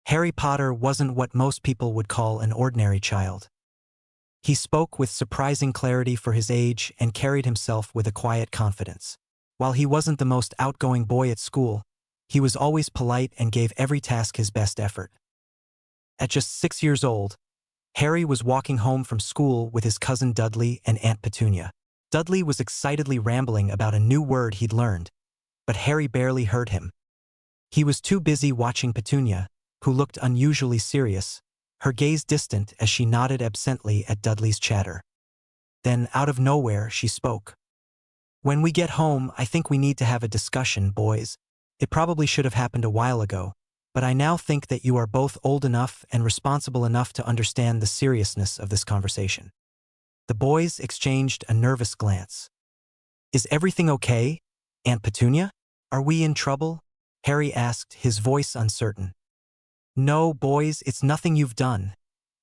Harry Potter wasn't what most people would call an ordinary child. He spoke with surprising clarity for his age and carried himself with a quiet confidence. While he wasn't the most outgoing boy at school, he was always polite and gave every task his best effort. At just 6 years old, Harry was walking home from school with his cousin Dudley and Aunt Petunia. Dudley was excitedly rambling about a new word he'd learned, but Harry barely heard him. He was too busy watching Petunia, who looked unusually serious, her gaze distant as she nodded absently at Dudley's chatter. Then, out of nowhere, she spoke. "When we get home, I think we need to have a discussion, boys. It probably should have happened a while ago, but I now think that you are both old enough and responsible enough to understand the seriousness of this conversation." The boys exchanged a nervous glance. "Is everything okay, Aunt Petunia? Are we in trouble?" Harry asked, his voice uncertain. "No, boys, it's nothing you've done,"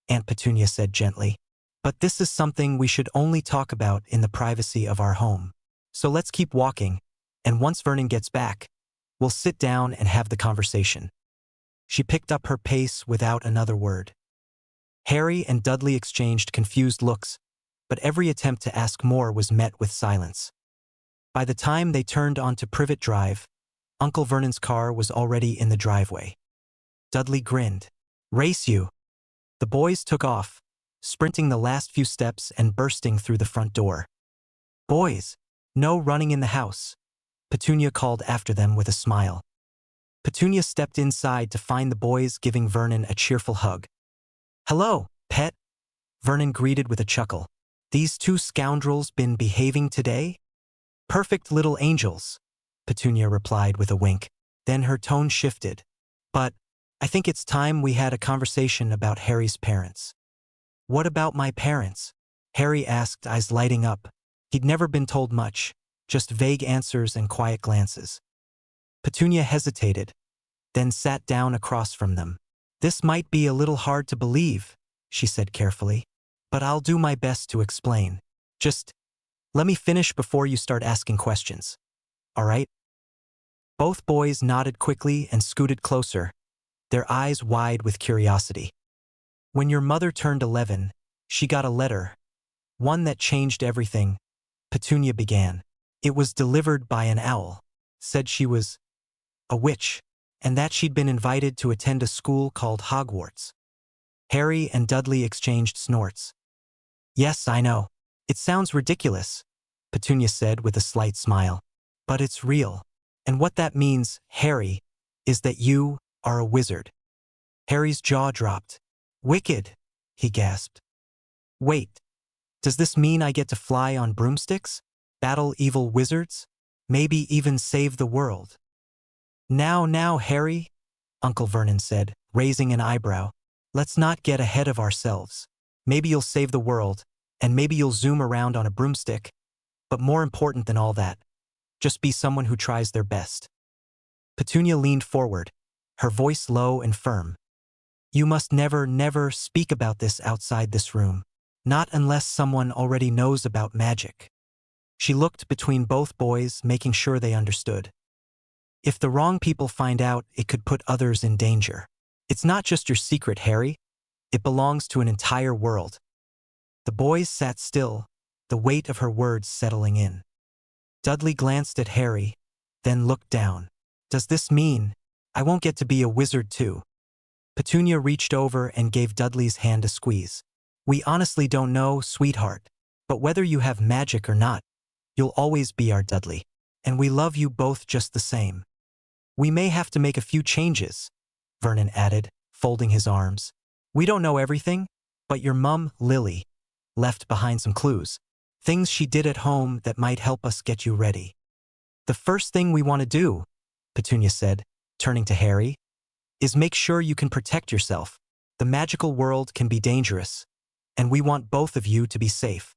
Aunt Petunia said gently. "But this is something we should only talk about in the privacy of our home. So let's keep walking, and once Vernon gets back, we'll sit down and have the conversation." She picked up her pace without another word. Harry and Dudley exchanged confused looks, but every attempt to ask more was met with silence. By the time they turned onto Privet Drive, Uncle Vernon's car was already in the driveway. Dudley grinned. "Race you." The boys took off, sprinting the last few steps and bursting through the front door. "Boys, no running in the house," Petunia called after them with a smile. Petunia stepped inside to find the boys giving Vernon a cheerful hug. "Hello, pet," Vernon greeted with a chuckle. "These two scoundrels been behaving today?" "Perfect little angels," Petunia replied with a wink. Then her tone shifted. "But I think it's time we had a conversation about Harry's parents." "What about my parents?" Harry asked, eyes lighting up. He'd never been told much, just vague answers and quiet glances. Petunia hesitated, then sat down across from them. "This might be a little hard to believe," she said carefully, "but I'll do my best to explain. Just let me finish before you start asking questions. All right?" Both boys nodded quickly and scooted closer, their eyes wide with curiosity. "When your mother turned 11, she got a letter, one that changed everything," Petunia began. "It was delivered by an owl. Said she was a witch, and that she'd been invited to attend a school called Hogwarts." Harry and Dudley exchanged snorts. "Yes, I know. It sounds ridiculous," Petunia said with a slight smile. "But it's real. And what that means, Harry, is that you are a wizard." Harry's jaw dropped. "Wicked," he gasped. "Wait, does this mean I get to fly on broomsticks, battle evil wizards, maybe even save the world?" Now, Harry," Uncle Vernon said, raising an eyebrow. "Let's not get ahead of ourselves. Maybe you'll save the world, and maybe you'll zoom around on a broomstick, but more important than all that, just be someone who tries their best." Petunia leaned forward, her voice low and firm. "You must never speak about this outside this room. Not unless someone already knows about magic." She looked between both boys, making sure they understood. "If the wrong people find out, it could put others in danger. It's not just your secret, Harry. It belongs to an entire world." The boys sat still, the weight of her words settling in. Dudley glanced at Harry, then looked down. "Does this mean I won't get to be a wizard too?" Petunia reached over and gave Dudley's hand a squeeze. "We honestly don't know, sweetheart, but whether you have magic or not, you'll always be our Dudley, and we love you both just the same. We may have to make a few changes," Vernon added, folding his arms. "We don't know everything, but your mum, Lily, left behind some clues. Things she did at home that might help us get you ready." "The first thing we want to do," Petunia said, turning to Harry, "is make sure you can protect yourself. The magical world can be dangerous, and we want both of you to be safe."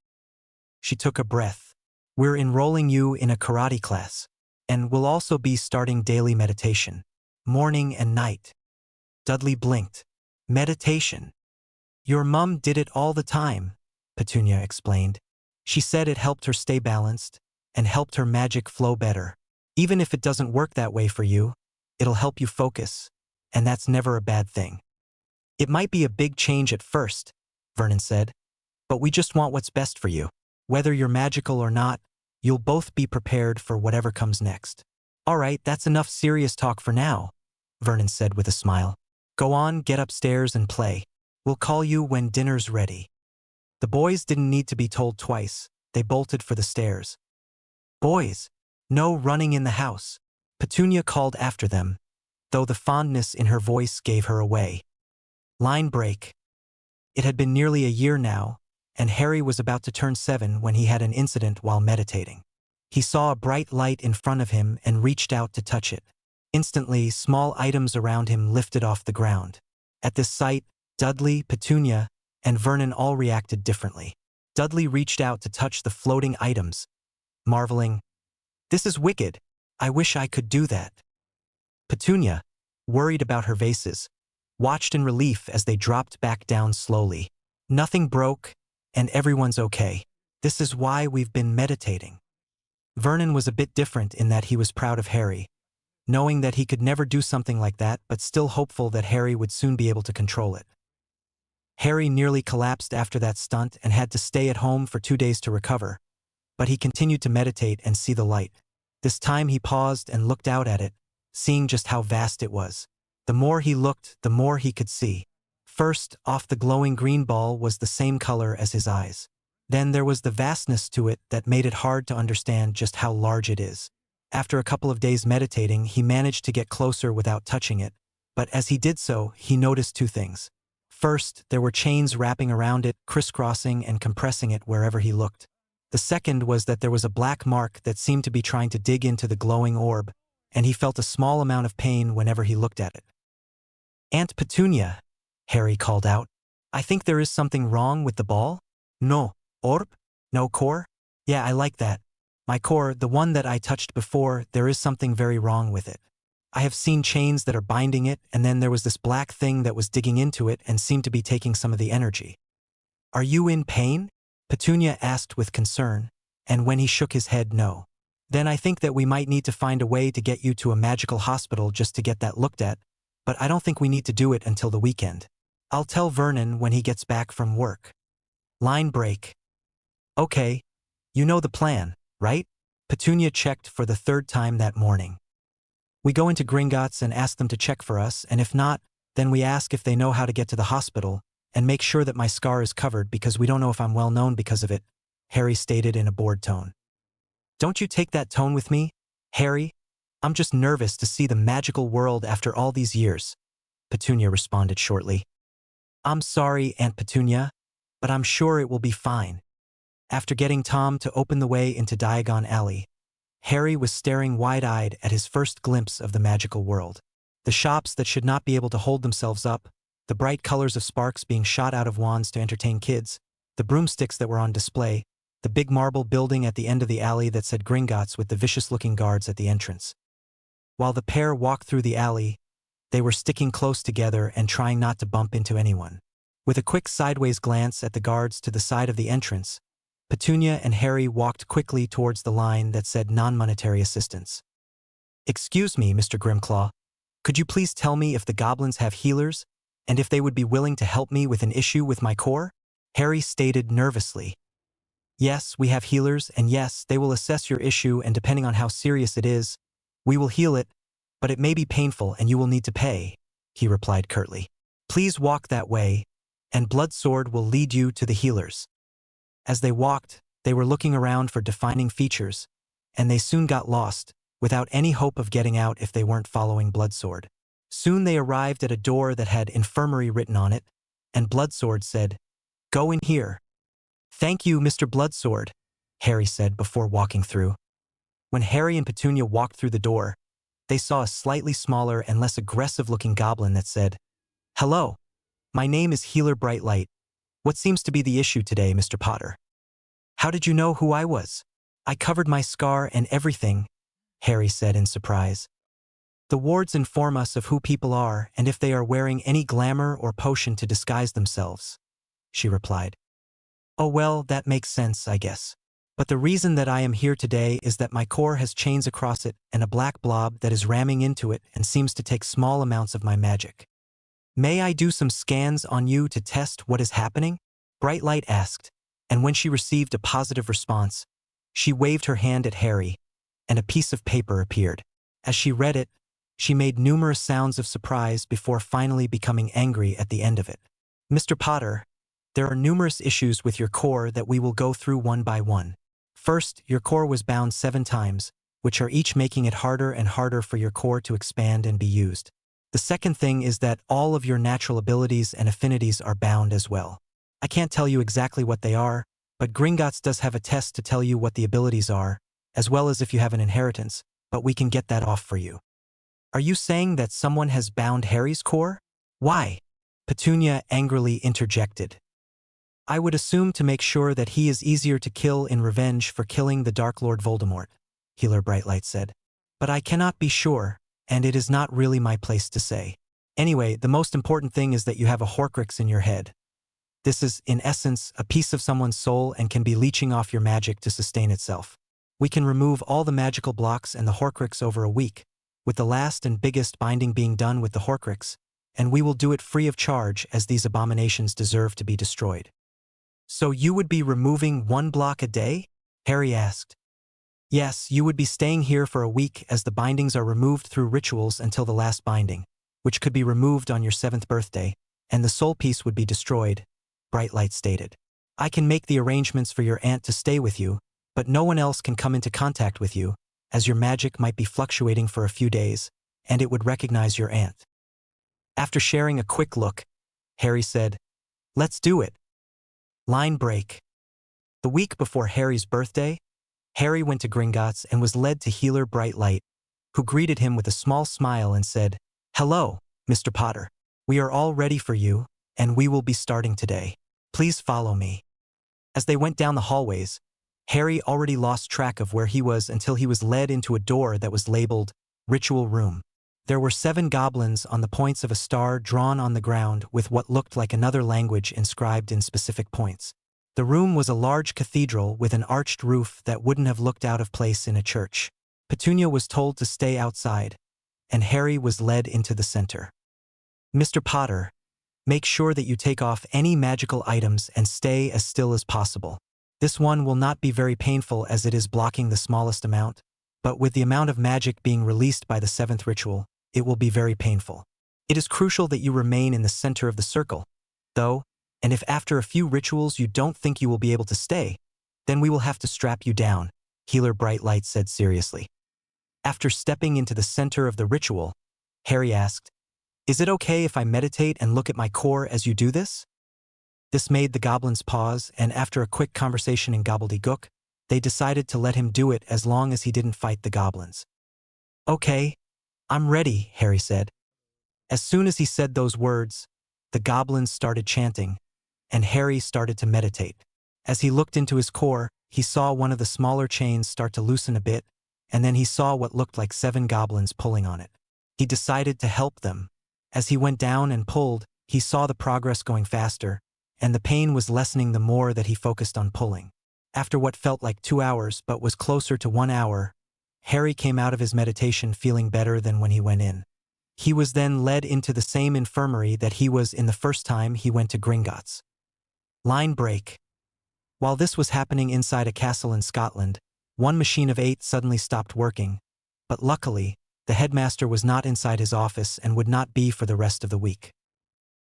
She took a breath. "We're enrolling you in a karate class, and we'll also be starting daily meditation, morning and night." Dudley blinked. "Meditation? Your mum did it all the time," Petunia explained. "She said it helped her stay balanced and helped her magic flow better. Even if it doesn't work that way for you, it'll help you focus and that's never a bad thing. It might be a big change at first, Vernon said, but we just want what's best for you. Whether you're magical or not, you'll both be prepared for whatever comes next. All right, that's enough serious talk for now, Vernon said with a smile. Go on, get upstairs and play. We'll call you when dinner's ready. The boys didn't need to be told twice. They bolted for the stairs. Boys, no running in the house, Petunia called after them, though the fondness in her voice gave her away. Line break. It had been nearly a year now, and Harry was about to turn 7 when he had an incident while meditating. He saw a bright light in front of him and reached out to touch it. Instantly, small items around him lifted off the ground. At this sight, Dudley, Petunia, and Vernon all reacted differently. Dudley reached out to touch the floating items, marveling, "This is wicked. I wish I could do that." Petunia, worried about her vases, watched in relief as they dropped back down slowly. Nothing broke, and everyone's okay. This is why we've been meditating. Vernon was a bit different in that he was proud of Harry, knowing that he could never do something like that but still hopeful that Harry would soon be able to control it. Harry nearly collapsed after that stunt and had to stay at home for 2 days to recover, but he continued to meditate and see the light. This time he paused and looked out at it, seeing just how vast it was. The more he looked, the more he could see. First, off the glowing green ball was the same color as his eyes. Then there was the vastness to it that made it hard to understand just how large it is. After a couple of days meditating, he managed to get closer without touching it, but as he did so, he noticed 2 things. First, there were chains wrapping around it, crisscrossing and compressing it wherever he looked. The second was that there was a black mark that seemed to be trying to dig into the glowing orb, and he felt a small amount of pain whenever he looked at it. "Aunt Petunia," Harry called out, "I think there is something wrong with the ball." "No, orb? No core? Yeah, I like that. My core, the one that I touched before, there is something very wrong with it. I have seen chains that are binding it, and then there was this black thing that was digging into it and seemed to be taking some of the energy." "Are you in pain?" Petunia asked with concern, and when he shook his head no. "Then I think that we might need to find a way to get you to a magical hospital just to get that looked at, but I don't think we need to do it until the weekend. I'll tell Vernon when he gets back from work." Line break. "Okay, you know the plan, right?" Petunia checked for the 3rd time that morning. "We go into Gringotts and ask them to check for us, and if not, then we ask if they know how to get to the hospital, and make sure that my scar is covered because we don't know if I'm well known because of it," Harry stated in a bored tone. "Don't you take that tone with me, Harry? I'm just nervous to see the magical world after all these years," Petunia responded shortly. "I'm sorry, Aunt Petunia, but I'm sure it will be fine." After getting Tom to open the way into Diagon Alley, Harry was staring wide-eyed at his first glimpse of the magical world. The shops that should not be able to hold themselves up, the bright colors of sparks being shot out of wands to entertain kids, the broomsticks that were on display, the big marble building at the end of the alley that said Gringotts with the vicious-looking guards at the entrance. While the pair walked through the alley, they were sticking close together and trying not to bump into anyone. With a quick sideways glance at the guards to the side of the entrance, Petunia and Harry walked quickly towards the line that said non-monetary assistance. "Excuse me, Mr. Grimclaw, could you please tell me if the goblins have healers, and if they would be willing to help me with an issue with my core?" Harry stated nervously. "Yes, we have healers, and yes, they will assess your issue, and depending on how serious it is, we will heal it, but it may be painful and you will need to pay," he replied curtly. "Please walk that way, and Bloodsword will lead you to the healers." As they walked, they were looking around for defining features, and they soon got lost, without any hope of getting out if they weren't following Bloodsword. Soon they arrived at a door that had infirmary written on it, and Bloodsword said, "Go in here." "Thank you, Mr. Bloodsword," Harry said before walking through. When Harry and Petunia walked through the door, they saw a slightly smaller and less aggressive-looking goblin that said, "Hello, my name is Healer Brightlight. What seems to be the issue today, Mr. Potter?" "How did you know who I was?" "I covered my scar and everything," Harry said in surprise. "The wards inform us of who people are and if they are wearing any glamour or potion to disguise themselves," she replied. "Oh well, that makes sense, I guess." But the reason that I am here today is that my core has chains across it and a black blob that is ramming into it and seems to take small amounts of my magic. May I do some scans on you to test what is happening? Bright Light asked, and when she received a positive response, she waved her hand at Harry, and a piece of paper appeared. As she read it, she made numerous sounds of surprise before finally becoming angry at the end of it. Mr. Potter, there are numerous issues with your core that we will go through one by one. First, your core was bound 7 times, which are each making it harder and harder for your core to expand and be used. The second thing is that all of your natural abilities and affinities are bound as well. I can't tell you exactly what they are, but Gringotts does have a test to tell you what the abilities are, as well as if you have an inheritance, but we can get that off for you. Are you saying that someone has bound Harry's core? Why? Petunia angrily interjected. I would assume to make sure that he is easier to kill in revenge for killing the Dark Lord Voldemort, Healer Brightlight said. But I cannot be sure, and it is not really my place to say. Anyway, the most important thing is that you have a Horcrux in your head. This is, in essence, a piece of someone's soul and can be leeching off your magic to sustain itself. We can remove all the magical blocks and the Horcrux over a week, with the last and biggest binding being done with the Horcrux, and we will do it free of charge as these abominations deserve to be destroyed. So you would be removing 1 block a day? Harry asked. Yes, you would be staying here for a week as the bindings are removed through rituals until the last binding, which could be removed on your 7th birthday, and the soul piece would be destroyed, Brightlight stated. I can make the arrangements for your aunt to stay with you, but no one else can come into contact with you, as your magic might be fluctuating for a few days, and it would recognize your aunt. After sharing a quick look, Harry said, Let's do it. Line break. The week before Harry's birthday, Harry went to Gringotts and was led to Healer Brightlight, who greeted him with a small smile and said, Hello, Mr. Potter. We are all ready for you, and we will be starting today. Please follow me. As they went down the hallways, Harry already lost track of where he was until he was led into a door that was labeled Ritual Room. There were 7 goblins on the points of a star drawn on the ground with what looked like another language inscribed in specific points. The room was a large cathedral with an arched roof that wouldn't have looked out of place in a church. Petunia was told to stay outside, and Harry was led into the center. Mr. Potter, make sure that you take off any magical items and stay as still as possible. This one will not be very painful as it is blocking the smallest amount, but with the amount of magic being released by the 7th ritual, it will be very painful. It is crucial that you remain in the center of the circle, though, and if after a few rituals you don't think you will be able to stay, then we will have to strap you down, Healer Brightlight said seriously. After stepping into the center of the ritual, Harry asked, Is it okay if I meditate and look at my core as you do this? This made the goblins pause, and after a quick conversation in gobbledygook, they decided to let him do it as long as he didn't fight the goblins. Okay, I'm ready, Harry said. As soon as he said those words, the goblins started chanting, and Harry started to meditate. As he looked into his core, he saw one of the smaller chains start to loosen a bit, and then he saw what looked like 7 goblins pulling on it. He decided to help them. As he went down and pulled, he saw the progress going faster, and the pain was lessening the more that he focused on pulling. After what felt like 2 hours but was closer to 1 hour, Harry came out of his meditation feeling better than when he went in. He was then led into the same infirmary that he was in the first time he went to Gringotts. Line break. While this was happening inside a castle in Scotland, one machine of 8 suddenly stopped working, but luckily, the headmaster was not inside his office and would not be for the rest of the week.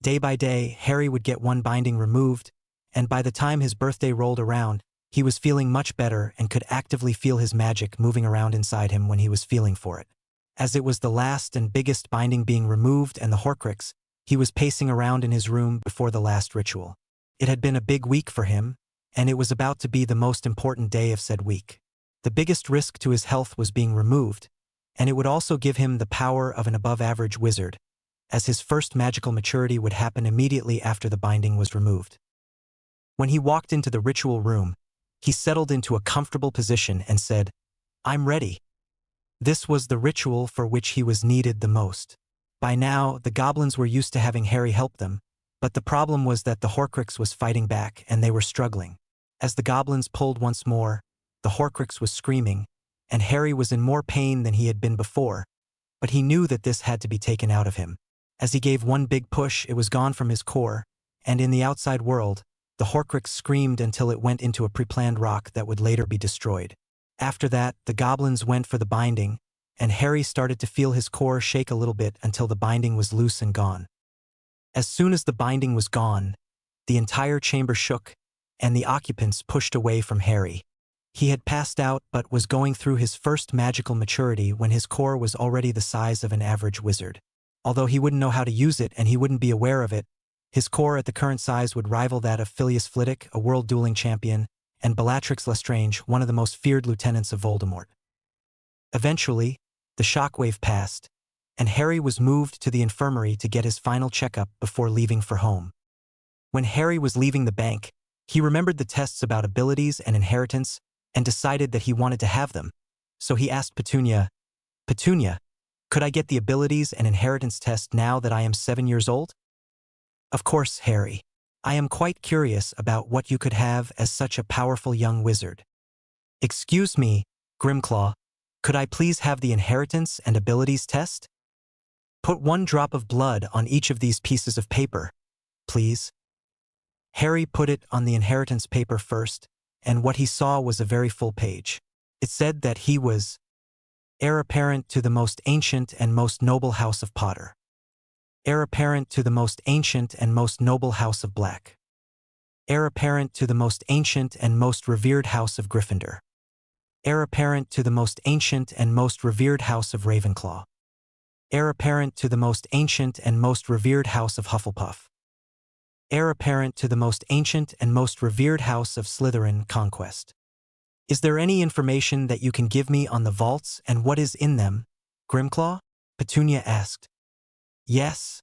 Day by day, Harry would get 1 binding removed, and by the time his birthday rolled around, he was feeling much better and could actively feel his magic moving around inside him when he was feeling for it. As it was the last and biggest binding being removed and the Horcrux, he was pacing around in his room before the last ritual. It had been a big week for him, and it was about to be the most important day of said week. The biggest risk to his health was being removed, and it would also give him the power of an above-average wizard, as his first magical maturity would happen immediately after the binding was removed. When he walked into the ritual room, he settled into a comfortable position and said, I'm ready. This was the ritual for which he was needed the most. By now, the goblins were used to having Harry help them, but the problem was that the Horcrux was fighting back and they were struggling. As the goblins pulled once more, The Horcrux was screaming, and Harry was in more pain than he had been before, but he knew that this had to be taken out of him. As he gave one big push, it was gone from his core, and in the outside world, the Horcrux screamed until it went into a pre-planned rock that would later be destroyed. After that, the goblins went for the binding, and Harry started to feel his core shake a little bit until the binding was loose and gone. As soon as the binding was gone, the entire chamber shook, and the occupants pushed away from Harry. He had passed out but was going through his first magical maturity when his core was already the size of an average wizard. Although he wouldn't know how to use it and he wouldn't be aware of it, his core at the current size would rival that of Filius Flitwick, a world dueling champion, and Bellatrix Lestrange, one of the most feared lieutenants of Voldemort. Eventually, the shockwave passed, and Harry was moved to the infirmary to get his final checkup before leaving for home. When Harry was leaving the bank, he remembered the tests about abilities and inheritance and decided that he wanted to have them. So he asked Petunia, "Petunia, could I get the abilities and inheritance test now that I am 7 years old?" "Of course, Harry. I am quite curious about what you could have as such a powerful young wizard." "Excuse me, Grimclaw, could I please have the inheritance and abilities test?" "Put 1 drop of blood on each of these pieces of paper, please." Harry put it on the inheritance paper first, and what he saw was a very full page. It said that he was heir apparent to the most ancient and most noble house of Potter. Heir apparent to the most ancient and most noble house of Black. Heir apparent to the most ancient and most revered house of Gryffindor. Heir apparent to the most ancient and most revered house of Ravenclaw. Heir apparent to the most ancient and most revered house of Hufflepuff. Heir apparent to the most ancient and most revered house of Slytherin Conquest. "Is there any information that you can give me on the vaults and what is in them, Grimclaw?" Petunia asked. "Yes,"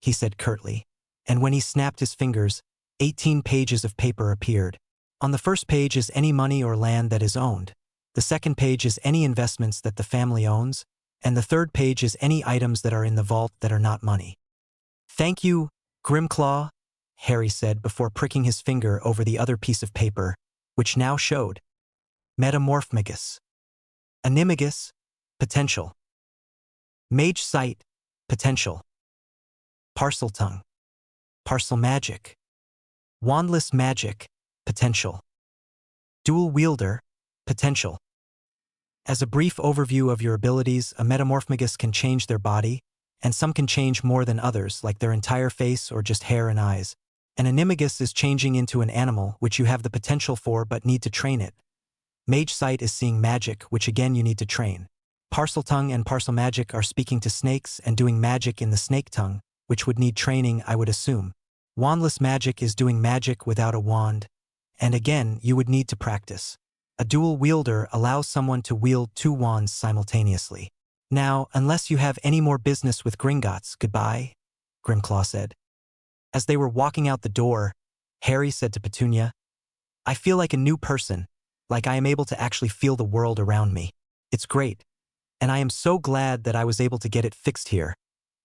he said curtly, and when he snapped his fingers, 18 pages of paper appeared. On the first page is any money or land that is owned. The second page is any investments that the family owns, and the third page is any items that are in the vault that are not money. "Thank you, Grimclaw," Harry said before pricking his finger over the other piece of paper, which now showed Metamorphmagus. Animagus, potential. Mage Sight, potential. Parseltongue. Parcel Magic. Wandless Magic, potential. Dual Wielder, potential. As a brief overview of your abilities, a Metamorphmagus can change their body, and some can change more than others, like their entire face or just hair and eyes. An Animagus is changing into an animal, which you have the potential for but need to train it. Mage Sight is seeing magic, which again you need to train. Parseltongue and Parcel Magic are speaking to snakes and doing magic in the snake tongue, which would need training, I would assume. Wandless Magic is doing magic without a wand, and again, you would need to practice. A Dual Wielder allows someone to wield 2 wands simultaneously. "Now, unless you have any more business with Gringotts, goodbye," Grimclaw said. As they were walking out the door, Harry said to Petunia, "I feel like a new person, like I am able to actually feel the world around me. It's great, and I am so glad that I was able to get it fixed here,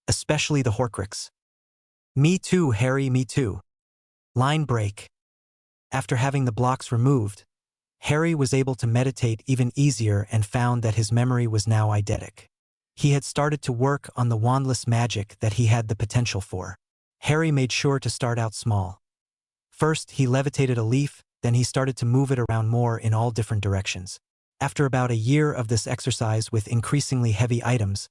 especially the Horcrux." "Me too, Harry, me too." Line break. After having the blocks removed, Harry was able to meditate even easier and found that his memory was now eidetic. He had started to work on the wandless magic that he had the potential for. Harry made sure to start out small. First, he levitated a leaf, then he started to move it around more in all different directions. After about a year of this exercise with increasingly heavy items,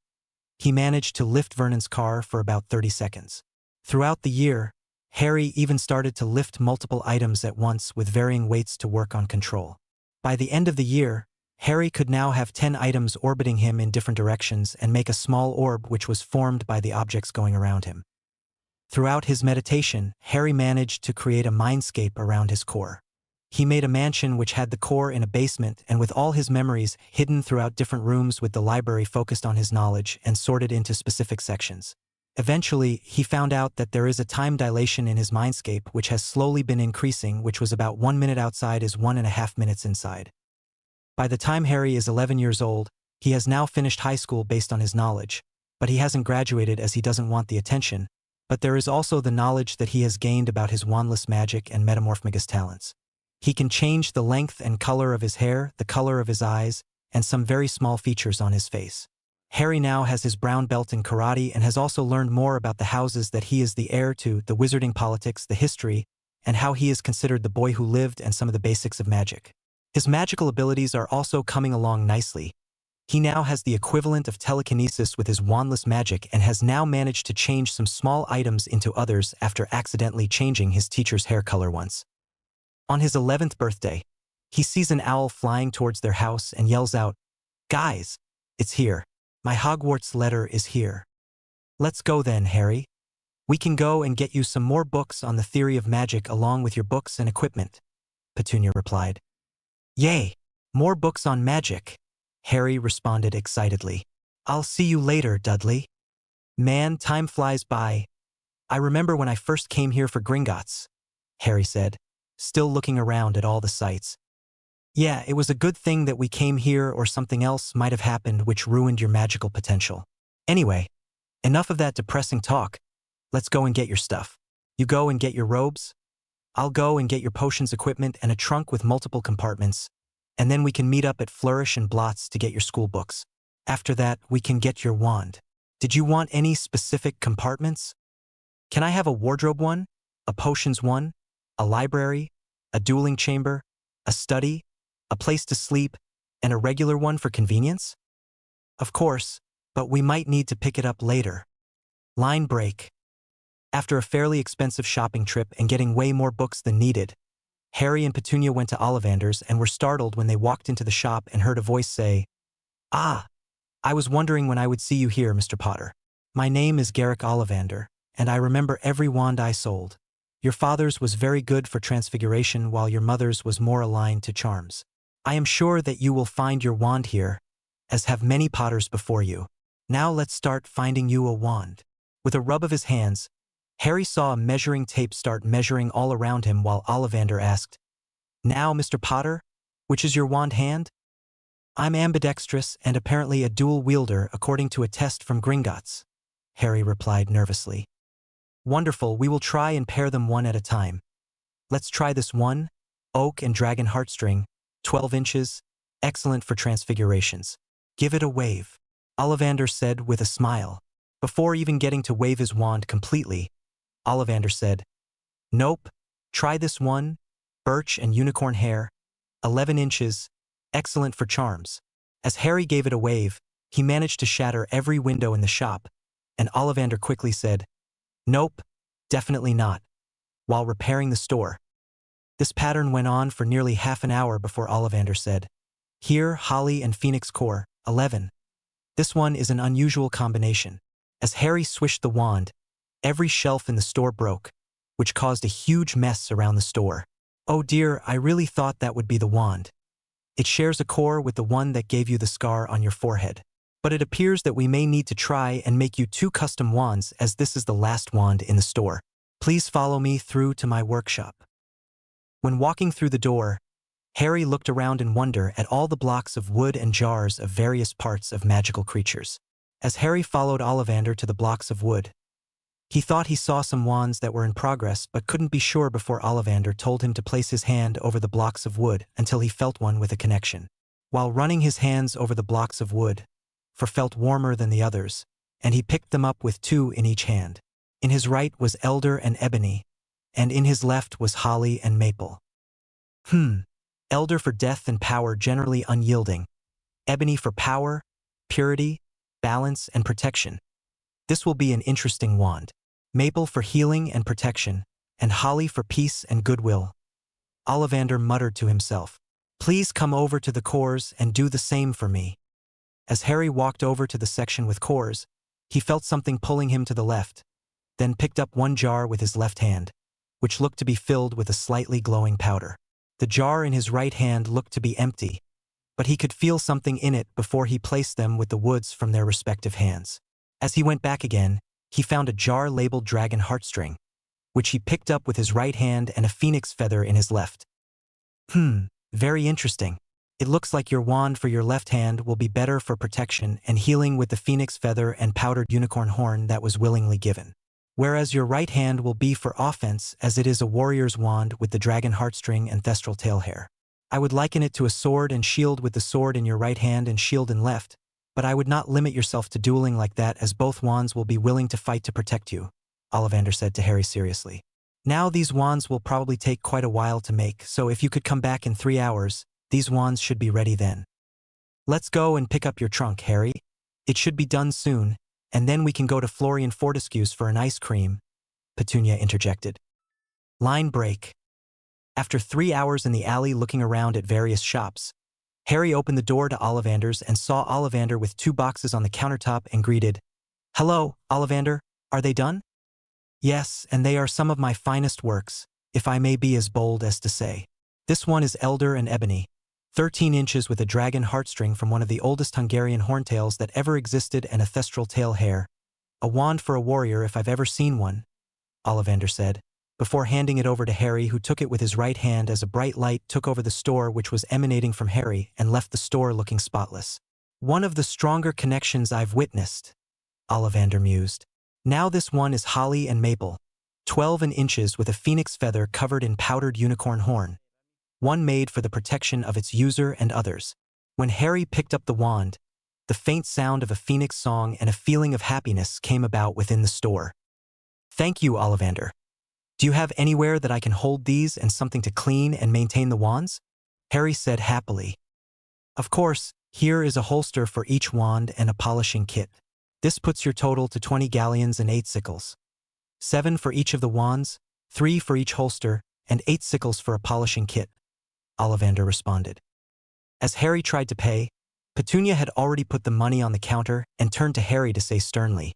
he managed to lift Vernon's car for about 30 seconds. Throughout the year, Harry even started to lift multiple items at once with varying weights to work on control. By the end of the year, Harry could now have 10 items orbiting him in different directions and make a small orb which was formed by the objects going around him. Throughout his meditation, Harry managed to create a mindscape around his core. He made a mansion which had the core in a basement and with all his memories hidden throughout different rooms with the library focused on his knowledge and sorted into specific sections. Eventually, he found out that there is a time dilation in his mindscape which has slowly been increasing, which was about 1 minute outside is 1.5 minutes inside. By the time Harry is 11 years old, he has now finished high school based on his knowledge, but he hasn't graduated as he doesn't want the attention, but there is also the knowledge that he has gained about his wandless magic and metamorphmagus talents. He can change the length and color of his hair, the color of his eyes, and some very small features on his face. Harry now has his brown belt in karate and has also learned more about the houses that he is the heir to, the wizarding politics, the history, and how he is considered the boy who lived and some of the basics of magic. His magical abilities are also coming along nicely. He now has the equivalent of telekinesis with his wandless magic and has now managed to change some small items into others after accidentally changing his teacher's hair color once. On his 11th birthday, he sees an owl flying towards their house and yells out, "Guys, it's here. My Hogwarts letter is here." "Let's go then, Harry. We can go and get you some more books on the theory of magic along with your books and equipment," Petunia replied. "Yay! More books on magic," Harry responded excitedly. "I'll see you later, Dudley." "Man, time flies by. I remember when I first came here for Gringotts," Harry said, still looking around at all the sights. "Yeah, it was a good thing that we came here or something else might have happened which ruined your magical potential. Anyway, enough of that depressing talk. Let's go and get your stuff. You go and get your robes. I'll go and get your potions equipment and a trunk with multiple compartments, and then we can meet up at Flourish and Blots to get your school books. After that, we can get your wand. Did you want any specific compartments? Can I have a wardrobe one, a potions one, a library, a dueling chamber, a study, a place to sleep, and a regular one for convenience?" "Of course, but we might need to pick it up later." Line break. After a fairly expensive shopping trip and getting way more books than needed, Harry and Petunia went to Ollivander's and were startled when they walked into the shop and heard a voice say, "Ah, I was wondering when I would see you here, Mr. Potter. My name is Garrick Ollivander, and I remember every wand I sold. Your father's was very good for transfiguration while your mother's was more aligned to charms. I am sure that you will find your wand here, as have many Potters before you. Now let's start finding you a wand." With a rub of his hands, Harry saw a measuring tape start measuring all around him while Ollivander asked, "Now, Mr. Potter, which is your wand hand?" "I'm ambidextrous and apparently a dual wielder according to a test from Gringotts," Harry replied nervously. "Wonderful, we will try and pair them one at a time. Let's try this one, oak and dragon heartstring, 12 inches, excellent for transfigurations. Give it a wave," Ollivander said with a smile. Before even getting to wave his wand completely, Ollivander said, "Nope, try this one, birch and unicorn hair, 11 inches, excellent for charms." As Harry gave it a wave, he managed to shatter every window in the shop, and Ollivander quickly said, "Nope, definitely not," while repairing the store. This pattern went on for nearly half an hour before Ollivander said, "Here, holly and phoenix core, 11. This one is an unusual combination." As Harry swished the wand, every shelf in the store broke, which caused a huge mess around the store. "Oh dear, I really thought that would be the wand. It shares a core with the one that gave you the scar on your forehead. But it appears that we may need to try and make you 2 custom wands as this is the last wand in the store. Please follow me through to my workshop." When walking through the door, Harry looked around in wonder at all the blocks of wood and jars of various parts of magical creatures. As Harry followed Ollivander to the blocks of wood, he thought he saw some wands that were in progress but couldn't be sure before Ollivander told him to place his hand over the blocks of wood until he felt one with a connection. While running his hands over the blocks of wood, for felt warmer than the others, and he picked them up with 2 in each hand. In his right was elder and ebony, and in his left was holly and maple. Elder for death and power, generally unyielding. Ebony for power, purity, balance, and protection. This will be an interesting wand. Maple for healing and protection, and holly for peace and goodwill. Ollivander muttered to himself, "Please come over to the cores and do the same for me." As Harry walked over to the section with cores, he felt something pulling him to the left, then picked up one jar with his left hand, which looked to be filled with a slightly glowing powder. The jar in his right hand looked to be empty, but he could feel something in it before he placed them with the woods from their respective hands. As he went back again, he found a jar labeled dragon heartstring, which he picked up with his right hand and a phoenix feather in his left. Very interesting. It looks like your wand for your left hand will be better for protection and healing with the phoenix feather and powdered unicorn horn that was willingly given. whereas your right hand will be for offense as it is a warrior's wand with the dragon heartstring and thestral tail hair. I would liken it to a sword and shield with the sword in your right hand and shield in left, but I would not limit yourself to dueling like that as both wands will be willing to fight to protect you, Ollivander said to Harry seriously. Now these wands will probably take quite a while to make, so if you could come back in 3 hours, these wands should be ready then. Let's go and pick up your trunk, Harry. It should be done soon, and then we can go to Florian Fortescue's for an ice cream, Petunia interjected. Line break. After 3 hours in the alley looking around at various shops, Harry opened the door to Ollivander's and saw Ollivander with 2 boxes on the countertop and greeted, "Hello, Ollivander, are they done?" "Yes, and they are some of my finest works, if I may be as bold as to say. This one is Elder and Ebony, 13 inches with a dragon heartstring from one of the oldest Hungarian horntails that ever existed and a thestral tail hair. A wand for a warrior if I've ever seen one," Ollivander said, before handing it over to Harry, who took it with his right hand as a bright light took over the store which was emanating from Harry and left the store looking spotless. "One of the stronger connections I've witnessed," Ollivander mused. "Now this one is holly and maple, 12 inches with a phoenix feather covered in powdered unicorn horn. One made for the protection of its user and others." When Harry picked up the wand, the faint sound of a phoenix song and a feeling of happiness came about within the store. "Thank you, Ollivander. Do you have anywhere that I can hold these and something to clean and maintain the wands?" Harry said happily. "Of course, here is a holster for each wand and a polishing kit. This puts your total to 20 galleons and 8 sickles. 7 for each of the wands, 3 for each holster, and 8 sickles for a polishing kit," Ollivander responded. As Harry tried to pay, Petunia had already put the money on the counter and turned to Harry to say sternly,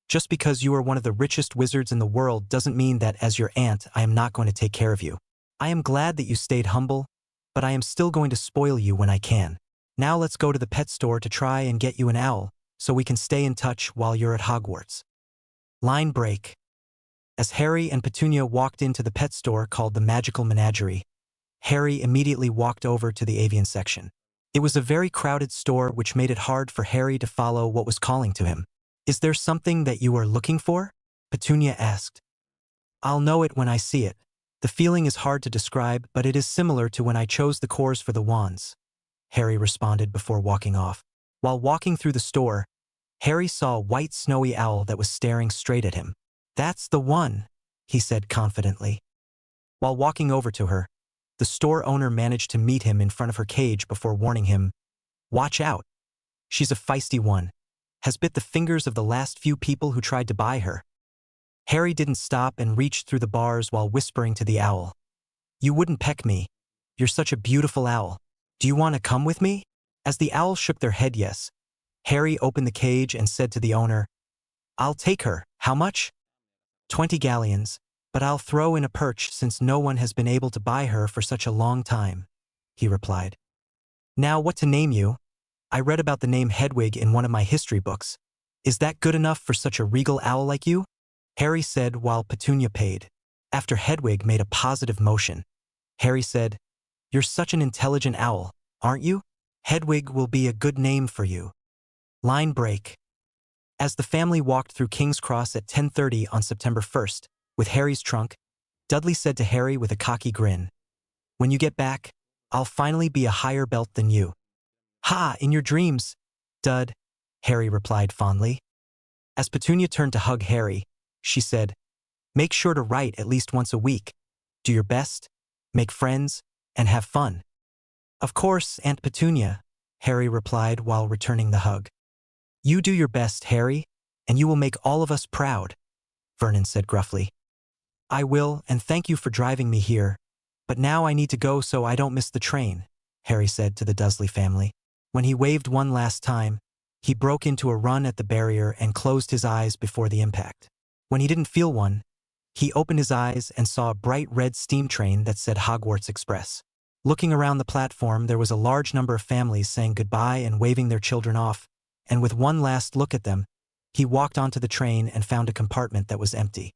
"Just because you are one of the richest wizards in the world doesn't mean that as your aunt I am not going to take care of you. I am glad that you stayed humble, but I am still going to spoil you when I can. Now let's go to the pet store to try and get you an owl, so we can stay in touch while you're at Hogwarts." Line break. As Harry and Petunia walked into the pet store called the Magical Menagerie, Harry immediately walked over to the avian section. It was a very crowded store which made it hard for Harry to follow what was calling to him. "Is there something that you are looking for?" Petunia asked. "I'll know it when I see it. The feeling is hard to describe, but it is similar to when I chose the cores for the wands," Harry responded before walking off. While walking through the store, Harry saw a white snowy owl that was staring straight at him. "That's the one," he said confidently. While walking over to her, the store owner managed to meet him in front of her cage before warning him, "Watch out. She's a feisty one. Has bit the fingers of the last few people who tried to buy her." Harry didn't stop and reached through the bars while whispering to the owl, "You wouldn't peck me. You're such a beautiful owl. Do you want to come with me?" As the owl shook their head yes, Harry opened the cage and said to the owner, "I'll take her. How much?" 20 galleons, but I'll throw in a perch since no one has been able to buy her for such a long time," he replied. "Now what to name you? I read about the name Hedwig in one of my history books. Is that good enough for such a regal owl like you?" Harry said while Petunia paid. After Hedwig made a positive motion, Harry said, "You're such an intelligent owl, aren't you? Hedwig will be a good name for you." Line break. As the family walked through King's Cross at 10:30 on September 1st, with Harry's trunk, Dudley said to Harry with a cocky grin, "When you get back, I'll finally be a higher belt than you." "Ha, in your dreams, Dud," Harry replied fondly. As Petunia turned to hug Harry, she said, "Make sure to write at least once a week. Do your best, make friends, and have fun." "Of course, Aunt Petunia," Harry replied while returning the hug. "You do your best, Harry, and you will make all of us proud," Vernon said gruffly. "I will, and thank you for driving me here. But now I need to go so I don't miss the train," Harry said to the Dursley family. When he waved one last time, he broke into a run at the barrier and closed his eyes before the impact. When he didn't feel one, he opened his eyes and saw a bright red steam train that said Hogwarts Express. Looking around the platform, there was a large number of families saying goodbye and waving their children off, and with one last look at them, he walked onto the train and found a compartment that was empty.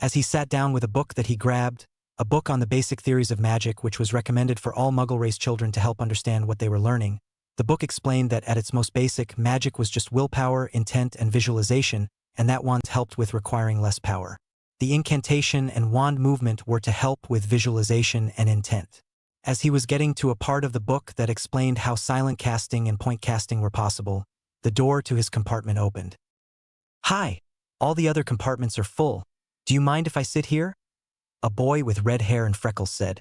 As he sat down with a book that he grabbed, a book on the basic theories of magic which was recommended for all Muggle race children to help understand what they were learning, the book explained that at its most basic, magic was just willpower, intent, and visualization, and that wand helped with requiring less power. The incantation and wand movement were to help with visualization and intent. As he was getting to a part of the book that explained how silent casting and point casting were possible, the door to his compartment opened. "Hi! All the other compartments are full. Do you mind if I sit here?" A boy with red hair and freckles said.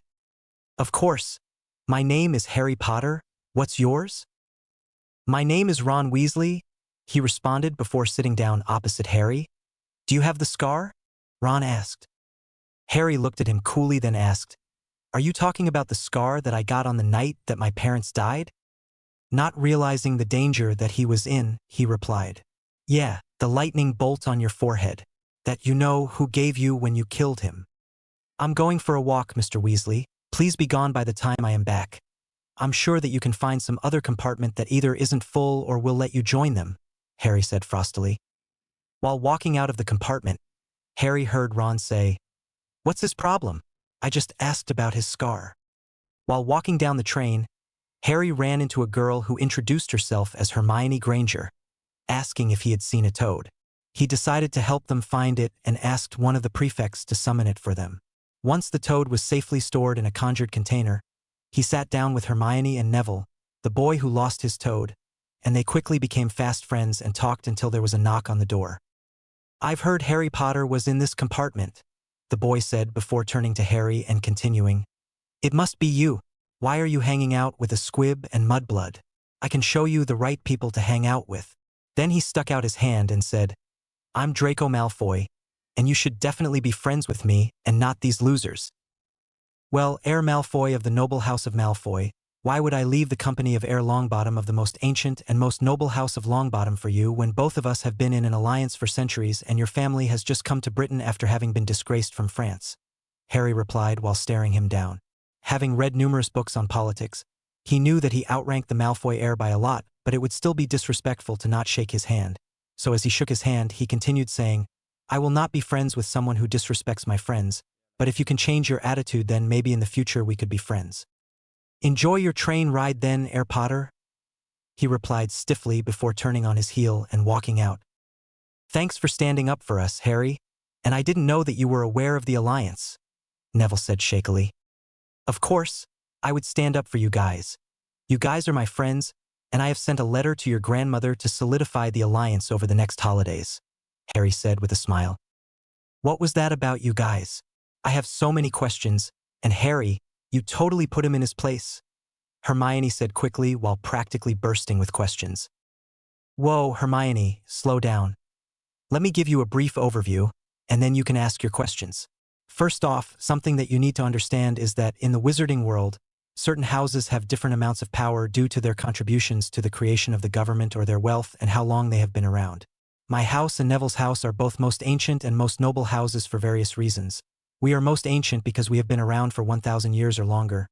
"Of course. My name is Harry Potter. What's yours?" "My name is Ron Weasley," he responded before sitting down opposite Harry. "Do you have the scar?" Ron asked. Harry looked at him coolly, then asked, "Are you talking about the scar that I got on the night that my parents died?" Not realizing the danger that he was in, he replied, "Yeah, the lightning bolt on your forehead, that you know who gave you when you killed him." "I'm going for a walk, Mr. Weasley. Please be gone by the time I am back. I'm sure that you can find some other compartment that either isn't full or will let you join them," Harry said frostily. While walking out of the compartment, Harry heard Ron say, "What's his problem? I just asked about his scar." While walking down the train, Harry ran into a girl who introduced herself as Hermione Granger, asking if he had seen a toad. He decided to help them find it and asked one of the prefects to summon it for them. Once the toad was safely stored in a conjured container, he sat down with Hermione and Neville, the boy who lost his toad, and they quickly became fast friends and talked until there was a knock on the door. "I've heard Harry Potter was in this compartment," the boy said before turning to Harry and continuing, "It must be you. Why are you hanging out with a squib and mudblood? I can show you the right people to hang out with." Then he stuck out his hand and said, "I'm Draco Malfoy, and you should definitely be friends with me and not these losers." "Well, Heir Malfoy of the noble house of Malfoy, why would I leave the company of Heir Longbottom of the most ancient and most noble house of Longbottom for you when both of us have been in an alliance for centuries and your family has just come to Britain after having been disgraced from France?" Harry replied while staring him down. Having read numerous books on politics, he knew that he outranked the Malfoy heir by a lot, but it would still be disrespectful to not shake his hand. So as he shook his hand, he continued saying, "I will not be friends with someone who disrespects my friends, but if you can change your attitude, then maybe in the future we could be friends." "Enjoy your train ride then, Heir Potter," he replied stiffly before turning on his heel and walking out. "Thanks for standing up for us, Harry, and I didn't know that you were aware of the alliance," Neville said shakily. "Of course, I would stand up for you guys. You guys are my friends, and I have sent a letter to your grandmother to solidify the alliance over the next holidays," Harry said with a smile. "What was that about, you guys? I have so many questions, and Harry, you totally put him in his place," Hermione said quickly while practically bursting with questions. "Whoa, Hermione, slow down. Let me give you a brief overview, and then you can ask your questions. First off, something that you need to understand is that in the wizarding world, certain houses have different amounts of power due to their contributions to the creation of the government or their wealth and how long they have been around. My house and Neville's house are both most ancient and most noble houses for various reasons. We are most ancient because we have been around for 1,000 years or longer.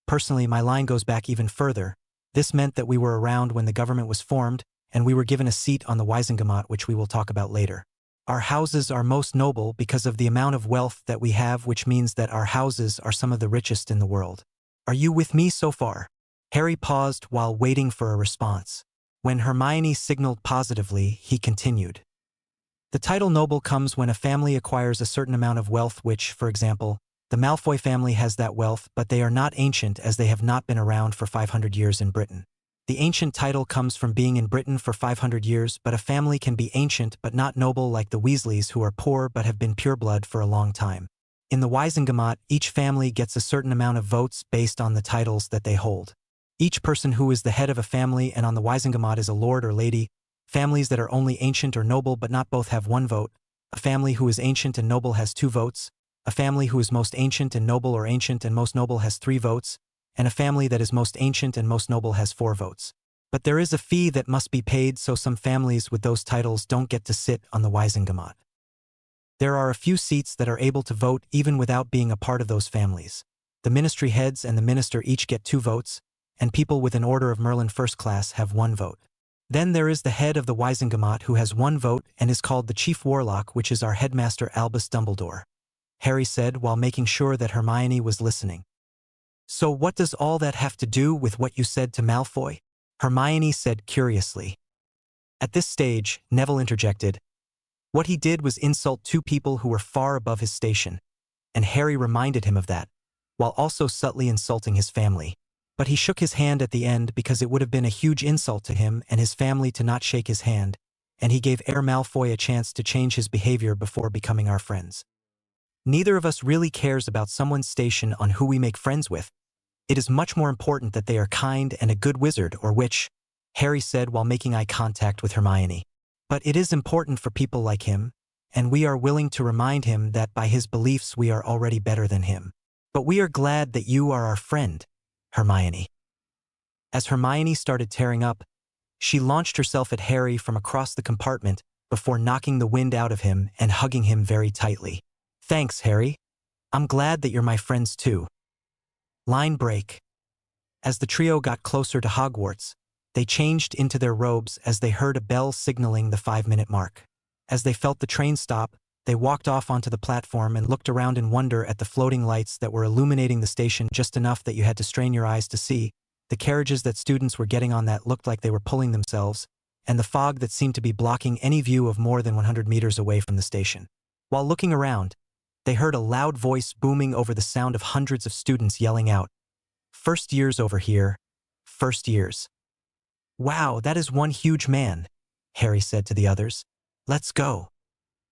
Personally, my line goes back even further. This meant that we were around when the government was formed, and we were given a seat on the Wisengamot, which we will talk about later. Our houses are most noble because of the amount of wealth that we have, which means that our houses are some of the richest in the world. Are you with me so far?" Harry paused while waiting for a response. When Hermione signaled positively, he continued. "The title noble comes when a family acquires a certain amount of wealth which, for example, the Malfoy family has that wealth, but they are not ancient as they have not been around for 500 years in Britain. The ancient title comes from being in Britain for 500 years, but a family can be ancient but not noble like the Weasleys, who are poor but have been pureblood for a long time. In the Wisengamot, each family gets a certain amount of votes based on the titles that they hold. Each person who is the head of a family and on the Wisengamot is a lord or lady. Families that are only ancient or noble but not both have 1 vote. A family who is ancient and noble has 2 votes. A family who is most ancient and noble or ancient and most noble has 3 votes. And a family that is most ancient and most noble has 4 votes. But there is a fee that must be paid, so some families with those titles don't get to sit on the Wisengamot. There are a few seats that are able to vote even without being a part of those families. The ministry heads and the minister each get 2 votes, and people with an Order of Merlin first class have 1 vote. Then there is the head of the Wisengamot who has 1 vote and is called the Chief Warlock, which is our headmaster Albus Dumbledore," Harry said while making sure that Hermione was listening. "So what does all that have to do with what you said to Malfoy?" Hermione said curiously. At this stage, Neville interjected, What he did was insult two people who were far above his station, and Harry reminded him of that, while also subtly insulting his family. But he shook his hand at the end because it would have been a huge insult to him and his family to not shake his hand, and he gave Herr Malfoy a chance to change his behavior before becoming our friends. Neither of us really cares about someone's station on who we make friends with. It is much more important that they are kind and a good wizard or witch, Harry said while making eye contact with Hermione. But it is important for people like him, and we are willing to remind him that by his beliefs we are already better than him. But we are glad that you are our friend, Hermione. As Hermione started tearing up, she launched herself at Harry from across the compartment before knocking the wind out of him and hugging him very tightly. Thanks, Harry. I'm glad that you're my friends too. Line break. As the trio got closer to Hogwarts, they changed into their robes as they heard a bell signaling the 5-minute mark. As they felt the train stop, they walked off onto the platform and looked around in wonder at the floating lights that were illuminating the station just enough that you had to strain your eyes to see, the carriages that students were getting on that looked like they were pulling themselves, and the fog that seemed to be blocking any view of more than 100 meters away from the station. While looking around, they heard a loud voice booming over the sound of hundreds of students yelling out, "First years over here, first years." "Wow, that is one huge man," Harry said to the others. "Let's go."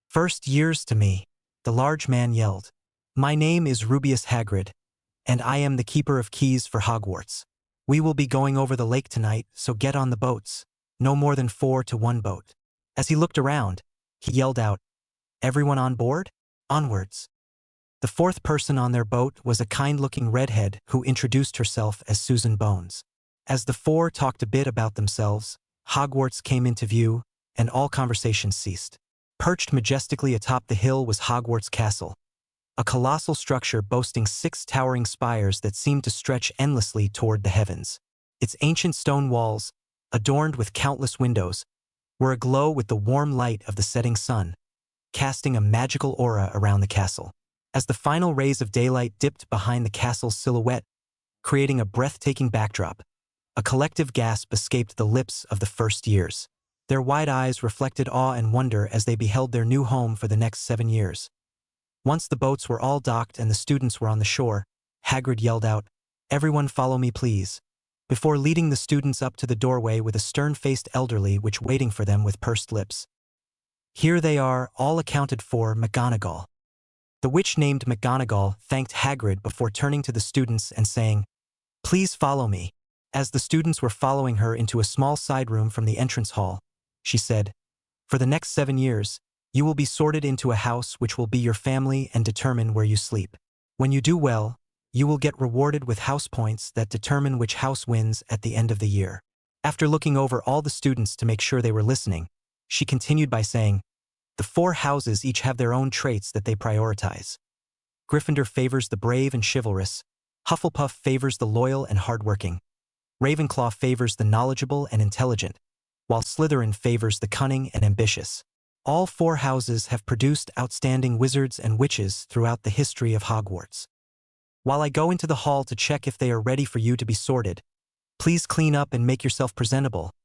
"First years to me," the large man yelled. "My name is Rubeus Hagrid, and I am the keeper of keys for Hogwarts. We will be going over the lake tonight, so get on the boats. No more than 4 to 1 boat." As he looked around, he yelled out, "Everyone on board? Onwards." The fourth person on their boat was a kind-looking redhead who introduced herself as Susan Bones. As the four talked a bit about themselves, Hogwarts came into view, and all conversation ceased. Perched majestically atop the hill was Hogwarts Castle, a colossal structure boasting 6 towering spires that seemed to stretch endlessly toward the heavens. Its ancient stone walls, adorned with countless windows, were aglow with the warm light of the setting sun, casting a magical aura around the castle. As the final rays of daylight dipped behind the castle's silhouette, creating a breathtaking backdrop, a collective gasp escaped the lips of the first years. Their wide eyes reflected awe and wonder as they beheld their new home for the next 7 years. Once the boats were all docked and the students were on the shore, Hagrid yelled out, "Everyone follow me please," before leading the students up to the doorway with a stern-faced elderly witch waiting for them with pursed lips. "Here they are, all accounted for, McGonagall." The witch named McGonagall thanked Hagrid before turning to the students and saying, "Please follow me." As the students were following her into a small side room from the entrance hall, she said, "For the next 7 years, you will be sorted into a house which will be your family and determine where you sleep. When you do well, you will get rewarded with house points that determine which house wins at the end of the year." After looking over all the students to make sure they were listening, she continued by saying, "The 4 houses each have their own traits that they prioritize. Gryffindor favors the brave and chivalrous, Hufflepuff favors the loyal and hardworking, Ravenclaw favors the knowledgeable and intelligent, while Slytherin favors the cunning and ambitious. All 4 houses have produced outstanding wizards and witches throughout the history of Hogwarts. While I go into the hall to check if they are ready for you to be sorted, please clean up and make yourself presentable,"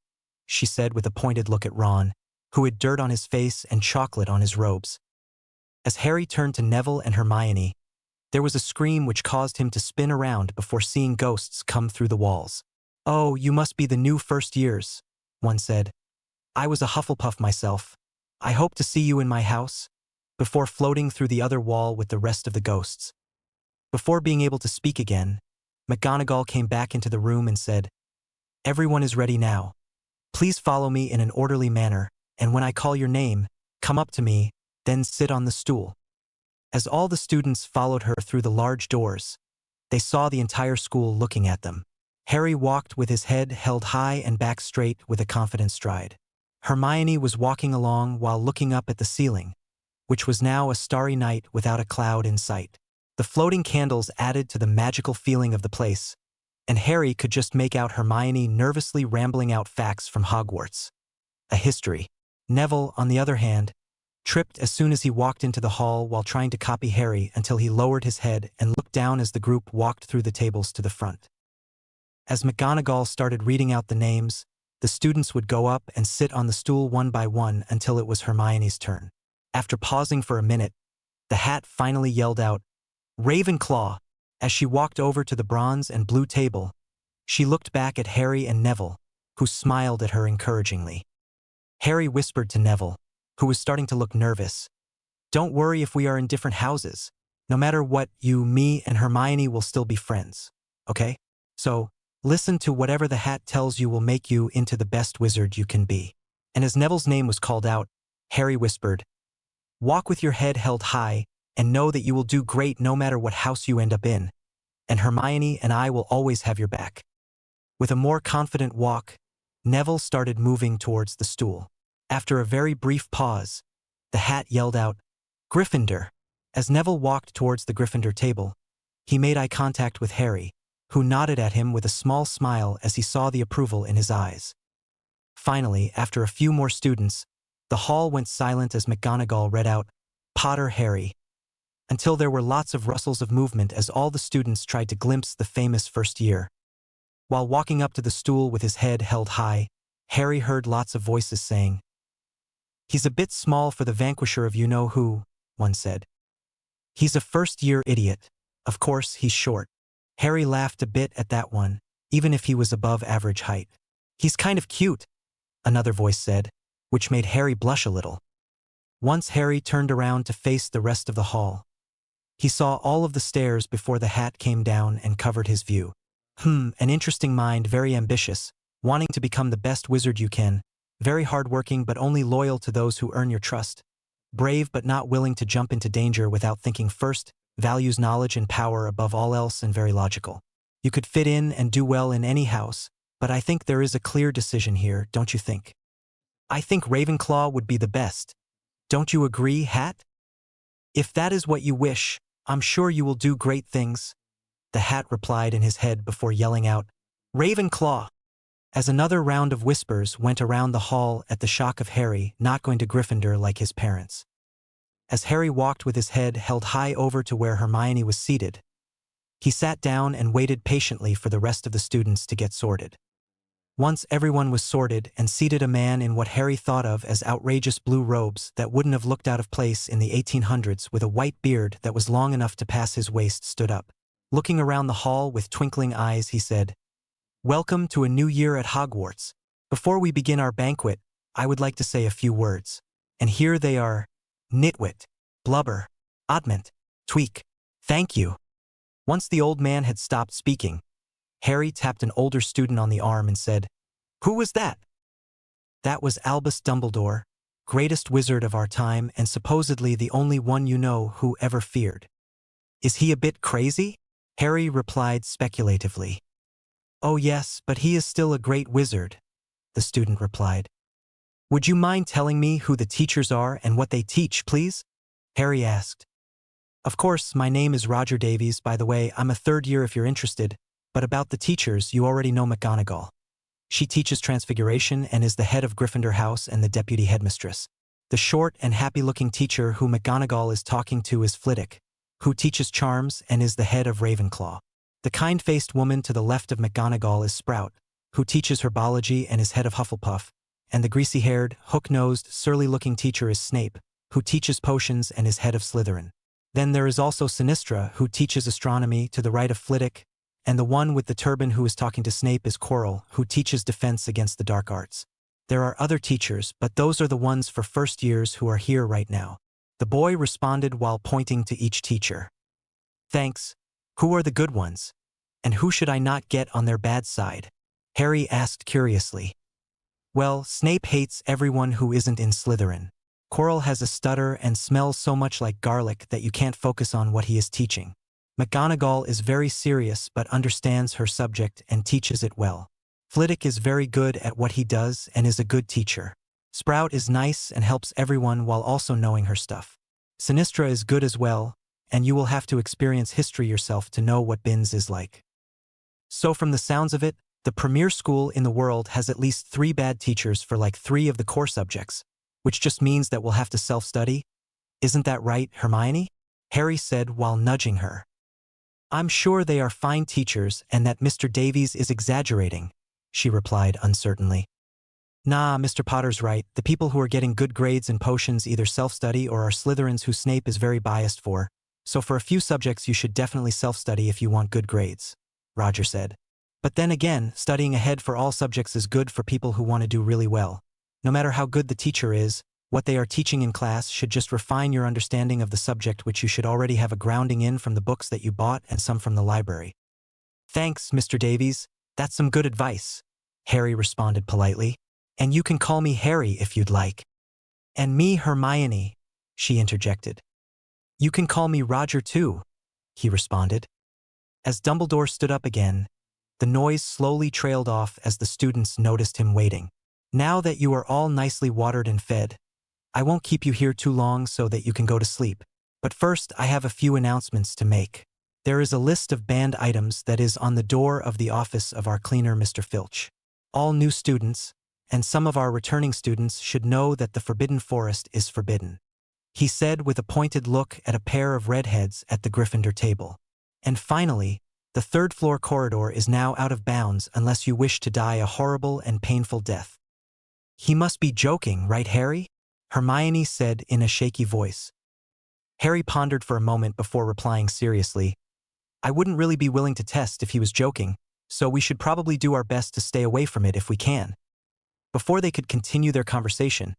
she said with a pointed look at Ron, who had dirt on his face and chocolate on his robes. As Harry turned to Neville and Hermione, there was a scream which caused him to spin around before seeing ghosts come through the walls. "Oh, you must be the new first years," one said. "I was a Hufflepuff myself. I hope to see you in my house," before floating through the other wall with the rest of the ghosts. Before being able to speak again, McGonagall came back into the room and said, "Everyone is ready now. Please follow me in an orderly manner, and when I call your name, come up to me, then sit on the stool." As all the students followed her through the large doors, they saw the entire school looking at them. Harry walked with his head held high and back straight with a confident stride. Hermione was walking along while looking up at the ceiling, which was now a starry night without a cloud in sight. The floating candles added to the magical feeling of the place, and Harry could just make out Hermione nervously rambling out facts from Hogwarts. A history. Neville, on the other hand, tripped as soon as he walked into the hall while trying to copy Harry until he lowered his head and looked down as the group walked through the tables to the front. As McGonagall started reading out the names, the students would go up and sit on the stool one by one until it was Hermione's turn. After pausing for a minute, the hat finally yelled out, "Ravenclaw!" As she walked over to the bronze and blue table, she looked back at Harry and Neville, who smiled at her encouragingly. Harry whispered to Neville, who was starting to look nervous, "Don't worry if we are in different houses. No matter what, you, me, and Hermione will still be friends, okay? So, listen to whatever the hat tells you will make you into the best wizard you can be." And as Neville's name was called out, Harry whispered, "Walk with your head held high and know that you will do great no matter what house you end up in, and Hermione and I will always have your back." With a more confident walk, Neville started moving towards the stool. After a very brief pause, the hat yelled out, "Gryffindor." As Neville walked towards the Gryffindor table, he made eye contact with Harry, who nodded at him with a small smile as he saw the approval in his eyes. Finally, after a few more students, the hall went silent as McGonagall read out, "Potter Harry," until there were lots of rustles of movement as all the students tried to glimpse the famous first year. While walking up to the stool with his head held high, Harry heard lots of voices saying, "He's a bit small for the vanquisher of you-know-who," one said. "He's a first-year idiot. Of course, he's short." Harry laughed a bit at that one, even if he was above average height. "He's kind of cute," another voice said, which made Harry blush a little. Once Harry turned around to face the rest of the hall, he saw all of the stairs before the hat came down and covered his view. An interesting mind, very ambitious, wanting to become the best wizard you can, very hardworking but only loyal to those who earn your trust, brave but not willing to jump into danger without thinking first, values knowledge and power above all else, and very logical. You could fit in and do well in any house, but I think there is a clear decision here, don't you think? I think Ravenclaw would be the best. Don't you agree, Hat? If that is what you wish, I'm sure you will do great things, the Hat replied in his head before yelling out, "Ravenclaw!" As another round of whispers went around the hall at the shock of Harry not going to Gryffindor like his parents. As Harry walked with his head held high over to where Hermione was seated, he sat down and waited patiently for the rest of the students to get sorted. Once everyone was sorted and seated, a man in what Harry thought of as outrageous blue robes that wouldn't have looked out of place in the 1800s with a white beard that was long enough to pass his waist stood up. Looking around the hall with twinkling eyes, he said, "Welcome to a new year at Hogwarts. Before we begin our banquet, I would like to say a few words. And here they are: nitwit, blubber, oddment, tweak, thank you." Once the old man had stopped speaking, Harry tapped an older student on the arm and said, "Who was that?" "That was Albus Dumbledore, greatest wizard of our time and supposedly the only one you know who ever feared." "Is he a bit crazy?" Harry replied speculatively. "Oh yes, but he is still a great wizard," the student replied. "Would you mind telling me who the teachers are and what they teach, please?" Harry asked. "Of course, my name is Roger Davies. By the way, I'm a third year if you're interested, but about the teachers, you already know McGonagall. She teaches Transfiguration and is the head of Gryffindor House and the deputy headmistress. The short and happy-looking teacher who McGonagall is talking to is Flitwick, who teaches charms and is the head of Ravenclaw. The kind-faced woman to the left of McGonagall is Sprout, who teaches herbology and is head of Hufflepuff, and the greasy-haired, hook-nosed, surly-looking teacher is Snape, who teaches potions and is head of Slytherin. Then there is also Sinistra, who teaches astronomy, to the right of Flitwick, and the one with the turban who is talking to Snape is Quirrell, who teaches defense against the dark arts. There are other teachers, but those are the ones for first years who are here right now." The boy responded while pointing to each teacher. "Thanks. Who are the good ones? And who should I not get on their bad side?" Harry asked curiously. "Well, Snape hates everyone who isn't in Slytherin. Quirrell has a stutter and smells so much like garlic that you can't focus on what he is teaching. McGonagall is very serious but understands her subject and teaches it well. Flitwick is very good at what he does and is a good teacher. Sprout is nice and helps everyone while also knowing her stuff. Sinistra is good as well, and you will have to experience history yourself to know what Binns is like." So from the sounds of it, the premier school in the world has at least 3 bad teachers for like 3 of the core subjects, which just means that we'll have to self-study. Isn't that right, Hermione? Harry said while nudging her. "I'm sure they are fine teachers and that Mr. Davies is exaggerating," she replied uncertainly. Nah, Mr. Potter's right. The people who are getting good grades in potions either self-study or are Slytherins who Snape is very biased for. So for a few subjects you should definitely self-study if you want good grades, Roger said. But then again, studying ahead for all subjects is good for people who want to do really well. No matter how good the teacher is, what they are teaching in class should just refine your understanding of the subject, which you should already have a grounding in from the books that you bought and some from the library. Thanks, Mr. Davies. That's some good advice, Harry responded politely. And you can call me Harry if you'd like. And me Hermione, she interjected. You can call me Roger too, he responded. As Dumbledore stood up again, the noise slowly trailed off as the students noticed him waiting. Now that you are all nicely watered and fed, I won't keep you here too long so that you can go to sleep. But first, I have a few announcements to make. There is a list of banned items that is on the door of the office of our cleaner, Mr. Filch. All new students, and some of our returning students, should know that the Forbidden Forest is forbidden, he said with a pointed look at a pair of redheads at the Gryffindor table. And finally, the third-floor corridor is now out of bounds unless you wish to die a horrible and painful death. He must be joking, right, Harry? Hermione said in a shaky voice. Harry pondered for a moment before replying seriously. I wouldn't really be willing to test if he was joking, so we should probably do our best to stay away from it if we can. Before they could continue their conversation,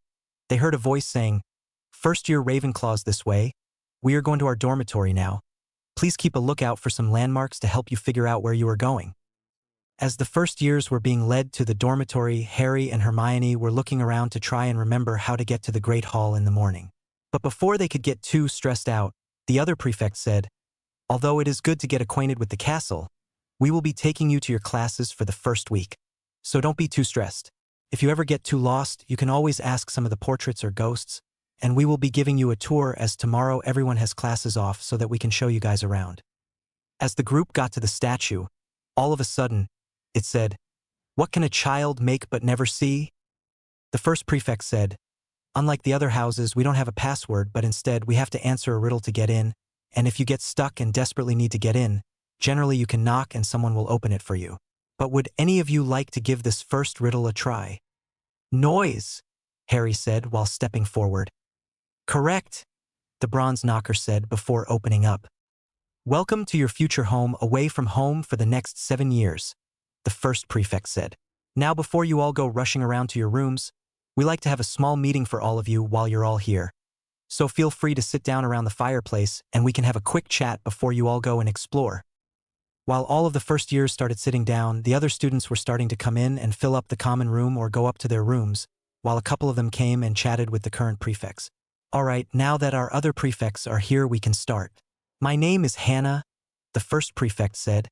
they heard a voice saying, First-year Ravenclaws this way. We are going to our dormitory now. Please keep a lookout for some landmarks to help you figure out where you are going. As the first years were being led to the dormitory, Harry and Hermione were looking around to try and remember how to get to the Great Hall in the morning. But before they could get too stressed out, the other prefect said, Although it is good to get acquainted with the castle, we will be taking you to your classes for the first week. So don't be too stressed. If you ever get too lost, you can always ask some of the portraits or ghosts, and we will be giving you a tour as tomorrow everyone has classes off so that we can show you guys around. As the group got to the statue, all of a sudden, it said, What can a child make but never see? The first prefect said, Unlike the other houses, we don't have a password, but instead we have to answer a riddle to get in, and if you get stuck and desperately need to get in, generally you can knock and someone will open it for you. But would any of you like to give this first riddle a try? Noise, Harry said while stepping forward. Correct, the bronze knocker said before opening up. Welcome to your future home away from home for the next 7 years, the first prefect said. Now before you all go rushing around to your rooms, we like to have a small meeting for all of you while you're all here. So feel free to sit down around the fireplace and we can have a quick chat before you all go and explore. While all of the first years started sitting down, the other students were starting to come in and fill up the common room or go up to their rooms, while a couple of them came and chatted with the current prefects. All right, now that our other prefects are here, we can start. My name is Hannah, the first prefect said,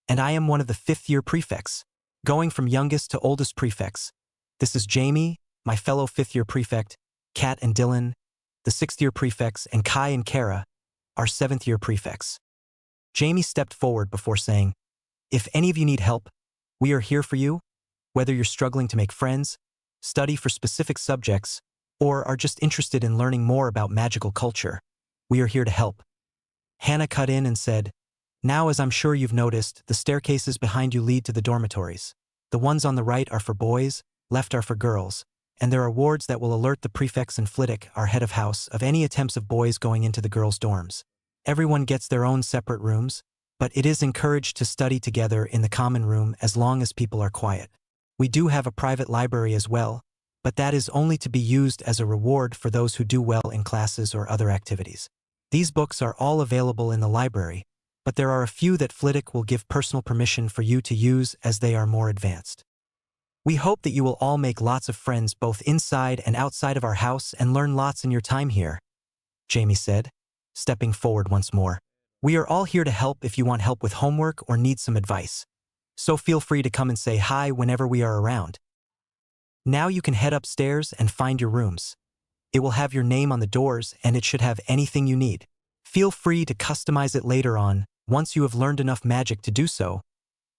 and I am one of the fifth-year prefects, going from youngest to oldest prefects. This is Jamie, my fellow fifth-year prefect, Kat and Dylan, the sixth-year prefects, and Kai and Kara, our seventh-year prefects. Jamie stepped forward before saying, If any of you need help, we are here for you, whether you're struggling to make friends, study for specific subjects, or are just interested in learning more about magical culture. We are here to help. Hannah cut in and said, Now, as I'm sure you've noticed, the staircases behind you lead to the dormitories. The ones on the right are for boys, left are for girls, and there are wards that will alert the prefects and Flitwick, our head of house, of any attempts of boys going into the girls' dorms. Everyone gets their own separate rooms, but it is encouraged to study together in the common room as long as people are quiet. We do have a private library as well, but that is only to be used as a reward for those who do well in classes or other activities. These books are all available in the library, but there are a few that Flitwick will give personal permission for you to use as they are more advanced. We hope that you will all make lots of friends both inside and outside of our house and learn lots in your time here, Jamie said, stepping forward once more. We are all here to help if you want help with homework or need some advice. So feel free to come and say hi whenever we are around. Now you can head upstairs and find your rooms. It will have your name on the doors and it should have anything you need. Feel free to customize it later on, once you have learned enough magic to do so,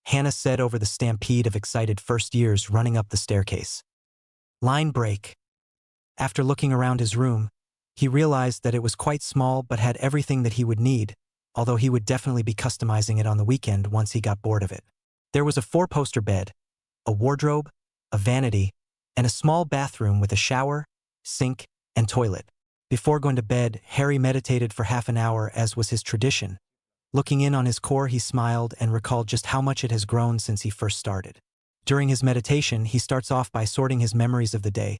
Hannah said over the stampede of excited first years running up the staircase. Line break. After looking around his room, he realized that it was quite small but had everything that he would need, although he would definitely be customizing it on the weekend once he got bored of it. There was a 4-poster bed, a wardrobe, a vanity, and a small bathroom with a shower, sink, and toilet. Before going to bed, Harry meditated for half an hour as was his tradition. Looking in on his core, he smiled and recalled just how much it has grown since he first started. During his meditation, he starts off by sorting his memories of the day.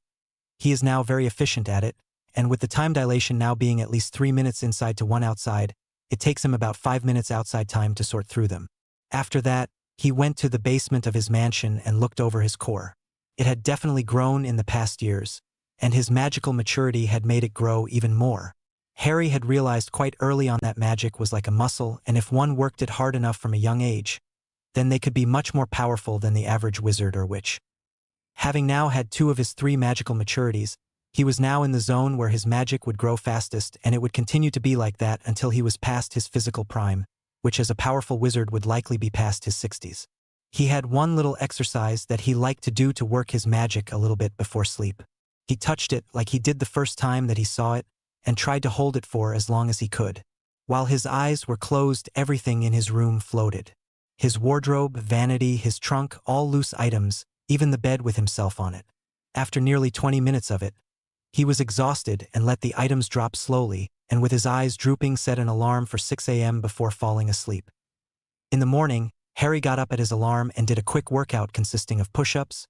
He is now very efficient at it, and with the time dilation now being at least 3 minutes inside to 1 outside, it takes him about 5 minutes outside time to sort through them. After that, he went to the basement of his mansion and looked over his core. It had definitely grown in the past years, and his magical maturity had made it grow even more. Harry had realized quite early on that magic was like a muscle, and if one worked it hard enough from a young age, then they could be much more powerful than the average wizard or witch. Having now had 2 of his 3 magical maturities, he was now in the zone where his magic would grow fastest, and it would continue to be like that until he was past his physical prime, which as a powerful wizard would likely be past his 60s. He had one little exercise that he liked to do to work his magic a little bit before sleep. He touched it like he did the first time that he saw it, and tried to hold it for as long as he could. While his eyes were closed, everything in his room floated. His wardrobe, vanity, his trunk, all loose items, even the bed with himself on it. After nearly 20 minutes of it, he was exhausted and let the items drop slowly, and with his eyes drooping set an alarm for 6 a.m. before falling asleep. In the morning, Harry got up at his alarm and did a quick workout consisting of push-ups,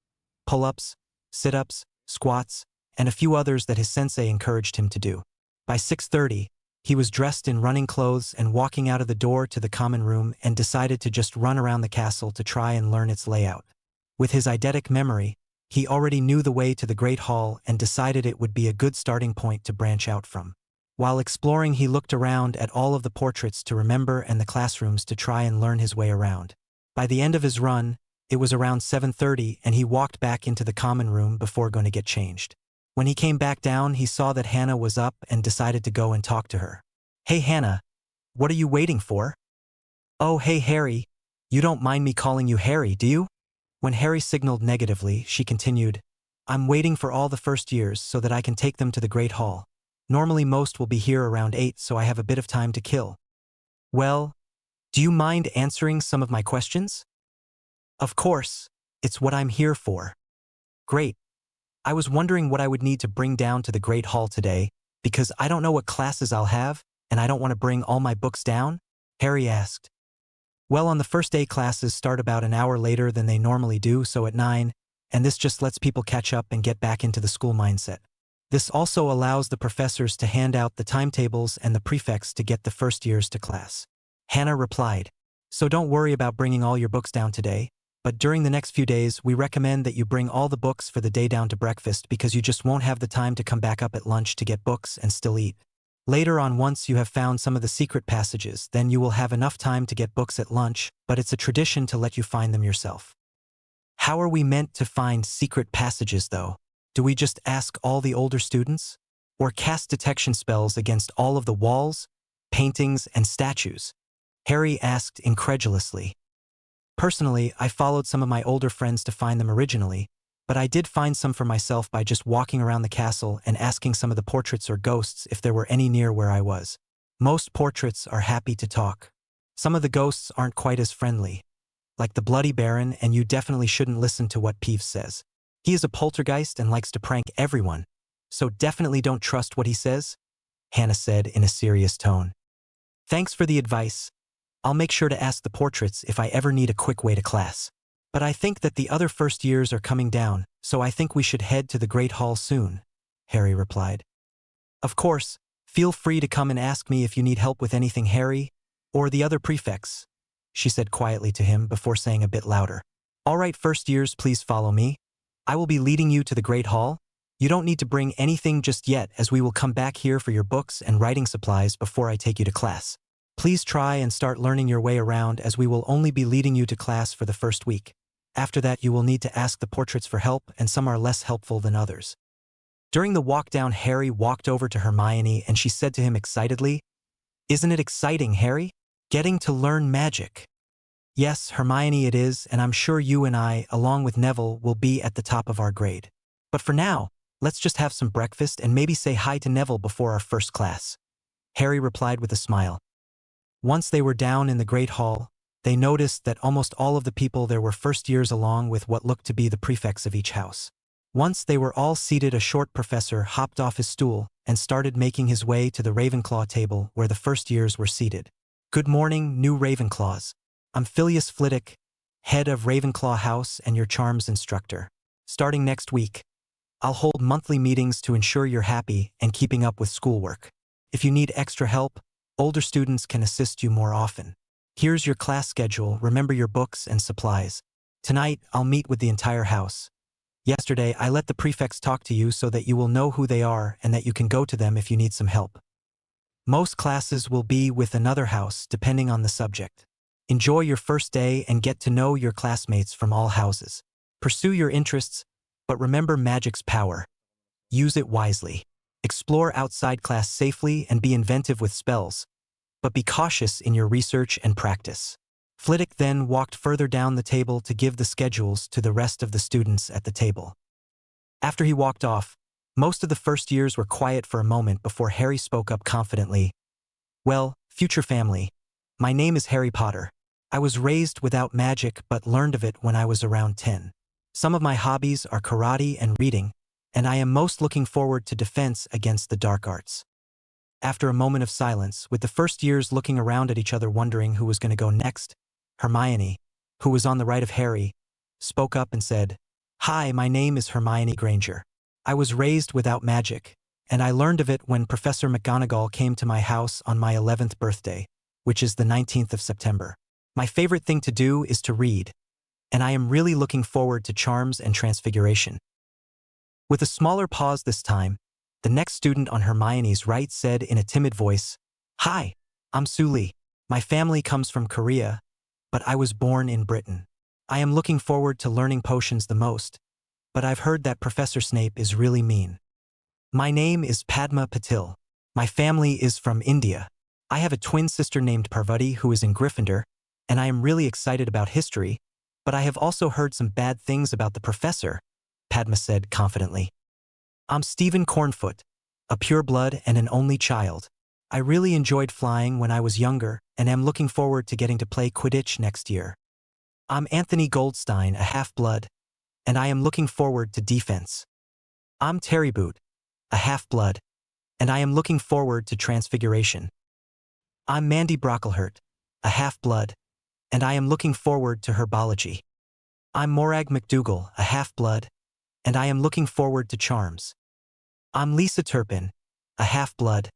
pull-ups, sit-ups, squats, and a few others that his sensei encouraged him to do. By 6:30, he was dressed in running clothes and walking out of the door to the common room and decided to just run around the castle to try and learn its layout. With his eidetic memory, he already knew the way to the Great Hall and decided it would be a good starting point to branch out from. While exploring, he looked around at all of the portraits to remember and the classrooms to try and learn his way around. By the end of his run, it was around 7:30 and he walked back into the common room before going to get changed. When he came back down, he saw that Hannah was up and decided to go and talk to her. "Hey Hannah, what are you waiting for?" "Oh hey Harry, you don't mind me calling you Harry, do you?" When Harry signaled negatively, she continued, "I'm waiting for all the first years so that I can take them to the Great Hall. Normally most will be here around 8, so I have a bit of time to kill." "Well, do you mind answering some of my questions?" "Of course, it's what I'm here for." "Great. I was wondering what I would need to bring down to the Great Hall today, because I don't know what classes I'll have, and I don't want to bring all my books down," Harry asked. "Well, on the first day classes start about an hour later than they normally do, so at 9, and this just lets people catch up and get back into the school mindset. This also allows the professors to hand out the timetables and the prefects to get the first years to class." Hannah replied, "So don't worry about bringing all your books down today, but during the next few days we recommend that you bring all the books for the day down to breakfast because you just won't have the time to come back up at lunch to get books and still eat. Later on, once you have found some of the secret passages, then you will have enough time to get books at lunch, but it's a tradition to let you find them yourself." "How are we meant to find secret passages though? Do we just ask all the older students? Or cast detection spells against all of the walls, paintings, and statues?" Harry asked incredulously. "Personally, I followed some of my older friends to find them originally, but I did find some for myself by just walking around the castle and asking some of the portraits or ghosts if there were any near where I was. Most portraits are happy to talk. Some of the ghosts aren't quite as friendly, like the Bloody Baron, and you definitely shouldn't listen to what Peeves says. He is a poltergeist and likes to prank everyone, so definitely don't trust what he says," Hannah said in a serious tone. "Thanks for the advice. I'll make sure to ask the portraits if I ever need a quick way to class. But I think that the other first years are coming down, so I think we should head to the Great Hall soon," Harry replied. "Of course, feel free to come and ask me if you need help with anything, Harry, or the other prefects," she said quietly to him before saying a bit louder, "All right, first years, please follow me. I will be leading you to the Great Hall. You don't need to bring anything just yet, as we will come back here for your books and writing supplies before I take you to class. Please try and start learning your way around, as we will only be leading you to class for the first week. After that, you will need to ask the portraits for help, and some are less helpful than others." During the walk down, Harry walked over to Hermione and she said to him excitedly, "Isn't it exciting, Harry? Getting to learn magic." "Yes, Hermione, it is, and I'm sure you and I, along with Neville, will be at the top of our grade. But for now, let's just have some breakfast and maybe say hi to Neville before our first class," Harry replied with a smile. Once they were down in the Great Hall, they noticed that almost all of the people there were first years, along with what looked to be the prefects of each house. Once they were all seated, a short professor hopped off his stool and started making his way to the Ravenclaw table where the first years were seated. Good morning, new Ravenclaws. I'm Phileas Flitwick, head of Ravenclaw House and your charms instructor. Starting next week, I'll hold monthly meetings to ensure you're happy and keeping up with schoolwork. If you need extra help, older students can assist you more often. Here's your class schedule. Remember your books and supplies. Tonight, I'll meet with the entire house. Yesterday, I let the prefects talk to you so that you will know who they are and that you can go to them if you need some help. Most classes will be with another house, depending on the subject. Enjoy your first day and get to know your classmates from all houses. Pursue your interests, but remember magic's power. Use it wisely. Explore outside class safely and be inventive with spells, but be cautious in your research and practice. Flitwick then walked further down the table to give the schedules to the rest of the students at the table. After he walked off, most of the first years were quiet for a moment before Harry spoke up confidently. Well, future family, my name is Harry Potter. I was raised without magic but learned of it when I was around 10. Some of my hobbies are karate and reading, and I am most looking forward to defense against the dark arts. After a moment of silence, with the first years looking around at each other wondering who was going to go next, Hermione, who was on the right of Harry, spoke up and said, "Hi, my name is Hermione Granger. I was raised without magic, and I learned of it when Professor McGonagall came to my house on my 11th birthday, which is the 19th of September. My favorite thing to do is to read, and I am really looking forward to Charms and Transfiguration." With a smaller pause this time, the next student on Hermione's right said in a timid voice, "Hi, I'm Suli. My family comes from Korea, but I was born in Britain. I am looking forward to learning potions the most, but I've heard that Professor Snape is really mean. My name is Padma Patil. My family is from India. I have a twin sister named Parvati who is in Gryffindor, and I am really excited about history, but I have also heard some bad things about the professor," Padma said confidently. "I'm Stephen Cornfoot, a pureblood and an only child. I really enjoyed flying when I was younger and am looking forward to getting to play Quidditch next year. I'm Anthony Goldstein, a half-blood, and I am looking forward to defense. I'm Terry Boot, a half-blood, and I am looking forward to Transfiguration. I'm Mandy Brocklehurt, a half-blood, and I am looking forward to Herbology. I'm Morag McDougal, a half-blood, and I am looking forward to Charms. I'm Lisa Turpin, a half-blood,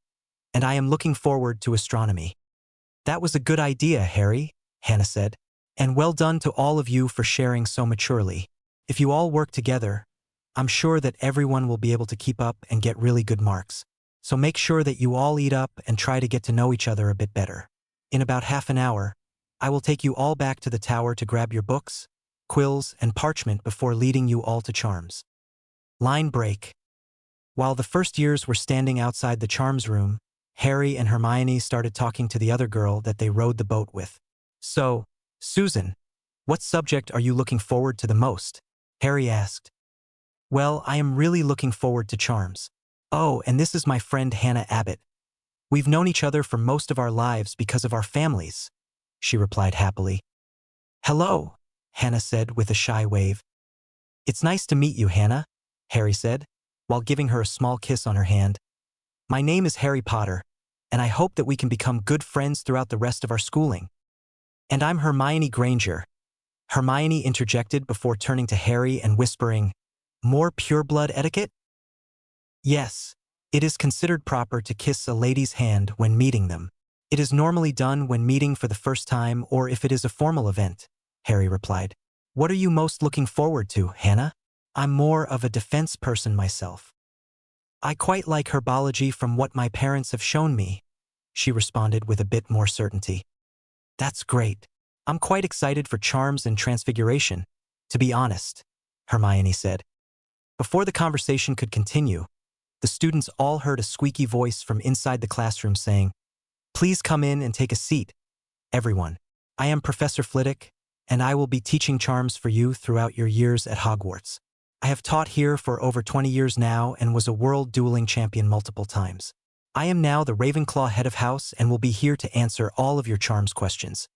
and I am looking forward to Astronomy." "That was a good idea, Harry," Hannah said, "and well done to all of you for sharing so maturely. If you all work together, I'm sure that everyone will be able to keep up and get really good marks. So make sure that you all eat up and try to get to know each other a bit better. In about half an hour, I will take you all back to the tower to grab your books, quills, and parchment before leading you all to Charms." Line break. While the first years were standing outside the Charms room, Harry and Hermione started talking to the other girl that they rowed the boat with. "So, Susan, what subject are you looking forward to the most?" Harry asked. "Well, I am really looking forward to Charms. Oh, and this is my friend Hannah Abbott. We've known each other for most of our lives because of our families," she replied happily. "Hello," Hannah said with a shy wave. "It's nice to meet you, Hannah," Harry said, while giving her a small kiss on her hand. "My name is Harry Potter, and I hope that we can become good friends throughout the rest of our schooling." "And I'm Hermione Granger," Hermione interjected before turning to Harry and whispering, "More pureblood etiquette?" "Yes, it is considered proper to kiss a lady's hand when meeting them. It is normally done when meeting for the first time or if it is a formal event," Harry replied. "What are you most looking forward to, Hannah?" "I'm more of a defense person myself. I quite like herbology from what my parents have shown me," she responded with a bit more certainty. "That's great. I'm quite excited for Charms and Transfiguration, to be honest," Hermione said. Before the conversation could continue, the students all heard a squeaky voice from inside the classroom saying, "Please come in and take a seat, everyone. I am Professor Flitwick, and I will be teaching Charms for you throughout your years at Hogwarts. I have taught here for over 20 years now and was a world dueling champion multiple times. I am now the Ravenclaw head of house and will be here to answer all of your Charms questions.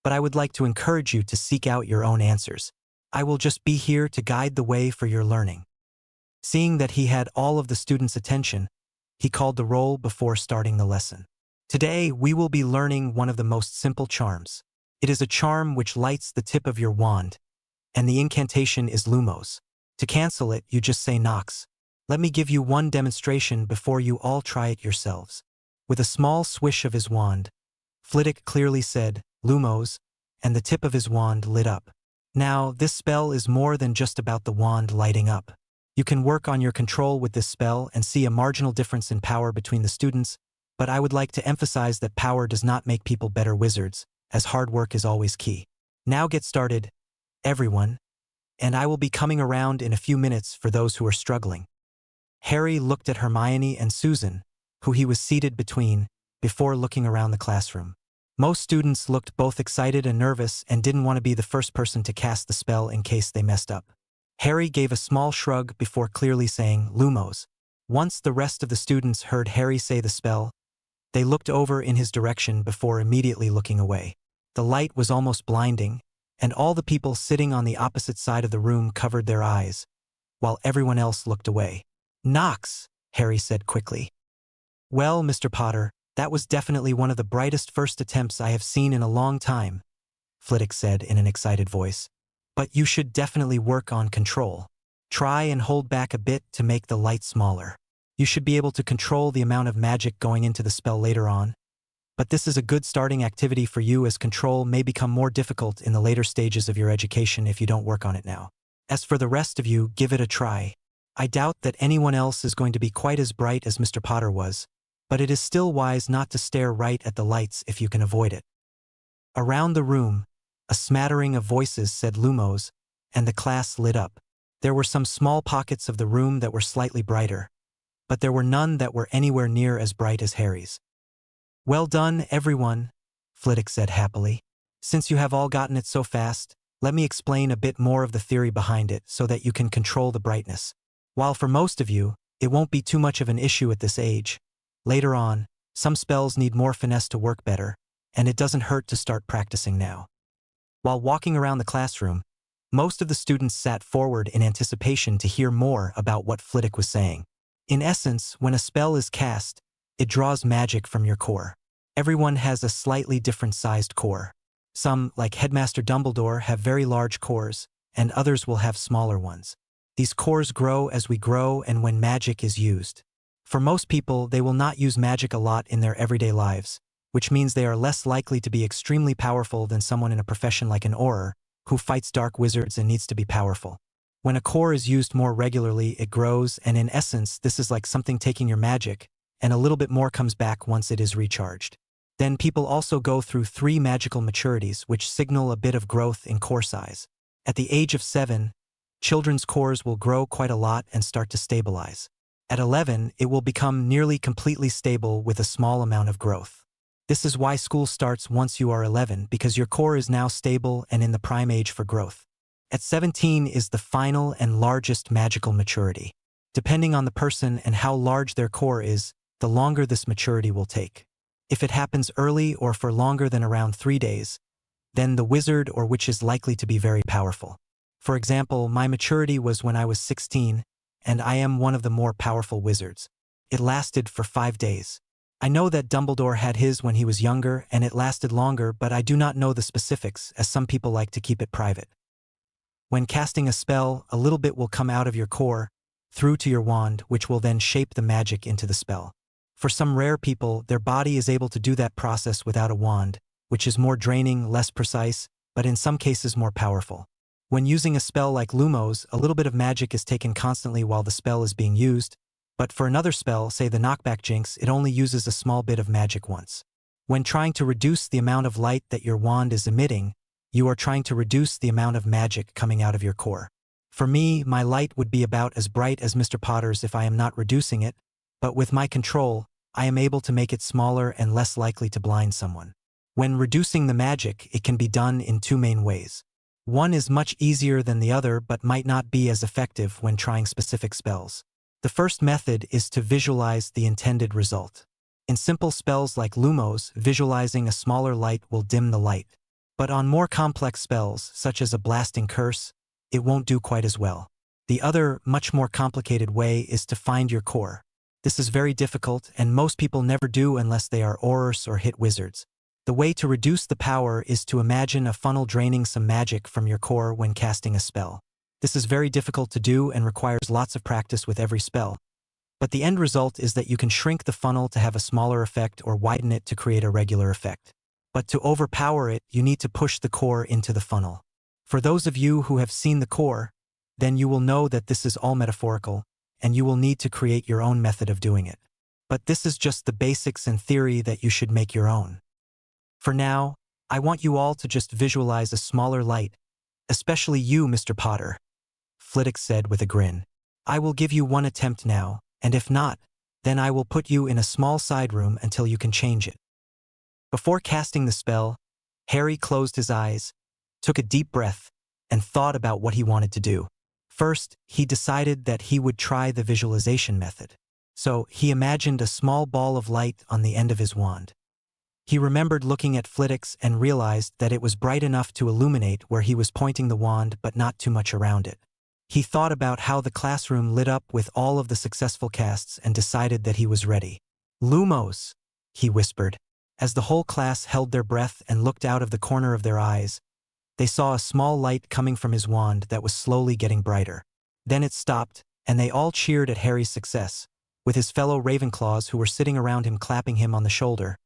But I would like to encourage you to seek out your own answers. I will just be here to guide the way for your learning." Seeing that he had all of the students' attention, he called the roll before starting the lesson. Today, we will be learning one of the most simple charms. It is a charm which lights the tip of your wand, and the incantation is Lumos. To cancel it, you just say Nox. Let me give you one demonstration before you all try it yourselves. With a small swish of his wand, Flitwick clearly said, Lumos, and the tip of his wand lit up. Now, this spell is more than just about the wand lighting up. You can work on your control with this spell and see a marginal difference in power between the students, but I would like to emphasize that power does not make people better wizards, as hard work is always key. Now get started, everyone, and I will be coming around in a few minutes for those who are struggling. Harry looked at Hermione and Susan, who he was seated between, before looking around the classroom. Most students looked both excited and nervous and didn't want to be the first person to cast the spell in case they messed up. Harry gave a small shrug before clearly saying, Lumos. Once the rest of the students heard Harry say the spell, they looked over in his direction before immediately looking away. The light was almost blinding, and all the people sitting on the opposite side of the room covered their eyes, while everyone else looked away. Nox, Harry said quickly. Well, Mr. Potter, that was definitely one of the brightest first attempts I have seen in a long time, Flitwick said in an excited voice. But you should definitely work on control. Try and hold back a bit to make the light smaller. You should be able to control the amount of magic going into the spell later on. But this is a good starting activity for you, as control may become more difficult in the later stages of your education if you don't work on it now. As for the rest of you, give it a try. I doubt that anyone else is going to be quite as bright as Mr. Potter was, but it is still wise not to stare right at the lights if you can avoid it. Around the room, a smattering of voices said Lumos, and the class lit up. There were some small pockets of the room that were slightly brighter, but there were none that were anywhere near as bright as Harry's. Well done, everyone, Flitwick said happily. Since you have all gotten it so fast, let me explain a bit more of the theory behind it so that you can control the brightness. While for most of you, it won't be too much of an issue at this age, later on, some spells need more finesse to work better, and it doesn't hurt to start practicing now. While walking around the classroom, most of the students sat forward in anticipation to hear more about what Flitwick was saying. In essence, when a spell is cast, it draws magic from your core. Everyone has a slightly different sized core. Some, like Headmaster Dumbledore, have very large cores, and others will have smaller ones. These cores grow as we grow and when magic is used. For most people, they will not use magic a lot in their everyday lives, which means they are less likely to be extremely powerful than someone in a profession like an Auror, who fights dark wizards and needs to be powerful. When a core is used more regularly, it grows, and in essence, this is like something taking your magic, and a little bit more comes back once it is recharged. Then people also go through 3 magical maturities, which signal a bit of growth in core size. At the age of 7, children's cores will grow quite a lot and start to stabilize. At 11, it will become nearly completely stable with a small amount of growth. This is why school starts once you are 11, because your core is now stable and in the prime age for growth. At 17 is the final and largest magical maturity. Depending on the person and how large their core is, the longer this maturity will take. If it happens early or for longer than around 3 days, then the wizard or witch is likely to be very powerful. For example, my maturity was when I was 16, and I am one of the more powerful wizards. It lasted for 5 days. I know that Dumbledore had his when he was younger, and it lasted longer, but I do not know the specifics, as some people like to keep it private. When casting a spell, a little bit will come out of your core, through to your wand, which will then shape the magic into the spell. For some rare people, their body is able to do that process without a wand, which is more draining, less precise, but in some cases more powerful. When using a spell like Lumos, a little bit of magic is taken constantly while the spell is being used, but for another spell, say the knockback jinx, it only uses a small bit of magic once. When trying to reduce the amount of light that your wand is emitting, you are trying to reduce the amount of magic coming out of your core. For me, my light would be about as bright as Mr. Potter's if I am not reducing it, but with my control, I am able to make it smaller and less likely to blind someone. When reducing the magic, it can be done in 2 main ways. One is much easier than the other but might not be as effective when trying specific spells. The first method is to visualize the intended result. In simple spells like Lumos, visualizing a smaller light will dim the light. But on more complex spells, such as a blasting curse, it won't do quite as well. The other, much more complicated way is to find your core. This is very difficult, and most people never do unless they are Aurors or hit wizards. The way to reduce the power is to imagine a funnel draining some magic from your core when casting a spell. This is very difficult to do and requires lots of practice with every spell. But the end result is that you can shrink the funnel to have a smaller effect or widen it to create a regular effect. But to overpower it, you need to push the core into the funnel. For those of you who have seen the core, then you will know that this is all metaphorical, and you will need to create your own method of doing it. But this is just the basics and theory that you should make your own. For now, I want you all to just visualize a smaller light, especially you, Mr. Potter, Flitwick said with a grin. I will give you one attempt now, and if not, then I will put you in a small side room until you can change it. Before casting the spell, Harry closed his eyes, took a deep breath, and thought about what he wanted to do. First, he decided that he would try the visualization method. So, he imagined a small ball of light on the end of his wand. He remembered looking at Flitwick's and realized that it was bright enough to illuminate where he was pointing the wand but not too much around it. He thought about how the classroom lit up with all of the successful casts and decided that he was ready. Lumos, he whispered. As the whole class held their breath and looked out of the corner of their eyes, they saw a small light coming from his wand that was slowly getting brighter. Then it stopped, and they all cheered at Harry's success, with his fellow Ravenclaws who were sitting around him clapping him on the shoulder,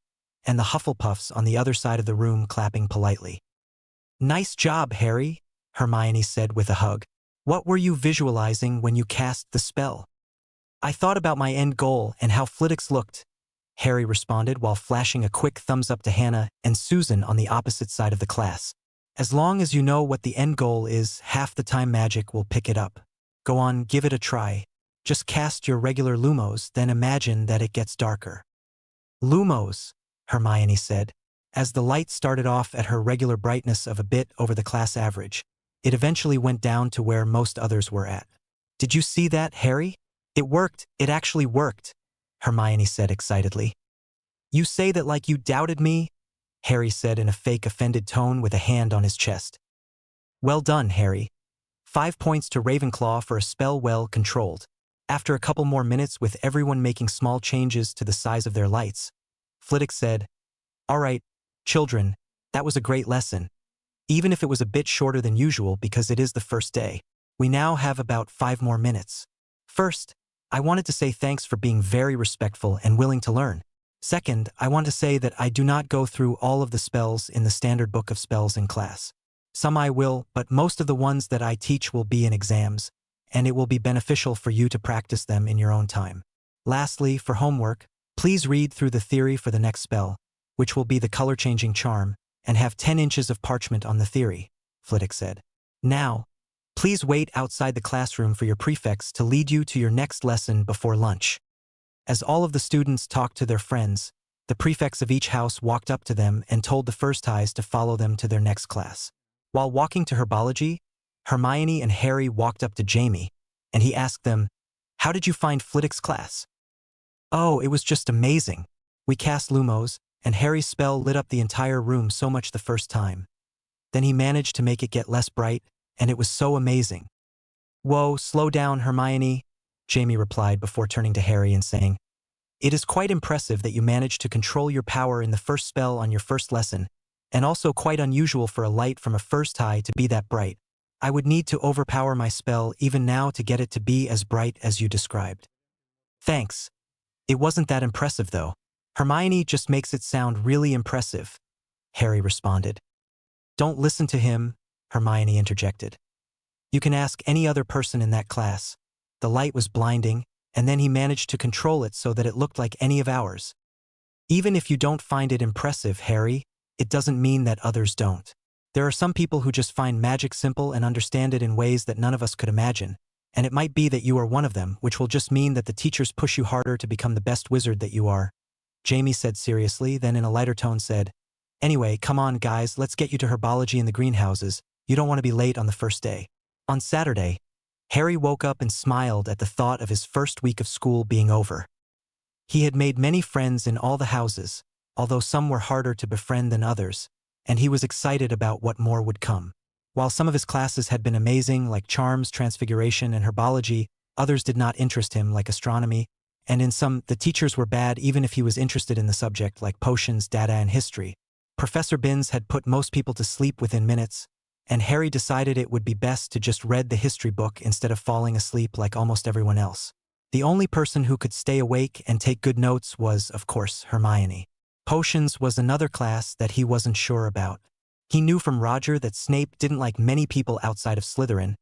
and the Hufflepuffs on the other side of the room clapping politely. Nice job, Harry, Hermione said with a hug. What were you visualizing when you cast the spell? I thought about my end goal and how Flitwick looked, Harry responded while flashing a quick thumbs up to Hannah and Susan on the opposite side of the class. As long as you know what the end goal is, half the time magic will pick it up. Go on, give it a try. Just cast your regular Lumos, then imagine that it gets darker. Lumos, Hermione said. As the light started off at her regular brightness of a bit over the class average, it eventually went down to where most others were at. Did you see that, Harry? It worked, it actually worked, Hermione said excitedly. You say that like you doubted me? Harry said in a fake offended tone with a hand on his chest. Well done, Harry. 5 points to Ravenclaw for a spell well controlled. After a couple more minutes with everyone making small changes to the size of their lights, Flitwick said, All right, children, that was a great lesson. Even if it was a bit shorter than usual because it is the first day, we now have about 5 more minutes. First, I wanted to say thanks for being very respectful and willing to learn. Second, I want to say that I do not go through all of the spells in the standard book of spells in class. Some I will, but most of the ones that I teach will be in exams, and it will be beneficial for you to practice them in your own time. Lastly, for homework, please read through the theory for the next spell, which will be the color-changing charm, and have 10 inches of parchment on the theory, Flitwick said. Now, please wait outside the classroom for your prefects to lead you to your next lesson before lunch. As all of the students talked to their friends, the prefects of each house walked up to them and told the first highs to follow them to their next class. While walking to herbology, Hermione and Harry walked up to Jamie, and he asked them, How did you find Flitwick's class? Oh, it was just amazing. We cast Lumos, and Harry's spell lit up the entire room so much the first time. Then he managed to make it get less bright, and it was so amazing. Whoa, slow down, Hermione, Jamie replied before turning to Harry and saying, It is quite impressive that you managed to control your power in the first spell on your first lesson, and also quite unusual for a light from a first high to be that bright. I would need to overpower my spell even now to get it to be as bright as you described. Thanks. It wasn't that impressive though. Hermione just makes it sound really impressive, Harry responded. Don't listen to him, Hermione interjected. You can ask any other person in that class. The light was blinding, and then he managed to control it so that it looked like any of ours. Even if you don't find it impressive, Harry, it doesn't mean that others don't. There are some people who just find magic simple and understand it in ways that none of us could imagine, and it might be that you are one of them, which will just mean that the teachers push you harder to become the best wizard that you are. Jamie said seriously, then in a lighter tone said, Anyway, come on guys, let's get you to herbology in the greenhouses. You don't want to be late on the first day. On Saturday, Harry woke up and smiled at the thought of his first week of school being over. He had made many friends in all the houses, although some were harder to befriend than others, and he was excited about what more would come. While some of his classes had been amazing, like charms, transfiguration, and herbology, others did not interest him, like astronomy, and in some, the teachers were bad even if he was interested in the subject, like potions, data, and history. Professor Binns had put most people to sleep within minutes, and Harry decided it would be best to just read the history book instead of falling asleep like almost everyone else. The only person who could stay awake and take good notes was, of course, Hermione. Potions was another class that he wasn't sure about. He knew from Roger that Snape didn't like many people outside of Slytherin,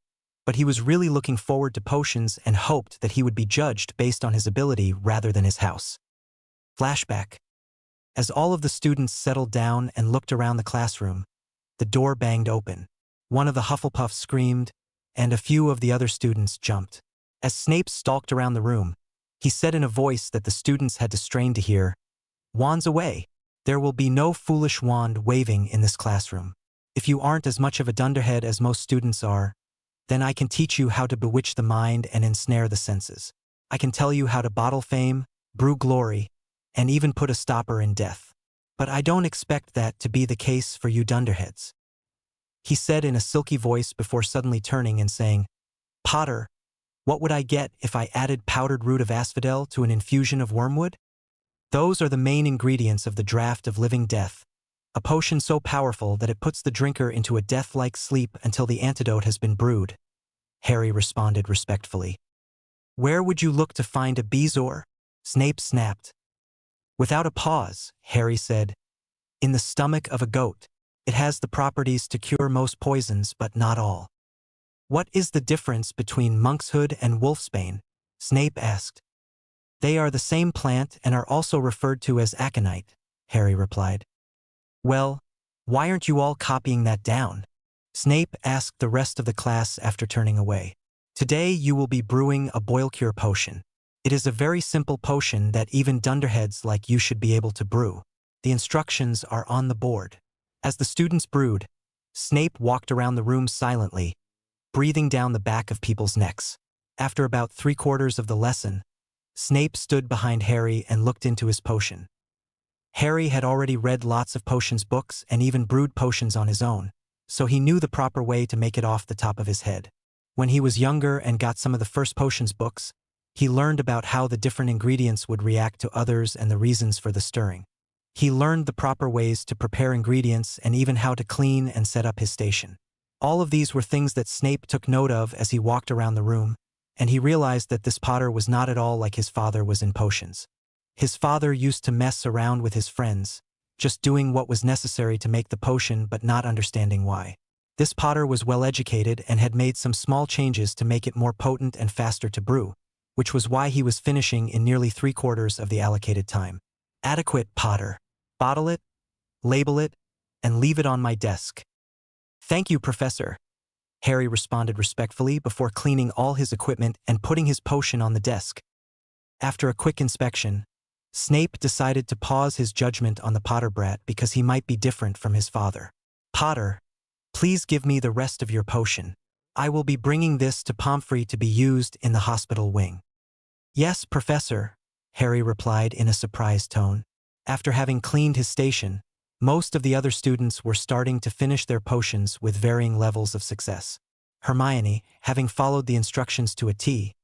but he was really looking forward to potions and hoped that he would be judged based on his ability rather than his house. Flashback. As all of the students settled down and looked around the classroom, the door banged open. One of the Hufflepuffs screamed, and a few of the other students jumped. As Snape stalked around the room, he said in a voice that the students had to strain to hear, "Wands away! There will be no foolish wand waving in this classroom. If you aren't as much of a dunderhead as most students are, then I can teach you how to bewitch the mind and ensnare the senses. I can tell you how to bottle fame, brew glory, and even put a stopper in death. But I don't expect that to be the case for you dunderheads," he said in a silky voice before suddenly turning and saying, "Potter, what would I get if I added powdered root of asphodel to an infusion of wormwood? Those are the main ingredients of the draught of living death, a potion so powerful that it puts the drinker into a death-like sleep until the antidote has been brewed," Harry responded respectfully. "Where would you look to find a bezoar?" Snape snapped. Without a pause, Harry said, "In the stomach of a goat. It has the properties to cure most poisons, but not all." "What is the difference between monkshood and wolfsbane?" Snape asked. "They are the same plant and are also referred to as aconite," Harry replied. "Well, why aren't you all copying that down?" Snape asked the rest of the class after turning away. "Today you will be brewing a boil cure potion. It is a very simple potion that even dunderheads like you should be able to brew. The instructions are on the board." As the students brewed, Snape walked around the room silently, breathing down the back of people's necks. After about 3/4 of the lesson, Snape stood behind Harry and looked into his potion. Harry had already read lots of potions books and even brewed potions on his own, so he knew the proper way to make it off the top of his head. When he was younger and got some of the first potions books, he learned about how the different ingredients would react to others and the reasons for the stirring. He learned the proper ways to prepare ingredients and even how to clean and set up his station. All of these were things that Snape took note of as he walked around the room, and he realized that this Potter was not at all like his father was in potions. His father used to mess around with his friends, just doing what was necessary to make the potion but not understanding why. This Potter was well educated and had made some small changes to make it more potent and faster to brew, which was why he was finishing in nearly 3/4 of the allocated time. "Adequate, Potter. Bottle it, label it, and leave it on my desk." "Thank you, Professor," Harry responded respectfully before cleaning all his equipment and putting his potion on the desk. After a quick inspection, Snape decided to pause his judgment on the Potter brat because he might be different from his father. "Potter, please give me the rest of your potion. I will be bringing this to Pomfrey to be used in the hospital wing." "Yes, Professor," Harry replied in a surprised tone. After having cleaned his station, most of the other students were starting to finish their potions with varying levels of success. Hermione, having followed the instructions to a T,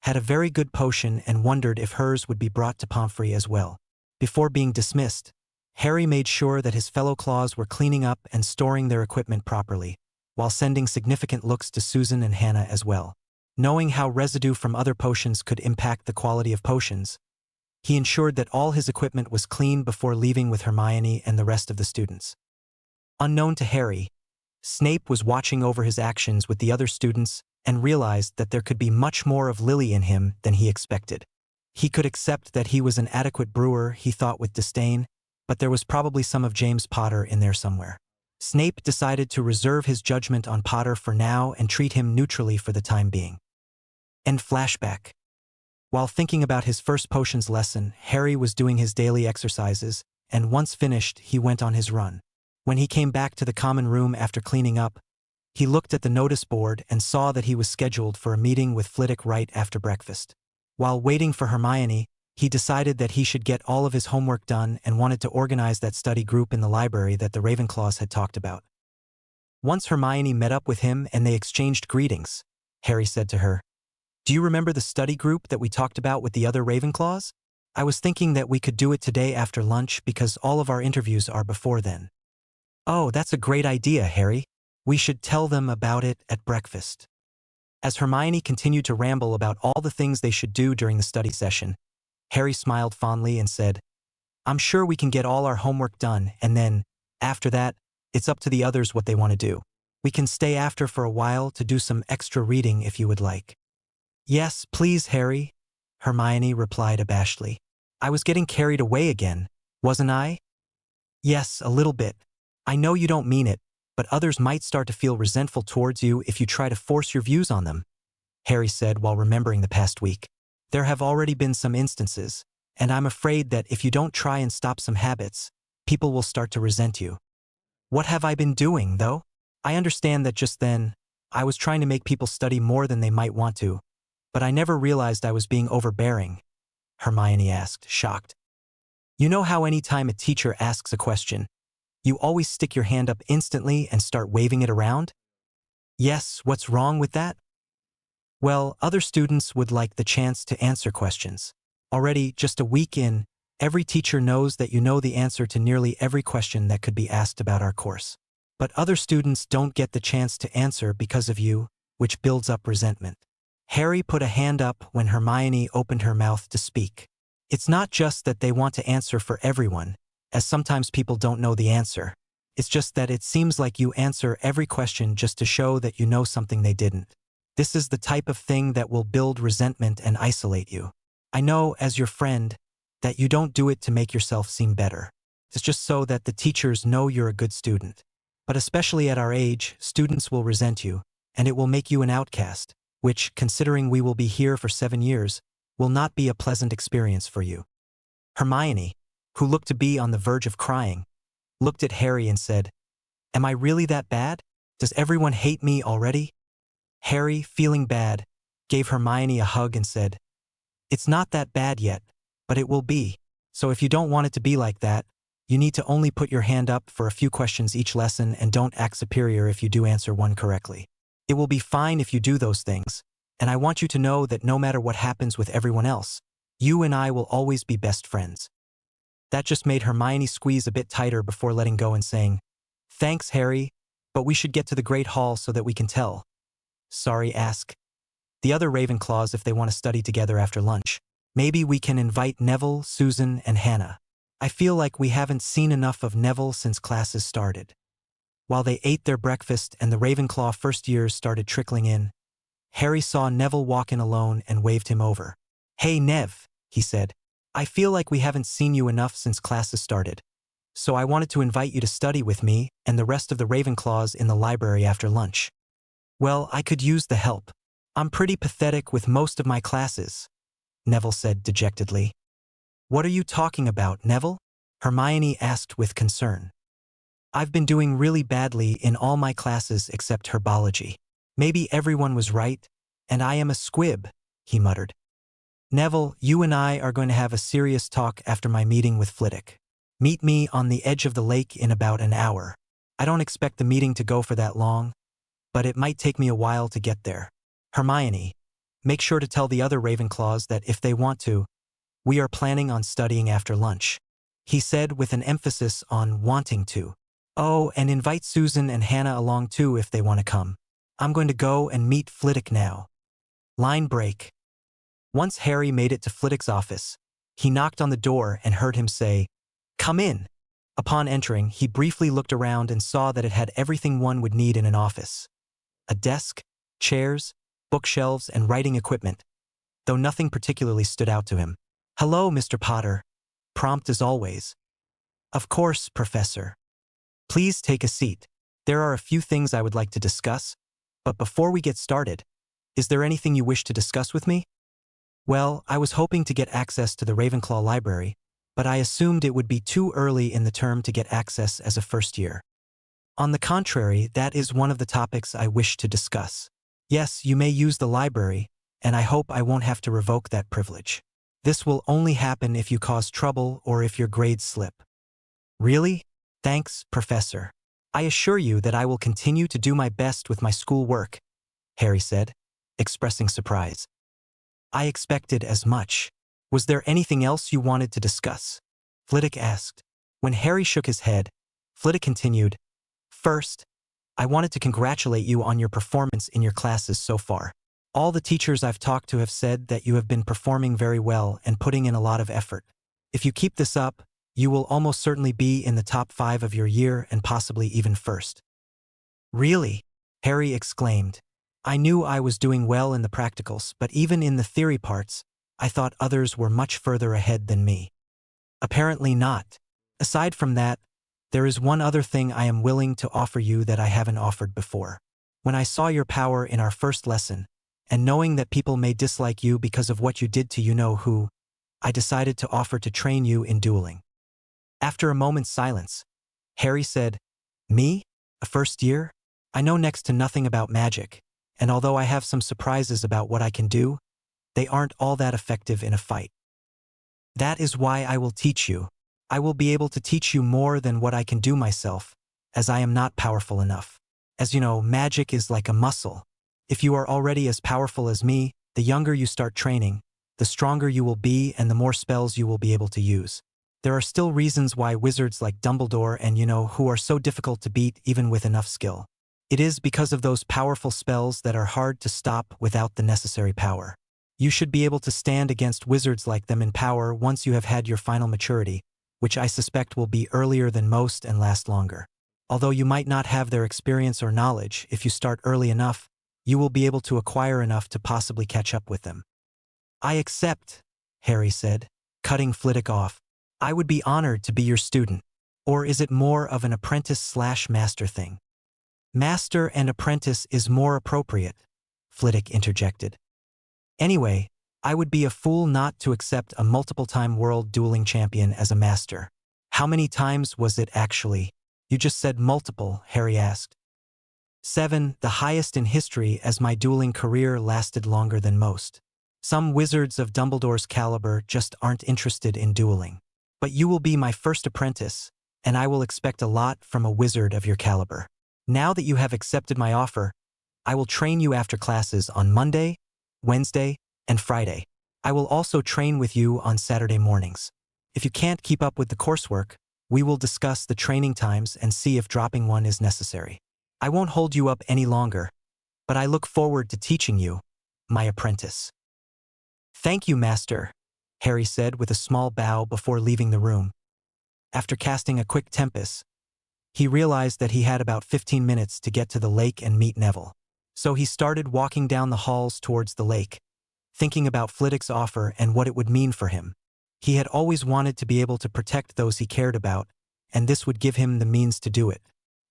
had a very good potion and wondered if hers would be brought to Pomfrey as well. Before being dismissed, Harry made sure that his fellow claws were cleaning up and storing their equipment properly, while sending significant looks to Susan and Hannah as well. Knowing how residue from other potions could impact the quality of potions, he ensured that all his equipment was clean before leaving with Hermione and the rest of the students. Unknown to Harry, Snape was watching over his actions with the other students and realized that there could be much more of Lily in him than he expected. He could accept that he was an adequate brewer, he thought with disdain, but there was probably some of James Potter in there somewhere. Snape decided to reserve his judgment on Potter for now and treat him neutrally for the time being. End flashback. While thinking about his first potions lesson, Harry was doing his daily exercises, and once finished, he went on his run. When he came back to the common room after cleaning up, he looked at the notice board and saw that he was scheduled for a meeting with Flitwick right after breakfast. While waiting for Hermione, he decided that he should get all of his homework done and wanted to organize that study group in the library that the Ravenclaws had talked about. Once Hermione met up with him and they exchanged greetings. Harry said to her, "Do you remember the study group that we talked about with the other Ravenclaws? I was thinking that we could do it today after lunch because all of our interviews are before then." "Oh, that's a great idea, Harry. We should tell them about it at breakfast." As Hermione continued to ramble about all the things they should do during the study session, Harry smiled fondly and said, "I'm sure we can get all our homework done, and then, after that, it's up to the others what they want to do. We can stay after for a while to do some extra reading if you would like." "Yes, please, Harry," Hermione replied abashedly. "I was getting carried away again, wasn't I?" "Yes, a little bit. I know you don't mean it, but others might start to feel resentful towards you if you try to force your views on them," Harry said while remembering the past week. "There have already been some instances, and I'm afraid that if you don't try and stop some habits, people will start to resent you." "What have I been doing, though? I understand that just then, I was trying to make people study more than they might want to, but I never realized I was being overbearing," Hermione asked, shocked. "You know how any time a teacher asks a question, you always stick your hand up instantly and start waving it around?" "Yes, what's wrong with that?" "Well, other students would like the chance to answer questions. Already, just a week in, every teacher knows that you know the answer to nearly every question that could be asked about our course. But other students don't get the chance to answer because of you, which builds up resentment." Harry put a hand up when Hermione opened her mouth to speak. "It's not just that they want to answer for everyone, as sometimes people don't know the answer. It's just that it seems like you answer every question just to show that you know something they didn't. This is the type of thing that will build resentment and isolate you. I know, as your friend, that you don't do it to make yourself seem better. It's just so that the teachers know you're a good student. But especially at our age, students will resent you, and it will make you an outcast, which, considering we will be here for 7 years, will not be a pleasant experience for you." Hermione, who looked to be on the verge of crying, looked at Harry and said, "Am I really that bad? Does everyone hate me already?" Harry, feeling bad, gave Hermione a hug and said, "It's not that bad yet, but it will be. So if you don't want it to be like that, you need to only put your hand up for a few questions each lesson and don't act superior if you do answer one correctly. It will be fine if you do those things, and I want you to know that no matter what happens with everyone else, you and I will always be best friends." That just made Hermione squeeze a bit tighter before letting go and saying, "Thanks, Harry, but we should get to the Great Hall so that we can tell." "Sorry, ask the other Ravenclaws if they want to study together after lunch. Maybe we can invite Neville, Susan, and Hannah. I feel like we haven't seen enough of Neville since classes started." While they ate their breakfast and the Ravenclaw first years started trickling in, Harry saw Neville walk in alone and waved him over. "Hey, Nev," he said. "I feel like we haven't seen you enough since classes started. So I wanted to invite you to study with me and the rest of the Ravenclaws in the library after lunch." "Well, I could use the help. I'm pretty pathetic with most of my classes," Neville said dejectedly. "What are you talking about, Neville?" Hermione asked with concern. "I've been doing really badly in all my classes except herbology. Maybe everyone was right, and I am a squib," he muttered. "Neville, you and I are going to have a serious talk after my meeting with Flitwick. Meet me on the edge of the lake in about an hour. I don't expect the meeting to go for that long, but it might take me a while to get there. Hermione, make sure to tell the other Ravenclaws that if they want to, we are planning on studying after lunch," he said with an emphasis on wanting to. "Oh, and invite Susan and Hannah along too if they want to come. I'm going to go and meet Flitwick now." Line break. Once Harry made it to Flitwick's office, he knocked on the door and heard him say, "Come in." Upon entering, he briefly looked around and saw that it had everything one would need in an office: a desk, chairs, bookshelves, and writing equipment, though nothing particularly stood out to him. "Hello, Mr. Potter," prompt as always. "Of course, Professor. Please take a seat. There are a few things I would like to discuss, but before we get started, is there anything you wish to discuss with me?" "Well, I was hoping to get access to the Ravenclaw library, but I assumed it would be too early in the term to get access as a first year." "On the contrary, that is one of the topics I wish to discuss. Yes, you may use the library, and I hope I won't have to revoke that privilege. This will only happen if you cause trouble or if your grades slip." "Really? Thanks, Professor." I assure you that I will continue to do my best with my school work, Harry said, expressing surprise. I expected as much. Was there anything else you wanted to discuss? Flitwick asked. When Harry shook his head, Flitwick continued, First, I wanted to congratulate you on your performance in your classes so far. All the teachers I've talked to have said that you have been performing very well and putting in a lot of effort. If you keep this up, you will almost certainly be in the top 5 of your year and possibly even first. Really? Harry exclaimed. I knew I was doing well in the practicals, but even in the theory parts, I thought others were much further ahead than me. Apparently not. Aside from that, there is one other thing I am willing to offer you that I haven't offered before. When I saw your power in our first lesson, and knowing that people may dislike you because of what you did to you-know-who, I decided to offer to train you in dueling. After a moment's silence, Harry said, Me? A first year? I know next to nothing about magic, and although I have some surprises about what I can do, they aren't all that effective in a fight. That is why I will teach you. I will be able to teach you more than what I can do myself, as I am not powerful enough. As you know, magic is like a muscle. If you are already as powerful as me, the younger you start training, the stronger you will be and the more spells you will be able to use. There are still reasons why wizards like Dumbledore and you-know-who are so difficult to beat even with enough skill. It is because of those powerful spells that are hard to stop without the necessary power. You should be able to stand against wizards like them in power once you have had your final maturity, which I suspect will be earlier than most and last longer. Although you might not have their experience or knowledge, if you start early enough, you will be able to acquire enough to possibly catch up with them. I accept, Harry said, cutting Flitwick off. I would be honored to be your student. Or is it more of an apprentice/master thing? Master and apprentice is more appropriate, Flitwick interjected. Anyway, I would be a fool not to accept a multiple-time world dueling champion as a master. How many times was it actually? You just said multiple, Harry asked. 7, the highest in history, as my dueling career lasted longer than most. Some wizards of Dumbledore's caliber just aren't interested in dueling. But you will be my first apprentice, and I will expect a lot from a wizard of your caliber. Now that you have accepted my offer, I will train you after classes on Monday, Wednesday, and Friday. I will also train with you on Saturday mornings. If you can't keep up with the coursework, we will discuss the training times and see if dropping one is necessary. I won't hold you up any longer, but I look forward to teaching you, my apprentice. Thank you, Master, Harry said with a small bow before leaving the room. After casting a quick tempest, he realized that he had about 15 minutes to get to the lake and meet Neville. So he started walking down the halls towards the lake, thinking about Flitwick's offer and what it would mean for him. He had always wanted to be able to protect those he cared about, and this would give him the means to do it.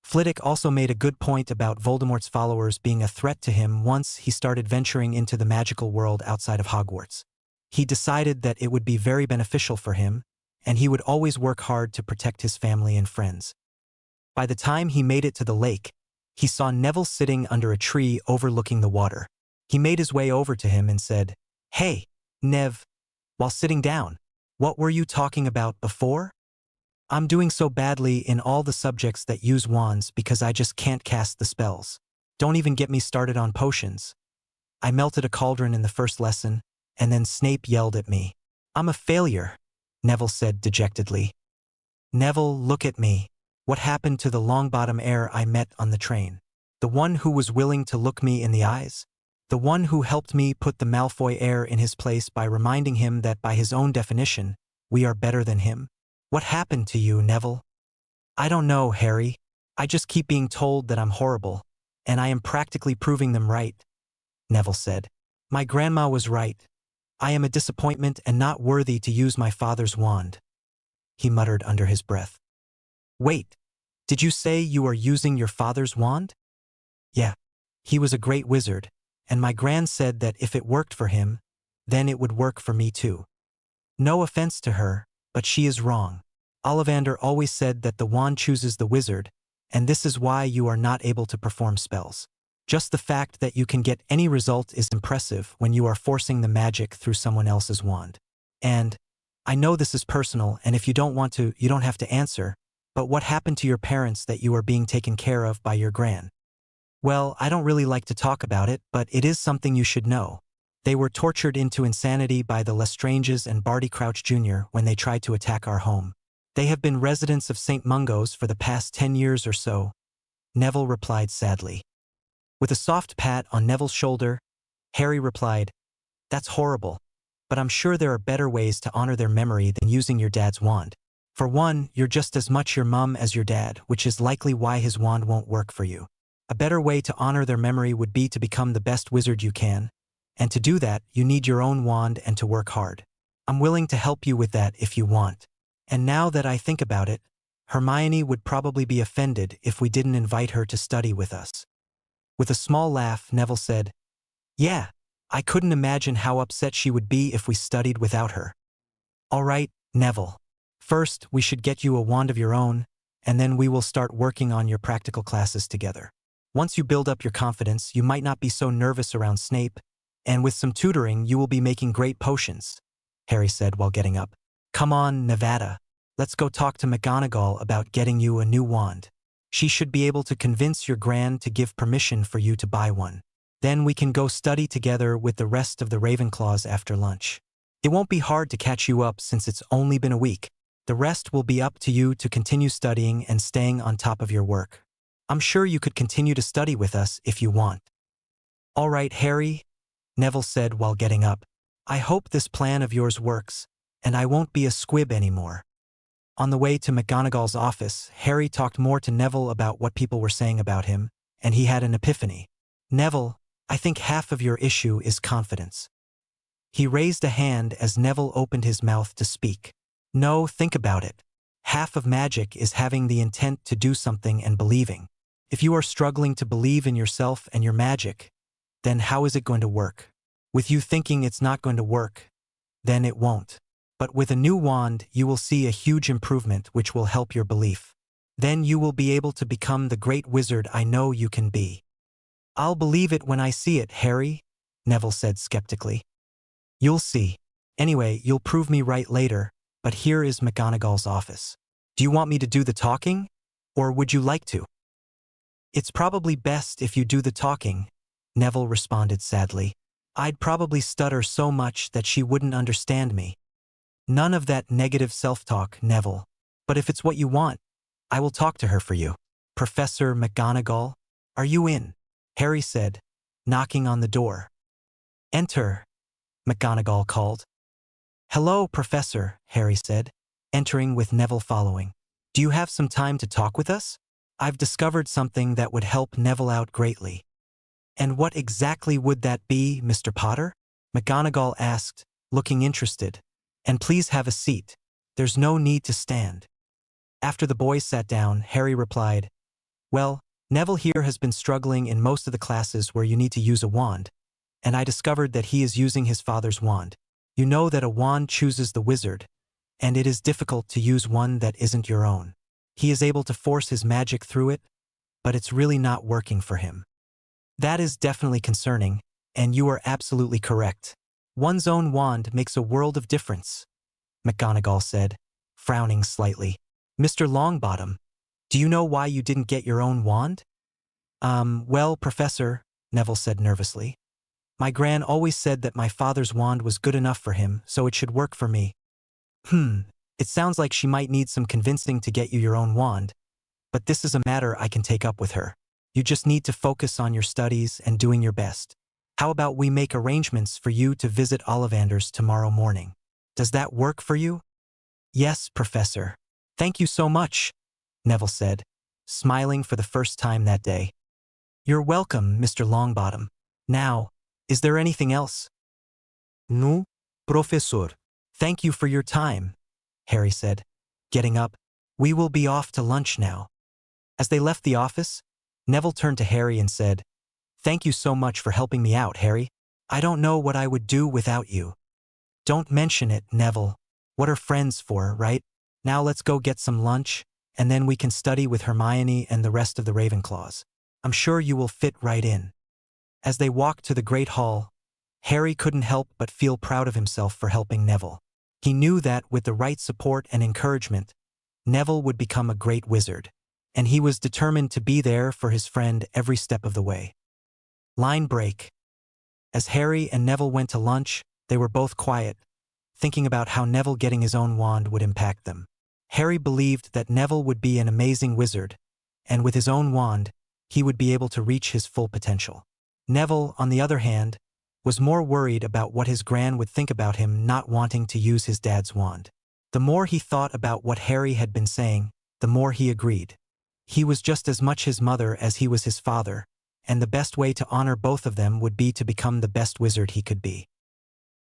Flitwick also made a good point about Voldemort's followers being a threat to him once he started venturing into the magical world outside of Hogwarts. He decided that it would be very beneficial for him, and he would always work hard to protect his family and friends. By the time he made it to the lake, he saw Neville sitting under a tree overlooking the water. He made his way over to him and said, Hey, Nev, while sitting down, what were you talking about before? I'm doing so badly in all the subjects that use wands because I just can't cast the spells. Don't even get me started on potions. I melted a cauldron in the first lesson, and then Snape yelled at me. I'm a failure, Neville said dejectedly. Neville, look at me. What happened to the Longbottom heir I met on the train? The one who was willing to look me in the eyes? The one who helped me put the Malfoy heir in his place by reminding him that by his own definition, we are better than him? What happened to you, Neville? I don't know, Harry. I just keep being told that I'm horrible, and I am practically proving them right, Neville said. My grandma was right. I am a disappointment and not worthy to use my father's wand, he muttered under his breath. Wait, did you say you are using your father's wand? Yeah, he was a great wizard, and my gran said that if it worked for him, then it would work for me too. No offense to her, but she is wrong. Ollivander always said that the wand chooses the wizard, and this is why you are not able to perform spells. Just the fact that you can get any result is impressive when you are forcing the magic through someone else's wand. And I know this is personal, and if you don't want to, you don't have to answer, But what happened to your parents that you are being taken care of by your gran? Well, I don't really like to talk about it, but it is something you should know. They were tortured into insanity by the Lestranges and Barty Crouch Jr. when they tried to attack our home. They have been residents of St. Mungo's for the past 10 years or so, Neville replied sadly. With a soft pat on Neville's shoulder, Harry replied, "That's horrible, but I'm sure there are better ways to honor their memory than using your dad's wand. For one, you're just as much your mum as your dad, which is likely why his wand won't work for you. A better way to honor their memory would be to become the best wizard you can, and to do that, you need your own wand and to work hard. I'm willing to help you with that if you want. And now that I think about it, Hermione would probably be offended if we didn't invite her to study with us." With a small laugh, Neville said, "Yeah, I couldn't imagine how upset she would be if we studied without her." "All right, Neville. First, we should get you a wand of your own, and then we will start working on your practical classes together. Once you build up your confidence, you might not be so nervous around Snape, and with some tutoring, you will be making great potions," Harry said while getting up. "Come on, Nevada. Let's go talk to McGonagall about getting you a new wand. She should be able to convince your gran to give permission for you to buy one. Then we can go study together with the rest of the Ravenclaws after lunch. It won't be hard to catch you up since it's only been a week. The rest will be up to you to continue studying and staying on top of your work. I'm sure you could continue to study with us if you want." "All right, Harry," Neville said while getting up. "I hope this plan of yours works, and I won't be a squib anymore." On the way to McGonagall's office, Harry talked more to Neville about what people were saying about him, and he had an epiphany. "Neville, I think half of your issue is confidence." He raised a hand as Neville opened his mouth to speak. "No, think about it. Half of magic is having the intent to do something and believing. If you are struggling to believe in yourself and your magic, then how is it going to work? With you thinking it's not going to work, then it won't. But with a new wand, you will see a huge improvement which will help your belief. Then you will be able to become the great wizard I know you can be." "I'll believe it when I see it, Harry," Neville said skeptically. "You'll see. Anyway, you'll prove me right later, but here is McGonagall's office. Do you want me to do the talking? Or would you like to?" "It's probably best if you do the talking," Neville responded sadly. "I'd probably stutter so much that she wouldn't understand me." "None of that negative self-talk, Neville. But if it's what you want, I will talk to her for you." "Professor McGonagall, are you in?" Harry said, knocking on the door. "Enter," McGonagall called. "Hello, Professor," Harry said, entering with Neville following. "Do you have some time to talk with us? I've discovered something that would help Neville out greatly." "And what exactly would that be, Mr. Potter?" McGonagall asked, looking interested. "And please have a seat. There's no need to stand." After the boys sat down, Harry replied, "Well, Neville here has been struggling in most of the classes where you need to use a wand, and I discovered that he is using his father's wand. You know that a wand chooses the wizard, and it is difficult to use one that isn't your own. He is able to force his magic through it, but it's really not working for him. That is definitely concerning, and you are absolutely correct. One's own wand makes a world of difference," McGonagall said, frowning slightly. "Mr. Longbottom, do you know why you didn't get your own wand?" Well, Professor," Neville said nervously. "My gran always said that my father's wand was good enough for him, so it should work for me." It sounds like she might need some convincing to get you your own wand, but this is a matter I can take up with her. You just need to focus on your studies and doing your best. How about we make arrangements for you to visit Ollivanders tomorrow morning? Does that work for you?" "Yes, Professor. Thank you so much," Neville said, smiling for the first time that day. "You're welcome, Mr. Longbottom. Now, is there anything else?" "No, Professor. Thank you for your time," Harry said, getting up. "We will be off to lunch now." As they left the office, Neville turned to Harry and said, "Thank you so much for helping me out, Harry. I don't know what I would do without you." "Don't mention it, Neville. What are friends for, right? Now let's go get some lunch, and then we can study with Hermione and the rest of the Ravenclaws. I'm sure you will fit right in." As they walked to the Great Hall, Harry couldn't help but feel proud of himself for helping Neville. He knew that with the right support and encouragement, Neville would become a great wizard, and he was determined to be there for his friend every step of the way. Line break. As Harry and Neville went to lunch, they were both quiet, thinking about how Neville getting his own wand would impact them. Harry believed that Neville would be an amazing wizard, and with his own wand, he would be able to reach his full potential. Neville, on the other hand, was more worried about what his gran would think about him not wanting to use his dad's wand. The more he thought about what Harry had been saying, the more he agreed. He was just as much his mother as he was his father, and the best way to honor both of them would be to become the best wizard he could be.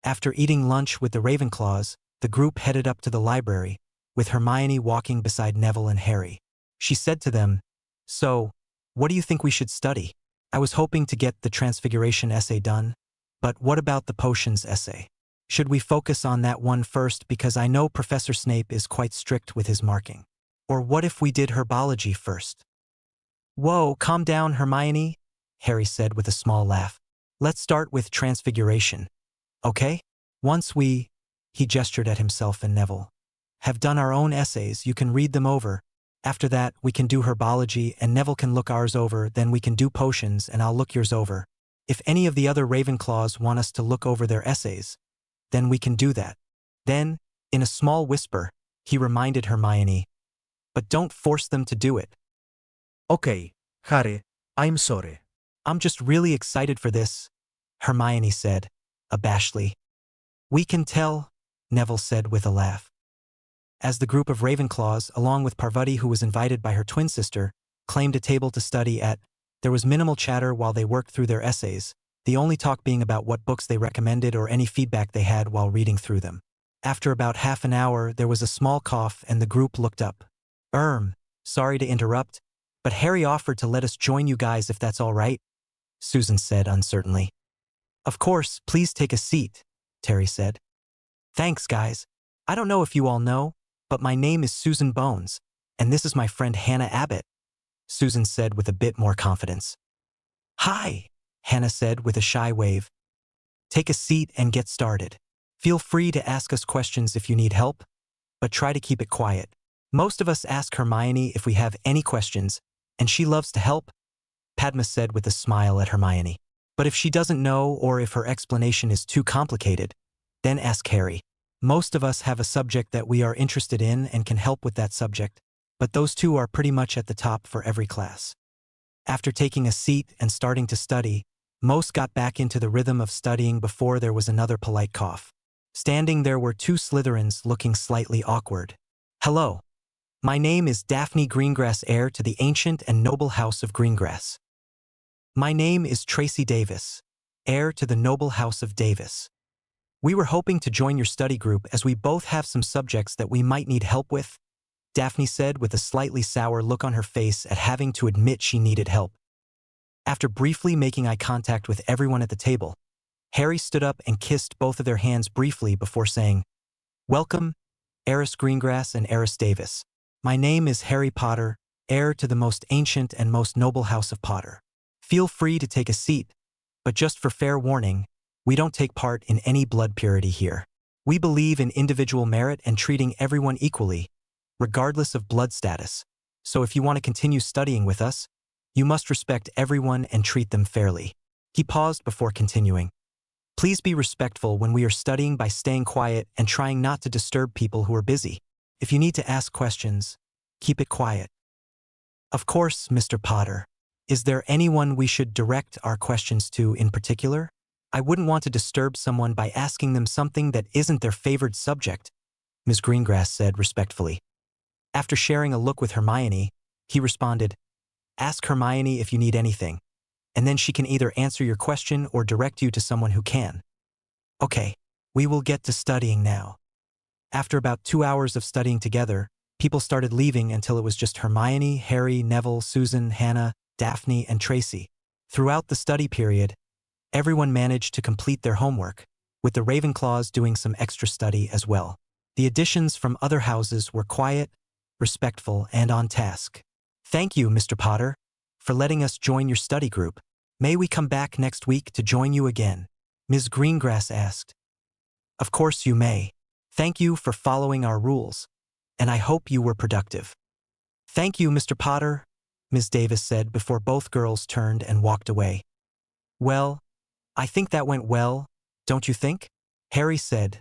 After eating lunch with the Ravenclaws, the group headed up to the library, with Hermione walking beside Neville and Harry. She said to them, "So, what do you think we should study? I was hoping to get the Transfiguration essay done, but what about the potions essay? Should we focus on that one first because I know Professor Snape is quite strict with his marking? Or what if we did herbology first?" "Whoa, calm down, Hermione," Harry said with a small laugh. "Let's start with Transfiguration, okay? Once he gestured at himself and Neville, have done our own essays, you can read them over. After that, we can do herbology and Neville can look ours over, then we can do potions and I'll look yours over. If any of the other Ravenclaws want us to look over their essays, then we can do that." Then, in a small whisper, he reminded Hermione, "But don't force them to do it." Okay, Harry, I'm sorry. "I'm just really excited for this," Hermione said, abashedly. "We can tell," Neville said with a laugh. As the group of Ravenclaws, along with Parvati who was invited by her twin sister, claimed a table to study at, there was minimal chatter while they worked through their essays, the only talk being about what books they recommended or any feedback they had while reading through them. After about half an hour, there was a small cough and the group looked up. Sorry to interrupt, but Harry offered to let us join you guys if that's all right," Susan said uncertainly. "Of course, please take a seat," Terry said. "Thanks, guys. I don't know if you all know, but my name is Susan Bones, and this is my friend Hannah Abbott," Susan said with a bit more confidence. "Hi," Hannah said with a shy wave. "Take a seat and get started. Feel free to ask us questions if you need help, but try to keep it quiet. Most of us ask Hermione if we have any questions, and she loves to help," Padma said with a smile at Hermione. "But if she doesn't know or if her explanation is too complicated, then ask Harry. Most of us have a subject that we are interested in and can help with that subject, but those two are pretty much at the top for every class." After taking a seat and starting to study, most got back into the rhythm of studying before there was another polite cough. Standing there were two Slytherins looking slightly awkward. "Hello. My name is Daphne Greengrass, heir to the ancient and noble house of Greengrass. My name is Tracy Davis, heir to the noble house of Davis. We were hoping to join your study group as we both have some subjects that we might need help with," Daphne said with a slightly sour look on her face at having to admit she needed help. After briefly making eye contact with everyone at the table, Harry stood up and kissed both of their hands briefly before saying, "Welcome, Heiress Greengrass and Heiress Davis. My name is Harry Potter, heir to the most ancient and most noble house of Potter. Feel free to take a seat, but just for fair warning, we don't take part in any blood purity here. We believe in individual merit and treating everyone equally, regardless of blood status. So if you want to continue studying with us, you must respect everyone and treat them fairly." He paused before continuing. "Please be respectful when we are studying by staying quiet and trying not to disturb people who are busy. If you need to ask questions, keep it quiet." "Of course, Mr. Potter. Is there anyone we should direct our questions to in particular? I wouldn't want to disturb someone by asking them something that isn't their favored subject," Ms. Greengrass said respectfully. After sharing a look with Hermione, he responded, "Ask Hermione if you need anything, and then she can either answer your question or direct you to someone who can." "Okay, we will get to studying now." After about 2 hours of studying together, people started leaving until it was just Hermione, Harry, Neville, Susan, Hannah, Daphne, and Tracy. Throughout the study period, everyone managed to complete their homework, with the Ravenclaws doing some extra study as well. The additions from other houses were quiet, respectful, and on task. "Thank you, Mr. Potter, for letting us join your study group. May we come back next week to join you again?" Ms. Greengrass asked. "Of course you may. Thank you for following our rules. and I hope you were productive. Thank you, Mr. Potter, Ms. Davis said before both girls turned and walked away. Well, I think that went well, don't you think? Harry said,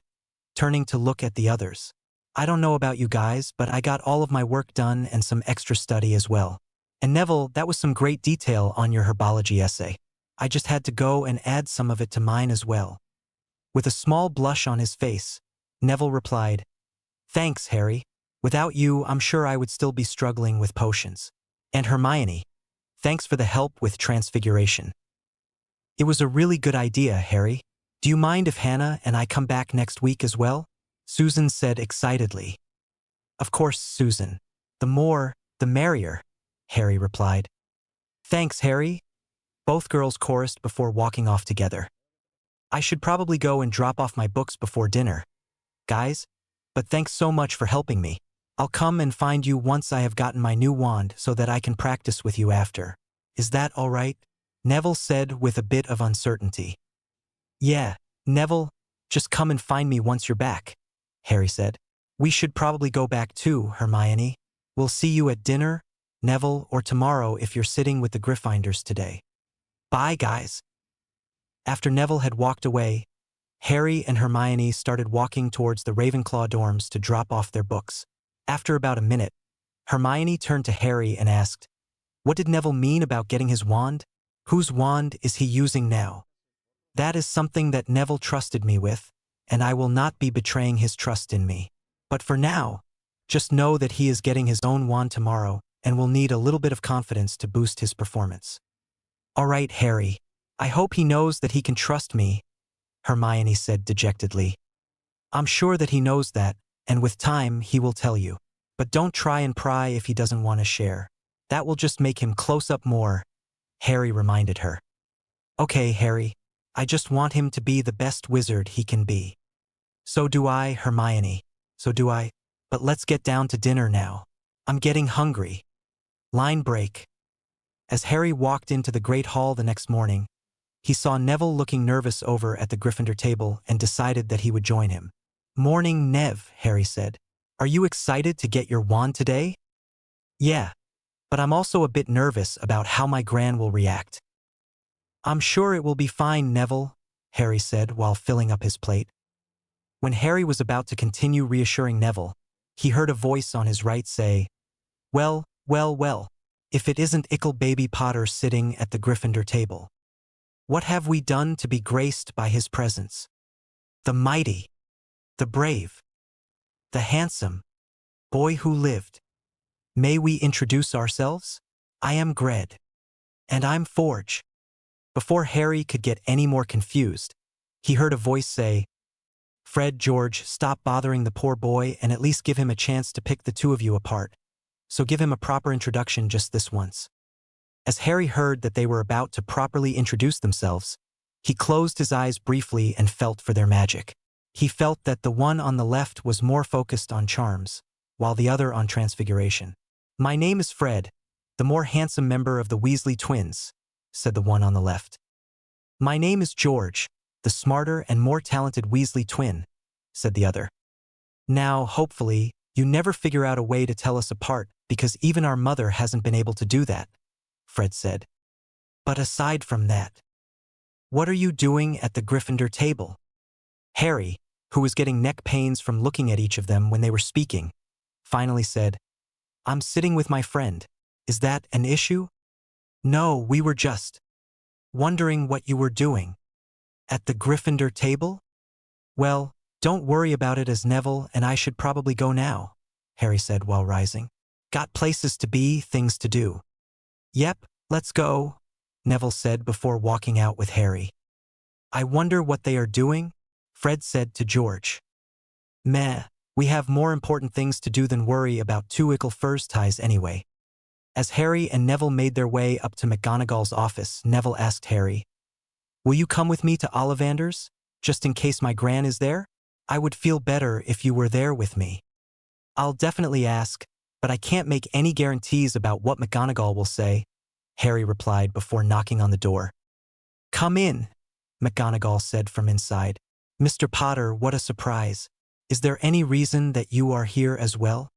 turning to look at the others. I don't know about you guys, but I got all of my work done and some extra study as well. And Neville, that was some great detail on your herbology essay. I just had to go and add some of it to mine as well. With a small blush on his face, Neville replied, Thanks, Harry. Without you, I'm sure I would still be struggling with potions. And Hermione, thanks for the help with transfiguration. It was a really good idea, Harry. Do you mind if Hannah and I come back next week as well? Susan said excitedly. Of course, Susan. The more, the merrier, Harry replied. Thanks, Harry. Both girls chorused before walking off together. I should probably go and drop off my books before dinner, guys, but thanks so much for helping me. I'll come and find you once I have gotten my new wand so that I can practice with you after. Is that all right? Neville said with a bit of uncertainty. Yeah, Neville, just come and find me once you're back, Harry said. We should probably go back too, Hermione. We'll see you at dinner, Neville, or tomorrow if you're sitting with the Gryffindors today. Bye, guys. After Neville had walked away, Harry and Hermione started walking towards the Ravenclaw dorms to drop off their books. After about a minute, Hermione turned to Harry and asked, What did Neville mean about getting his wand? Whose wand is he using now? That is something that Neville trusted me with, and I will not be betraying his trust in me. But for now, just know that he is getting his own wand tomorrow and will need a little bit of confidence to boost his performance. All right, Harry, I hope he knows that he can trust me, Hermione said dejectedly. I'm sure that he knows that, and with time he will tell you. But don't try and pry if he doesn't want to share. That will just make him close up more, Harry reminded her. Okay, Harry, I just want him to be the best wizard he can be. So do I, Hermione. So do I. But let's get down to dinner now. I'm getting hungry. Line break. As Harry walked into the Great Hall the next morning, he saw Neville looking nervous over at the Gryffindor table and decided that he would join him. Morning, Nev, Harry said. Are you excited to get your wand today? Yeah, but I'm also a bit nervous about how my Gran will react. I'm sure it will be fine, Neville, Harry said while filling up his plate. When Harry was about to continue reassuring Neville, he heard a voice on his right say, Well, if it isn't Ickle Baby Potter sitting at the Gryffindor table. What have we done to be graced by his presence? The mighty, the brave, the handsome, boy who lived. May we introduce ourselves? I am Gred. And I'm Forge. Before Harry could get any more confused, he heard a voice say, Fred, George, stop bothering the poor boy and at least give him a chance to pick the two of you apart. So give him a proper introduction just this once. As Harry heard that they were about to properly introduce themselves, he closed his eyes briefly and felt for their magic. He felt that the one on the left was more focused on charms, while the other on transfiguration. My name is Fred, the more handsome member of the Weasley twins, said the one on the left. My name is George, the smarter and more talented Weasley twin, said the other. Now, hopefully, you never figure out a way to tell us apart because even our mother hasn't been able to do that, Fred said. But aside from that, what are you doing at the Gryffindor table? Harry, who was getting neck pains from looking at each of them when they were speaking, finally said, I'm sitting with my friend. Is that an issue? No, we were just wondering what you were doing. At the Gryffindor table? Well, don't worry about it as Neville and I should probably go now, Harry said while rising. Got places to be, things to do. Yep, let's go, Neville said before walking out with Harry. I wonder what they are doing, Fred said to George. Meh, we have more important things to do than worry about two Ickle Furs ties anyway. As Harry and Neville made their way up to McGonagall's office, Neville asked Harry, Will you come with me to Ollivander's, just in case my Gran is there? I would feel better if you were there with me. I'll definitely ask, but I can't make any guarantees about what McGonagall will say, Harry replied before knocking on the door. Come in, McGonagall said from inside. Mr. Potter, what a surprise. Is there any reason that you are here as well?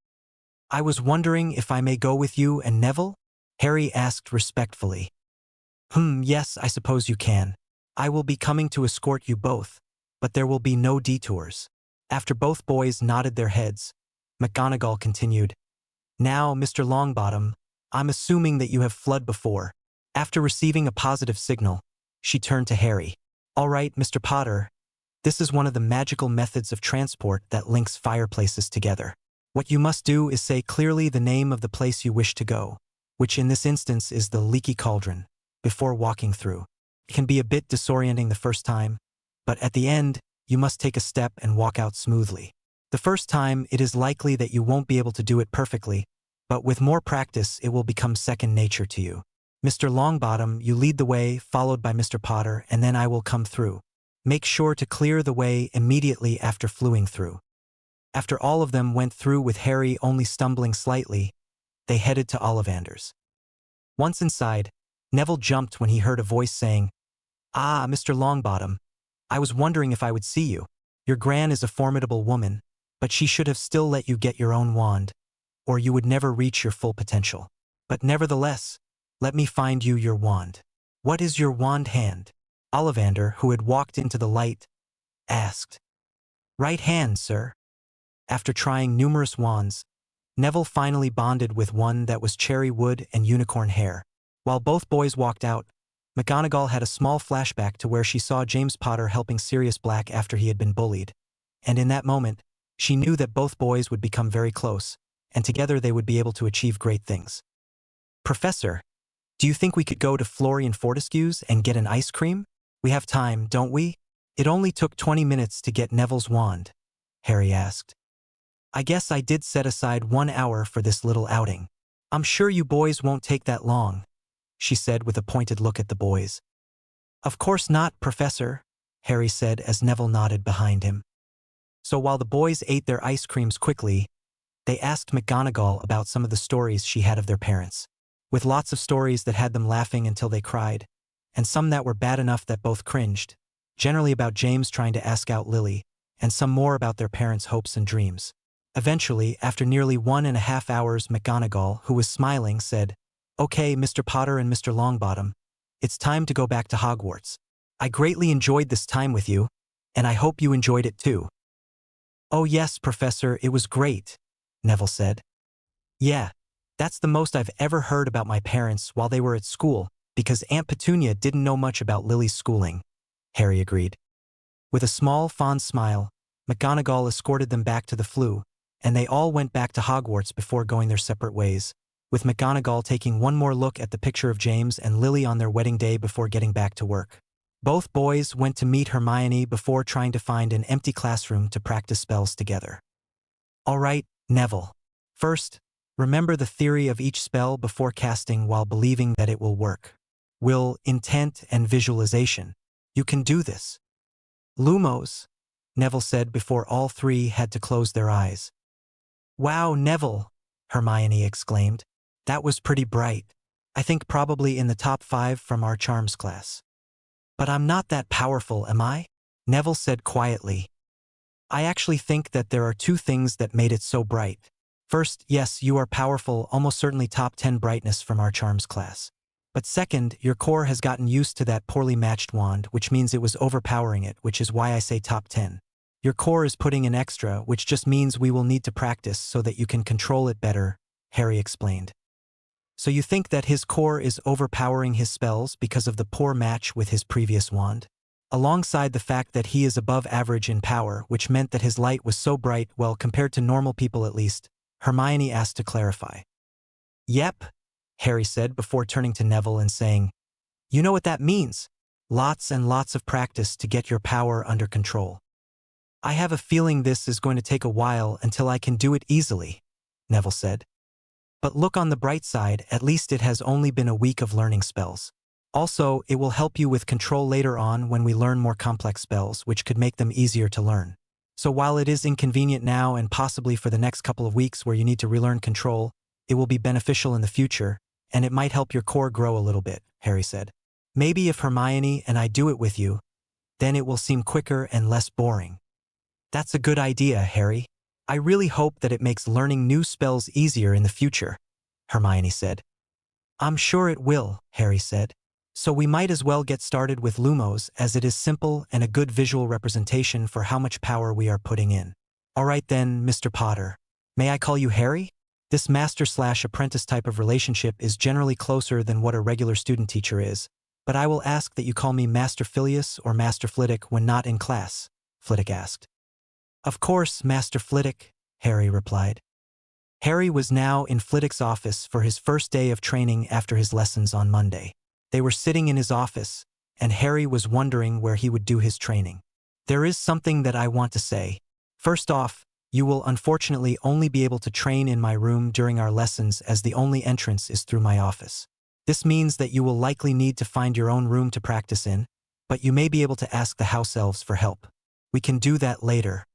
I was wondering if I may go with you and Neville? Harry asked respectfully. Yes, I suppose you can. I will be coming to escort you both, but there will be no detours. After both boys nodded their heads, McGonagall continued, Now, Mr. Longbottom, I'm assuming that you have fled before. After receiving a positive signal, she turned to Harry. All right, Mr. Potter, this is one of the magical methods of transport that links fireplaces together. What you must do is say clearly the name of the place you wish to go, which in this instance is the Leaky Cauldron, before walking through. It can be a bit disorienting the first time, but at the end, you must take a step and walk out smoothly. The first time, it is likely that you won't be able to do it perfectly, but with more practice, it will become second nature to you. Mr. Longbottom, you lead the way, followed by Mr. Potter, and then I will come through. Make sure to clear the way immediately after fluing through. After all of them went through with Harry only stumbling slightly, they headed to Ollivander's. Once inside, Neville jumped when he heard a voice saying, Ah, Mr. Longbottom, I was wondering if I would see you. Your Gran is a formidable woman, but she should have still let you get your own wand, or you would never reach your full potential. But nevertheless, let me find you your wand. What is your wand hand? Ollivander, who had walked into the light, asked. Right hand, sir. After trying numerous wands, Neville finally bonded with one that was cherry wood and unicorn hair. While both boys walked out, McGonagall had a small flashback to where she saw James Potter helping Sirius Black after he had been bullied, and in that moment, she knew that both boys would become very close, and together they would be able to achieve great things. Professor, do you think we could go to Florian Fortescue's and get an ice cream? We have time, don't we? It only took 20 minutes to get Neville's wand, Harry asked. I guess I did set aside 1 hour for this little outing. I'm sure you boys won't take that long, she said with a pointed look at the boys. Of course not, Professor, Harry said as Neville nodded behind him. So while the boys ate their ice creams quickly, they asked McGonagall about some of the stories she had of their parents, with lots of stories that had them laughing until they cried, and some that were bad enough that both cringed, generally about James trying to ask out Lily, and some more about their parents' hopes and dreams. Eventually, after nearly 1.5 hours, McGonagall, who was smiling, said, Okay, Mr. Potter and Mr. Longbottom, it's time to go back to Hogwarts. I greatly enjoyed this time with you, and I hope you enjoyed it too. Oh yes, Professor, it was great, Neville said. Yeah, that's the most I've ever heard about my parents while they were at school, because Aunt Petunia didn't know much about Lily's schooling, Harry agreed. With a small, fond smile, McGonagall escorted them back to the flue, and they all went back to Hogwarts before going their separate ways, with McGonagall taking one more look at the picture of James and Lily on their wedding day before getting back to work. Both boys went to meet Hermione before trying to find an empty classroom to practice spells together. All right, Neville. First, remember the theory of each spell before casting while believing that it will work. Will, intent, and visualization. You can do this. Lumos, Neville said before all three had to close their eyes. Wow, Neville, Hermione exclaimed. That was pretty bright. I think probably in the top 5 from our charms class. But I'm not that powerful, am I? Neville said quietly. I actually think that there are 2 things that made it so bright. First, yes, you are powerful, almost certainly top 10 brightness from our charms class. But second, your core has gotten used to that poorly matched wand, which means it was overpowering it, which is why I say top 10. Your core is putting in extra, which just means we will need to practice so that you can control it better, Harry explained. So you think that his core is overpowering his spells because of the poor match with his previous wand? Alongside the fact that he is above average in power, which meant that his light was so bright, well, compared to normal people at least, Hermione asked to clarify. Yep, Harry said before turning to Neville and saying, You know what that means. Lots and lots of practice to get your power under control. I have a feeling this is going to take a while until I can do it easily, Neville said. But look on the bright side, at least it has only been a week of learning spells. Also, it will help you with control later on when we learn more complex spells, which could make them easier to learn. So while it is inconvenient now and possibly for the next couple of weeks where you need to relearn control, it will be beneficial in the future, and it might help your core grow a little bit, Harry said. Maybe if Hermione and I do it with you, then it will seem quicker and less boring. That's a good idea, Harry. I really hope that it makes learning new spells easier in the future, Hermione said. I'm sure it will, Harry said. So we might as well get started with Lumos, as it is simple and a good visual representation for how much power we are putting in. All right then, Mr. Potter. May I call you Harry? This master/apprentice type of relationship is generally closer than what a regular student-teacher is, but I will ask that you call me Master Filius or Master Flitwick when not in class, Flitwick asked. Of course, Master Flitwick, Harry replied. Harry was now in Flitwick's office for his first day of training after his lessons on Monday. They were sitting in his office, and Harry was wondering where he would do his training. There is something that I want to say. First off, you will unfortunately only be able to train in my room during our lessons, as the only entrance is through my office. This means that you will likely need to find your own room to practice in, but you may be able to ask the house elves for help. We can do that later.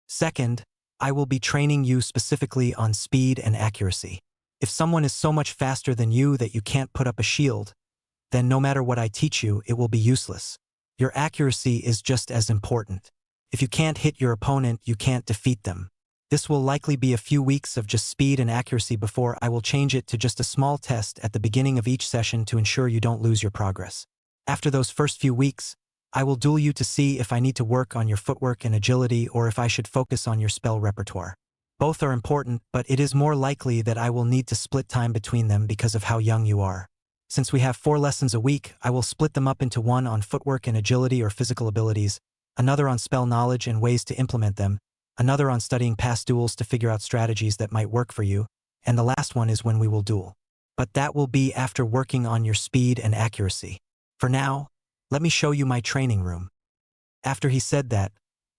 Second, I will be training you specifically on speed and accuracy. If someone is so much faster than you that you can't put up a shield, then no matter what I teach you, it will be useless. Your accuracy is just as important. If you can't hit your opponent, you can't defeat them. This will likely be a few weeks of just speed and accuracy before I will change it to just a small test at the beginning of each session to ensure you don't lose your progress. After those first few weeks, I will duel you to see if I need to work on your footwork and agility or if I should focus on your spell repertoire. Both are important, but it is more likely that I will need to split time between them because of how young you are. Since we have 4 lessons a week, I will split them up into one on footwork and agility or physical abilities, another on spell knowledge and ways to implement them, another on studying past duels to figure out strategies that might work for you, and the last one is when we will duel. But that will be after working on your speed and accuracy. For now, let me show you my training room. After he said that,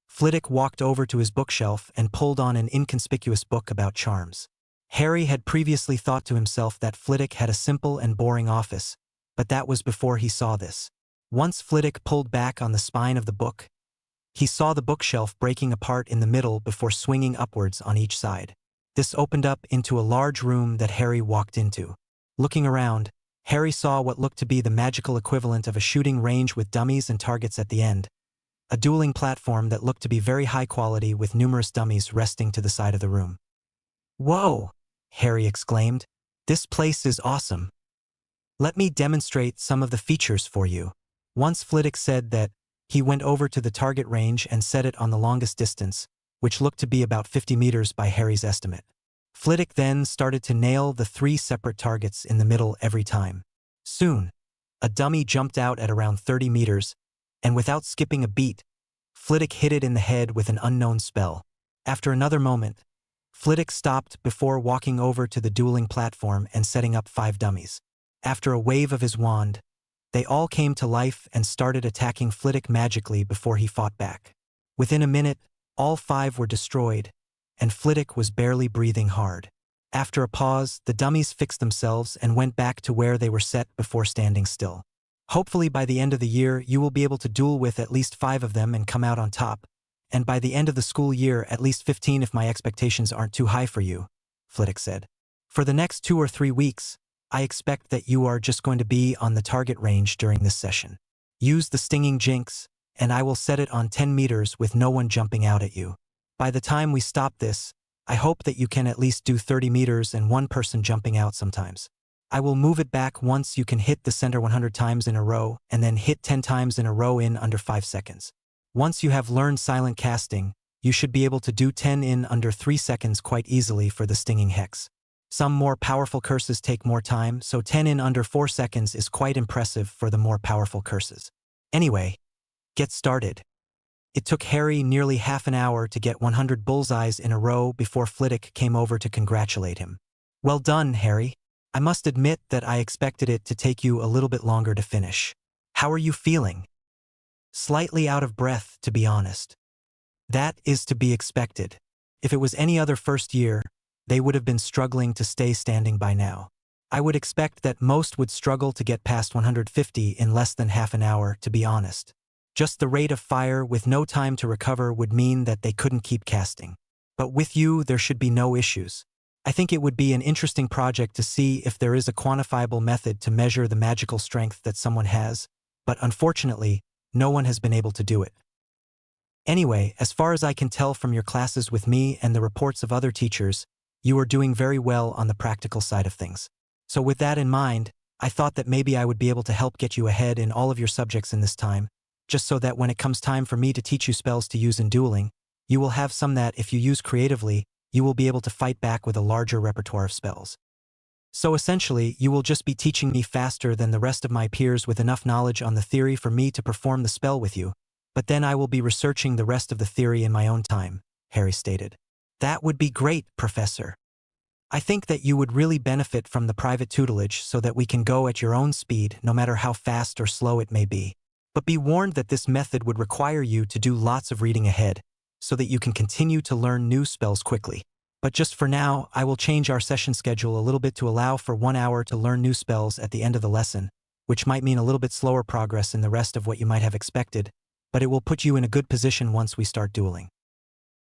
Flitwick walked over to his bookshelf and pulled on an inconspicuous book about charms. Harry had previously thought to himself that Flitwick had a simple and boring office, but that was before he saw this. Once Flitwick pulled back on the spine of the book, he saw the bookshelf breaking apart in the middle before swinging upwards on each side. This opened up into a large room that Harry walked into. Looking around, Harry saw what looked to be the magical equivalent of a shooting range with dummies and targets at the end, a dueling platform that looked to be very high quality with numerous dummies resting to the side of the room. Whoa! Harry exclaimed. This place is awesome. Let me demonstrate some of the features for you. Once Flitwick said that, he went over to the target range and set it on the longest distance, which looked to be about 50 meters by Harry's estimate. Flitwick then started to nail the 3 separate targets in the middle every time. Soon, a dummy jumped out at around 30 meters, and without skipping a beat, Flitwick hit it in the head with an unknown spell. After another moment, Flitwick stopped before walking over to the dueling platform and setting up 5 dummies. After a wave of his wand, they all came to life and started attacking Flitwick magically before he fought back. Within a minute, all 5 were destroyed, and Flitwick was barely breathing hard. After a pause, the dummies fixed themselves and went back to where they were set before standing still. Hopefully by the end of the year, you will be able to duel with at least 5 of them and come out on top, and by the end of the school year, at least 15 if my expectations aren't too high for you, Flitwick said. For the next 2 or 3 weeks, I expect that you are just going to be on the target range during this session. Use the stinging jinx, and I will set it on 10 meters with no one jumping out at you. By the time we stop this, I hope that you can at least do 30 meters and one person jumping out sometimes. I will move it back once you can hit the center 100 times in a row and then hit 10 times in a row in under 5 seconds. Once you have learned silent casting, you should be able to do 10 in under 3 seconds quite easily for the stinging hex. Some more powerful curses take more time, so 10 in under 4 seconds is quite impressive for the more powerful curses. Anyway, get started. It took Harry nearly half an hour to get 100 bullseyes in a row before Flitwick came over to congratulate him. Well done, Harry. I must admit that I expected it to take you a little bit longer to finish. How are you feeling? Slightly out of breath, to be honest. That is to be expected. If it was any other first year, they would have been struggling to stay standing by now. I would expect that most would struggle to get past 150 in less than half an hour, to be honest. Just the rate of fire with no time to recover would mean that they couldn't keep casting. But with you, there should be no issues. I think it would be an interesting project to see if there is a quantifiable method to measure the magical strength that someone has, but unfortunately, no one has been able to do it. Anyway, as far as I can tell from your classes with me and the reports of other teachers, you are doing very well on the practical side of things. So with that in mind, I thought that maybe I would be able to help get you ahead in all of your subjects in this time, just so that when it comes time for me to teach you spells to use in dueling, you will have some that, if you use creatively, you will be able to fight back with a larger repertoire of spells. So essentially, you will just be teaching me faster than the rest of my peers with enough knowledge on the theory for me to perform the spell with you, but then I will be researching the rest of the theory in my own time, Harry stated. That would be great, Professor. I think that you would really benefit from the private tutelage so that we can go at your own speed, no matter how fast or slow it may be. But be warned that this method would require you to do lots of reading ahead, so that you can continue to learn new spells quickly. But just for now, I will change our session schedule a little bit to allow for 1 hour to learn new spells at the end of the lesson, which might mean a little bit slower progress in the rest of what you might have expected, but it will put you in a good position once we start dueling.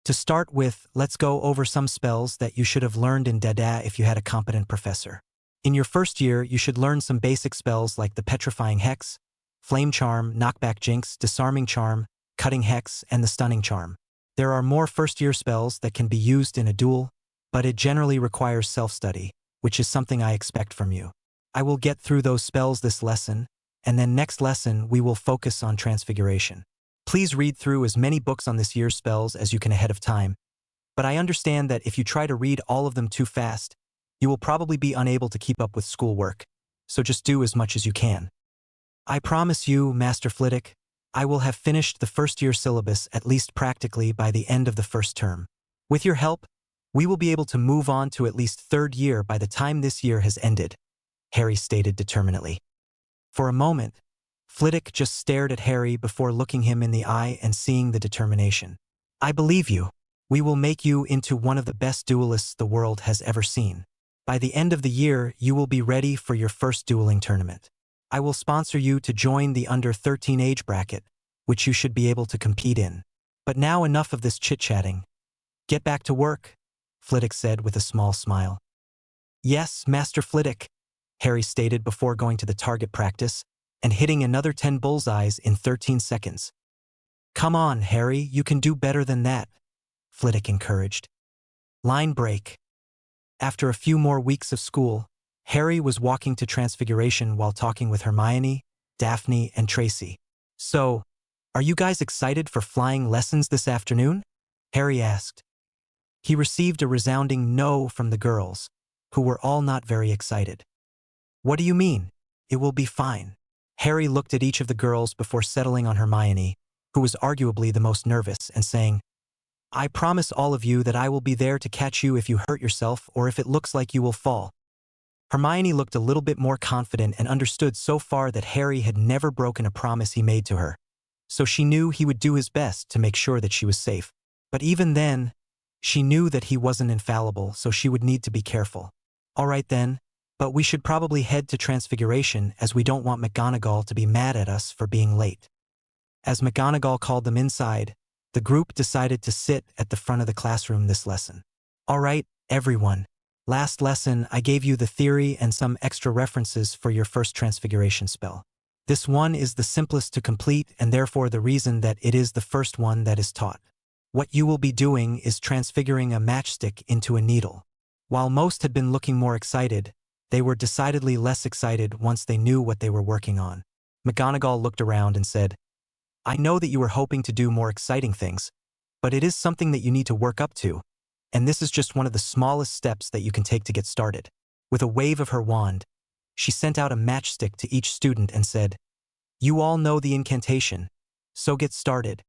To start with, let's go over some spells that you should have learned in Dada if you had a competent professor. In your first year, you should learn some basic spells like the Petrifying Hex, Flame Charm, Knockback Jinx, Disarming Charm, Cutting Hex, and the Stunning Charm. There are more first-year spells that can be used in a duel, but it generally requires self-study, which is something I expect from you. I will get through those spells this lesson, and then next lesson we will focus on Transfiguration. Please read through as many books on this year's spells as you can ahead of time, but I understand that if you try to read all of them too fast, you will probably be unable to keep up with schoolwork, so just do as much as you can. I promise you, Master Flitwick, I will have finished the first-year syllabus at least practically by the end of the first term. With your help, we will be able to move on to at least third year by the time this year has ended, Harry stated determinedly. For a moment, Flitwick just stared at Harry before looking him in the eye and seeing the determination. I believe you. We will make you into one of the best duelists the world has ever seen. By the end of the year, you will be ready for your first dueling tournament. I will sponsor you to join the under-13 age bracket, which you should be able to compete in. But now enough of this chit-chatting. Get back to work, Flitwick said with a small smile. Yes, Master Flitwick, Harry stated before going to the target practice and hitting another 10 bullseyes in 13 seconds. Come on, Harry, you can do better than that, Flitwick encouraged. Line break. After a few more weeks of school, Harry was walking to Transfiguration while talking with Hermione, Daphne, and Tracy. So, are you guys excited for flying lessons this afternoon? Harry asked. He received a resounding no from the girls, who were all not very excited. What do you mean? It will be fine. Harry looked at each of the girls before settling on Hermione, who was arguably the most nervous, and saying, I promise all of you that I will be there to catch you if you hurt yourself or if it looks like you will fall. Hermione looked a little bit more confident and understood so far that Harry had never broken a promise he made to her, so she knew he would do his best to make sure that she was safe. But even then, she knew that he wasn't infallible, so she would need to be careful. All right then, but we should probably head to Transfiguration as we don't want McGonagall to be mad at us for being late. As McGonagall called them inside, the group decided to sit at the front of the classroom this lesson. All right, everyone. Last lesson, I gave you the theory and some extra references for your first Transfiguration spell. This one is the simplest to complete and therefore the reason that it is the first one that is taught. What you will be doing is transfiguring a matchstick into a needle. While most had been looking more excited, they were decidedly less excited once they knew what they were working on. McGonagall looked around and said, I know that you were hoping to do more exciting things, but it is something that you need to work up to, and this is just one of the smallest steps that you can take to get started. With a wave of her wand, she sent out a matchstick to each student and said, You all know the incantation, so get started.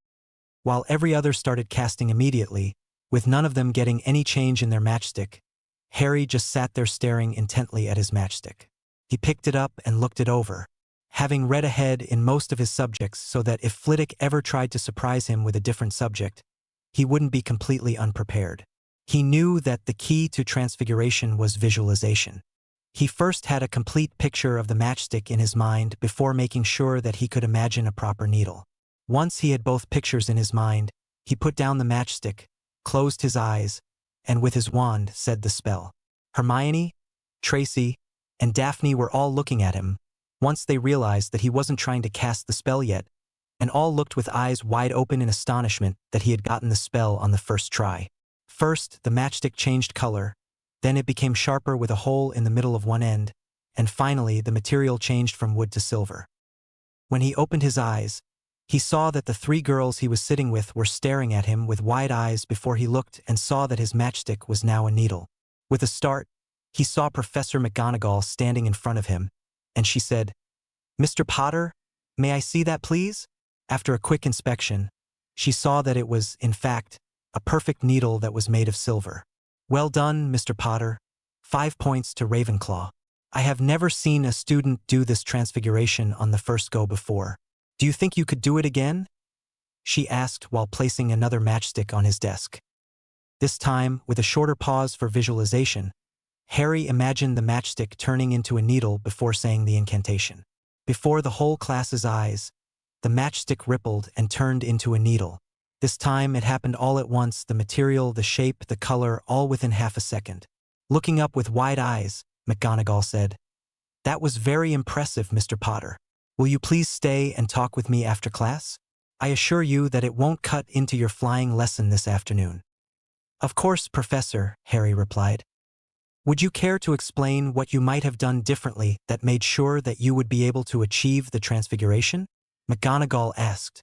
While every other started casting immediately, with none of them getting any change in their matchstick, Harry just sat there staring intently at his matchstick. He picked it up and looked it over, having read ahead in most of his subjects so that if Flitwick ever tried to surprise him with a different subject, he wouldn't be completely unprepared. He knew that the key to transfiguration was visualization. He first had a complete picture of the matchstick in his mind before making sure that he could imagine a proper needle. Once he had both pictures in his mind, he put down the matchstick, closed his eyes, and with his wand said the spell. Hermione, Tracy, and Daphne were all looking at him. Once they realized that he wasn't trying to cast the spell yet, and all looked with eyes wide open in astonishment that he had gotten the spell on the first try. First, the matchstick changed color, then it became sharper with a hole in the middle of one end, and finally the material changed from wood to silver. When he opened his eyes, he saw that the three girls he was sitting with were staring at him with wide eyes before he looked and saw that his matchstick was now a needle. With a start, he saw Professor McGonagall standing in front of him, and she said, "Mr. Potter, may I see that please?" After a quick inspection, she saw that it was, in fact, a perfect needle that was made of silver. "Well done, Mr. Potter. 5 points to Ravenclaw. I have never seen a student do this transfiguration on the first go before. Do you think you could do it again?" she asked while placing another matchstick on his desk. This time, with a shorter pause for visualization, Harry imagined the matchstick turning into a needle before saying the incantation. Before the whole class's eyes, the matchstick rippled and turned into a needle. This time it happened all at once, the material, the shape, the color, all within half a second. Looking up with wide eyes, McGonagall said, "That was very impressive, Mr. Potter. Will you please stay and talk with me after class? I assure you that it won't cut into your flying lesson this afternoon." "Of course, Professor," Harry replied. "Would you care to explain what you might have done differently that made sure that you would be able to achieve the transfiguration?" McGonagall asked.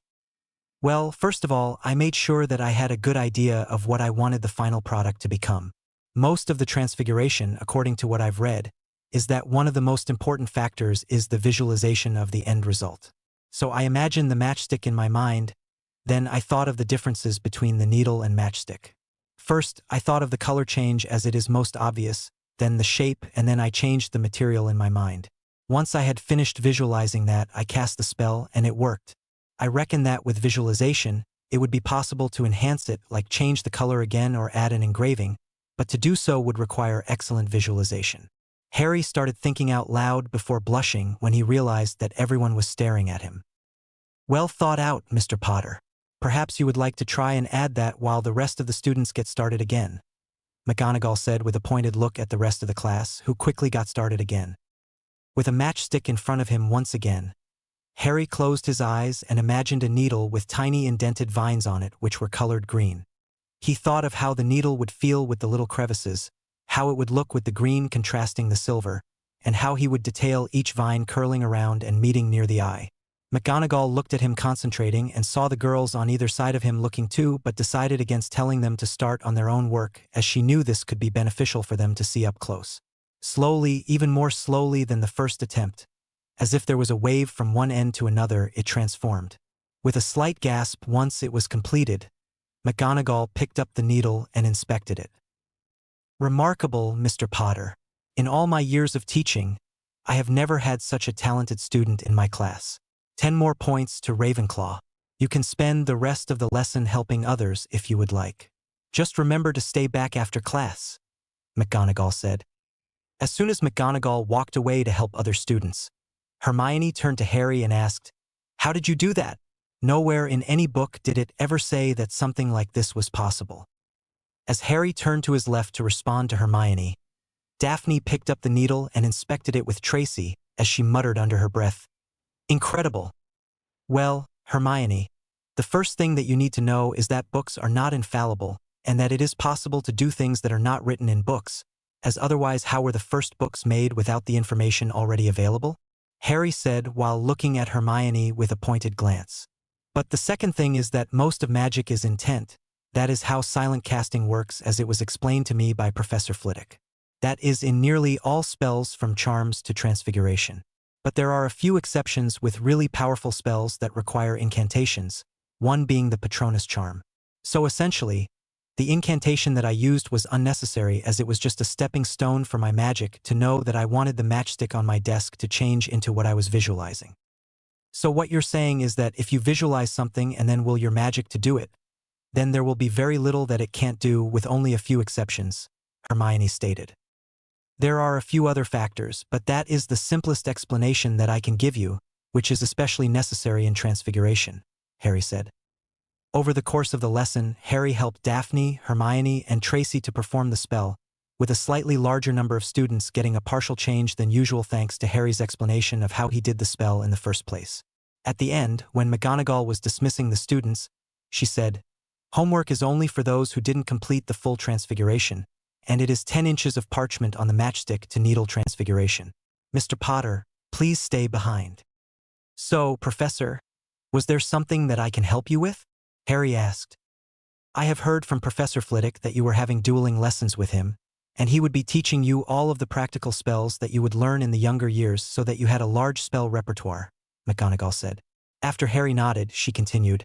"Well, first of all, I made sure that I had a good idea of what I wanted the final product to become. Most of the transfiguration, according to what I've read, is that one of the most important factors is the visualization of the end result. So I imagined the matchstick in my mind, then I thought of the differences between the needle and matchstick. First, I thought of the color change as it is most obvious, then the shape, and then I changed the material in my mind. Once I had finished visualizing that, I cast the spell, and it worked. I reckon that with visualization, it would be possible to enhance it, like change the color again or add an engraving, but to do so would require excellent visualization." Harry started thinking out loud before blushing when he realized that everyone was staring at him. "Well thought out, Mr. Potter. Perhaps you would like to try and add that while the rest of the students get started again," McGonagall said with a pointed look at the rest of the class, who quickly got started again. With a matchstick in front of him once again, Harry closed his eyes and imagined a needle with tiny indented vines on it which were colored green. He thought of how the needle would feel with the little crevices, how it would look with the green contrasting the silver, and how he would detail each vine curling around and meeting near the eye. McGonagall looked at him concentrating and saw the girls on either side of him looking too, but decided against telling them to start on their own work, as she knew this could be beneficial for them to see up close. Slowly, even more slowly than the first attempt, as if there was a wave from one end to another, it transformed. With a slight gasp once it was completed, McGonagall picked up the needle and inspected it. "Remarkable, Mr. Potter. In all my years of teaching, I have never had such a talented student in my class. 10 more points to Ravenclaw. You can spend the rest of the lesson helping others if you would like. Just remember to stay back after class," McGonagall said. As soon as McGonagall walked away to help other students, Hermione turned to Harry and asked, "How did you do that? Nowhere in any book did it ever say that something like this was possible." As Harry turned to his left to respond to Hermione, Daphne picked up the needle and inspected it with Tracy as she muttered under her breath, "Incredible." "Well, Hermione, the first thing that you need to know is that books are not infallible, and that it is possible to do things that are not written in books, as otherwise how were the first books made without the information already available?" Harry said while looking at Hermione with a pointed glance. "But the second thing is that most of magic is intent. That is how silent casting works, as it was explained to me by Professor Flitwick. That is in nearly all spells from charms to transfiguration. But there are a few exceptions with really powerful spells that require incantations, one being the Patronus charm. So essentially, the incantation that I used was unnecessary, as it was just a stepping stone for my magic to know that I wanted the matchstick on my desk to change into what I was visualizing. So what you're saying is that if you visualize something and then will your magic to do it, then there will be very little that it can't do, with only a few exceptions," Hermione stated. "There are a few other factors, but that is the simplest explanation that I can give you, which is especially necessary in transfiguration," Harry said. Over the course of the lesson, Harry helped Daphne, Hermione, and Tracy to perform the spell, with a slightly larger number of students getting a partial change than usual thanks to Harry's explanation of how he did the spell in the first place. At the end, when McGonagall was dismissing the students, she said, "Homework is only for those who didn't complete the full transfiguration, and it is 10 inches of parchment on the matchstick to needle transfiguration. Mr. Potter, please stay behind." "So, Professor, was there something that I can help you with?" Harry asked. "I have heard from Professor Flitwick that you were having dueling lessons with him, and he would be teaching you all of the practical spells that you would learn in the younger years so that you had a large spell repertoire," McGonagall said. After Harry nodded, she continued,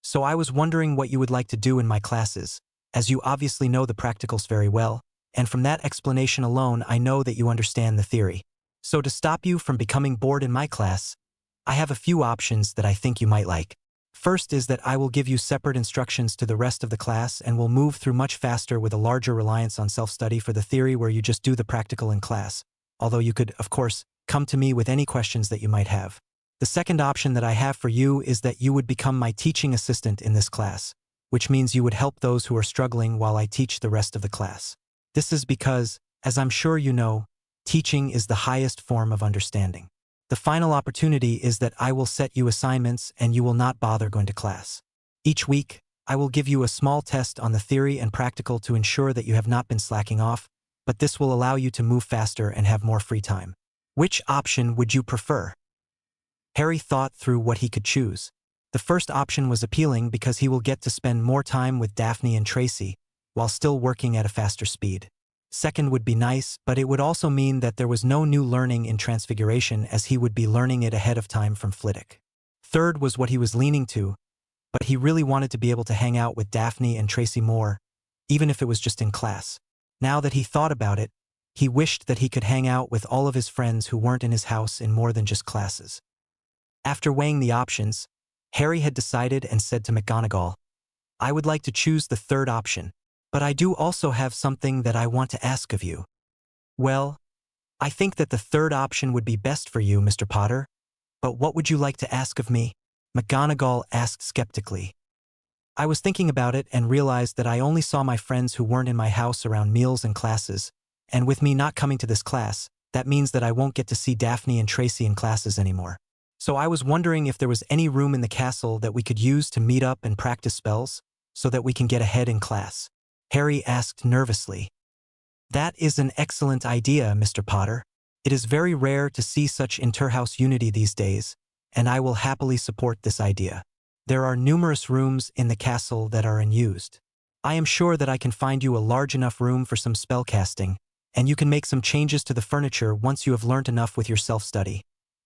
"So I was wondering what you would like to do in my classes, as you obviously know the practicals very well, and from that explanation alone I know that you understand the theory. So to stop you from becoming bored in my class, I have a few options that I think you might like. First is that I will give you separate instructions to the rest of the class and will move through much faster with a larger reliance on self-study for the theory where you just do the practical in class, although you could, of course, come to me with any questions that you might have. The second option that I have for you is that you would become my teaching assistant in this class, which means you would help those who are struggling while I teach the rest of the class. This is because, as I'm sure you know, teaching is the highest form of understanding. The final opportunity is that I will set you assignments and you will not bother going to class. Each week, I will give you a small test on the theory and practical to ensure that you have not been slacking off, but this will allow you to move faster and have more free time. Which option would you prefer?" Harry thought through what he could choose. The first option was appealing because he will get to spend more time with Daphne and Tracy, while still working at a faster speed. Second would be nice, but it would also mean that there was no new learning in Transfiguration as he would be learning it ahead of time from Flitwick. Third was what he was leaning to, but he really wanted to be able to hang out with Daphne and Tracy more, even if it was just in class. Now that he thought about it, he wished that he could hang out with all of his friends who weren't in his house in more than just classes. After weighing the options, Harry had decided and said to McGonagall, "I would like to choose the third option. But I do also have something that I want to ask of you." "Well, I think that the third option would be best for you, Mr. Potter. But what would you like to ask of me?" McGonagall asked skeptically. "I was thinking about it and realized that I only saw my friends who weren't in my house around meals and classes, and with me not coming to this class, that means that I won't get to see Daphne and Tracy in classes anymore. So I was wondering if there was any room in the castle that we could use to meet up and practice spells, so that we can get ahead in class." Harry asked nervously. "That is an excellent idea, Mr. Potter. It is very rare to see such interhouse unity these days, and I will happily support this idea. There are numerous rooms in the castle that are unused. I am sure that I can find you a large enough room for some spellcasting, and you can make some changes to the furniture once you have learnt enough with your self-study,"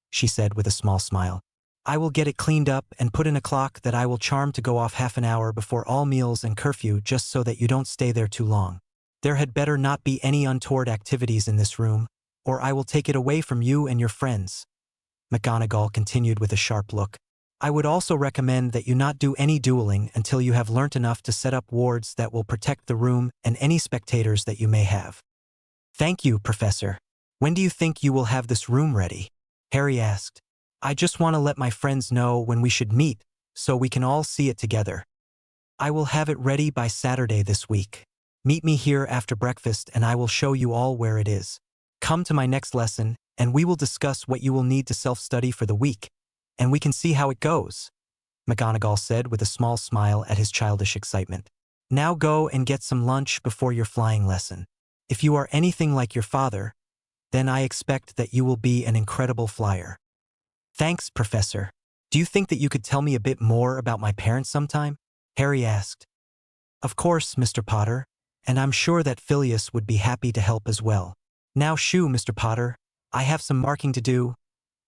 she said with a small smile. "I will get it cleaned up and put in a clock that I will charm to go off half an hour before all meals and curfew just so that you don't stay there too long. There had better not be any untoward activities in this room, or I will take it away from you and your friends." McGonagall continued with a sharp look. "I would also recommend that you not do any dueling until you have learnt enough to set up wards that will protect the room and any spectators that you may have." "Thank you, Professor. When do you think you will have this room ready?" Harry asked. "I just want to let my friends know when we should meet, so we can all see it together. I will have it ready by Saturday this week. Meet me here after breakfast and I will show you all where it is. Come to my next lesson, and we will discuss what you will need to self-study for the week, and we can see how it goes," McGonagall said with a small smile at his childish excitement. "Now go and get some lunch before your flying lesson. If you are anything like your father, then I expect that you will be an incredible flyer." "Thanks, Professor. Do you think that you could tell me a bit more about my parents sometime?" Harry asked. "Of course, Mr. Potter, and I'm sure that Phileas would be happy to help as well. Now shoo, Mr. Potter, I have some marking to do,"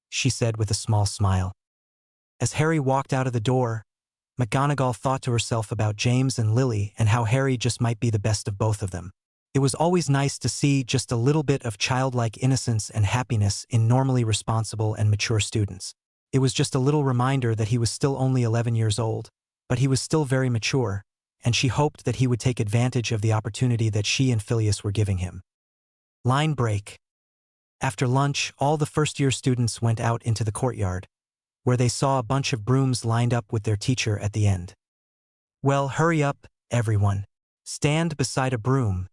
she said with a small smile. As Harry walked out of the door, McGonagall thought to herself about James and Lily and how Harry just might be the best of both of them. It was always nice to see just a little bit of childlike innocence and happiness in normally responsible and mature students. It was just a little reminder that he was still only 11 years old, but he was still very mature, and she hoped that he would take advantage of the opportunity that she and Phileas were giving him. Line break. After lunch, all the first-year students went out into the courtyard, where they saw a bunch of brooms lined up with their teacher at the end. "Well, hurry up, everyone. Stand beside a broom,"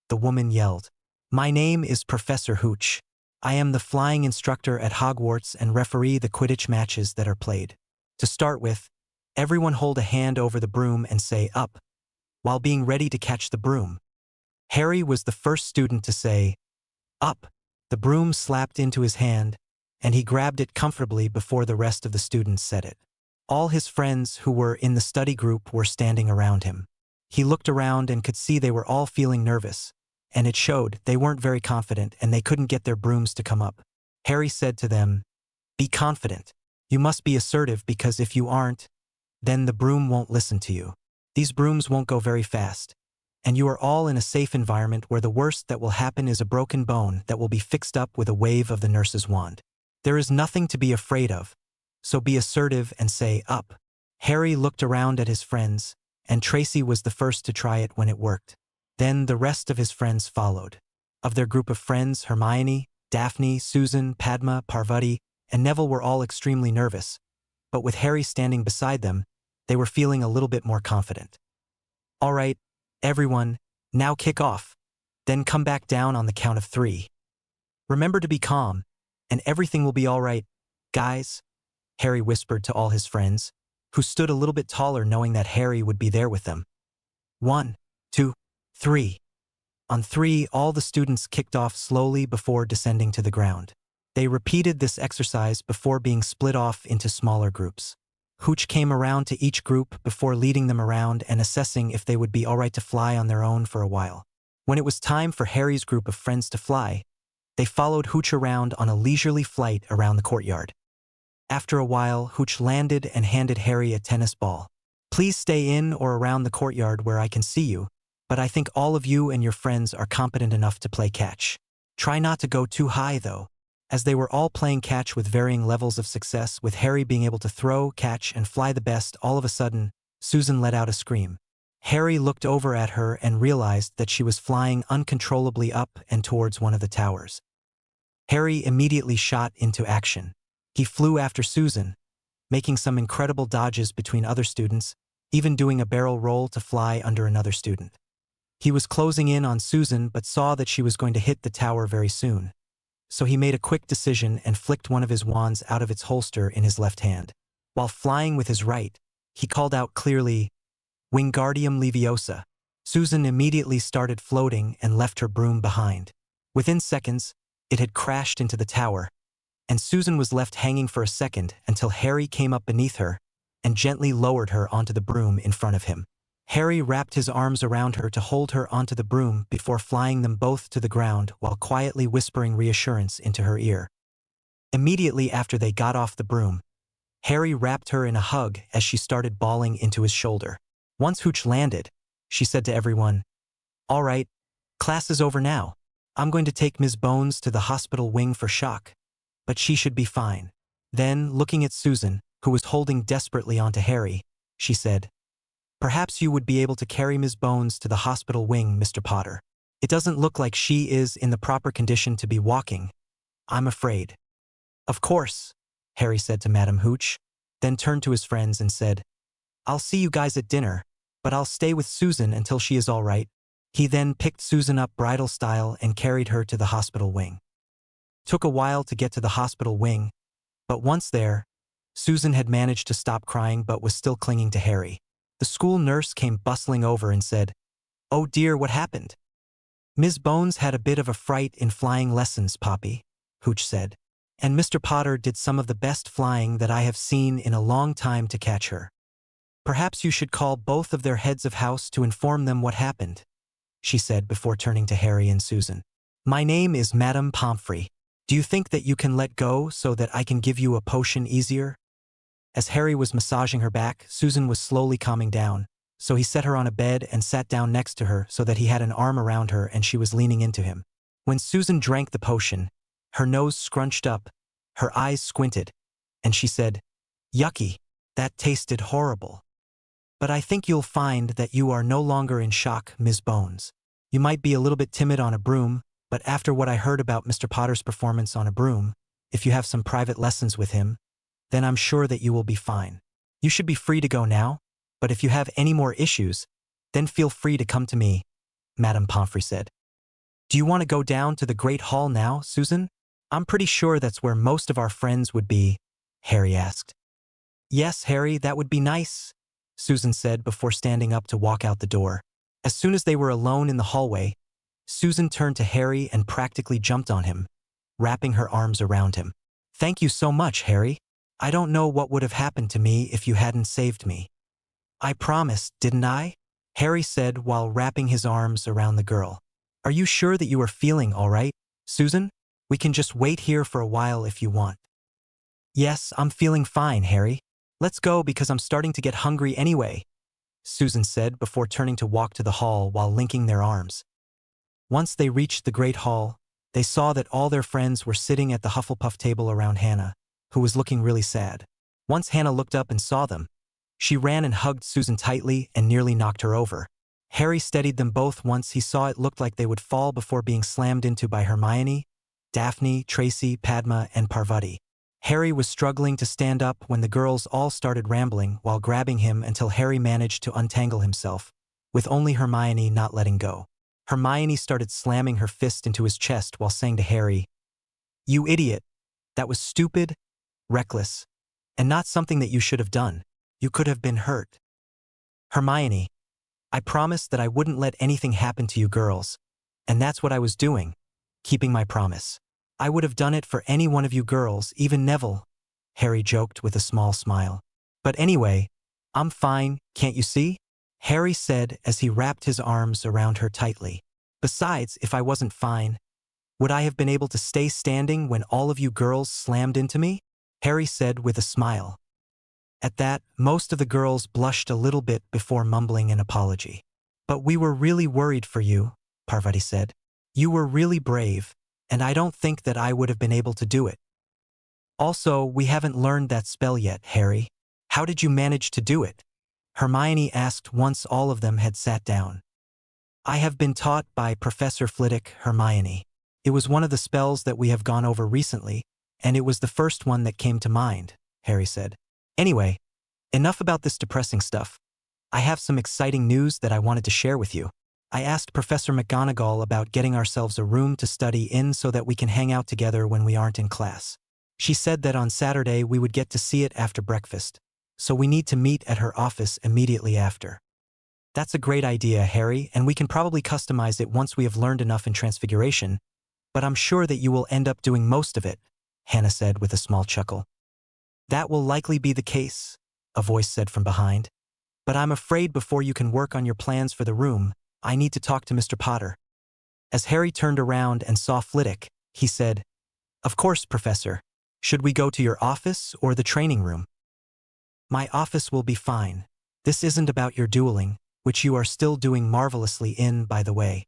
the woman yelled. "My name is Professor Hooch. I am the flying instructor at Hogwarts and referee the Quidditch matches that are played. To start with, everyone hold a hand over the broom and say up, while being ready to catch the broom. Harry was the first student to say, up. The broom slapped into his hand, and he grabbed it comfortably before the rest of the students said it. All his friends who were in the study group were standing around him. He looked around and could see they were all feeling nervous, and it showed they weren't very confident and they couldn't get their brooms to come up. Harry said to them, "Be confident. You must be assertive because if you aren't, then the broom won't listen to you. These brooms won't go very fast. And you are all in a safe environment where the worst that will happen is a broken bone that will be fixed up with a wave of the nurse's wand. There is nothing to be afraid of, so be assertive and say up." Harry looked around at his friends, and Tracy was the first to try it when it worked. Then the rest of his friends followed. Of their group of friends, Hermione, Daphne, Susan, Padma, Parvati, and Neville were all extremely nervous, but with Harry standing beside them, they were feeling a little bit more confident. "All right, everyone, now kick off. Then come back down on the count of 3. Remember to be calm, and everything will be all right, guys," Harry whispered to all his friends, who stood a little bit taller knowing that Harry would be there with them. 1, 2, 3. On 3, all the students kicked off slowly before descending to the ground. They repeated this exercise before being split off into smaller groups. Hooch came around to each group before leading them around and assessing if they would be all right to fly on their own for a while. When it was time for Harry's group of friends to fly, they followed Hooch around on a leisurely flight around the courtyard. After a while, Hooch landed and handed Harry a tennis ball. "Please stay in or around the courtyard where I can see you, but I think all of you and your friends are competent enough to play catch. Try not to go too high, though." As they were all playing catch with varying levels of success, with Harry being able to throw, catch, and fly the best, all of a sudden, Susan let out a scream. Harry looked over at her and realized that she was flying uncontrollably up and towards one of the towers. Harry immediately shot into action. He flew after Susan, making some incredible dodges between other students, even doing a barrel roll to fly under another student. He was closing in on Susan but saw that she was going to hit the tower very soon. So he made a quick decision and flicked one of his wands out of its holster in his left hand. While flying with his right, he called out clearly, "Wingardium Leviosa." Susan immediately started floating and left her broom behind. Within seconds, it had crashed into the tower, and Susan was left hanging for a second until Harry came up beneath her and gently lowered her onto the broom in front of him. Harry wrapped his arms around her to hold her onto the broom before flying them both to the ground while quietly whispering reassurance into her ear. Immediately after they got off the broom, Harry wrapped her in a hug as she started bawling into his shoulder. Once Hooch landed, she said to everyone, "All right, class is over now. I'm going to take Ms. Bones to the hospital wing for shock, but she should be fine." Then, looking at Susan, who was holding desperately onto Harry, she said, "Perhaps you would be able to carry Ms. Bones to the hospital wing, Mr. Potter. It doesn't look like she is in the proper condition to be walking, I'm afraid." "Of course," Harry said to Madame Hooch, then turned to his friends and said, "I'll see you guys at dinner, but I'll stay with Susan until she is all right." He then picked Susan up bridal style and carried her to the hospital wing. Took a while to get to the hospital wing, but once there, Susan had managed to stop crying but was still clinging to Harry. The school nurse came bustling over and said, "Oh dear, what happened?" "Ms. Bones had a bit of a fright in flying lessons, Poppy," Hooch said, "and Mr. Potter did some of the best flying that I have seen in a long time to catch her. Perhaps you should call both of their heads of house to inform them what happened," she said before turning to Harry and Susan. "My name is Madame Pomfrey. Do you think that you can let go so that I can give you a potion easier?" As Harry was massaging her back, Susan was slowly calming down, so he set her on a bed and sat down next to her so that he had an arm around her and she was leaning into him. When Susan drank the potion, her nose scrunched up, her eyes squinted, and she said, "Yucky, that tasted horrible. But I think you'll find that you are no longer in shock, Ms. Bones. You might be a little bit timid on a broom, but after what I heard about Mr. Potter's performance on a broom, if you have some private lessons with him, then I'm sure that you will be fine. You should be free to go now, but if you have any more issues, then feel free to come to me," Madame Pomfrey said. "Do you want to go down to the Great Hall now, Susan?" I'm pretty sure that's where most of our friends would be, Harry asked. Yes, Harry, that would be nice, Susan said before standing up to walk out the door. As soon as they were alone in the hallway, Susan turned to Harry and practically jumped on him, wrapping her arms around him. Thank you so much, Harry. I don't know what would have happened to me if you hadn't saved me. I promised, didn't I? Harry said while wrapping his arms around the girl. Are you sure that you are feeling all right, Susan? We can just wait here for a while if you want. Yes, I'm feeling fine, Harry. Let's go because I'm starting to get hungry anyway, Susan said before turning to walk to the hall while linking their arms. Once they reached the Great Hall, they saw that all their friends were sitting at the Hufflepuff table around Hannah, who was looking really sad. Once Hannah looked up and saw them, she ran and hugged Susan tightly and nearly knocked her over. Harry steadied them both once he saw it looked like they would fall before being slammed into by Hermione, Daphne, Tracy, Padma, and Parvati. Harry was struggling to stand up when the girls all started rambling while grabbing him until Harry managed to untangle himself, with only Hermione not letting go. Hermione started slamming her fist into his chest while saying to Harry, "You idiot! That was stupid, reckless, and not something that you should have done. You could have been hurt." Hermione, I promised that I wouldn't let anything happen to you girls, and that's what I was doing, keeping my promise. I would have done it for any one of you girls, even Neville, Harry joked with a small smile. But anyway, I'm fine, can't you see? Harry said as he wrapped his arms around her tightly. Besides, if I wasn't fine, would I have been able to stay standing when all of you girls slammed into me? Harry said with a smile. At that, most of the girls blushed a little bit before mumbling an apology. But we were really worried for you, Parvati said. You were really brave, and I don't think that I would have been able to do it. Also, we haven't learned that spell yet, Harry. How did you manage to do it? Hermione asked once all of them had sat down. I have been taught by Professor Flitwick, Hermione. It was one of the spells that we have gone over recently, and it was the first one that came to mind, Harry said. Anyway, enough about this depressing stuff. I have some exciting news that I wanted to share with you. I asked Professor McGonagall about getting ourselves a room to study in so that we can hang out together when we aren't in class. She said that on Saturday we would get to see it after breakfast, so we need to meet at her office immediately after. That's a great idea, Harry, and we can probably customize it once we have learned enough in Transfiguration, but I'm sure that you will end up doing most of it, Hannah said with a small chuckle. That will likely be the case, a voice said from behind. But I'm afraid before you can work on your plans for the room, I need to talk to Mr. Potter. As Harry turned around and saw Flitwick, he said, Of course, Professor. Should we go to your office or the training room? My office will be fine. This isn't about your dueling, which you are still doing marvelously in, by the way.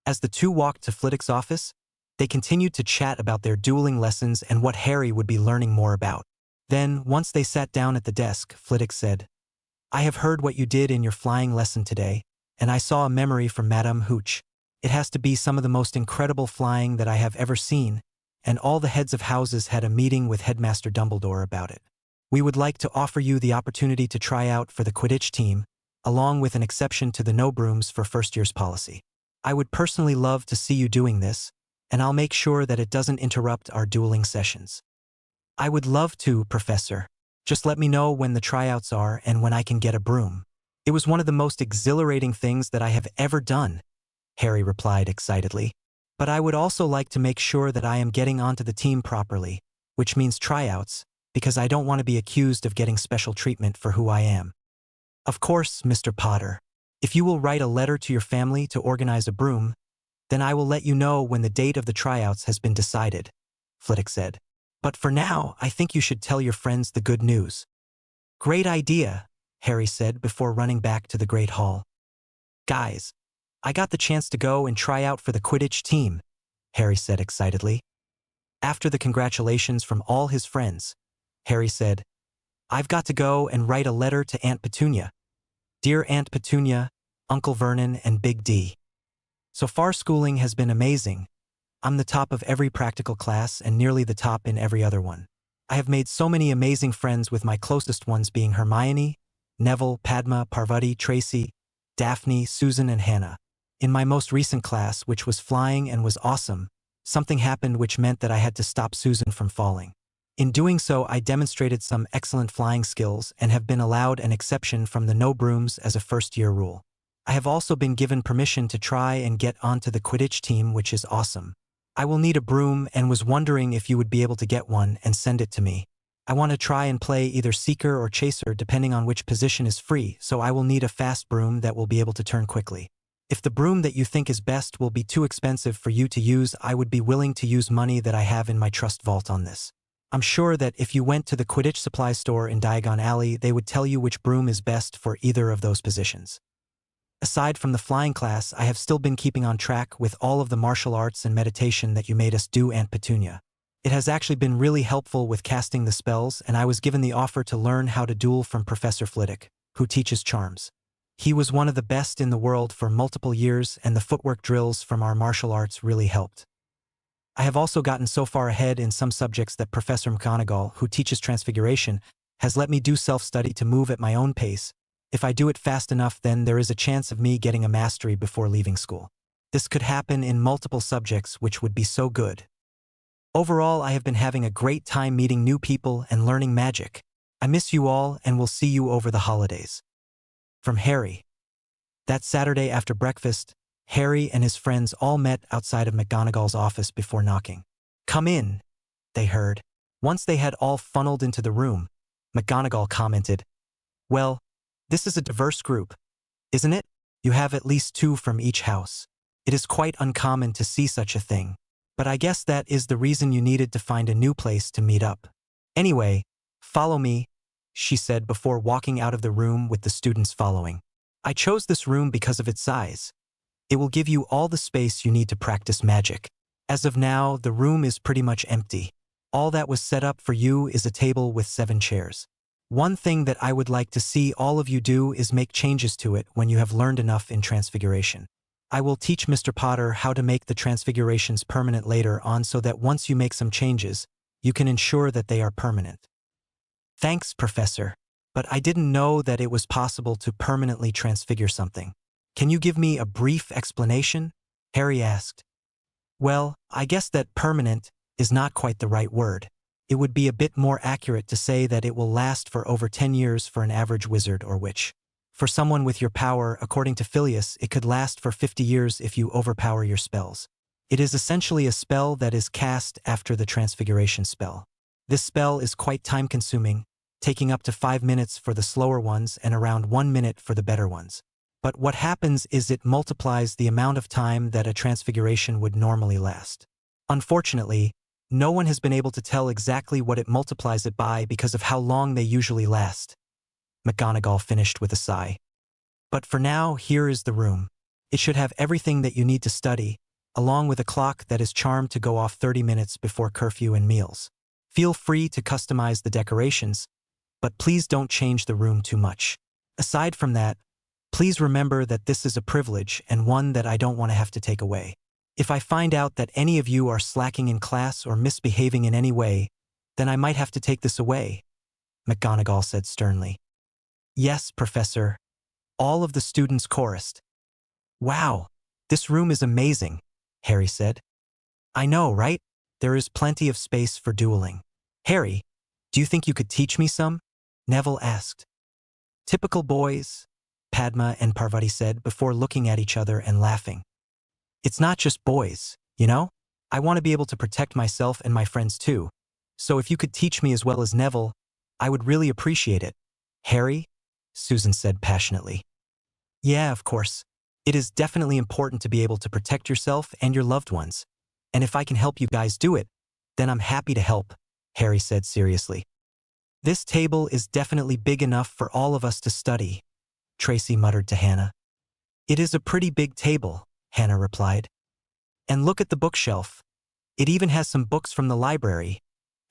As the two walked to Flitwick's office, they continued to chat about their dueling lessons and what Harry would be learning more about. Then, once they sat down at the desk, Flitwick said, I have heard what you did in your flying lesson today, and I saw a memory from Madame Hooch. It has to be some of the most incredible flying that I have ever seen, and all the heads of houses had a meeting with Headmaster Dumbledore about it. We would like to offer you the opportunity to try out for the Quidditch team, along with an exception to the no brooms for first year's policy. I would personally love to see you doing this, and I'll make sure that it doesn't interrupt our dueling sessions. I would love to, Professor. Just let me know when the tryouts are and when I can get a broom. It was one of the most exhilarating things that I have ever done, Harry replied excitedly. But I would also like to make sure that I am getting onto the team properly, which means tryouts, because I don't want to be accused of getting special treatment for who I am. Of course, Mr. Potter. If you will write a letter to your family to organize a broom, then I will let you know when the date of the tryouts has been decided, Flitwick said. But for now, I think you should tell your friends the good news. Great idea, Harry said before running back to the Great Hall. Guys, I got the chance to go and try out for the Quidditch team, Harry said excitedly. After the congratulations from all his friends, Harry said, I've got to go and write a letter to Aunt Petunia. Dear Aunt Petunia, Uncle Vernon, and Big D. So far schooling has been amazing. I'm the top of every practical class and nearly the top in every other one. I have made so many amazing friends with my closest ones being Hermione, Neville, Padma, Parvati, Tracy, Daphne, Susan, and Hannah. In my most recent class, which was flying and was awesome, something happened which meant that I had to stop Susan from falling. In doing so, I demonstrated some excellent flying skills and have been allowed an exception from the no brooms as a first-year rule. I have also been given permission to try and get onto the Quidditch team, which is awesome. I will need a broom and was wondering if you would be able to get one and send it to me. I want to try and play either seeker or chaser depending on which position is free, so I will need a fast broom that will be able to turn quickly. If the broom that you think is best will be too expensive for you to use, I would be willing to use money that I have in my trust vault on this. I'm sure that if you went to the Quidditch supply store in Diagon Alley, they would tell you which broom is best for either of those positions. Aside from the flying class, I have still been keeping on track with all of the martial arts and meditation that you made us do, Aunt Petunia. It has actually been really helpful with casting the spells, and I was given the offer to learn how to duel from Professor Flitwick, who teaches charms. He was one of the best in the world for multiple years, and the footwork drills from our martial arts really helped. I have also gotten so far ahead in some subjects that Professor McGonagall, who teaches Transfiguration, has let me do self-study to move at my own pace. If I do it fast enough, then there is a chance of me getting a mastery before leaving school. This could happen in multiple subjects, which would be so good. Overall, I have been having a great time meeting new people and learning magic. I miss you all and will see you over the holidays. From Harry. That Saturday after breakfast, Harry and his friends all met outside of McGonagall's office before knocking. "Come in," they heard. Once they had all funneled into the room, McGonagall commented, "Well, this is a diverse group, isn't it? You have at least 2 from each house. It is quite uncommon to see such a thing, but I guess that is the reason you needed to find a new place to meet up. Anyway, follow me," she said before walking out of the room with the students following. "I chose this room because of its size. It will give you all the space you need to practice magic. As of now, the room is pretty much empty. All that was set up for you is a table with 7 chairs. One thing that I would like to see all of you do is make changes to it when you have learned enough in Transfiguration. I will teach Mr. Potter how to make the Transfigurations permanent later on so that once you make some changes, you can ensure that they are permanent." "Thanks, Professor. But I didn't know that it was possible to permanently transfigure something. Can you give me a brief explanation?" Harry asked. "Well, I guess that permanent is not quite the right word. It would be a bit more accurate to say that it will last for over 10 years for an average wizard or witch. For someone with your power, according to Phileas, it could last for 50 years if you overpower your spells. It is essentially a spell that is cast after the Transfiguration spell. This spell is quite time-consuming, taking up to 5 minutes for the slower ones and around 1 minute for the better ones. But what happens is it multiplies the amount of time that a transfiguration would normally last. Unfortunately, no one has been able to tell exactly what it multiplies it by because of how long they usually last." McGonagall finished with a sigh. "But for now, here is the room. It should have everything that you need to study, along with a clock that is charmed to go off 30 minutes before curfew and meals. Feel free to customize the decorations, but please don't change the room too much. Aside from that, please remember that this is a privilege and one that I don't want to have to take away. If I find out that any of you are slacking in class or misbehaving in any way, then I might have to take this away," McGonagall said sternly. "Yes, Professor," all of the students chorused. "Wow, this room is amazing," Harry said. "I know, right? There is plenty of space for dueling. Harry, do you think you could teach me some?" Neville asked. "Typical boys," Padma and Parvati said before looking at each other and laughing. "It's not just boys, you know? I want to be able to protect myself and my friends too. So if you could teach me as well as Neville, I would really appreciate it." "Harry?" Susan said passionately. "Yeah, of course. It is definitely important to be able to protect yourself and your loved ones. And if I can help you guys do it, then I'm happy to help," Harry said seriously. "This table is definitely big enough for all of us to study," Tracy muttered to Hannah. "It is a pretty big table," Hannah replied. "And look at the bookshelf. It even has some books from the library,"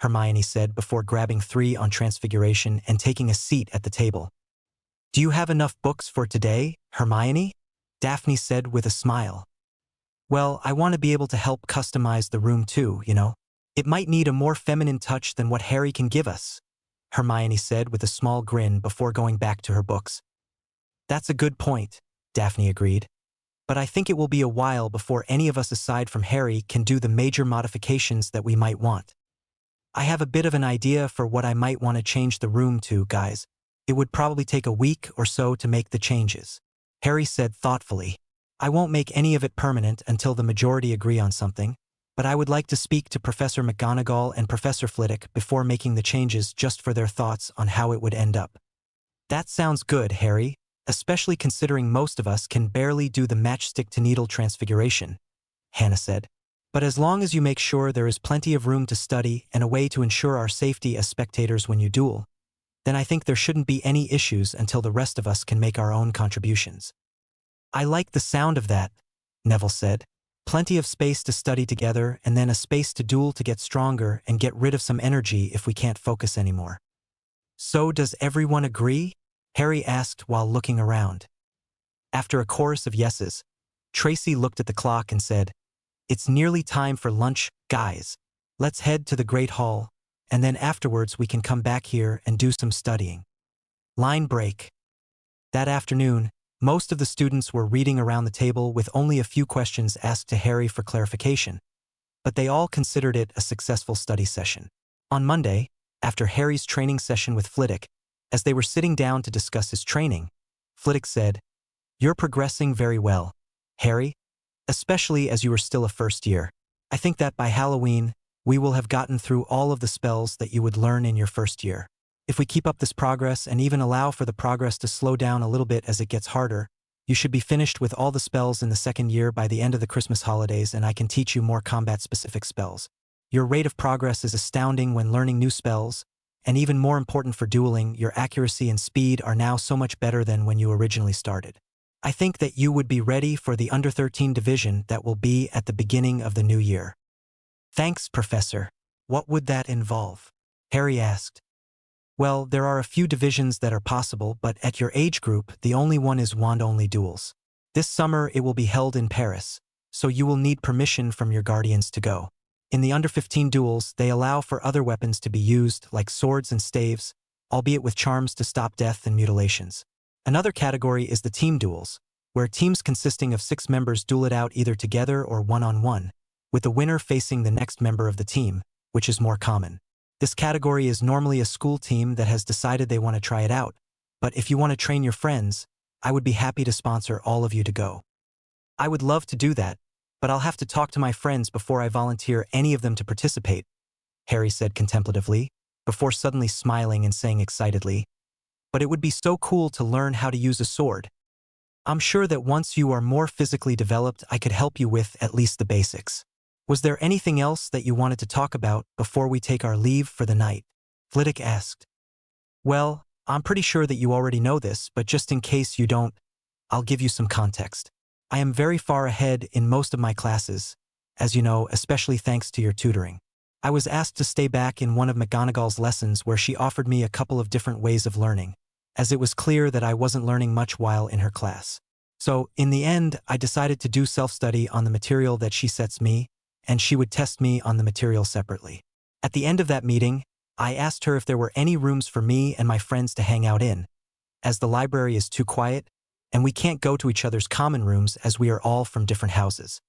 Hermione said before grabbing 3 on Transfiguration and taking a seat at the table. "Do you have enough books for today, Hermione?" Daphne said with a smile. "Well, I want to be able to help customize the room too, you know. It might need a more feminine touch than what Harry can give us," Hermione said with a small grin before going back to her books. "That's a good point," Daphne agreed. but I think it will be a while before any of us aside from Harry can do the major modifications that we might want. I have a bit of an idea for what I might want to change the room to, guys. It would probably take a week or so to make the changes. Harry said thoughtfully. I won't make any of it permanent until the majority agree on something, but I would like to speak to Professor McGonagall and Professor Flitwick before making the changes just for their thoughts on how it would end up. That sounds good, Harry, especially considering most of us can barely do the matchstick-to-needle transfiguration, Hannah said. But as long as you make sure there is plenty of room to study and a way to ensure our safety as spectators when you duel, then I think there shouldn't be any issues until the rest of us can make our own contributions. I like the sound of that, Neville said. Plenty of space to study together and then a space to duel to get stronger and get rid of some energy if we can't focus anymore. So does everyone agree? Harry asked while looking around. After a chorus of yeses, Tracy looked at the clock and said, It's nearly time for lunch, guys. Let's head to the Great Hall, and then afterwards we can come back here and do some studying. Line break. That afternoon, most of the students were reading around the table with only a few questions asked to Harry for clarification, but they all considered it a successful study session. On Monday, after Harry's training session with Flitwick, as they were sitting down to discuss his training, Flitwick said, You're progressing very well, Harry, especially as you are still a first year. I think that by Halloween, we will have gotten through all of the spells that you would learn in your first year. If we keep up this progress and even allow for the progress to slow down a little bit as it gets harder, you should be finished with all the spells in the second year by the end of the Christmas holidays, and I can teach you more combat-specific spells. Your rate of progress is astounding when learning new spells, and even more important for dueling, your accuracy and speed are now so much better than when you originally started. I think that you would be ready for the Under-13 division that will be at the beginning of the new year. Thanks, Professor. What would that involve? Harry asked. Well, there are a few divisions that are possible, but at your age group, the only one is wand-only duels. This summer it will be held in Paris, so you will need permission from your guardians to go. In the under-15 duels, they allow for other weapons to be used, like swords and staves, albeit with charms to stop death and mutilations. Another category is the team duels, where teams consisting of 6 members duel it out either together or one-on-one, with the winner facing the next member of the team, which is more common. This category is normally a school team that has decided they want to try it out, but if you want to train your friends, I would be happy to sponsor all of you to go. I would love to do that, but I'll have to talk to my friends before I volunteer any of them to participate, Harry said contemplatively, before suddenly smiling and saying excitedly, But it would be so cool to learn how to use a sword. I'm sure that once you are more physically developed, I could help you with at least the basics. Was there anything else that you wanted to talk about before we take our leave for the night? Flitwick asked. Well, I'm pretty sure that you already know this, but just in case you don't, I'll give you some context. I am very far ahead in most of my classes, as you know, especially thanks to your tutoring. I was asked to stay back in one of McGonagall's lessons where she offered me a couple of different ways of learning, as it was clear that I wasn't learning much while in her class. So, in the end, I decided to do self-study on the material that she sets me, and she would test me on the material separately. At the end of that meeting, I asked her if there were any rooms for me and my friends to hang out in, as the library is too quiet, and we can't go to each other's common rooms as we are all from different houses.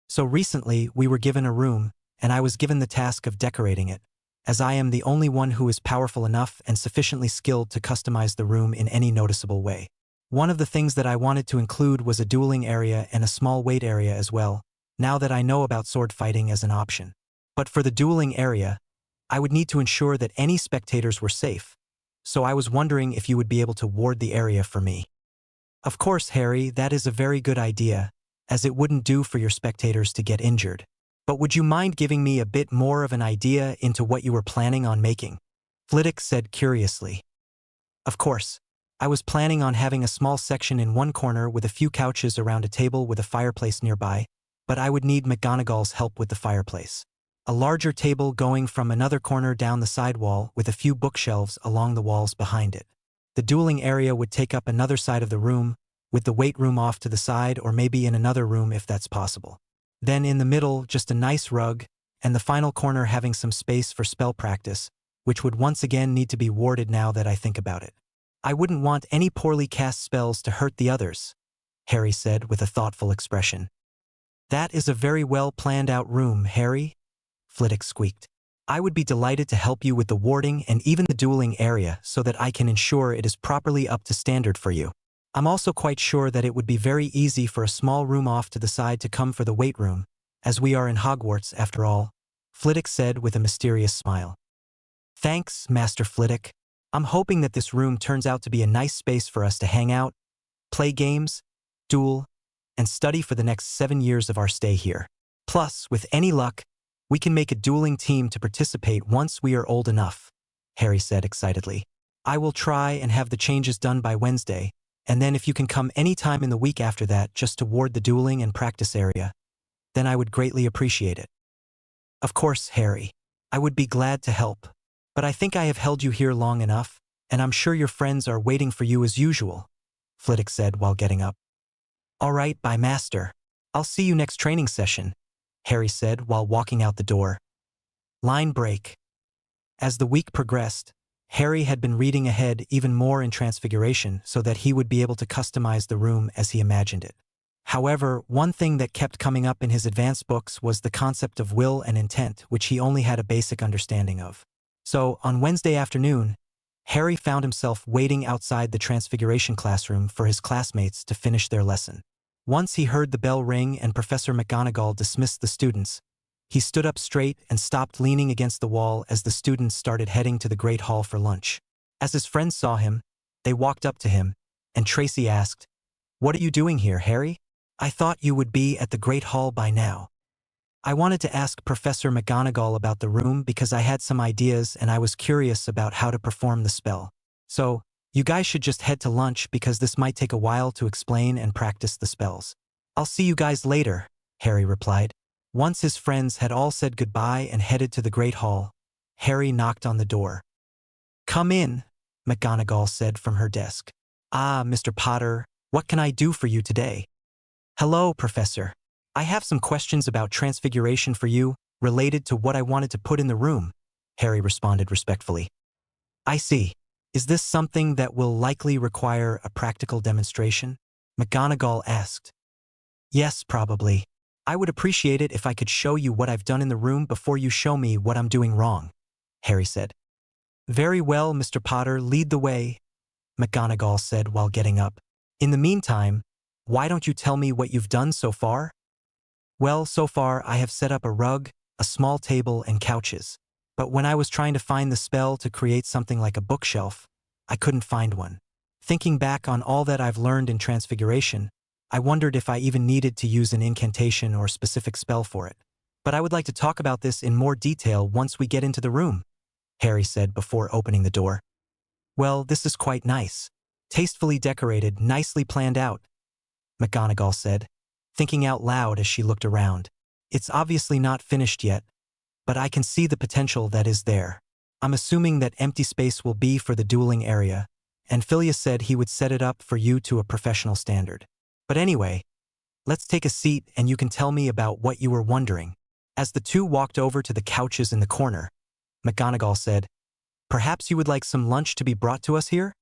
So recently, we were given a room, and I was given the task of decorating it, as I am the only one who is powerful enough and sufficiently skilled to customize the room in any noticeable way. One of the things that I wanted to include was a dueling area and a small weight area as well, now that I know about sword fighting as an option. But for the dueling area, I would need to ensure that any spectators were safe, so I was wondering if you would be able to ward the area for me. Of course, Harry, that is a very good idea, as it wouldn't do for your spectators to get injured. But would you mind giving me a bit more of an idea into what you were planning on making? Flitwick said curiously. Of course. I was planning on having a small section in one corner with a few couches around a table with a fireplace nearby, but I would need McGonagall's help with the fireplace. A larger table going from another corner down the side wall with a few bookshelves along the walls behind it. The dueling area would take up another side of the room, with the weight room off to the side or maybe in another room if that's possible. Then in the middle, just a nice rug, and the final corner having some space for spell practice, which would once again need to be warded now that I think about it. I wouldn't want any poorly cast spells to hurt the others, Harry said with a thoughtful expression. That is a very well planned out room, Harry, Flitwick squeaked. I would be delighted to help you with the warding and even the dueling area so that I can ensure it is properly up to standard for you. I'm also quite sure that it would be very easy for a small room off to the side to come for the weight room, as we are in Hogwarts after all, Flitwick said with a mysterious smile. Thanks, Master Flitwick. I'm hoping that this room turns out to be a nice space for us to hang out, play games, duel, and study for the next 7 years of our stay here. Plus, with any luck, we can make a dueling team to participate once we are old enough, Harry said excitedly. I will try and have the changes done by Wednesday, and then if you can come any time in the week after that just to ward the dueling and practice area, then I would greatly appreciate it. Of course, Harry. I would be glad to help. But I think I have held you here long enough, and I'm sure your friends are waiting for you as usual, Flitwick said while getting up. All right, bye, Master. I'll see you next training session, Harry said while walking out the door. Line break. As the week progressed, Harry had been reading ahead even more in Transfiguration so that he would be able to customize the room as he imagined it. However, one thing that kept coming up in his advanced books was the concept of will and intent, which he only had a basic understanding of. So, on Wednesday afternoon, Harry found himself waiting outside the Transfiguration classroom for his classmates to finish their lesson. Once he heard the bell ring and Professor McGonagall dismissed the students, he stood up straight and stopped leaning against the wall as the students started heading to the Great Hall for lunch. As his friends saw him, they walked up to him, and Tracy asked, "What are you doing here, Harry? I thought you would be at the Great Hall by now." I wanted to ask Professor McGonagall about the room because I had some ideas and I was curious about how to perform the spell. So, you guys should just head to lunch because this might take a while to explain and practice the spells. I'll see you guys later, Harry replied. Once his friends had all said goodbye and headed to the Great Hall, Harry knocked on the door. Come in, McGonagall said from her desk. Ah, Mr. Potter, what can I do for you today? Hello, Professor. I have some questions about Transfiguration for you, related to what I wanted to put in the room, Harry responded respectfully. I see. Is this something that will likely require a practical demonstration? McGonagall asked. Yes, probably. I would appreciate it if I could show you what I've done in the room before you show me what I'm doing wrong, Harry said. Very well, Mr. Potter, lead the way, McGonagall said while getting up. In the meantime, why don't you tell me what you've done so far? Well, so far I have set up a rug, a small table, and couches. But when I was trying to find the spell to create something like a bookshelf, I couldn't find one. Thinking back on all that I've learned in Transfiguration, I wondered if I even needed to use an incantation or specific spell for it. But I would like to talk about this in more detail once we get into the room, Harry said before opening the door. Well, this is quite nice. Tastefully decorated, nicely planned out, McGonagall said, thinking out loud as she looked around. It's obviously not finished yet, but I can see the potential that is there. I'm assuming that empty space will be for the dueling area, and Phileas said he would set it up for you to a professional standard. But anyway, let's take a seat and you can tell me about what you were wondering. As the two walked over to the couches in the corner, McGonagall said, Perhaps you would like some lunch to be brought to us here?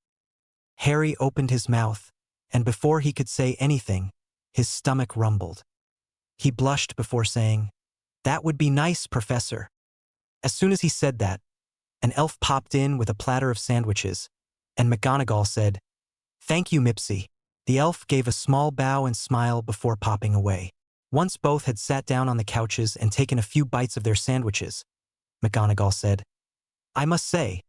Harry opened his mouth, and before he could say anything, his stomach rumbled. He blushed before saying, That would be nice, Professor. As soon as he said that, an elf popped in with a platter of sandwiches, and McGonagall said, Thank you, Mipsy. The elf gave a small bow and smile before popping away. Once both had sat down on the couches and taken a few bites of their sandwiches, McGonagall said, I must say,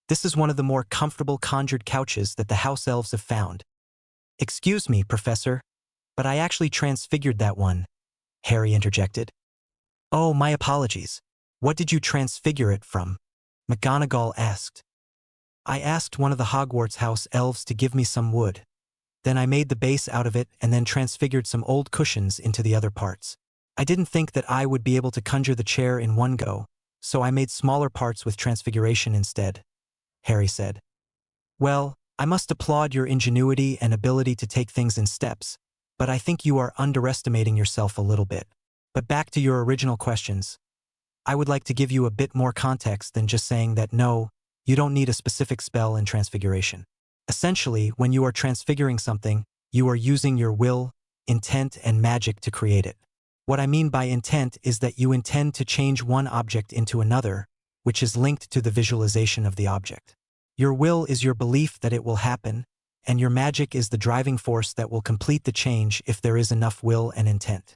this is one of the more comfortable conjured couches that the house elves have found. Excuse me, Professor, but I actually transfigured that one, Harry interjected. Oh, my apologies. What did you transfigure it from? McGonagall asked. I asked one of the Hogwarts house elves to give me some wood. Then I made the base out of it and then transfigured some old cushions into the other parts. I didn't think that I would be able to conjure the chair in one go, so I made smaller parts with transfiguration instead, Harry said. Well, I must applaud your ingenuity and ability to take things in steps, but I think you are underestimating yourself a little bit. But back to your original questions. I would like to give you a bit more context than just saying that no, you don't need a specific spell in Transfiguration. Essentially, when you are transfiguring something, You are using your will, intent, and magic to create it. What I mean by intent is that you intend to change one object into another, which is linked to the visualization of the object. Your will is your belief that it will happen, and your magic is the driving force that will complete the change if there is enough will and intent.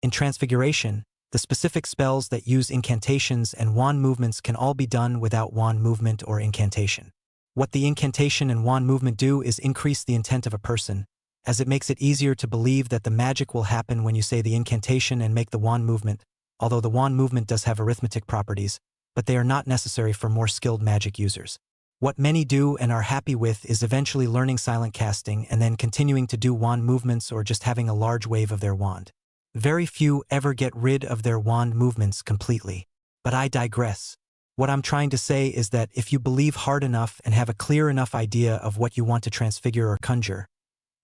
In Transfiguration, the specific spells that use incantations and wand movements can all be done without wand movement or incantation. What the incantation and wand movement do is increase the intent of a person, as it makes it easier to believe that the magic will happen when you say the incantation and make the wand movement, although the wand movement does have arithmetic properties, but they are not necessary for more skilled magic users. What many do and are happy with is eventually learning silent casting and then continuing to do wand movements or just having a large wave of their wand. Very few ever get rid of their wand movements completely. But I digress. What I'm trying to say is that if you believe hard enough and have a clear enough idea of what you want to transfigure or conjure,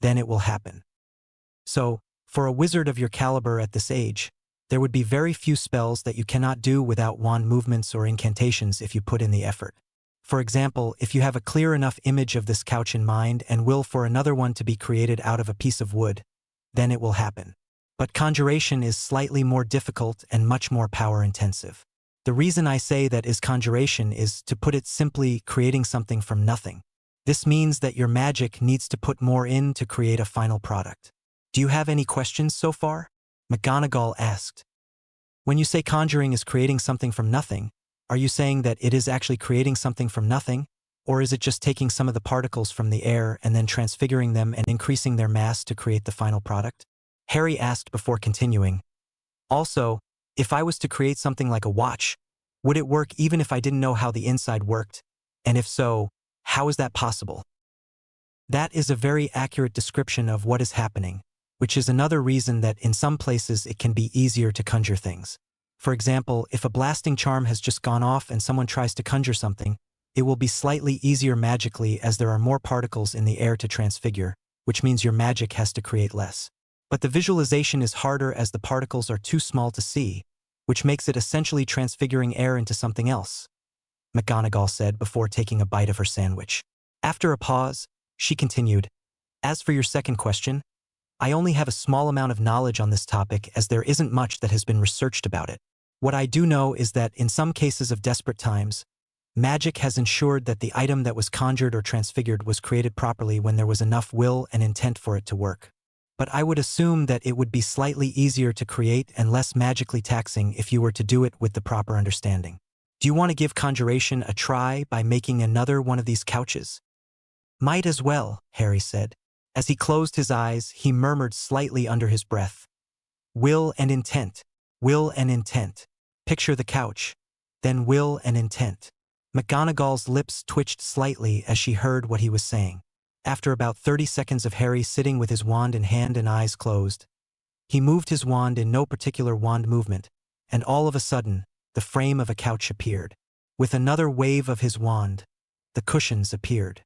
then it will happen. So, for a wizard of your caliber at this age, there would be very few spells that you cannot do without wand movements or incantations if you put in the effort. For example, if you have a clear enough image of this couch in mind and will for another one to be created out of a piece of wood, then it will happen. But conjuration is slightly more difficult and much more power-intensive. The reason I say that is conjuration is, to put it simply, creating something from nothing. This means that your magic needs to put more in to create a final product. Do you have any questions so far? McGonagall asked. When you say conjuring is creating something from nothing, are you saying that it is actually creating something from nothing, or is it just taking some of the particles from the air and then transfiguring them and increasing their mass to create the final product? Harry asked before continuing. Also, if I was to create something like a watch, would it work even if I didn't know how the inside worked? And if so, how is that possible? That is a very accurate description of what is happening, which is another reason that in some places it can be easier to conjure things. For example, if a blasting charm has just gone off and someone tries to conjure something, it will be slightly easier magically as there are more particles in the air to transfigure, which means your magic has to create less. But the visualization is harder as the particles are too small to see, which makes it essentially transfiguring air into something else, McGonagall said before taking a bite of her sandwich. After a pause, she continued, "As for your second question, I only have a small amount of knowledge on this topic as there isn't much that has been researched about it. What I do know is that in some cases of desperate times, magic has ensured that the item that was conjured or transfigured was created properly when there was enough will and intent for it to work. But I would assume that it would be slightly easier to create and less magically taxing if you were to do it with the proper understanding. Do you want to give conjuration a try by making another one of these couches?" "Might as well," Harry said. As he closed his eyes, he murmured slightly under his breath, "Will and intent, will and intent. Picture the couch, then will and intent." McGonagall's lips twitched slightly as she heard what he was saying. After about 30 seconds of Harry sitting with his wand in hand and eyes closed, he moved his wand in no particular wand movement, and all of a sudden, the frame of a couch appeared. With another wave of his wand, the cushions appeared.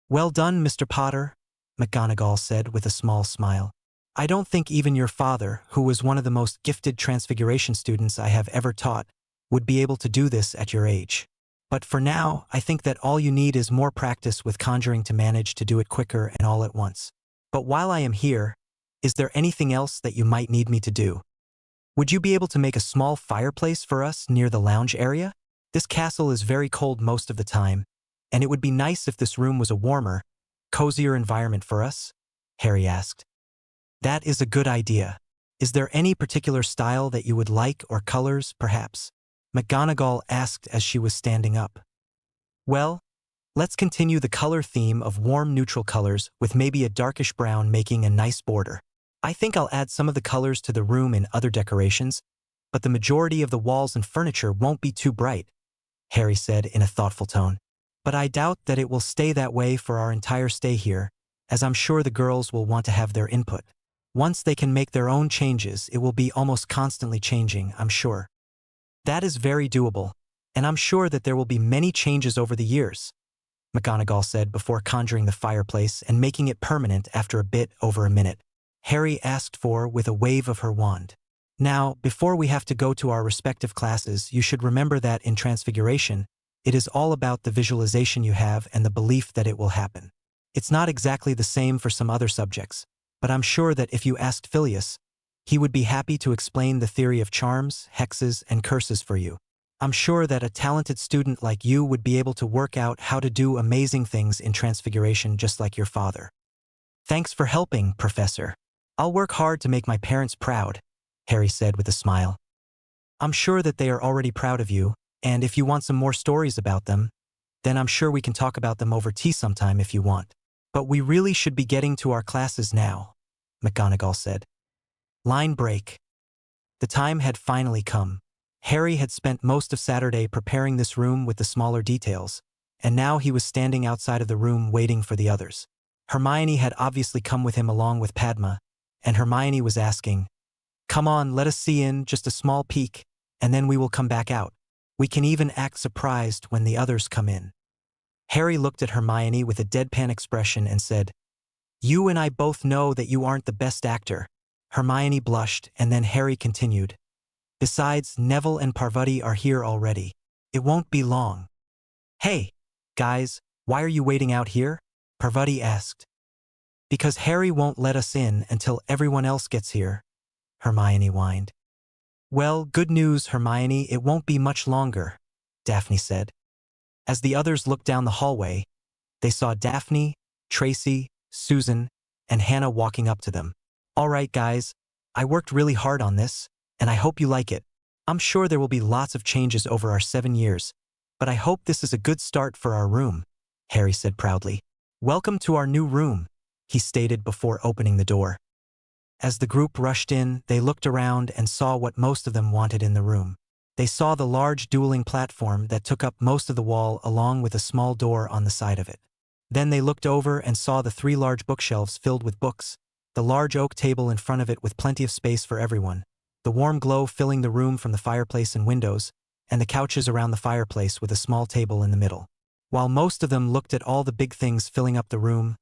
"Well done, Mr. Potter," McGonagall said with a small smile. "I don't think even your father, who was one of the most gifted transfiguration students I have ever taught, would be able to do this at your age. But for now, I think that all you need is more practice with conjuring to manage to do it quicker and all at once. But while I am here, is there anything else that you might need me to do? Would you be able to make a small fireplace for us near the lounge area? This castle is very cold most of the time, and it would be nice if this room was a warmer, cozier environment for us?" Harry asked. "That is a good idea. Is there any particular style that you would like, or colors, perhaps?" McGonagall asked as she was standing up. "Well, let's continue the color theme of warm neutral colors with maybe a darkish brown making a nice border. I think I'll add some of the colors to the room in other decorations, but the majority of the walls and furniture won't be too bright," Harry said in a thoughtful tone. "But I doubt that it will stay that way for our entire stay here, as I'm sure the girls will want to have their input. Once they can make their own changes, it will be almost constantly changing, I'm sure." "That is very doable, and I'm sure that there will be many changes over the years," McGonagall said before conjuring the fireplace and making it permanent after a bit over a minute. Harry asked for with a wave of her wand. "Now, before we have to go to our respective classes, you should remember that in Transfiguration, it is all about the visualization you have and the belief that it will happen. It's not exactly the same for some other subjects, but I'm sure that if you asked Phileas, he would be happy to explain the theory of charms, hexes, and curses for you. I'm sure that a talented student like you would be able to work out how to do amazing things in Transfiguration just like your father. Thanks for helping, Professor. I'll work hard to make my parents proud, Harry said with a smile. I'm sure that they are already proud of you, and if you want some more stories about them, then I'm sure we can talk about them over tea sometime if you want. But we really should be getting to our classes now, McGonagall said. Line break. The time had finally come. Harry had spent most of Saturday preparing this room with the smaller details, and now he was standing outside of the room waiting for the others. Hermione had obviously come with him along with Padma, and Hermione was asking, "Come on, let us see in just a small peek, and then we will come back out. We can even act surprised when the others come in." Harry looked at Hermione with a deadpan expression and said, "You and I both know that you aren't the best actor." Hermione blushed, and then Harry continued, "Besides, Neville and Parvati are here already. It won't be long." "Hey, guys, why are you waiting out here?" Parvati asked. "Because Harry won't let us in until everyone else gets here," Hermione whined. "Well, good news, Hermione, it won't be much longer," Daphne said. As the others looked down the hallway, they saw Daphne, Tracy, Susan, and Hannah walking up to them. "All right, guys, I worked really hard on this, and I hope you like it. I'm sure there will be lots of changes over our 7 years, but I hope this is a good start for our room," Harry said proudly. "Welcome to our new room," he stated before opening the door. As the group rushed in, they looked around and saw what most of them wanted in the room. They saw the large dueling platform that took up most of the wall along with a small door on the side of it. Then they looked over and saw the 3 large bookshelves filled with books, the large oak table in front of it with plenty of space for everyone, the warm glow filling the room from the fireplace and windows, and the couches around the fireplace with a small table in the middle. While most of them looked at all the big things filling up the room,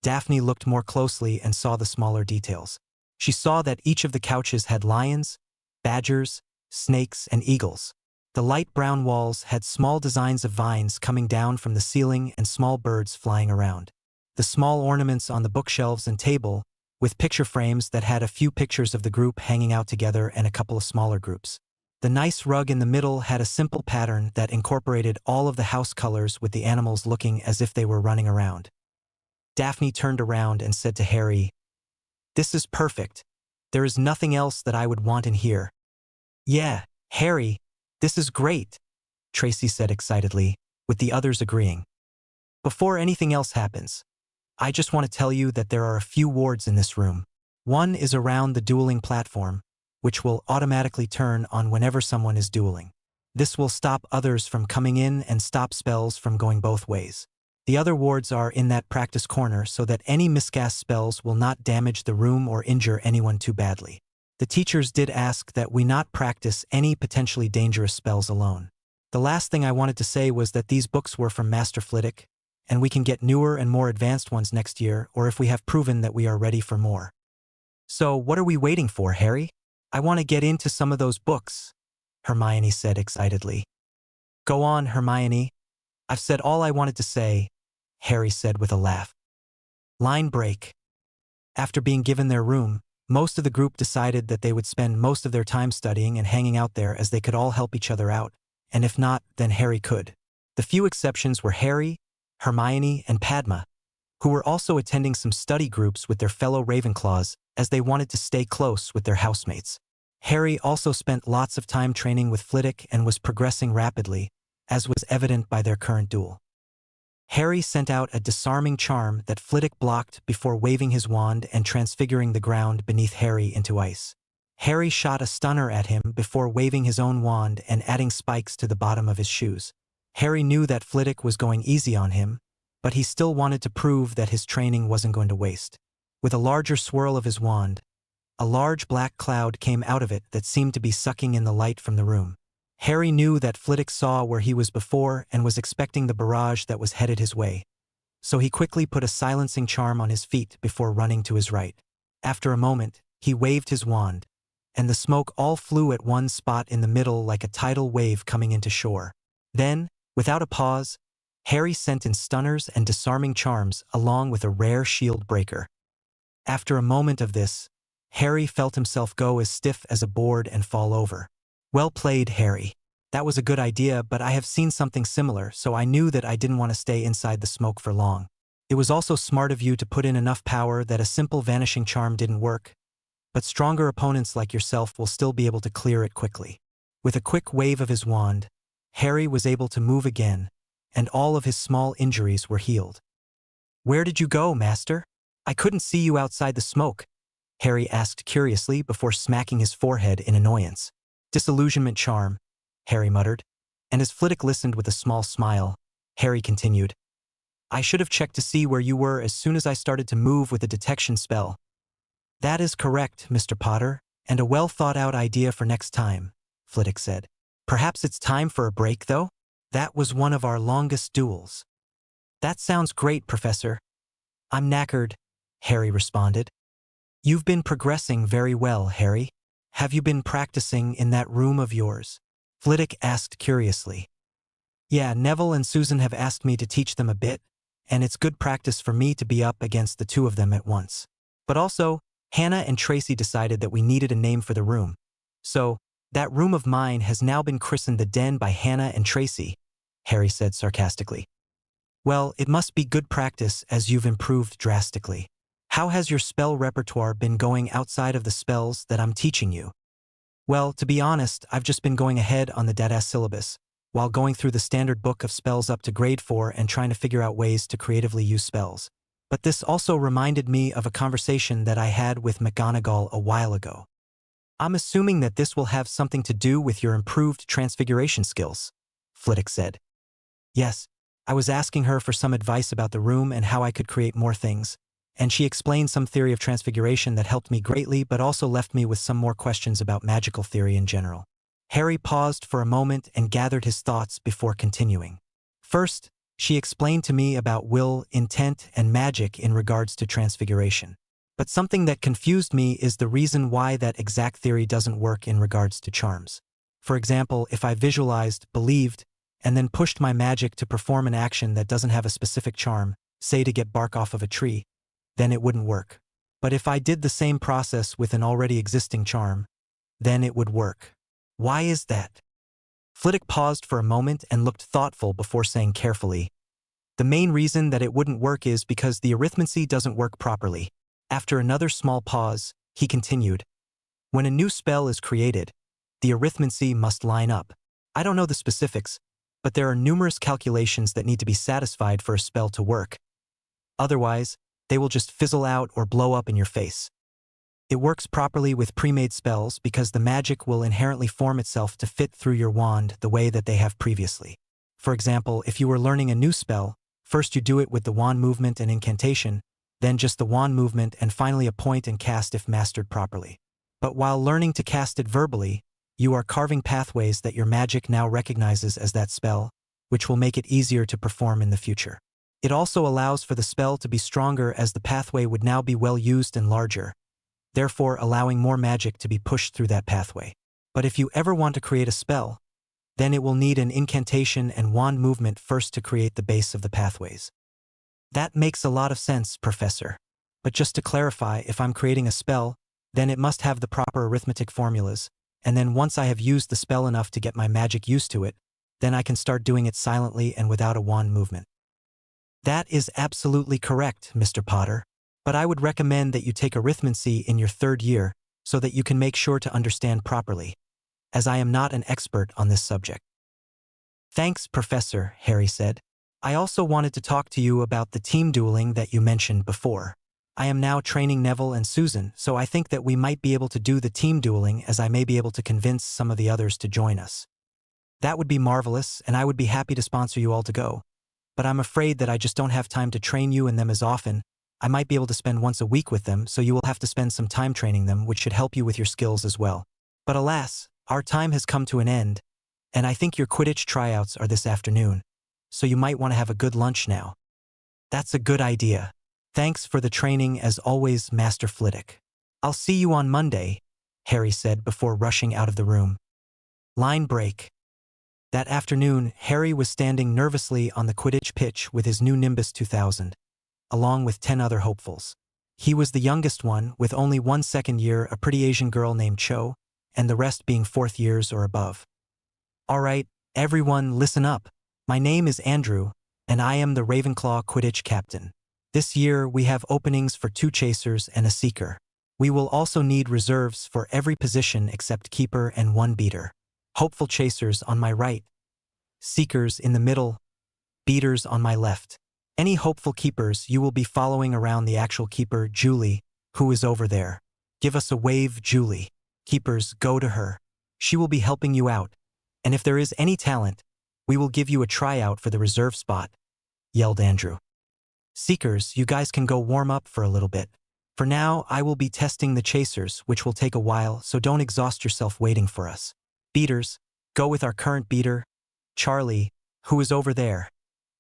Daphne looked more closely and saw the smaller details. She saw that each of the couches had lions, badgers, snakes, and eagles. The light brown walls had small designs of vines coming down from the ceiling and small birds flying around. The small ornaments on the bookshelves and table, with picture frames that had a few pictures of the group hanging out together and a couple of smaller groups. The nice rug in the middle had a simple pattern that incorporated all of the house colors with the animals looking as if they were running around. Daphne turned around and said to Harry, "This is perfect. There is nothing else that I would want in here." "Yeah, Harry, this is great," Tracy said excitedly, with the others agreeing. "Before anything else happens, I just want to tell you that there are a few wards in this room. One is around the dueling platform, which will automatically turn on whenever someone is dueling. This will stop others from coming in and stop spells from going both ways. The other wards are in that practice corner so that any miscast spells will not damage the room or injure anyone too badly. The teachers did ask that we not practice any potentially dangerous spells alone. The last thing I wanted to say was that these books were from Master Flitwick, and we can get newer and more advanced ones next year or if we have proven that we are ready for more. So what are we waiting for, Harry? I want to get into some of those books," Hermione said excitedly. "Go on, Hermione. I've said all I wanted to say," Harry said with a laugh. Line break. After being given their room, most of the group decided that they would spend most of their time studying and hanging out there as they could all help each other out, and if not, then Harry could. The few exceptions were Harry, Hermione, and Padma, who were also attending some study groups with their fellow Ravenclaws as they wanted to stay close with their housemates. Harry also spent lots of time training with Flitwick and was progressing rapidly, as was evident by their current duel. Harry sent out a disarming charm that Flitwick blocked before waving his wand and transfiguring the ground beneath Harry into ice. Harry shot a stunner at him before waving his own wand and adding spikes to the bottom of his shoes. Harry knew that Flitwick was going easy on him, but he still wanted to prove that his training wasn't going to waste. With a larger swirl of his wand, a large black cloud came out of it that seemed to be sucking in the light from the room. Harry knew that Flitwick saw where he was before and was expecting the barrage that was headed his way, so he quickly put a silencing charm on his feet before running to his right. After a moment, he waved his wand, and the smoke all flew at one spot in the middle like a tidal wave coming into shore. Then, without a pause, Harry sent in stunners and disarming charms along with a rare shield breaker. After a moment of this, Harry felt himself go as stiff as a board and fall over. Well played, Harry. That was a good idea, but I have seen something similar, so I knew that I didn't want to stay inside the smoke for long. It was also smart of you to put in enough power that a simple vanishing charm didn't work, but stronger opponents like yourself will still be able to clear it quickly. With a quick wave of his wand, Harry was able to move again, and all of his small injuries were healed. Where did you go, Master? I couldn't see you outside the smoke, Harry asked curiously before smacking his forehead in annoyance. Disillusionment charm, Harry muttered, and as Flitwick listened with a small smile, Harry continued. I should have checked to see where you were as soon as I started to move with the detection spell. That is correct, Mr. Potter, and a well-thought-out idea for next time, Flitwick said. Perhaps it's time for a break, though? That was one of our longest duels. That sounds great, Professor. I'm knackered, Harry responded. You've been progressing very well, Harry. Have you been practicing in that room of yours? Flitwick asked curiously. Yeah, Neville and Susan have asked me to teach them a bit, and it's good practice for me to be up against the two of them at once. But also, Hannah and Tracy decided that we needed a name for the room. So, that room of mine has now been christened the Den by Hannah and Tracy, Harry said sarcastically. Well, it must be good practice as you've improved drastically. How has your spell repertoire been going outside of the spells that I'm teaching you? Well, to be honest, I've just been going ahead on the Dadass syllabus, while going through the standard book of spells up to grade 4 and trying to figure out ways to creatively use spells. But this also reminded me of a conversation that I had with McGonagall a while ago. I'm assuming that this will have something to do with your improved transfiguration skills, Flitwick said. Yes, I was asking her for some advice about the room and how I could create more things, and she explained some theory of transfiguration that helped me greatly but also left me with some more questions about magical theory in general. Harry paused for a moment and gathered his thoughts before continuing. First, she explained to me about will, intent, and magic in regards to transfiguration. But something that confused me is the reason why that exact theory doesn't work in regards to charms. For example, if I visualized, believed, and then pushed my magic to perform an action that doesn't have a specific charm, say to get bark off of a tree, then it wouldn't work. But if I did the same process with an already existing charm, then it would work. Why is that? Flitwick paused for a moment and looked thoughtful before saying carefully, the main reason that it wouldn't work is because the arithmancy doesn't work properly. After another small pause, he continued, when a new spell is created, the arithmancy must line up. I don't know the specifics, but there are numerous calculations that need to be satisfied for a spell to work. Otherwise, they will just fizzle out or blow up in your face. It works properly with pre-made spells because the magic will inherently form itself to fit through your wand the way that they have previously. For example, if you were learning a new spell, first you do it with the wand movement and incantation, then just the wand movement and finally a point and cast if mastered properly. But while learning to cast it verbally, you are carving pathways that your magic now recognizes as that spell, which will make it easier to perform in the future. It also allows for the spell to be stronger as the pathway would now be well used and larger, therefore allowing more magic to be pushed through that pathway. But if you ever want to create a spell, then it will need an incantation and wand movement first to create the base of the pathways. That makes a lot of sense, Professor. But just to clarify, if I'm creating a spell, then it must have the proper arithmetic formulas, and then once I have used the spell enough to get my magic used to it, then I can start doing it silently and without a wand movement. That is absolutely correct, Mr. Potter. But I would recommend that you take arithmancy in your 3rd year so that you can make sure to understand properly, as I am not an expert on this subject. Thanks, Professor, Harry said. I also wanted to talk to you about the team dueling that you mentioned before. I am now training Neville and Susan, so I think that we might be able to do the team dueling as I may be able to convince some of the others to join us. That would be marvelous, and I would be happy to sponsor you all to go. But I'm afraid that I just don't have time to train you and them as often. I might be able to spend once a week with them, so you will have to spend some time training them, which should help you with your skills as well. But alas, our time has come to an end, and I think your Quidditch tryouts are this afternoon, so you might want to have a good lunch now. That's a good idea. Thanks for the training as always, Master Flitwick. I'll see you on Monday, Harry said before rushing out of the room. Line break. That afternoon, Harry was standing nervously on the Quidditch pitch with his new Nimbus 2000, along with 10 other hopefuls. He was the youngest one, with only one second year, a pretty Asian girl named Cho, and the rest being fourth years or above. All right, everyone, listen up. My name is Andrew, and I am the Ravenclaw Quidditch captain. This year, we have openings for 2 chasers and a seeker. We will also need reserves for every position except keeper and 1 beater. Hopeful chasers on my right, seekers in the middle, beaters on my left. Any hopeful keepers, you will be following around the actual keeper, Julie, who is over there. Give us a wave, Julie. Keepers, go to her. She will be helping you out. And if there is any talent, we will give you a tryout for the reserve spot, yelled Andrew. Seekers, you guys can go warm up for a little bit. For now, I will be testing the chasers, which will take a while, so don't exhaust yourself waiting for us. Beaters, go with our current beater, Charlie, who is over there,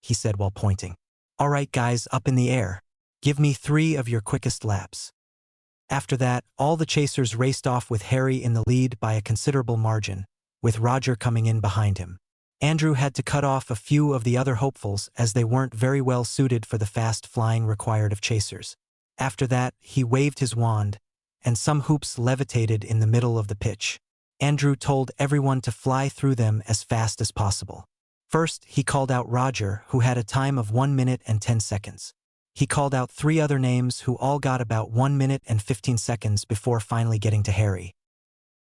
he said while pointing. All right, guys, up in the air. Give me 3 of your quickest laps. After that, all the chasers raced off with Harry in the lead by a considerable margin, with Roger coming in behind him. Andrew had to cut off a few of the other hopefuls as they weren't very well suited for the fast flying required of chasers. After that, he waved his wand, and some hoops levitated in the middle of the pitch. Andrew told everyone to fly through them as fast as possible. First, he called out Roger, who had a time of 1 minute and 10 seconds. He called out 3 other names who all got about 1 minute and 15 seconds before finally getting to Harry.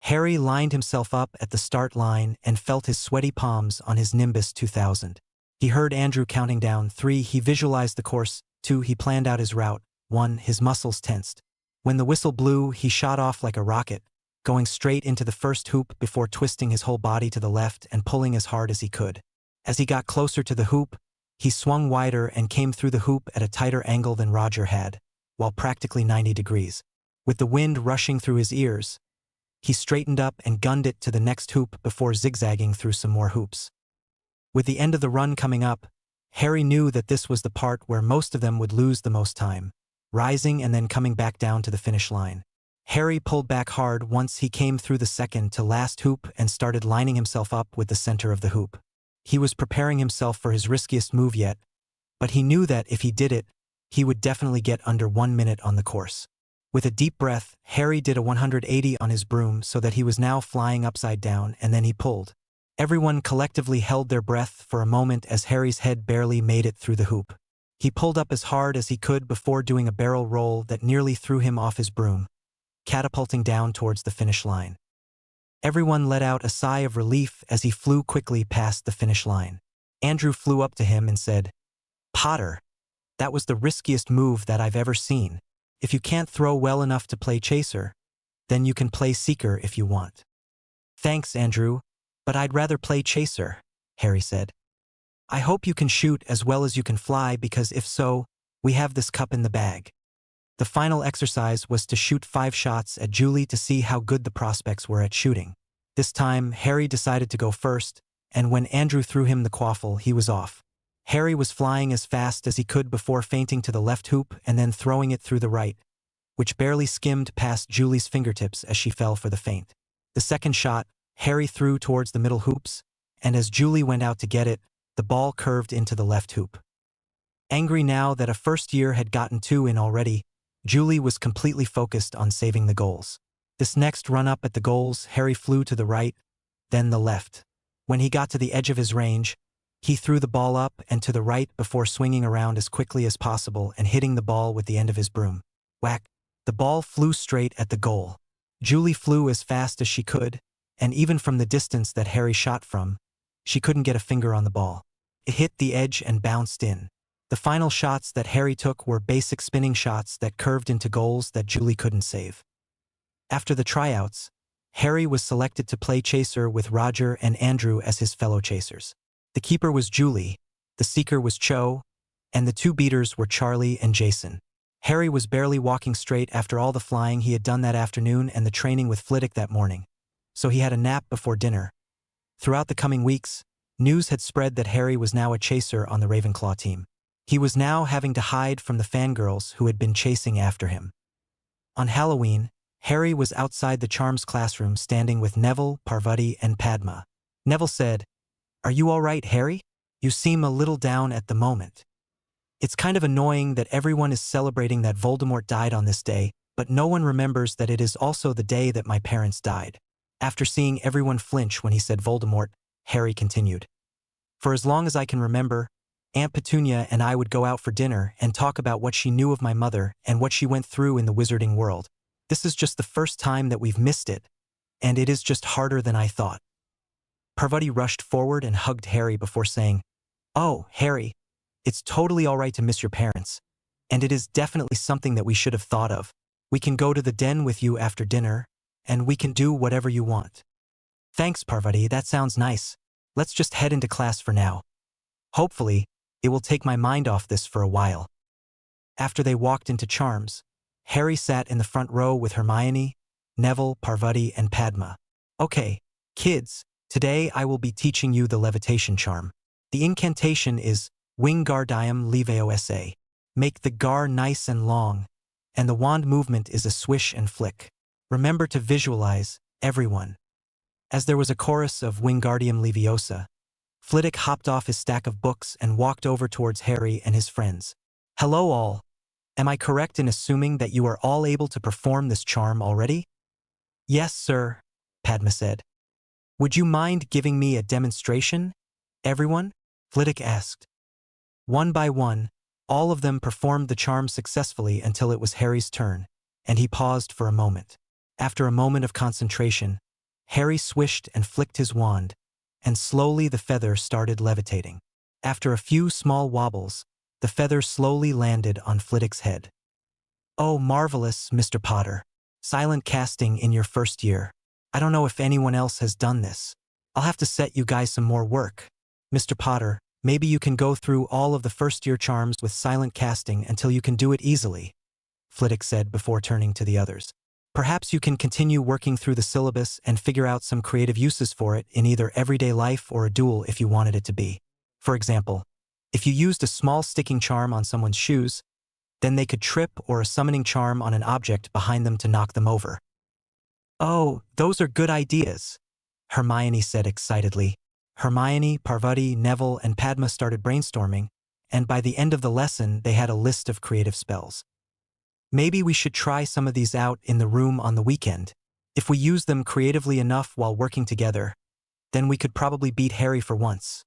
Harry lined himself up at the start line and felt his sweaty palms on his Nimbus 2000. He heard Andrew counting down. 3, he visualized the course. 2, he planned out his route. 1, his muscles tensed. When the whistle blew, he shot off like a rocket, going straight into the first hoop before twisting his whole body to the left and pulling as hard as he could. As he got closer to the hoop, he swung wider and came through the hoop at a tighter angle than Roger had, while practically 90 degrees. With the wind rushing through his ears, he straightened up and gunned it to the next hoop before zigzagging through some more hoops. With the end of the run coming up, Harry knew that this was the part where most of them would lose the most time, rising and then coming back down to the finish line. Harry pulled back hard once he came through the second to last hoop and started lining himself up with the center of the hoop. He was preparing himself for his riskiest move yet, but he knew that if he did it, he would definitely get under 1 minute on the course. With a deep breath, Harry did a 180 on his broom so that he was now flying upside down, and then he pulled. Everyone collectively held their breath for a moment as Harry's head barely made it through the hoop. He pulled up as hard as he could before doing a barrel roll that nearly threw him off his broom, catapulting down towards the finish line. Everyone let out a sigh of relief as he flew quickly past the finish line. Andrew flew up to him and said, "Potter, that was the riskiest move that I've ever seen. If you can't throw well enough to play chaser, then you can play seeker if you want." "Thanks, Andrew, but I'd rather play chaser," Harry said. "I hope you can shoot as well as you can fly, because if so, we have this cup in the bag." The final exercise was to shoot 5 shots at Julie to see how good the prospects were at shooting. This time, Harry decided to go first, and when Andrew threw him the quaffle, he was off. Harry was flying as fast as he could before feinting to the left hoop and then throwing it through the right, which barely skimmed past Julie's fingertips as she fell for the feint. The second shot, Harry threw towards the middle hoops, and as Julie went out to get it, the ball curved into the left hoop. Angry now that a first year had gotten 2 in already, Julie was completely focused on saving the goals. This next run-up at the goals, Harry flew to the right, then the left. When he got to the edge of his range, he threw the ball up and to the right before swinging around as quickly as possible and hitting the ball with the end of his broom. Whack! The ball flew straight at the goal. Julie flew as fast as she could, and even from the distance that Harry shot from, she couldn't get a finger on the ball. It hit the edge and bounced in. The final shots that Harry took were basic spinning shots that curved into goals that Julie couldn't save. After the tryouts, Harry was selected to play chaser with Roger and Andrew as his fellow chasers. The keeper was Julie, the seeker was Cho, and the 2 beaters were Charlie and Jason. Harry was barely walking straight after all the flying he had done that afternoon and the training with Flitwick that morning, so he had a nap before dinner. Throughout the coming weeks, news had spread that Harry was now a chaser on the Ravenclaw team. He was now having to hide from the fangirls who had been chasing after him. On Halloween, Harry was outside the Charms classroom standing with Neville, Parvati, and Padma. Neville said, Are you all right, Harry? You seem a little down at the moment. It's kind of annoying that everyone is celebrating that Voldemort died on this day, but no one remembers that it is also the day that my parents died. After seeing everyone flinch when he said Voldemort, Harry continued. For as long as I can remember, Aunt Petunia and I would go out for dinner and talk about what she knew of my mother and what she went through in the wizarding world. This is just the first time that we've missed it, and it is just harder than I thought. Parvati rushed forward and hugged Harry before saying, "Oh, Harry, it's totally all right to miss your parents, and it is definitely something that we should have thought of. We can go to the den with you after dinner, and we can do whatever you want." "Thanks, Parvati, that sounds nice. Let's just head into class for now. Hopefully, it will take my mind off this for a while." After they walked into Charms, Harry sat in the front row with Hermione, Neville, Parvati, and Padma. "Okay, kids, today I will be teaching you the levitation charm. The incantation is Wingardium Leviosa. Make the gar nice and long, and the wand movement is a swish and flick. Remember to visualize, everyone." As there was a chorus of Wingardium Leviosa, Flitwick hopped off his stack of books and walked over towards Harry and his friends. "Hello all. Am I correct in assuming that you are all able to perform this charm already?" "Yes, sir," Padma said. "Would you mind giving me a demonstration, everyone?" Flitwick asked. One by one, all of them performed the charm successfully until it was Harry's turn, and he paused for a moment. After a moment of concentration, Harry swished and flicked his wand, and slowly the feather started levitating. After a few small wobbles, the feather slowly landed on Flitwick's head. "Oh, marvelous, Mr. Potter. Silent casting in your first year. I don't know if anyone else has done this. I'll have to set you guys some more work. Mr. Potter, maybe you can go through all of the first-year charms with silent casting until you can do it easily," Flitwick said before turning to the others. "Perhaps you can continue working through the syllabus and figure out some creative uses for it in either everyday life or a duel if you wanted it to be. For example, if you used a small sticking charm on someone's shoes, then they could trip, or a summoning charm on an object behind them to knock them over." "Oh, those are good ideas," Hermione said excitedly. Hermione, Parvati, Neville, and Padma started brainstorming, and by the end of the lesson they had a list of creative spells. "Maybe we should try some of these out in the room on the weekend. If we use them creatively enough while working together, then we could probably beat Harry for once,"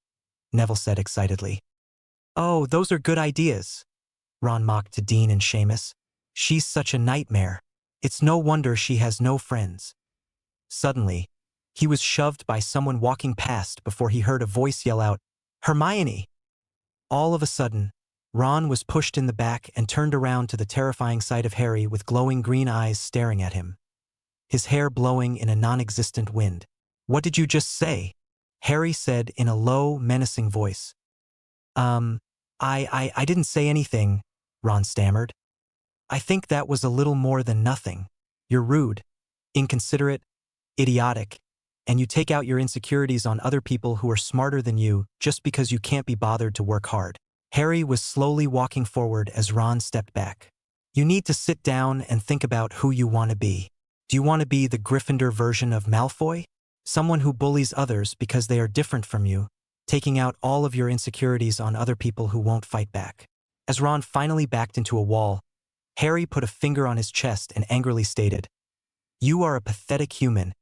Neville said excitedly. "Oh, those are good ideas," Ron mocked to Dean and Seamus. "She's such a nightmare. It's no wonder she has no friends." Suddenly, he was shoved by someone walking past before he heard a voice yell out, "Hermione!" All of a sudden, Ron was pushed in the back and turned around to the terrifying sight of Harry with glowing green eyes staring at him, his hair blowing in a non-existent wind. "What did you just say?" Harry said in a low, menacing voice. I didn't say anything," Ron stammered. "I think that was a little more than nothing. You're rude, inconsiderate, idiotic, and you take out your insecurities on other people who are smarter than you just because you can't be bothered to work hard." Harry was slowly walking forward as Ron stepped back. "You need to sit down and think about who you want to be. Do you want to be the Gryffindor version of Malfoy? Someone who bullies others because they are different from you, taking out all of your insecurities on other people who won't fight back?" As Ron finally backed into a wall, Harry put a finger on his chest and angrily stated, "You are a pathetic human,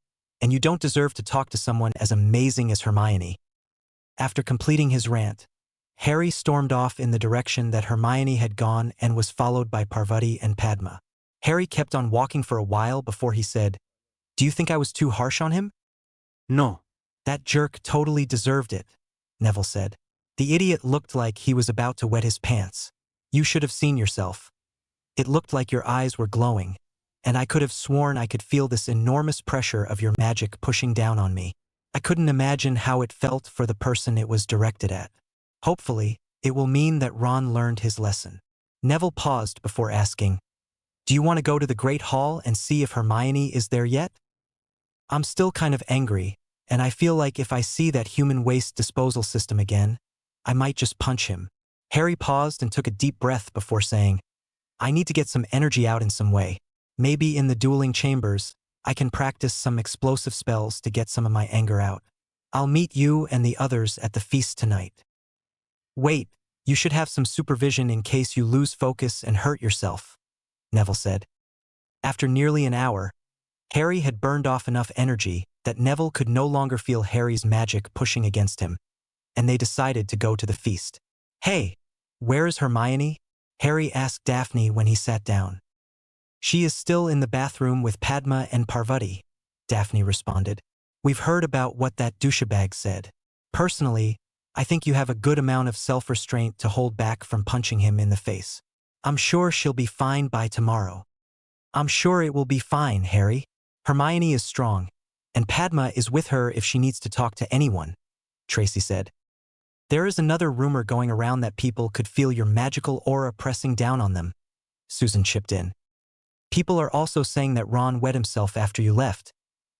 and you don't deserve to talk to someone as amazing as Hermione." After completing his rant, Harry stormed off in the direction that Hermione had gone and was followed by Parvati and Padma. Harry kept on walking for a while before he said, "Do you think I was too harsh on him?" No. "That jerk totally deserved it," Neville said. "The idiot looked like he was about to wet his pants. You should have seen yourself. It looked like your eyes were glowing, and I could have sworn I could feel this enormous pressure of your magic pushing down on me. I couldn't imagine how it felt for the person it was directed at. Hopefully, it will mean that Ron learned his lesson." Neville paused before asking, "Do you want to go to the Great Hall and see if Hermione is there yet?" "I'm still kind of angry, and I feel like if I see that human waste disposal system again, I might just punch him." Harry paused and took a deep breath before saying, "I need to get some energy out in some way. Maybe in the dueling chambers, I can practice some explosive spells to get some of my anger out." I'll meet you and the others at the feast tonight. Wait, you should have some supervision in case you lose focus and hurt yourself, Neville said. After nearly an hour, Harry had burned off enough energy that Neville could no longer feel Harry's magic pushing against him, and they decided to go to the feast. Hey, where is Hermione? Harry asked Daphne when he sat down. She is still in the bathroom with Padma and Parvati, Daphne responded. We've heard about what that douchebag said. Personally, I think you have a good amount of self-restraint to hold back from punching him in the face. I'm sure she'll be fine by tomorrow. I'm sure it will be fine, Harry. Hermione is strong, and Padma is with her if she needs to talk to anyone, Tracy said. There is another rumor going around that people could feel your magical aura pressing down on them, Susan chipped in. People are also saying that Ron wet himself after you left,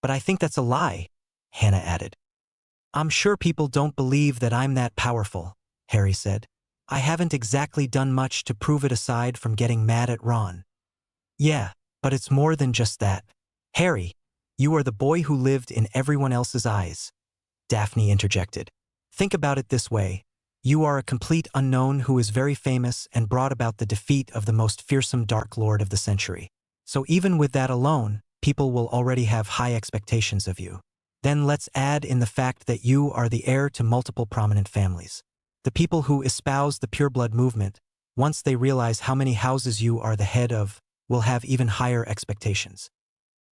but I think that's a lie, Hannah added. I'm sure people don't believe that I'm that powerful, Harry said. I haven't exactly done much to prove it aside from getting mad at Ron. Yeah, but it's more than just that. Harry, you are the boy who lived in everyone else's eyes, Daphne interjected. Think about it this way. You are a complete unknown who is very famous and brought about the defeat of the most fearsome Dark Lord of the century. So even with that alone, people will already have high expectations of you. Then let's add in the fact that you are the heir to multiple prominent families. The people who espouse the pureblood movement, once they realize how many houses you are the head of, will have even higher expectations.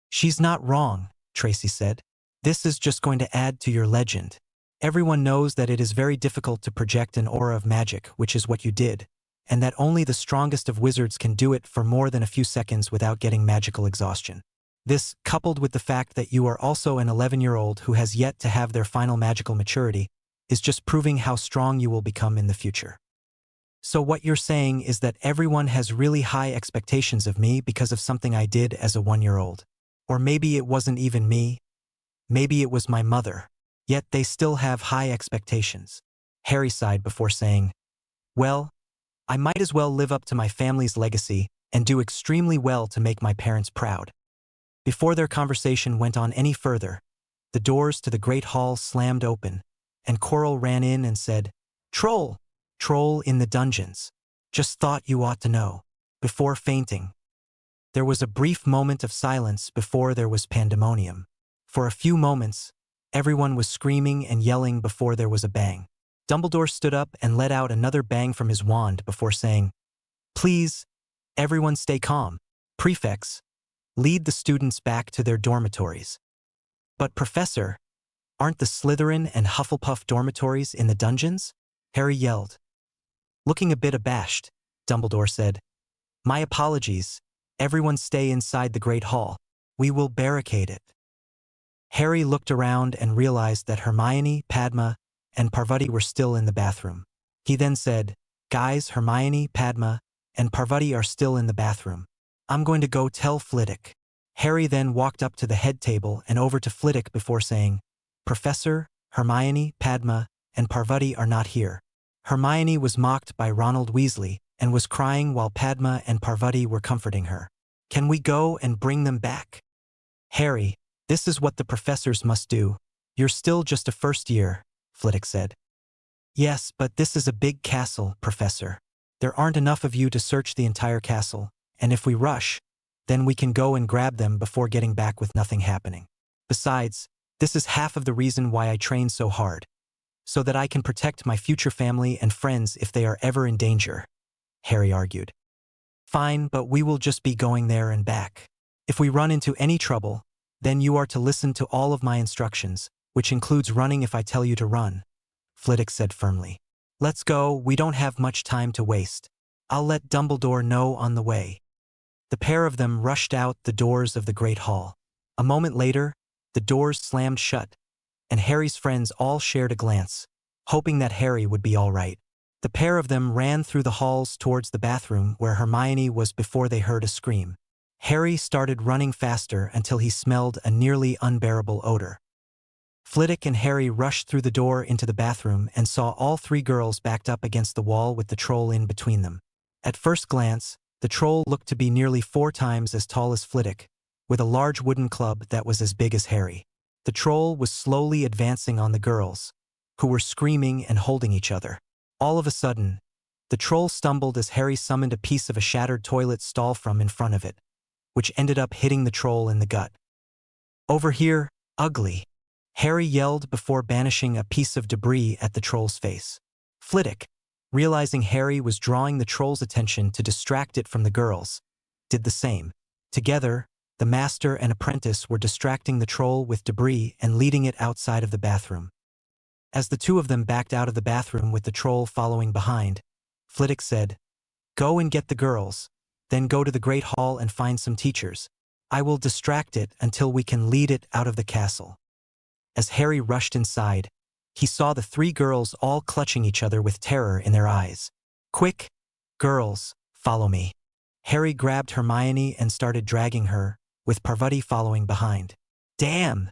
She's not wrong, Tracy said. This is just going to add to your legend. Everyone knows that it is very difficult to project an aura of magic, which is what you did, and that only the strongest of wizards can do it for more than a few seconds without getting magical exhaustion. This, coupled with the fact that you are also an 11-year-old who has yet to have their final magical maturity, is just proving how strong you will become in the future. So what you're saying is that everyone has really high expectations of me because of something I did as a 1-year-old. Or maybe it wasn't even me. Maybe it was my mother. Yet they still have high expectations. Harry sighed before saying, well, I might as well live up to my family's legacy and do extremely well to make my parents proud. Before their conversation went on any further, the doors to the great hall slammed open, and Coral ran in and said, Troll! Troll in the dungeons. Just thought you ought to know. Before fainting. There was a brief moment of silence before there was pandemonium. For a few moments, everyone was screaming and yelling before there was a bang. Dumbledore stood up and let out another bang from his wand before saying, Please, everyone stay calm. Prefects, lead the students back to their dormitories. But Professor, aren't the Slytherin and Hufflepuff dormitories in the dungeons? Harry yelled. Looking a bit abashed, Dumbledore said, My apologies. Everyone stay inside the Great Hall. We will barricade it. Harry looked around and realized that Hermione, Padma, and Parvati were still in the bathroom. He then said, Guys, Hermione, Padma, and Parvati are still in the bathroom. I'm going to go tell Flitwick. Harry then walked up to the head table and over to Flitwick before saying, Professor, Hermione, Padma, and Parvati are not here. Hermione was mocked by Ronald Weasley and was crying while Padma and Parvati were comforting her. Can we go and bring them back? Harry, this is what the professors must do. You're still just a first year, Flitwick said. Yes, but this is a big castle, Professor. There aren't enough of you to search the entire castle, and if we rush, then we can go and grab them before getting back with nothing happening. Besides, this is half of the reason why I train so hard, so that I can protect my future family and friends if they are ever in danger, Harry argued. Fine, but we will just be going there and back. If we run into any trouble, then you are to listen to all of my instructions, which includes running if I tell you to run, Flitwick said firmly. Let's go, we don't have much time to waste. I'll let Dumbledore know on the way. The pair of them rushed out the doors of the Great Hall. A moment later, the doors slammed shut, and Harry's friends all shared a glance, hoping that Harry would be all right. The pair of them ran through the halls towards the bathroom where Hermione was before they heard a scream. Harry started running faster until he smelled a nearly unbearable odor. Flitwick and Harry rushed through the door into the bathroom and saw all three girls backed up against the wall with the troll in between them. At first glance, the troll looked to be nearly 4 times as tall as Flitwick, with a large wooden club that was as big as Harry. The troll was slowly advancing on the girls, who were screaming and holding each other. All of a sudden, the troll stumbled as Harry summoned a piece of a shattered toilet stall from in front of it, which ended up hitting the troll in the gut. "Over here, ugly!" Harry yelled before banishing a piece of debris at the troll's face. Flitwick, realizing Harry was drawing the troll's attention to distract it from the girls, did the same. Together, the master and apprentice were distracting the troll with debris and leading it outside of the bathroom. As the two of them backed out of the bathroom with the troll following behind, Flitwick said, "Go and get the girls, then go to the Great Hall and find some teachers. I will distract it until we can lead it out of the castle." As Harry rushed inside, he saw the three girls all clutching each other with terror in their eyes. "Quick, girls, follow me." Harry grabbed Hermione and started dragging her, with Parvati following behind. "Damn!"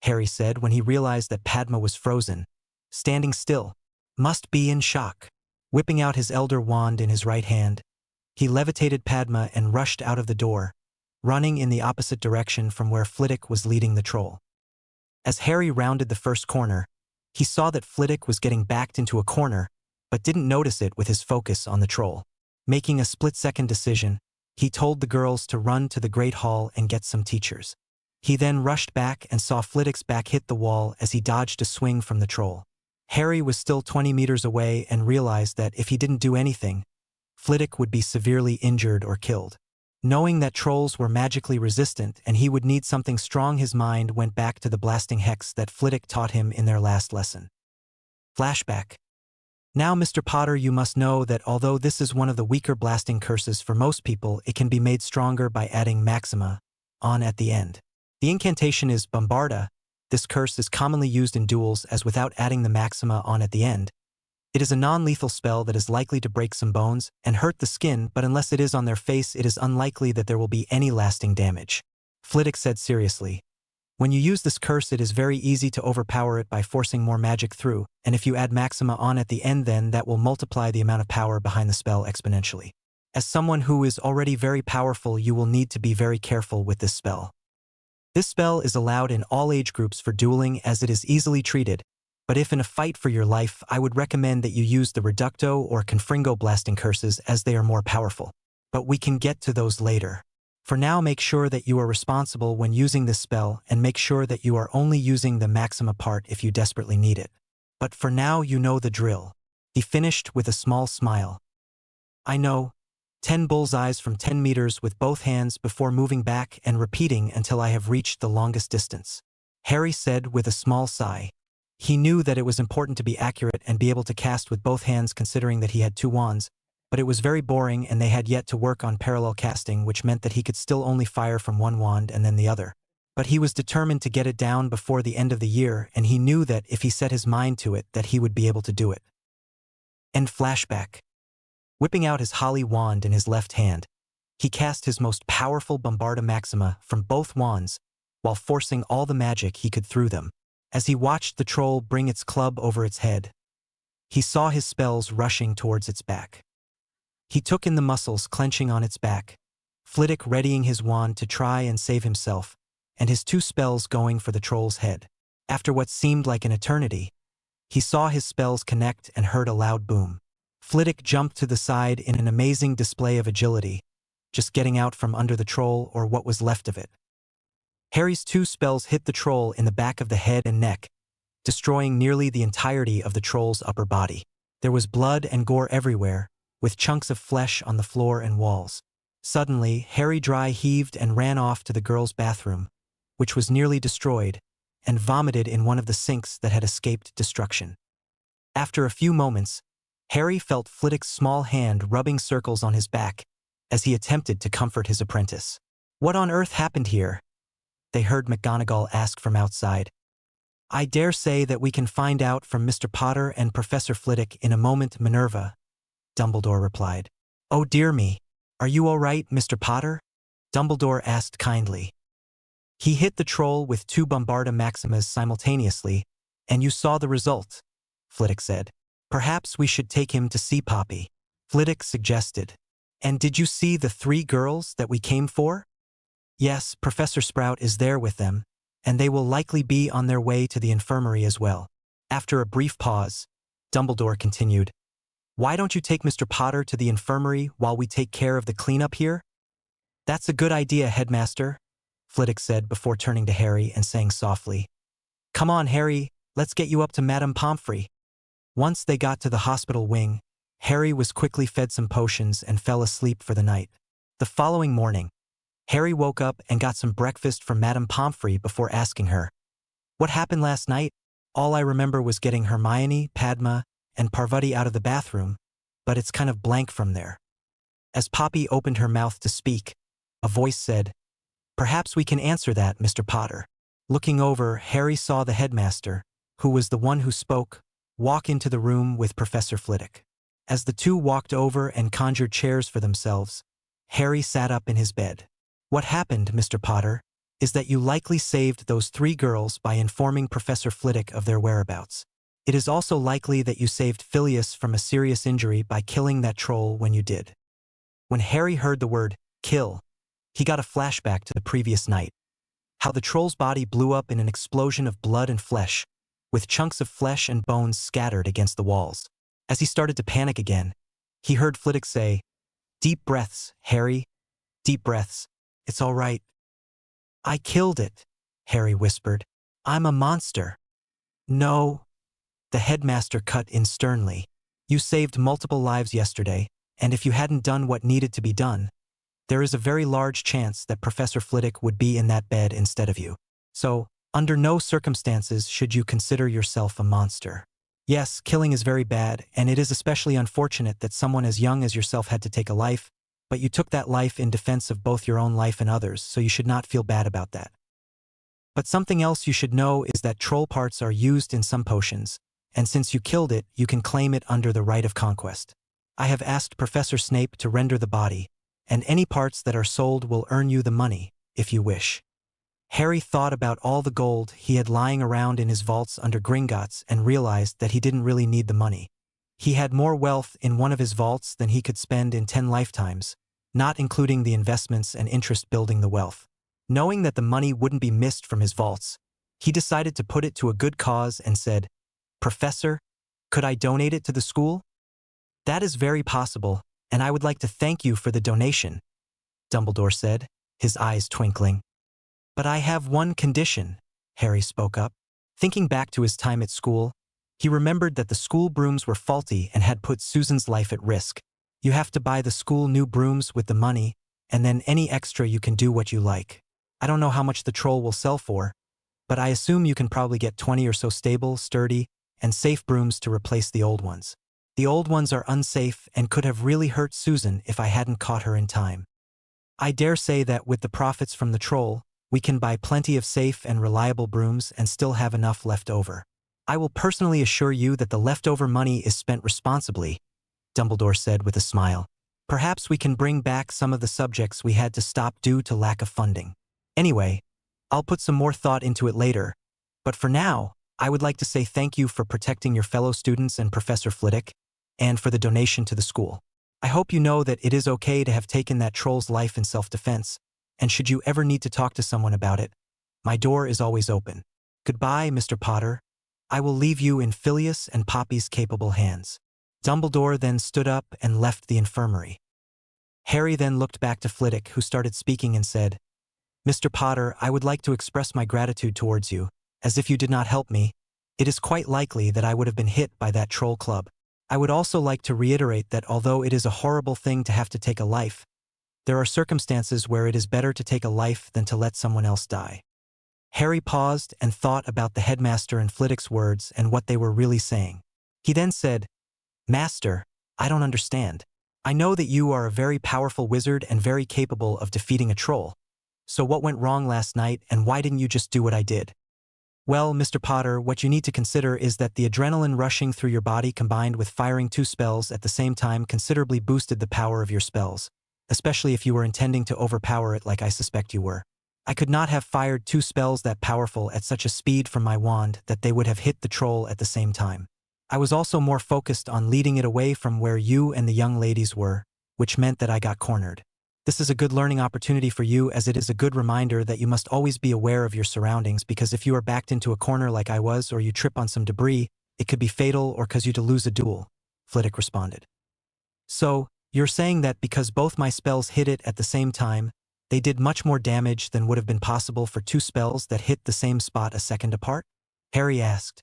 Harry said when he realized that Padma was frozen, standing still, must be in shock. Whipping out his elder wand in his right hand, he levitated Padma and rushed out of the door, running in the opposite direction from where Flitwick was leading the troll. As Harry rounded the first corner, he saw that Flitwick was getting backed into a corner, but didn't notice it with his focus on the troll. Making a split-second decision, he told the girls to run to the Great Hall and get some teachers. He then rushed back and saw Flitwick's back hit the wall as he dodged a swing from the troll. Harry was still 20 meters away and realized that if he didn't do anything, Flitwick would be severely injured or killed. Knowing that trolls were magically resistant and he would need something strong, his mind went back to the blasting hex that Flitwick taught him in their last lesson. Flashback. "Now, Mr. Potter, you must know that although this is one of the weaker blasting curses for most people, it can be made stronger by adding Maxima on at the end. The incantation is Bombarda. This curse is commonly used in duels as without adding the Maxima on at the end. It is a non-lethal spell that is likely to break some bones and hurt the skin, but unless it is on their face, it is unlikely that there will be any lasting damage." Flitwick said seriously, "When you use this curse, it is very easy to overpower it by forcing more magic through, and if you add Maxima on at the end, then that will multiply the amount of power behind the spell exponentially. As someone who is already very powerful, you will need to be very careful with this spell. This spell is allowed in all age groups for dueling as it is easily treated, but if in a fight for your life, I would recommend that you use the Reducto or Confringo blasting curses as they are more powerful. But we can get to those later. For now, make sure that you are responsible when using this spell and make sure that you are only using the Maxima part if you desperately need it. But for now, you know the drill." He finished with a small smile. "I know. 10 bullseyes from 10 meters with both hands before moving back and repeating until I have reached the longest distance," Harry said with a small sigh. He knew that it was important to be accurate and be able to cast with both hands, considering that he had 2 wands, but it was very boring and they had yet to work on parallel casting, which meant that he could still only fire from one wand and then the other. But he was determined to get it down before the end of the year, and he knew that if he set his mind to it, that he would be able to do it. End flashback. Whipping out his holly wand in his left hand, he cast his most powerful Bombarda Maxima from both wands while forcing all the magic he could through them. As he watched the troll bring its club over its head, he saw his spells rushing towards its back. He took in the muscles clenching on its back, Flitwick readying his wand to try and save himself, and his 2 spells going for the troll's head. After what seemed like an eternity, he saw his spells connect and heard a loud boom. Flitwick jumped to the side in an amazing display of agility, just getting out from under the troll or what was left of it. Harry's 2 spells hit the troll in the back of the head and neck, destroying nearly the entirety of the troll's upper body. There was blood and gore everywhere, with chunks of flesh on the floor and walls. Suddenly, Harry dry heaved and ran off to the girls' bathroom, which was nearly destroyed, and vomited in one of the sinks that had escaped destruction. After a few moments, Harry felt Flitwick's small hand rubbing circles on his back as he attempted to comfort his apprentice. "What on earth happened here?" they heard McGonagall ask from outside. "I dare say that we can find out from Mr. Potter and Professor Flitwick in a moment, Minerva," Dumbledore replied. "Oh dear me, are you all right, Mr. Potter?" Dumbledore asked kindly. "He hit the troll with 2 Bombarda Maximas simultaneously, and you saw the result," Flitwick said. "Perhaps we should take him to see Poppy," Flitwick suggested. "And did you see the 3 girls that we came for?" "Yes, Professor Sprout is there with them, and they will likely be on their way to the infirmary as well. After a brief pause, Dumbledore continued, "Why don't you take Mr. Potter to the infirmary while we take care of the cleanup here?" "That's a good idea, Headmaster," Flitwick said before turning to Harry and saying softly, "Come on, Harry, let's get you up to Madame Pomfrey." Once they got to the hospital wing, Harry was quickly fed some potions and fell asleep for the night. The following morning, Harry woke up and got some breakfast from Madame Pomfrey before asking her, "What happened last night?" "All I remember was getting Hermione, Padma, and Parvati out of the bathroom, but it's kind of blank from there." As Poppy opened her mouth to speak, a voice said, "Perhaps we can answer that, Mr. Potter." Looking over, Harry saw the headmaster, who was the one who spoke, walk into the room with Professor Flitwick. As the two walked over and conjured chairs for themselves, Harry sat up in his bed. "What happened, Mr. Potter, is that you likely saved those 3 girls by informing Professor Flitwick of their whereabouts. It is also likely that you saved Phileas from a serious injury by killing that troll when you did." When Harry heard the word, kill, he got a flashback to the previous night. How the troll's body blew up in an explosion of blood and flesh, with chunks of flesh and bones scattered against the walls. As he started to panic again, he heard Flitwick say, "Deep breaths, Harry. Deep breaths. It's all right." "I killed it," Harry whispered. "I'm a monster." "No," the headmaster cut in sternly. "You saved multiple lives yesterday, and if you hadn't done what needed to be done, there is a very large chance that Professor Flitwick would be in that bed instead of you. So, under no circumstances should you consider yourself a monster. Yes, killing is very bad, and it is especially unfortunate that someone as young as yourself had to take a life, but you took that life in defense of both your own life and others, so you should not feel bad about that. But something else you should know is that troll parts are used in some potions, and since you killed it, you can claim it under the right of conquest. I have asked Professor Snape to render the body, and any parts that are sold will earn you the money, if you wish." Harry thought about all the gold he had lying around in his vaults under Gringotts and realized that he didn't really need the money. He had more wealth in one of his vaults than he could spend in 10 lifetimes, not including the investments and interest building the wealth. Knowing that the money wouldn't be missed from his vaults, he decided to put it to a good cause and said, "Professor, could I donate it to the school?" "That is very possible, and I would like to thank you for the donation," Dumbledore said, his eyes twinkling. "But I have one condition," Harry spoke up. Thinking back to his time at school, he remembered that the school brooms were faulty and had put Susan's life at risk. "You have to buy the school new brooms with the money, and then any extra you can do what you like. I don't know how much the troll will sell for, but I assume you can probably get 20 or so stable, sturdy, and safe brooms to replace the old ones. The old ones are unsafe and could have really hurt Susan if I hadn't caught her in time. I dare say that with the profits from the troll, we can buy plenty of safe and reliable brooms and still have enough left over. I will personally assure you that the leftover money is spent responsibly," Dumbledore said with a smile. "Perhaps we can bring back some of the subjects we had to stop due to lack of funding. Anyway, I'll put some more thought into it later, but for now, I would like to say thank you for protecting your fellow students and Professor Flitwick, and for the donation to the school. I hope you know that it is okay to have taken that troll's life in self-defense, and should you ever need to talk to someone about it, my door is always open. Goodbye, Mr. Potter. I will leave you in Phileas and Poppy's capable hands." Dumbledore then stood up and left the infirmary. Harry then looked back to Flitwick, who started speaking and said, "Mr. Potter, I would like to express my gratitude towards you, as if you did not help me. It is quite likely that I would have been hit by that troll club. I would also like to reiterate that although it is a horrible thing to have to take a life, there are circumstances where it is better to take a life than to let someone else die." Harry paused and thought about the headmaster and Flitwick's words and what they were really saying. He then said, "Master, I don't understand. I know that you are a very powerful wizard and very capable of defeating a troll. So what went wrong last night, and why didn't you just do what I did?" "Well, Mr. Potter, what you need to consider is that the adrenaline rushing through your body combined with firing 2 spells at the same time considerably boosted the power of your spells, especially if you were intending to overpower it like I suspect you were. I could not have fired 2 spells that powerful at such a speed from my wand that they would have hit the troll at the same time. I was also more focused on leading it away from where you and the young ladies were, which meant that I got cornered. This is a good learning opportunity for you, as it is a good reminder that you must always be aware of your surroundings, because if you are backed into a corner like I was, or you trip on some debris, it could be fatal or cause you to lose a duel, Flitwick responded. So, you're saying that because both my spells hit it at the same time, they did much more damage than would have been possible for two spells that hit the same spot a second apart? Harry asked.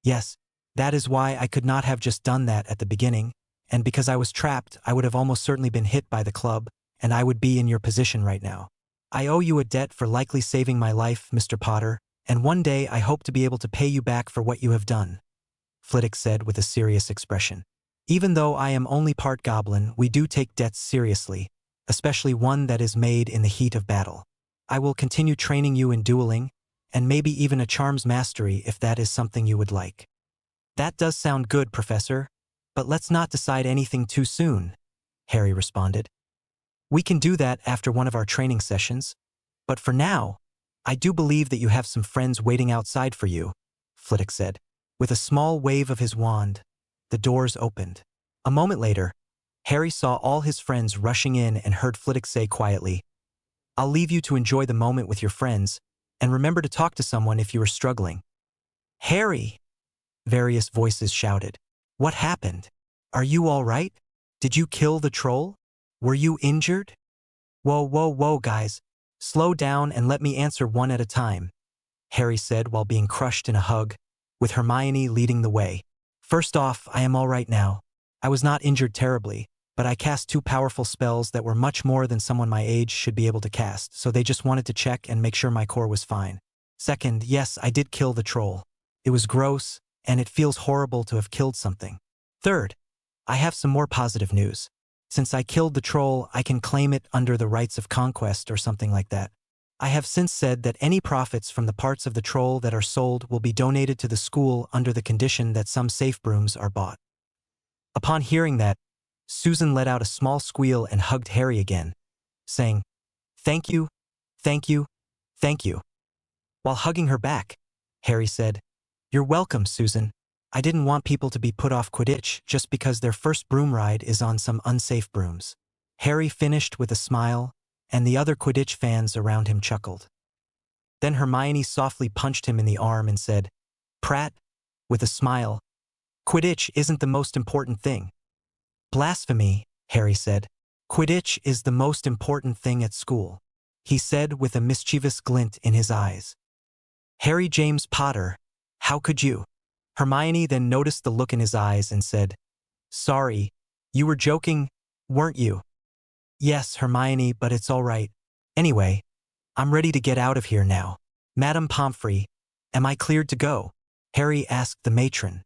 Yes, that is why I could not have just done that at the beginning, and because I was trapped, I would have almost certainly been hit by the club, and I would be in your position right now. I owe you a debt for likely saving my life, Mr. Potter, and one day I hope to be able to pay you back for what you have done, Flitwick said with a serious expression. Even though I am only part goblin, we do take debts seriously, especially one that is made in the heat of battle. I will continue training you in dueling, and maybe even a charms mastery if that is something you would like. That does sound good, Professor, but let's not decide anything too soon, Harry responded. We can do that after one of our training sessions, but for now, I do believe that you have some friends waiting outside for you, Flitwick said. With a small wave of his wand, the doors opened. A moment later, Harry saw all his friends rushing in and heard Flitwick say quietly, I'll leave you to enjoy the moment with your friends, and remember to talk to someone if you are struggling. Harry! Various voices shouted. What happened? Are you all right? Did you kill the troll? Were you injured? Whoa, guys. Slow down and let me answer one at a time, Harry said while being crushed in a hug, with Hermione leading the way. First off, I am all right now. I was not injured terribly, but I cast two powerful spells that were much more than someone my age should be able to cast, so they just wanted to check and make sure my core was fine. Second, yes, I did kill the troll. It was gross, and it feels horrible to have killed something. Third, I have some more positive news. Since I killed the troll, I can claim it under the rights of conquest or something like that. I have since said that any profits from the parts of the troll that are sold will be donated to the school under the condition that some safe brooms are bought. Upon hearing that, Susan let out a small squeal and hugged Harry again, saying, Thank you, thank you, thank you. While hugging her back, Harry said, You're welcome, Susan. I didn't want people to be put off Quidditch just because their first broom ride is on some unsafe brooms. Harry finished with a smile, and the other Quidditch fans around him chuckled. Then Hermione softly punched him in the arm and said, Pratt, with a smile, Quidditch isn't the most important thing. Blasphemy, Harry said. Quidditch is the most important thing at school, he said with a mischievous glint in his eyes. Harry James Potter, how could you? Hermione then noticed the look in his eyes and said, Sorry, you were joking, weren't you? Yes, Hermione, but it's all right. Anyway, I'm ready to get out of here now. Madame Pomfrey, am I cleared to go? Harry asked the matron.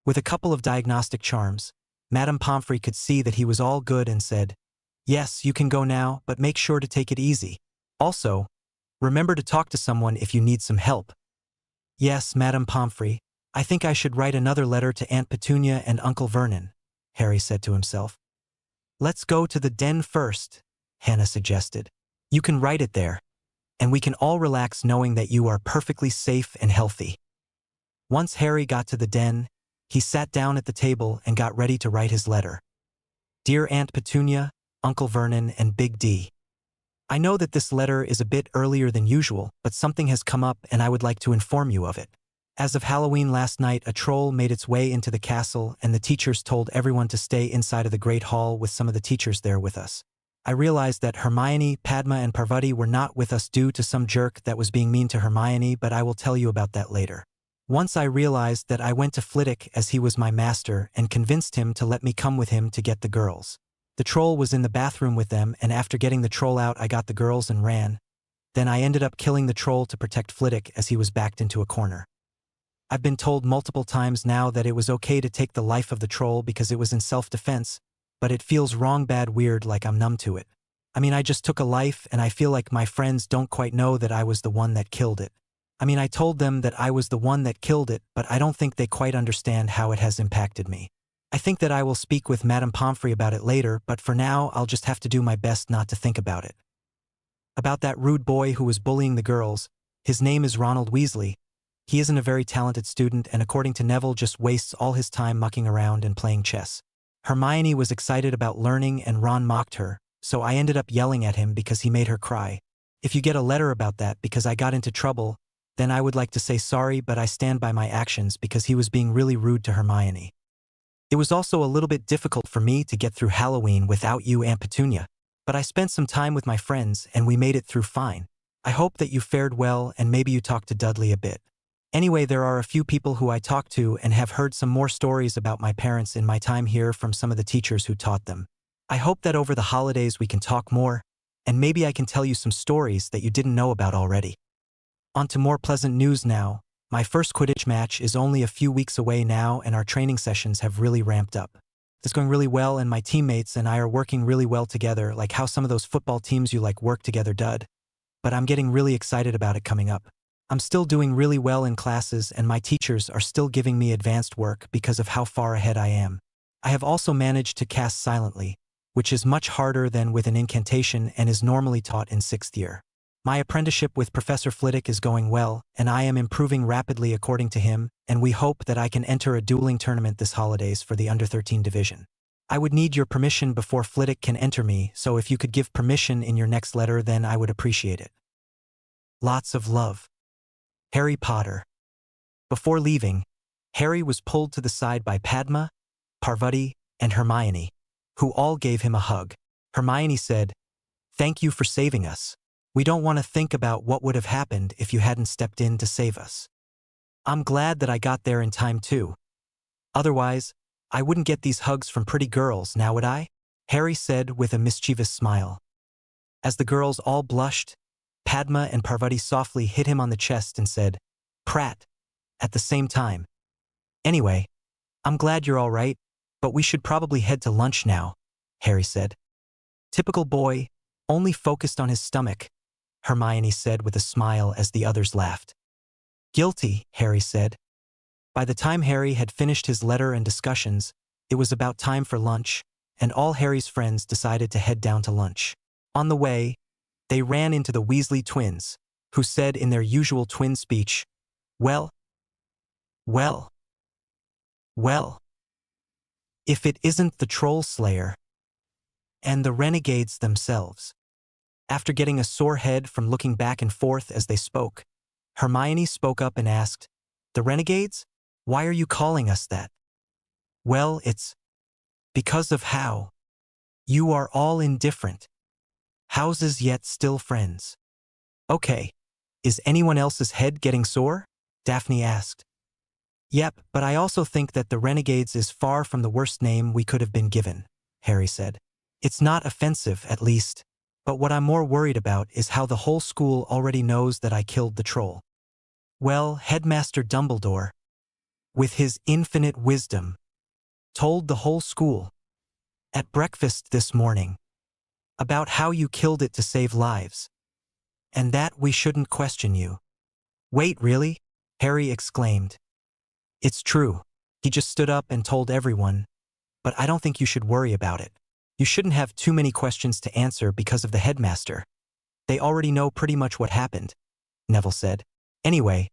With a couple of diagnostic charms, Madame Pomfrey could see that he was all good and said, Yes, you can go now, but make sure to take it easy. Also, remember to talk to someone if you need some help. Yes, Madame Pomfrey, I think I should write another letter to Aunt Petunia and Uncle Vernon, Harry said to himself. Let's go to the den first, Hannah suggested. You can write it there, and we can all relax knowing that you are perfectly safe and healthy. Once Harry got to the den, he sat down at the table and got ready to write his letter. Dear Aunt Petunia, Uncle Vernon, and Big D. I know that this letter is a bit earlier than usual, but something has come up and I would like to inform you of it. As of Halloween last night, a troll made its way into the castle, and the teachers told everyone to stay inside of the Great Hall with some of the teachers there with us. I realized that Hermione, Padma, and Parvati were not with us due to some jerk that was being mean to Hermione, but I will tell you about that later. Once I realized that I went to Flitwick as he was my master and convinced him to let me come with him to get the girls. The troll was in the bathroom with them, and after getting the troll out, I got the girls and ran. Then I ended up killing the troll to protect Flitwick as he was backed into a corner. I've been told multiple times now that it was okay to take the life of the troll because it was in self-defense, but it feels wrong, bad, weird, like I'm numb to it. I mean, I just took a life and I feel like my friends don't quite know that I was the one that killed it. I told them that I was the one that killed it, but I don't think they quite understand how it has impacted me. I think that I will speak with Madame Pomfrey about it later, but for now I'll just have to do my best not to think about it. About that rude boy who was bullying the girls, his name is Ronald Weasley. He isn't a very talented student and according to Neville just wastes all his time mucking around and playing chess. Hermione was excited about learning and Ron mocked her, so I ended up yelling at him because he made her cry. If you get a letter about that because I got into trouble, then I would like to say sorry, but I stand by my actions because he was being really rude to Hermione. It was also a little bit difficult for me to get through Halloween without you, Aunt Petunia, but I spent some time with my friends and we made it through fine. I hope that you fared well and maybe you talked to Dudley a bit. Anyway, there are a few people who I talked to and have heard some more stories about my parents in my time here from some of the teachers who taught them. I hope that over the holidays we can talk more, and maybe I can tell you some stories that you didn't know about already. On to more pleasant news now. My first Quidditch match is only a few weeks away now and our training sessions have really ramped up. It's going really well and my teammates and I are working really well together, like how some of those football teams you like work together dud. But I'm getting really excited about it coming up. I'm still doing really well in classes and my teachers are still giving me advanced work because of how far ahead I am. I have also managed to cast silently, which is much harder than with an incantation and is normally taught in 6th year. My apprenticeship with Professor Flitwick is going well, and I am improving rapidly according to him, and we hope that I can enter a dueling tournament this holidays for the under-13 division. I would need your permission before Flitwick can enter me, so if you could give permission in your next letter, then I would appreciate it. Lots of love. Harry Potter. Before leaving, Harry was pulled to the side by Padma, Parvati, and Hermione, who all gave him a hug. Hermione said, "Thank you for saving us. We don't want to think about what would have happened if you hadn't stepped in to save us. I'm glad that I got there in time too. Otherwise, I wouldn't get these hugs from pretty girls, now would I?" Harry said with a mischievous smile. As the girls all blushed, Padma and Parvati softly hit him on the chest and said, "Prat," at the same time. "Anyway, I'm glad you're all right, but we should probably head to lunch now," Harry said. "Typical boy, only focused on his stomach," Hermione said with a smile as the others laughed. "Guilty," Harry said. By the time Harry had finished his letter and discussions, it was about time for lunch, and all Harry's friends decided to head down to lunch. On the way, they ran into the Weasley twins, who said in their usual twin speech, well, if it isn't the Troll Slayer and the renegades themselves." After getting a sore head from looking back and forth as they spoke, Hermione spoke up and asked, "The renegades? Why are you calling us that?" "Well, it's because of how you are all in different houses yet still friends." "Okay, is anyone else's head getting sore?" Daphne asked. "Yep, but I also think that the renegades is far from the worst name we could have been given," Harry said. "It's not offensive, at least. But what I'm more worried about is how the whole school already knows that I killed the troll." "Well, Headmaster Dumbledore, with his infinite wisdom, told the whole school at breakfast this morning about how you killed it to save lives, and that we shouldn't question you." "Wait, really?" Harry exclaimed. "It's true. He just stood up and told everyone, but I don't think you should worry about it. You shouldn't have too many questions to answer because of the headmaster. They already know pretty much what happened," Neville said. "Anyway,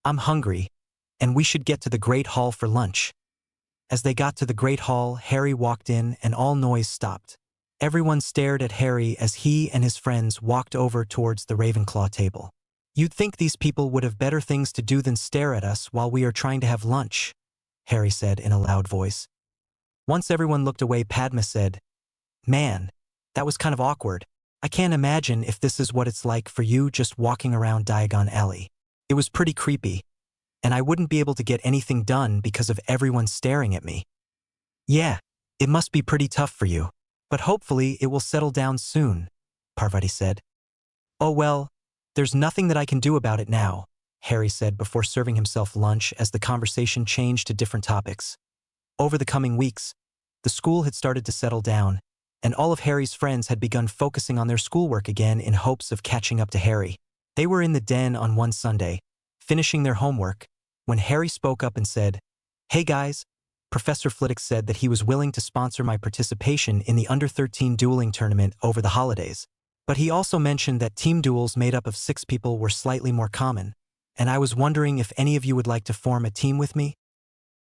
I'm hungry, and we should get to the Great Hall for lunch." As they got to the Great Hall, Harry walked in and all noise stopped. Everyone stared at Harry as he and his friends walked over towards the Ravenclaw table. "You'd think these people would have better things to do than stare at us while we are trying to have lunch," Harry said in a loud voice. Once everyone looked away, Padma said, "Man, that was kind of awkward. I can't imagine if this is what it's like for you just walking around Diagon Alley. It was pretty creepy, and I wouldn't be able to get anything done because of everyone staring at me." "Yeah, it must be pretty tough for you, but hopefully it will settle down soon," Parvati said. "Oh well, there's nothing that I can do about it now," Harry said before serving himself lunch as the conversation changed to different topics. Over the coming weeks, the school had started to settle down, and all of Harry's friends had begun focusing on their schoolwork again in hopes of catching up to Harry. They were in the den on one Sunday, finishing their homework, when Harry spoke up and said, "Hey guys, Professor Flitwick said that he was willing to sponsor my participation in the under-13 dueling tournament over the holidays. But he also mentioned that team duels made up of 6 people were slightly more common, and I was wondering if any of you would like to form a team with me."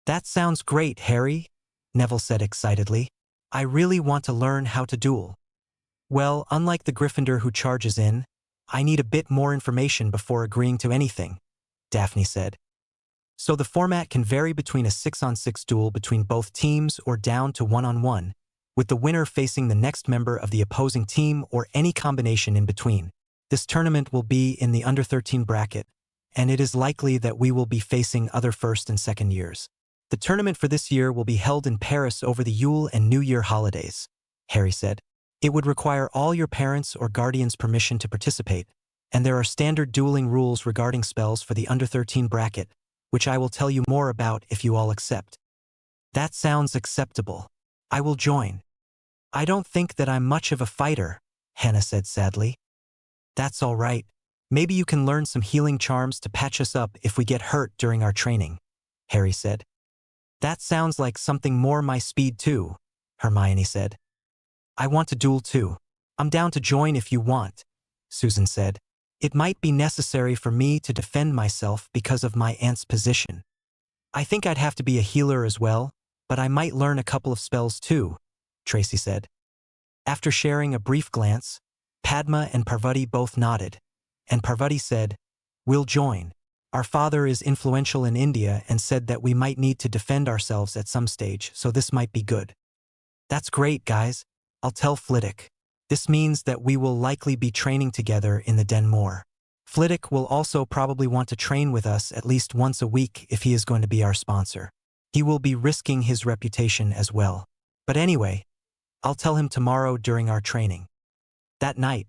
"That sounds great, Harry," Neville said excitedly. "I really want to learn how to duel." Well, unlike the Gryffindor who charges in, I need a bit more information before agreeing to anything, Daphne said. So the format can vary between a 6-on-6 duel between both teams or down to 1-on-1, with the winner facing the next member of the opposing team or any combination in between. This tournament will be in the under-13 bracket, and it is likely that we will be facing other first and second years. The tournament for this year will be held in Paris over the Yule and New Year holidays, Harry said. It would require all your parents' or guardians' permission to participate, and there are standard dueling rules regarding spells for the under-13 bracket, which I will tell you more about if you all accept. That sounds acceptable. I will join. I don't think that I'm much of a fighter, Hannah said sadly. That's all right. Maybe you can learn some healing charms to patch us up if we get hurt during our training, Harry said. That sounds like something more my speed too, Hermione said. I want to duel too. I'm down to join if you want, Susan said. It might be necessary for me to defend myself because of my aunt's position. I think I'd have to be a healer as well, but I might learn a couple of spells too, Tracy said. After sharing a brief glance, Padma and Parvati both nodded, and Parvati said, "We'll join. Our father is influential in India and said that we might need to defend ourselves at some stage, so this might be good." That's great, guys. I'll tell Flitwick. This means that we will likely be training together in the den more. Flitwick will also probably want to train with us at least once a week if he is going to be our sponsor. He will be risking his reputation as well. But anyway, I'll tell him tomorrow during our training. That night,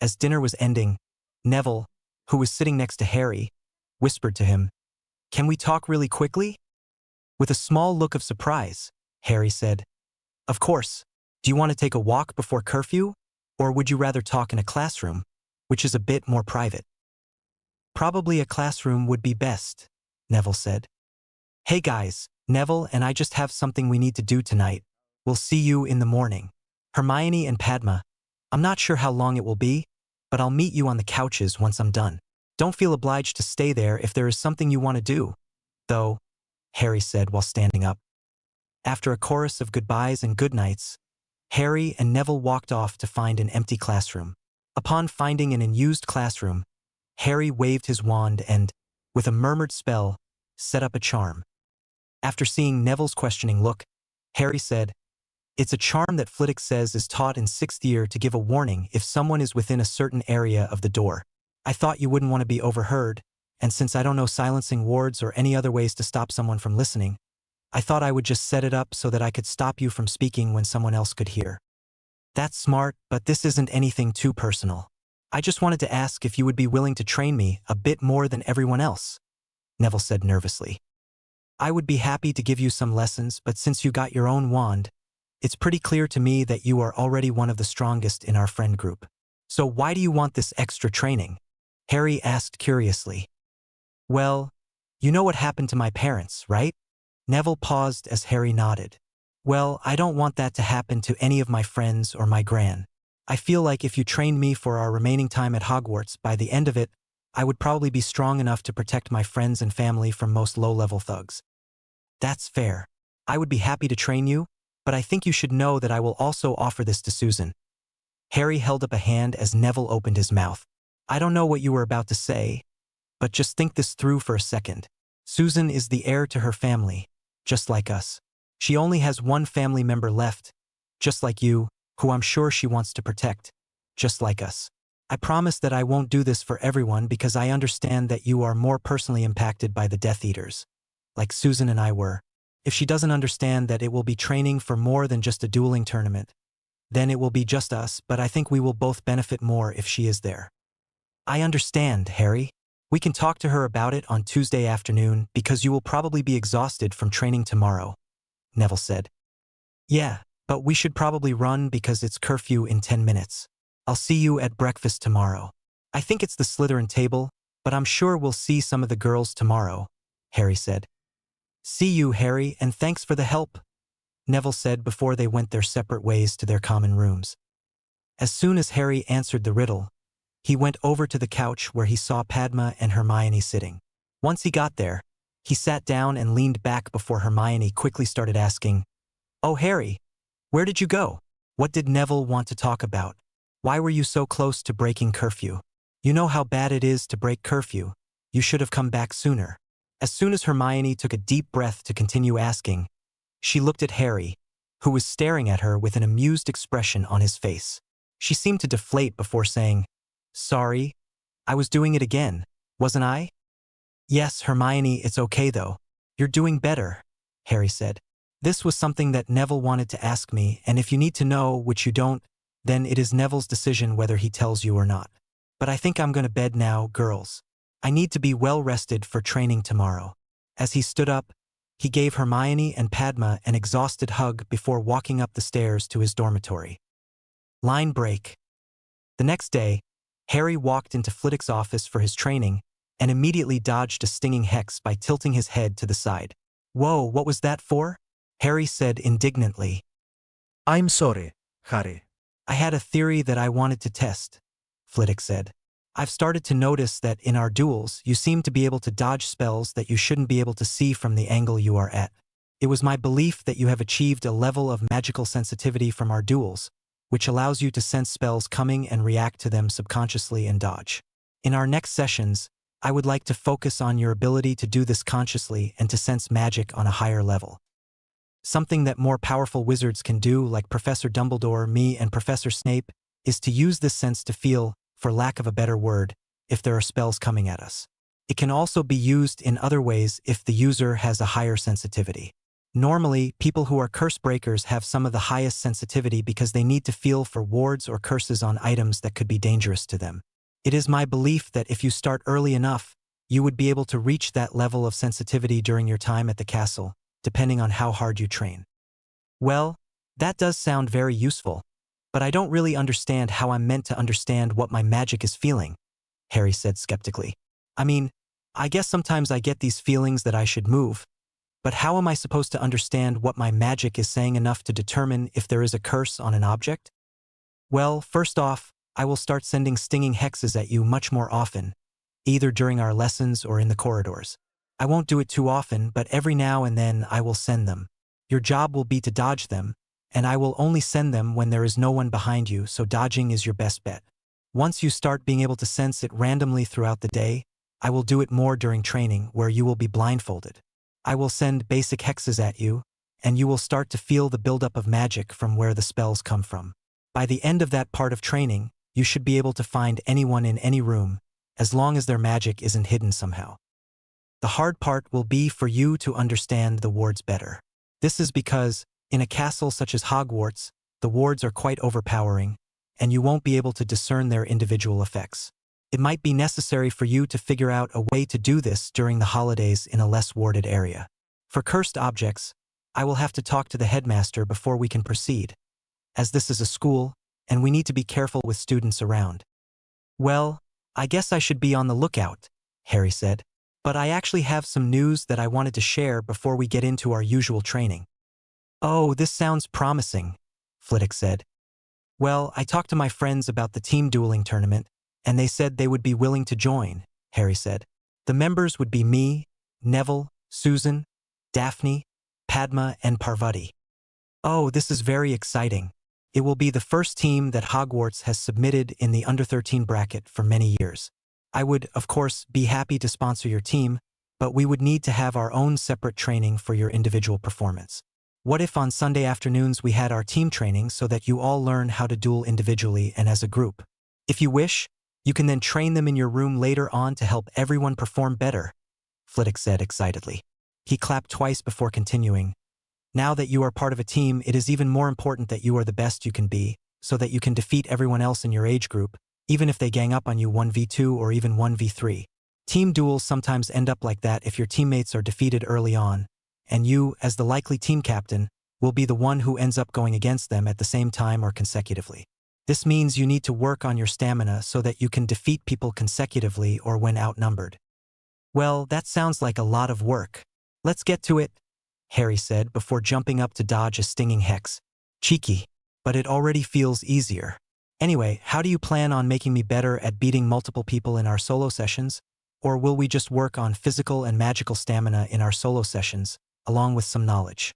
as dinner was ending, Neville, who was sitting next to Harry, whispered to him, "Can we talk really quickly?" With a small look of surprise, Harry said, "Of course. Do you want to take a walk before curfew? Or would you rather talk in a classroom, which is a bit more private?" "Probably a classroom would be best," Neville said. "Hey guys, Neville and I just have something we need to do tonight. We'll see you in the morning. Hermione and Padma, I'm not sure how long it will be, but I'll meet you on the couches once I'm done. Don't feel obliged to stay there if there is something you want to do, though," Harry said while standing up. After a chorus of goodbyes and goodnights, Harry and Neville walked off to find an empty classroom. Upon finding an unused classroom, Harry waved his wand and, with a murmured spell, set up a charm. After seeing Neville's questioning look, Harry said, "It's a charm that Flitwick says is taught in 6th year to give a warning if someone is within a certain area of the door. I thought you wouldn't want to be overheard, and since I don't know silencing wards or any other ways to stop someone from listening, I thought I would just set it up so that I could stop you from speaking when someone else could hear." "That's smart, but this isn't anything too personal. I just wanted to ask if you would be willing to train me a bit more than everyone else," Neville said nervously. "I would be happy to give you some lessons, but since you got your own wand, it's pretty clear to me that you are already one of the strongest in our friend group. So why do you want this extra training?" Harry asked curiously. "Well, you know what happened to my parents, right?" Neville paused as Harry nodded. "Well, I don't want that to happen to any of my friends or my gran. I feel like if you trained me for our remaining time at Hogwarts, by the end of it, I would probably be strong enough to protect my friends and family from most low-level thugs." "That's fair. I would be happy to train you, but I think you should know that I will also offer this to Susan." Harry held up a hand as Neville opened his mouth. "I don't know what you were about to say, but just think this through for a second. Susan is the heir to her family, just like us. She only has one family member left, just like you, who I'm sure she wants to protect, just like us. I promise that I won't do this for everyone because I understand that you are more personally impacted by the Death Eaters, like Susan and I were. If she doesn't understand that it will be training for more than just a dueling tournament, then it will be just us, but I think we will both benefit more if she is there." "I understand, Harry. We can talk to her about it on Tuesday afternoon because you will probably be exhausted from training tomorrow," Neville said. "Yeah, but we should probably run because it's curfew in 10 minutes. I'll see you at breakfast tomorrow. I think it's the Slytherin table, but I'm sure we'll see some of the girls tomorrow," Harry said. "See you, Harry, and thanks for the help," Neville said before they went their separate ways to their common rooms. As soon as Harry answered the riddle, he went over to the couch where he saw Padma and Hermione sitting. Once he got there, he sat down and leaned back before Hermione quickly started asking, "Oh, Harry, where did you go? What did Neville want to talk about?" Why were you so close to breaking curfew? You know how bad it is to break curfew. You should have come back sooner. As soon as Hermione took a deep breath to continue asking, she looked at Harry, who was staring at her with an amused expression on his face. She seemed to deflate before saying, "Sorry, I was doing it again, wasn't I?" "Yes, Hermione, it's okay though. You're doing better," Harry said. "This was something that Neville wanted to ask me, and if you need to know, which you don't, then it is Neville's decision whether he tells you or not. But I think I'm going to bed now, girls. I need to be well rested for training tomorrow." As he stood up, he gave Hermione and Padma an exhausted hug before walking up the stairs to his dormitory. Line break. The next day, Harry walked into Flitwick's office for his training and immediately dodged a stinging hex by tilting his head to the side. "Whoa, what was that for?" Harry said indignantly. I'm sorry, Harry. "I had a theory that I wanted to test," Flitwick said. "I've started to notice that in our duels you seem to be able to dodge spells that you shouldn't be able to see from the angle you are at. It was my belief that you have achieved a level of magical sensitivity from our duels, which allows you to sense spells coming and react to them subconsciously and dodge. In our next sessions, I would like to focus on your ability to do this consciously and to sense magic on a higher level. Something that more powerful wizards can do, like Professor Dumbledore, me, and Professor Snape, is to use this sense to feel, for lack of a better word, if there are spells coming at us. It can also be used in other ways if the user has a higher sensitivity. Normally, people who are curse breakers have some of the highest sensitivity because they need to feel for wards or curses on items that could be dangerous to them. It is my belief that if you start early enough, you would be able to reach that level of sensitivity during your time at the castle, depending on how hard you train." "Well, that does sound very useful, but I don't really understand how I'm meant to understand what my magic is feeling," Harry said skeptically. "I mean, I guess sometimes I get these feelings that I should move, but how am I supposed to understand what my magic is saying enough to determine if there is a curse on an object?" "Well, first off, I will start sending stinging hexes at you much more often, either during our lessons or in the corridors. I won't do it too often, but every now and then I will send them. Your job will be to dodge them, and I will only send them when there is no one behind you, so dodging is your best bet. Once you start being able to sense it randomly throughout the day, I will do it more during training, where you will be blindfolded. I will send basic hexes at you, and you will start to feel the buildup of magic from where the spells come from. By the end of that part of training, you should be able to find anyone in any room, as long as their magic isn't hidden somehow. The hard part will be for you to understand the wards better. This is because, in a castle such as Hogwarts, the wards are quite overpowering, and you won't be able to discern their individual effects. It might be necessary for you to figure out a way to do this during the holidays in a less warded area. For cursed objects, I will have to talk to the headmaster before we can proceed, as this is a school, and we need to be careful with students around." "Well, I guess I should be on the lookout," Harry said. "But I actually have some news that I wanted to share before we get into our usual training." "Oh, this sounds promising," Flitwick said. "Well, I talked to my friends about the team dueling tournament, and they said they would be willing to join," Harry said. "The members would be me, Neville, Susan, Daphne, Padma, and Parvati." "Oh, this is very exciting. It will be the first team that Hogwarts has submitted in the under-13 bracket for many years. I would, of course, be happy to sponsor your team, but we would need to have our own separate training for your individual performance. What if on Sunday afternoons we had our team training so that you all learn how to duel individually and as a group? If you wish, you can then train them in your room later on to help everyone perform better," Flitwick said excitedly. He clapped twice before continuing. "Now that you are part of a team, it is even more important that you are the best you can be, so that you can defeat everyone else in your age group, even if they gang up on you 1v2 or even 1v3. Team duels sometimes end up like that if your teammates are defeated early on, and you, as the likely team captain, will be the one who ends up going against them at the same time or consecutively. This means you need to work on your stamina so that you can defeat people consecutively or when outnumbered." "Well, that sounds like a lot of work. Let's get to it," Harry said before jumping up to dodge a stinging hex. "Cheeky, but it already feels easier. Anyway, how do you plan on making me better at beating multiple people in our solo sessions? Or will we just work on physical and magical stamina in our solo sessions, along with some knowledge?"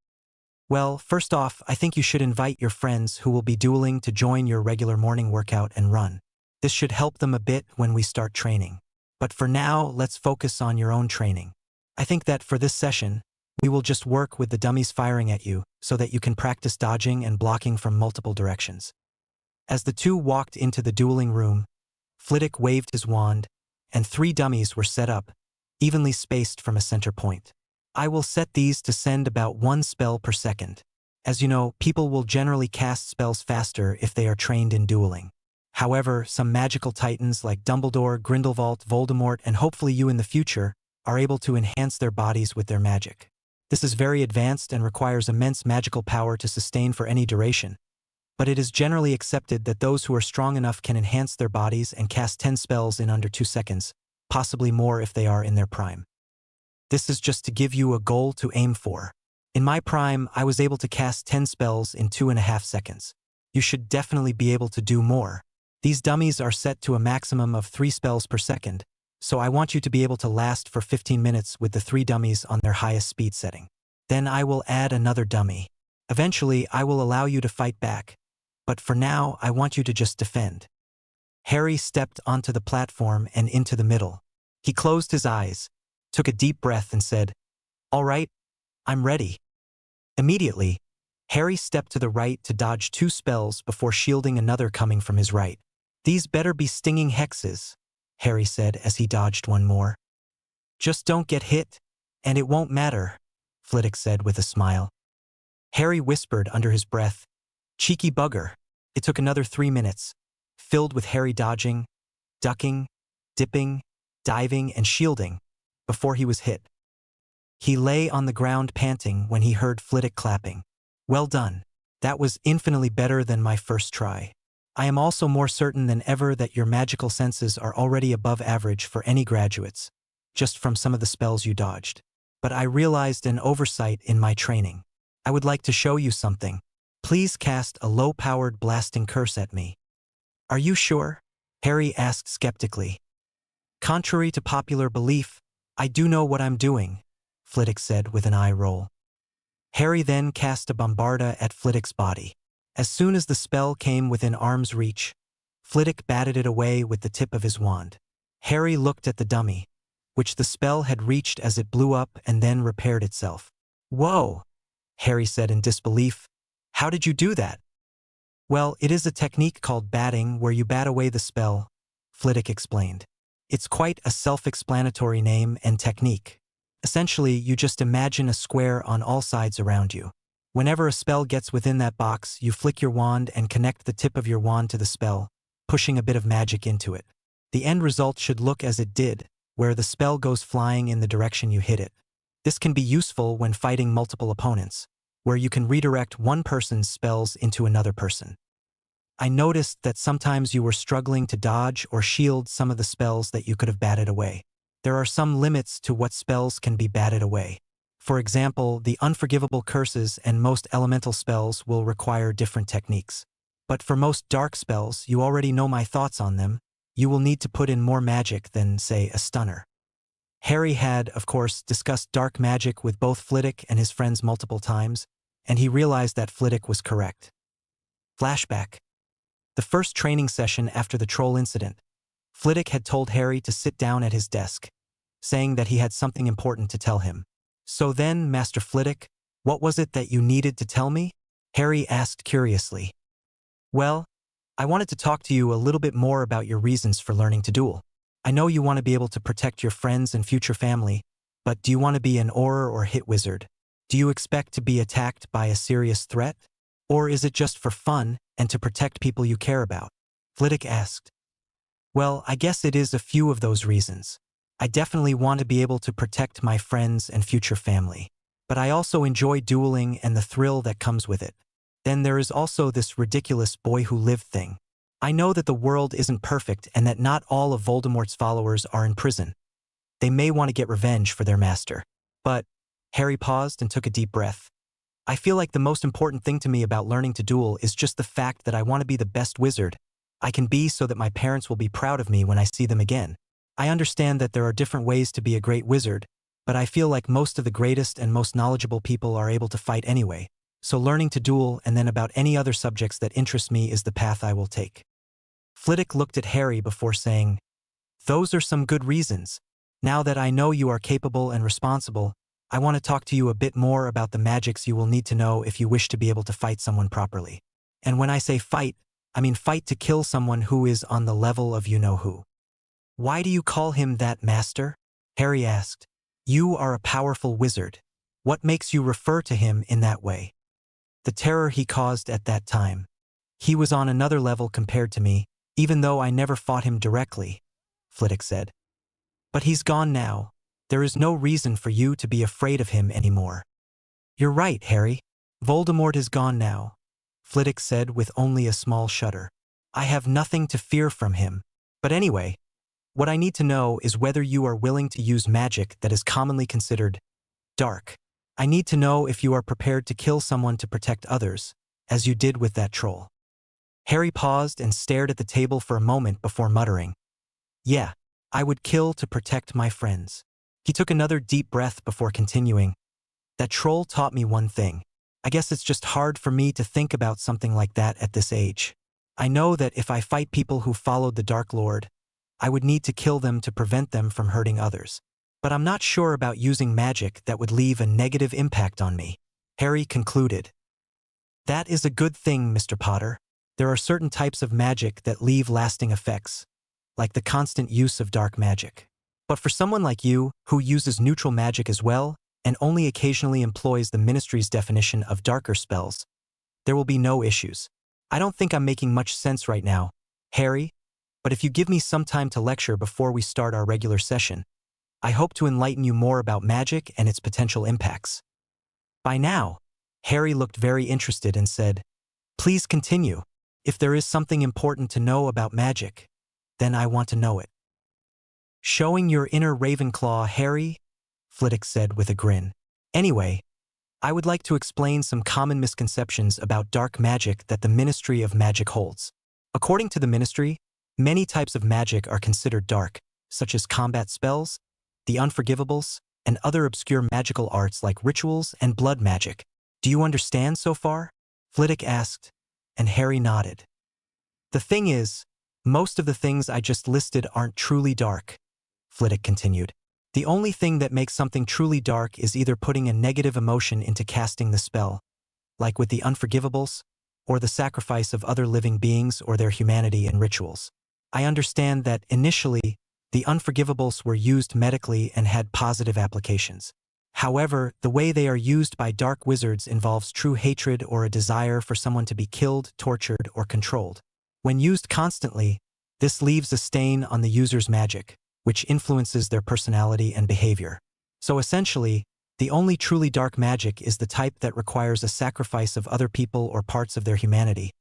Well, first off, I think you should invite your friends who will be dueling to join your regular morning workout and run. This should help them a bit when we start training. But for now, let's focus on your own training. I think that for this session, we will just work with the dummies firing at you so that you can practice dodging and blocking from multiple directions. As the two walked into the dueling room, Flitwick waved his wand, and 3 dummies were set up, evenly spaced from a center point. I will set these to send about 1 spell per second. As you know, people will generally cast spells faster if they are trained in dueling. However, some magical titans like Dumbledore, Grindelwald, Voldemort, and hopefully you in the future are able to enhance their bodies with their magic. This is very advanced and requires immense magical power to sustain for any duration, but it is generally accepted that those who are strong enough can enhance their bodies and cast 10 spells in under 2 seconds, possibly more if they are in their prime. This is just to give you a goal to aim for. In my prime, I was able to cast 10 spells in 2.5 seconds. You should definitely be able to do more. These dummies are set to a maximum of 3 spells per second, so I want you to be able to last for 15 minutes with the 3 dummies on their highest speed setting. Then I will add another dummy. Eventually, I will allow you to fight back, but for now, I want you to just defend. Harry stepped onto the platform and into the middle. He closed his eyes, took a deep breath and said, "All right, I'm ready." Immediately, Harry stepped to the right to dodge 2 spells before shielding another coming from his right. "These better be stinging hexes," Harry said as he dodged one more. "Just don't get hit, and it won't matter," Flitwick said with a smile. Harry whispered under his breath, "Cheeky bugger." It took another 3 minutes, filled with Harry dodging, ducking, dipping, diving, and shielding, before he was hit. He lay on the ground panting when he heard Flitwick clapping. "Well done. That was infinitely better than my first try. I am also more certain than ever that your magical senses are already above average for any graduates, just from some of the spells you dodged. But I realized an oversight in my training. I would like to show you something. Please cast a low-powered blasting curse at me." "Are you sure?" Harry asked skeptically. "Contrary to popular belief, I do know what I'm doing," Flitwick said with an eye roll. Harry then cast a bombarda at Flitwick's body. As soon as the spell came within arm's reach, Flitwick batted it away with the tip of his wand. Harry looked at the dummy, which the spell had reached as it blew up and then repaired itself. "Whoa," Harry said in disbelief. "How did you do that?" "Well, it is a technique called batting where you bat away the spell," Flitwick explained. "It's quite a self-explanatory name and technique. Essentially, you just imagine a square on all sides around you. Whenever a spell gets within that box, you flick your wand and connect the tip of your wand to the spell, pushing a bit of magic into it. The end result should look as it did, where the spell goes flying in the direction you hit it. This can be useful when fighting multiple opponents, where you can redirect one person's spells into another person. I noticed that sometimes you were struggling to dodge or shield some of the spells that you could have batted away. There are some limits to what spells can be batted away. For example, the unforgivable curses and most elemental spells will require different techniques. But for most dark spells, you already know my thoughts on them. You will need to put in more magic than, say, a stunner." Harry had, of course, discussed dark magic with both Flitwick and his friends multiple times, and he realized that Flitwick was correct. Flashback. The first training session after the troll incident, Flitwick had told Harry to sit down at his desk, saying that he had something important to tell him. "So then, Master Flitwick, what was it that you needed to tell me?" Harry asked curiously. "Well, I wanted to talk to you a little bit more about your reasons for learning to duel. I know you want to be able to protect your friends and future family, but do you want to be an auror or hit wizard? Do you expect to be attacked by a serious threat? Or is it just for fun and to protect people you care about?" Flitwick asked. "Well, I guess it is a few of those reasons. I definitely want to be able to protect my friends and future family. But I also enjoy dueling and the thrill that comes with it. Then there is also this ridiculous boy who lived thing. I know that the world isn't perfect and that not all of Voldemort's followers are in prison. They may want to get revenge for their master. But," Harry paused and took a deep breath, "I feel like the most important thing to me about learning to duel is just the fact that I want to be the best wizard I can be so that my parents will be proud of me when I see them again. I understand that there are different ways to be a great wizard, but I feel like most of the greatest and most knowledgeable people are able to fight anyway, so learning to duel and then about any other subjects that interest me is the path I will take. Flitwick looked at Harry before saying, "Those are some good reasons. Now that I know you are capable and responsible, I want to talk to you a bit more about the magics you will need to know if you wish to be able to fight someone properly. And when I say fight, I mean fight to kill someone who is on the level of you-know-who." "Why do you call him that, Master?" Harry asked. "You are a powerful wizard. What makes you refer to him in that way?" "The terror he caused at that time. He was on another level compared to me, even though I never fought him directly," Flitwick said. "But he's gone now. There is no reason for you to be afraid of him anymore." "You're right, Harry. Voldemort is gone now," Flitwick said with only a small shudder. "I have nothing to fear from him. But anyway, what I need to know is whether you are willing to use magic that is commonly considered dark. I need to know if you are prepared to kill someone to protect others, as you did with that troll." Harry paused and stared at the table for a moment before muttering, "Yeah, I would kill to protect my friends." He took another deep breath before continuing, "That troll taught me one thing. I guess it's just hard for me to think about something like that at this age. I know that if I fight people who followed the Dark Lord, I would need to kill them to prevent them from hurting others. But I'm not sure about using magic that would leave a negative impact on me," Harry concluded. "That is a good thing, Mr. Potter. There are certain types of magic that leave lasting effects, like the constant use of dark magic. But for someone like you, who uses neutral magic as well, and only occasionally employs the Ministry's definition of darker spells, there will be no issues. I don't think I'm making much sense right now, Harry, but if you give me some time to lecture before we start our regular session, I hope to enlighten you more about magic and its potential impacts." By now, Harry looked very interested and said, "Please continue. If there is something important to know about magic, then I want to know it." "Showing your inner Ravenclaw, Harry," Flitwick said with a grin. "Anyway, I would like to explain some common misconceptions about dark magic that the Ministry of Magic holds. According to the Ministry, many types of magic are considered dark, such as combat spells, the unforgivables, and other obscure magical arts like rituals and blood magic. Do you understand so far?" Flitwick asked, and Harry nodded. "The thing is, most of the things I just listed aren't truly dark," Flitwick continued. "The only thing that makes something truly dark is either putting a negative emotion into casting the spell, like with the unforgivables, or the sacrifice of other living beings or their humanity in rituals. I understand that, initially, the unforgivables were used medically and had positive applications. However, the way they are used by dark wizards involves true hatred or a desire for someone to be killed, tortured, or controlled. When used constantly, this leaves a stain on the user's magic, which influences their personality and behavior. So essentially, the only truly dark magic is the type that requires a sacrifice of other people or parts of their humanity,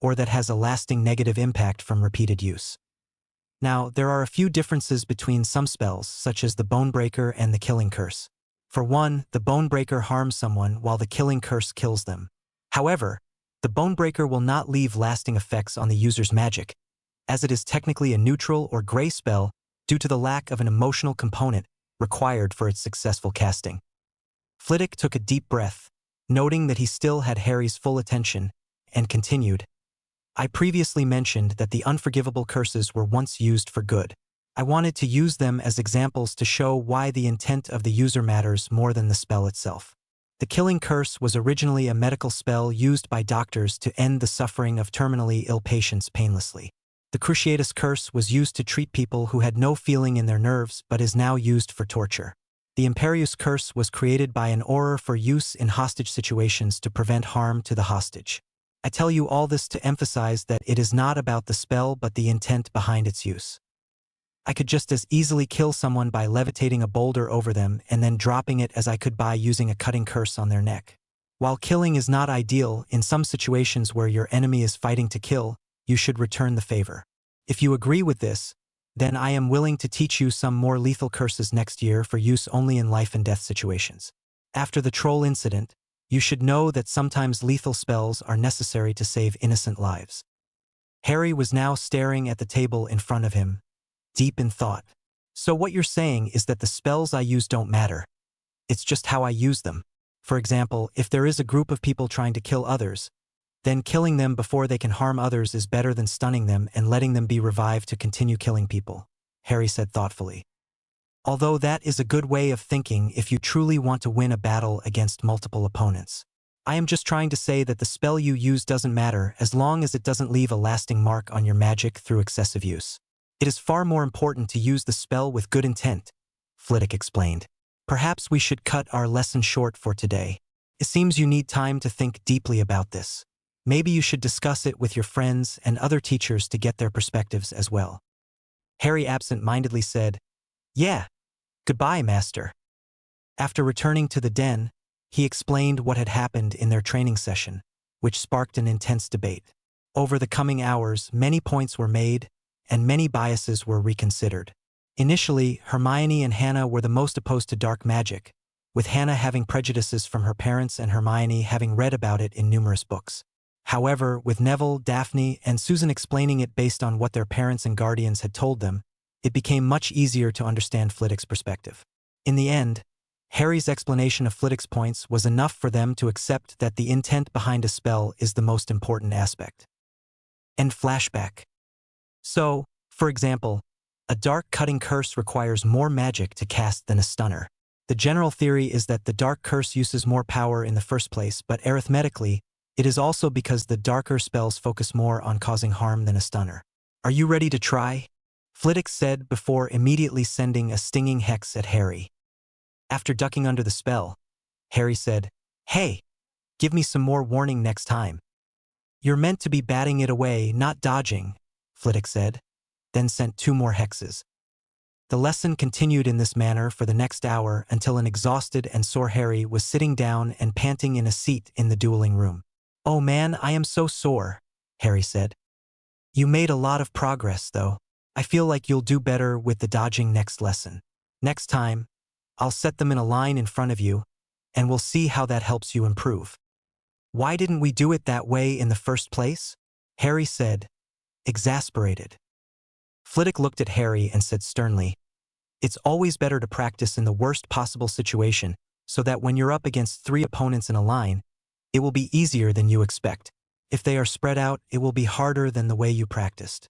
or that has a lasting negative impact from repeated use. Now, there are a few differences between some spells, such as the Bonebreaker and the Killing Curse. For one, the Bonebreaker harms someone while the Killing Curse kills them. However, the Bonebreaker will not leave lasting effects on the user's magic, as it is technically a neutral or gray spell due to the lack of an emotional component required for its successful casting. Flitwick took a deep breath, noting that he still had Harry's full attention, and continued, "I previously mentioned that the unforgivable curses were once used for good. I wanted to use them as examples to show why the intent of the user matters more than the spell itself. The Killing Curse was originally a medical spell used by doctors to end the suffering of terminally ill patients painlessly. The Cruciatus Curse was used to treat people who had no feeling in their nerves but is now used for torture. The Imperius Curse was created by an auror for use in hostage situations to prevent harm to the hostage. I tell you all this to emphasize that it is not about the spell but the intent behind its use. I could just as easily kill someone by levitating a boulder over them and then dropping it as I could by using a cutting curse on their neck. While killing is not ideal, in some situations where your enemy is fighting to kill, you should return the favor. If you agree with this, then I am willing to teach you some more lethal curses next year for use only in life and death situations. After the troll incident, you should know that sometimes lethal spells are necessary to save innocent lives." Harry was now staring at the table in front of him, deep in thought. "So what you're saying is that the spells I use don't matter. It's just how I use them," For example, if there is a group of people trying to kill others, then killing them before they can harm others is better than stunning them and letting them be revived to continue killing people, Harry said thoughtfully. Although that is a good way of thinking if you truly want to win a battle against multiple opponents. I am just trying to say that the spell you use doesn't matter as long as it doesn't leave a lasting mark on your magic through excessive use. It is far more important to use the spell with good intent, Flitwick explained. Perhaps we should cut our lesson short for today. It seems you need time to think deeply about this. Maybe you should discuss it with your friends and other teachers to get their perspectives as well. Harry absent-mindedly said, "Yeah, goodbye, Master." After returning to the den, he explained what had happened in their training session, which sparked an intense debate. Over the coming hours, many points were made, and many biases were reconsidered. Initially, Hermione and Hannah were the most opposed to dark magic, with Hannah having prejudices from her parents and Hermione having read about it in numerous books. However, with Neville, Daphne, and Susan explaining it based on what their parents and guardians had told them, it became much easier to understand Flitwick's perspective. In the end, Harry's explanation of Flitwick's points was enough for them to accept that the intent behind a spell is the most important aspect. End flashback. So, for example, a dark cutting curse requires more magic to cast than a stunner. The general theory is that the dark curse uses more power in the first place, but arithmetically, it is also because the darker spells focus more on causing harm than a stunner. Are you ready to try? Flitwick said before immediately sending a stinging hex at Harry. After ducking under the spell, Harry said, "Hey, give me some more warning next time." "You're meant to be batting it away, not dodging," Flitwick said, then sent 2 more hexes. The lesson continued in this manner for the next hour until an exhausted and sore Harry was sitting down and panting in a seat in the dueling room. "Oh man, I am so sore," Harry said. "You made a lot of progress, though. I feel like you'll do better with the dodging next lesson. Next time, I'll set them in a line in front of you, and we'll see how that helps you improve." "Why didn't we do it that way in the first place?" Harry said, exasperated. Flitwick looked at Harry and said sternly, "It's always better to practice in the worst possible situation so that when you're up against 3 opponents in a line, it will be easier than you expect. If they are spread out, it will be harder than the way you practiced."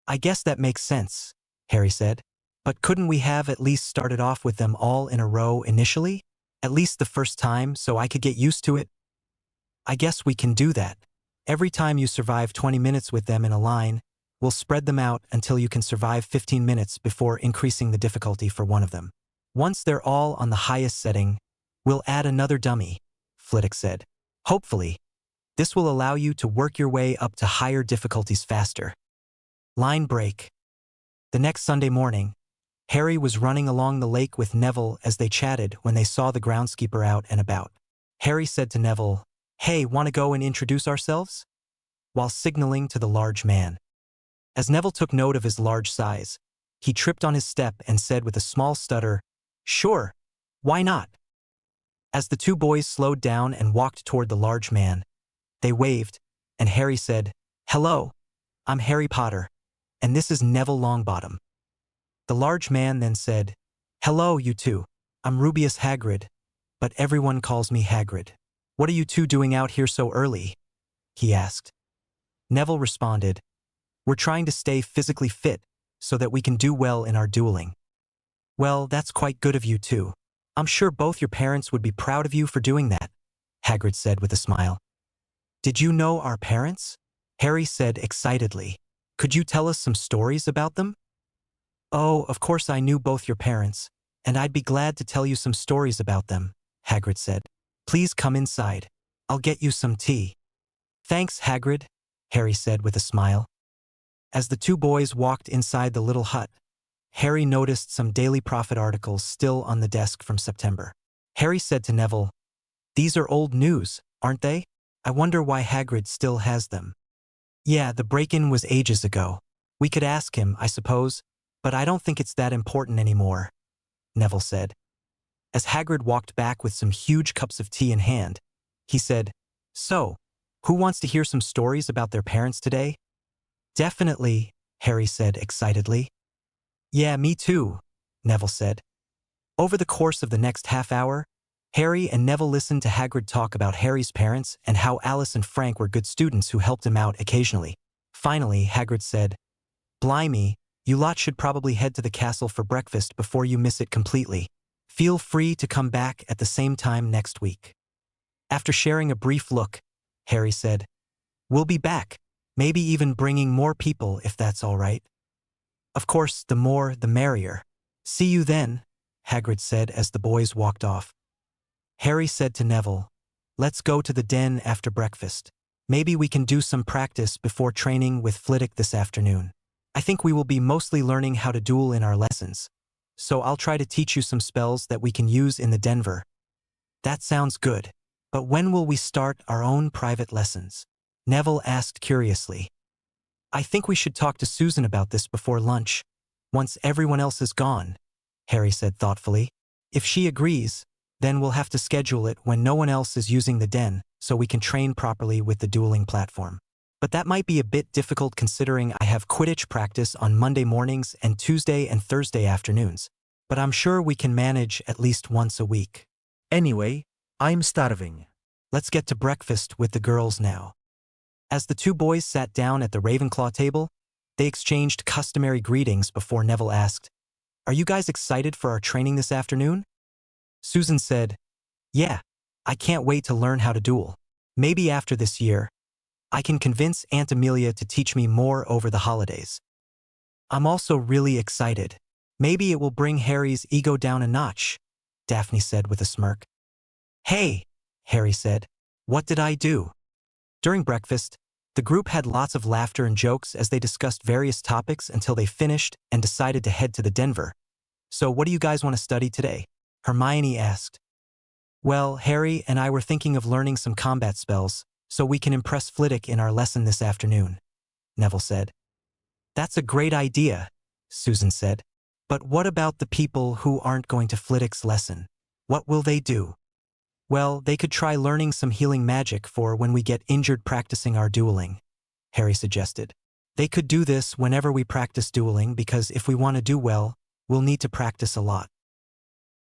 "I guess that makes sense," Harry said. "But couldn't we have at least started off with them all in a row initially? At least the first time, so I could get used to it?" "I guess we can do that. Every time you survive 20 minutes with them in a line, we'll spread them out until you can survive 15 minutes before increasing the difficulty for one of them. Once they're all on the highest setting, we'll add another dummy," Flitwick said. "Hopefully, this will allow you to work your way up to higher difficulties faster." Line break. The next Sunday morning, Harry was running along the lake with Neville as they chatted when they saw the groundskeeper out and about. Harry said to Neville, "Hey, want to go and introduce ourselves?" while signaling to the large man. As Neville took note of his large size, he tripped on his step and said with a small stutter, "Sure, why not?" As the 2 boys slowed down and walked toward the large man, they waved, and Harry said, "Hello, I'm Harry Potter, and this is Neville Longbottom." The large man then said, "Hello, you two. I'm Rubius Hagrid, but everyone calls me Hagrid." "What are you two doing out here so early?" he asked. Neville responded, "We're trying to stay physically fit so that we can do well in our dueling." "Well, that's quite good of you too. I'm sure both your parents would be proud of you for doing that," Hagrid said with a smile. "Did you know our parents?" Harry said excitedly. "Could you tell us some stories about them?" "Oh, of course I knew both your parents, and I'd be glad to tell you some stories about them," Hagrid said. "Please come inside. I'll get you some tea." "Thanks, Hagrid," Harry said with a smile. As the 2 boys walked inside the little hut, Harry noticed some Daily Prophet articles still on the desk from September. Harry said to Neville, "These are old news, aren't they? I wonder why Hagrid still has them." "Yeah, the break-in was ages ago. We could ask him, I suppose, but I don't think it's that important anymore," Neville said. As Hagrid walked back with some huge cups of tea in hand, he said, "So, who wants to hear some stories about their parents today?" "Definitely," Harry said excitedly. "Yeah, me too," Neville said. Over the course of the next half hour, Harry and Neville listened to Hagrid talk about Harry's parents and how Alice and Frank were good students who helped him out occasionally. Finally, Hagrid said, "Blimey, you lot should probably head to the castle for breakfast before you miss it completely. Feel free to come back at the same time next week." After sharing a brief look, Harry said, "We'll be back, maybe even bringing more people if that's all right." "Of course, the more, the merrier. See you then," Hagrid said as the boys walked off. Harry said to Neville, "Let's go to the den after breakfast. Maybe we can do some practice before training with Flitwick this afternoon. I think we will be mostly learning how to duel in our lessons, so I'll try to teach you some spells that we can use in the Denver." "That sounds good. But when will we start our own private lessons?" Neville asked curiously. "I think we should talk to Susan about this before lunch, once everyone else is gone," Harry said thoughtfully. "If she agrees, then we'll have to schedule it when no one else is using the den, so we can train properly with the dueling platform. But that might be a bit difficult considering I have Quidditch practice on Monday mornings and Tuesday and Thursday afternoons. But I'm sure we can manage at least once a week." Anyway, I'm starving. "Let's get to breakfast with the girls now." As the two boys sat down at the Ravenclaw table, they exchanged customary greetings before Neville asked, "Are you guys excited for our training this afternoon?" Susan said, "Yeah, I can't wait to learn how to duel. Maybe after this year, I can convince Aunt Amelia to teach me more over the holidays." "I'm also really excited. Maybe it will bring Harry's ego down a notch," Daphne said with a smirk. "Hey," Harry said, "what did I do?" During breakfast, the group had lots of laughter and jokes as they discussed various topics until they finished and decided to head to the Denver. "So what do you guys want to study today?" Hermione asked. "Well, Harry and I were thinking of learning some combat spells, so we can impress Flitwick in our lesson this afternoon," Neville said. "That's a great idea," Susan said. "But what about the people who aren't going to Flitwick's lesson? What will they do?" "Well, they could try learning some healing magic for when we get injured practicing our dueling," Harry suggested. "They could do this whenever we practice dueling because if we want to do well, we'll need to practice a lot."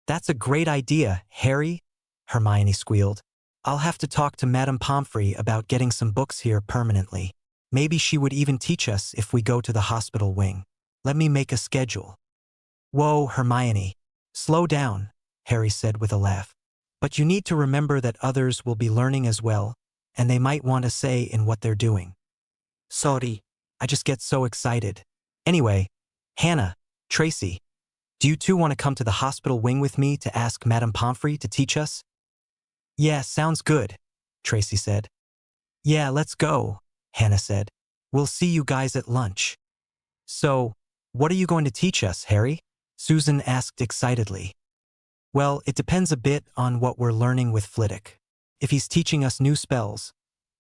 "That's a great idea, Harry," Hermione squealed. "I'll have to talk to Madame Pomfrey about getting some books here permanently. Maybe she would even teach us if we go to the hospital wing. Let me make a schedule." "Whoa, Hermione. Slow down," Harry said with a laugh. "But you need to remember that others will be learning as well, and they might want a say in what they're doing." "Sorry, I just get so excited. Anyway, Hannah, Tracy, do you two want to come to the hospital wing with me to ask Madame Pomfrey to teach us?" "Yeah, sounds good," Tracy said. "Yeah, let's go," Hannah said. "We'll see you guys at lunch." "So, what are you going to teach us, Harry?" Susan asked excitedly. "Well, it depends a bit on what we're learning with Flitwick. If he's teaching us new spells,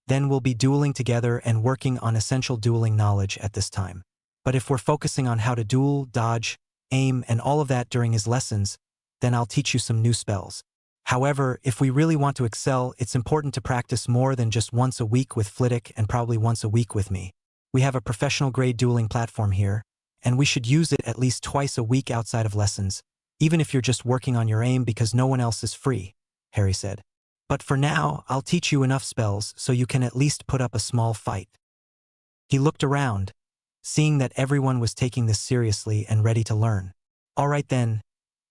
then we'll be dueling together and working on essential dueling knowledge at this time. But if we're focusing on how to duel, dodge, aim, and all of that during his lessons, then I'll teach you some new spells. However, if we really want to excel, it's important to practice more than just once a week with Flitwick and probably once a week with me. We have a professional-grade dueling platform here, and we should use it at least twice a week outside of lessons, even if you're just working on your aim because no one else is free," Harry said. "But for now, I'll teach you enough spells so you can at least put up a small fight." He looked around, seeing that everyone was taking this seriously and ready to learn. "All right then.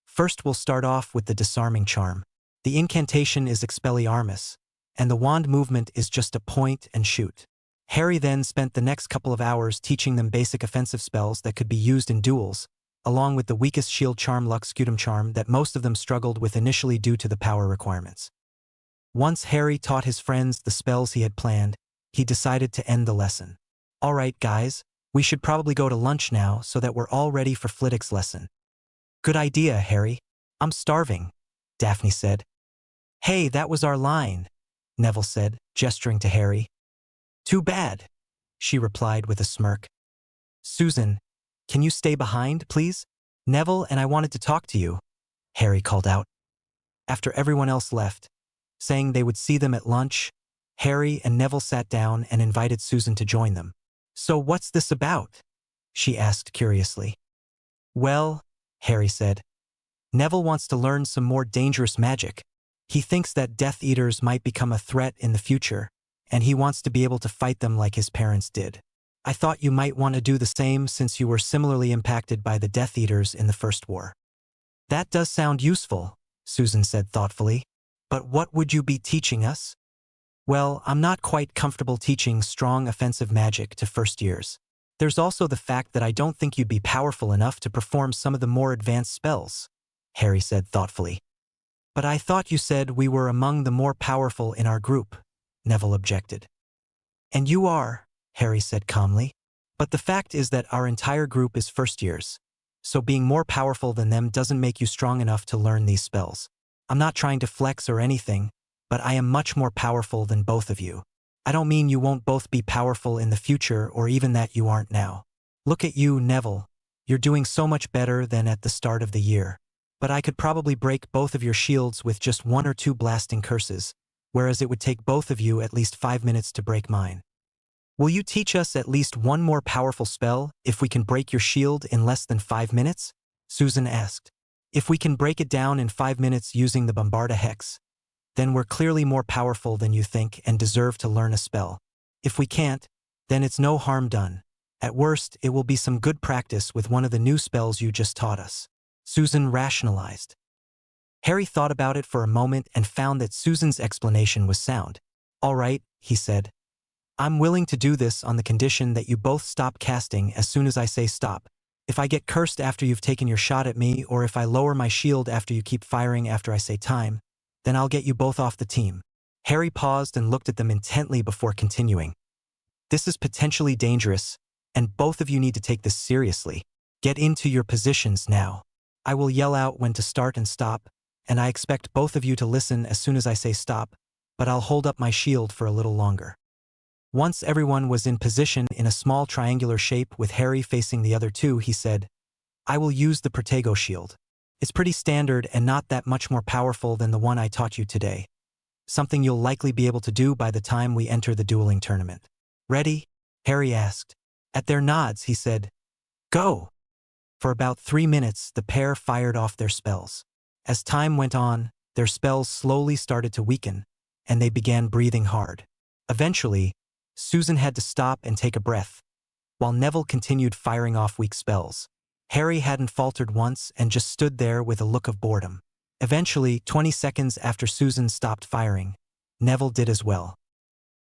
First we'll start off with the disarming charm. The incantation is Expelliarmus, and the wand movement is just a point and shoot." Harry then spent the next couple of hours teaching them basic offensive spells that could be used in duels, along with the weakest shield charm Luxcutum charm that most of them struggled with initially due to the power requirements. Once Harry taught his friends the spells he had planned, he decided to end the lesson. "All right, guys, we should probably go to lunch now so that we're all ready for Flitwick's lesson." "Good idea, Harry. I'm starving," Daphne said. "Hey, that was our line," Neville said, gesturing to Harry. "Too bad," she replied with a smirk. "Susan, can you stay behind, please? Neville and I wanted to talk to you," Harry called out. After everyone else left, saying they would see them at lunch, Harry and Neville sat down and invited Susan to join them. "So what's this about?" she asked curiously. "Well," Harry said, "Neville wants to learn some more dangerous magic, He thinks that Death Eaters might become a threat in the future, and he wants to be able to fight them like his parents did. I thought you might want to do the same since you were similarly impacted by the Death Eaters in the First War. That does sound useful, Susan said thoughtfully. But what would you be teaching us? Well, I'm not quite comfortable teaching strong offensive magic to first years. There's also the fact that I don't think you'd be powerful enough to perform some of the more advanced spells, Harry said thoughtfully. But I thought you said we were among the more powerful in our group, Neville objected. And you are, Harry said calmly. But the fact is that our entire group is first years, so being more powerful than them doesn't make you strong enough to learn these spells. I'm not trying to flex or anything, but I am much more powerful than both of you. I don't mean you won't both be powerful in the future or even that you aren't now. Look at you, Neville. You're doing so much better than at the start of the year. But I could probably break both of your shields with just 1 or 2 blasting curses, whereas it would take both of you at least 5 minutes to break mine. Will you teach us at least one more powerful spell if we can break your shield in less than 5 minutes? Susan asked. If we can break it down in 5 minutes using the Bombarda Hex, then we're clearly more powerful than you think and deserve to learn a spell. If we can't, then it's no harm done. At worst, it will be some good practice with one of the new spells you just taught us. Susan rationalized. Harry thought about it for a moment and found that Susan's explanation was sound. All right, he said. I'm willing to do this on the condition that you both stop casting as soon as I say stop. If I get cursed after you've taken your shot at me, or if I lower my shield after you keep firing after I say time, then I'll get you both off the team. Harry paused and looked at them intently before continuing. This is potentially dangerous, and both of you need to take this seriously. Get into your positions now. I will yell out when to start and stop, and I expect both of you to listen as soon as I say stop, but I'll hold up my shield for a little longer. Once everyone was in position in a small triangular shape with Harry facing the other two, he said, I will use the Protego shield. It's pretty standard and not that much more powerful than the one I taught you today. Something you'll likely be able to do by the time we enter the dueling tournament. Ready? Harry asked. At their nods, he said, Go! For about 3 minutes, the pair fired off their spells. As time went on, their spells slowly started to weaken, and they began breathing hard. Eventually, Susan had to stop and take a breath, while Neville continued firing off weak spells. Harry hadn't faltered once and just stood there with a look of boredom. Eventually, 20 seconds after Susan stopped firing, Neville did as well.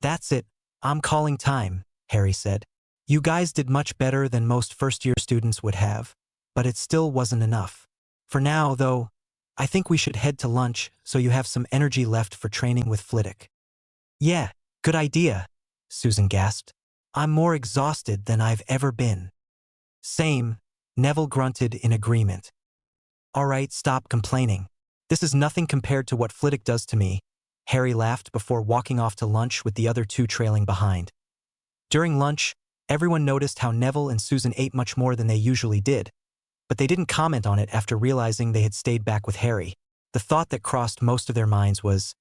That's it, I'm calling time, Harry said. You guys did much better than most first-year students would have, but it still wasn't enough. For now, though, I think we should head to lunch so you have some energy left for training with Flitwick. Yeah, good idea, Susan gasped. I'm more exhausted than I've ever been. Same, Neville grunted in agreement. All right, stop complaining. This is nothing compared to what Flitwick does to me, Harry laughed before walking off to lunch with the other two trailing behind. During lunch, everyone noticed how Neville and Susan ate much more than they usually did, but they didn't comment on it after realizing they had stayed back with Harry. The thought that crossed most of their minds was,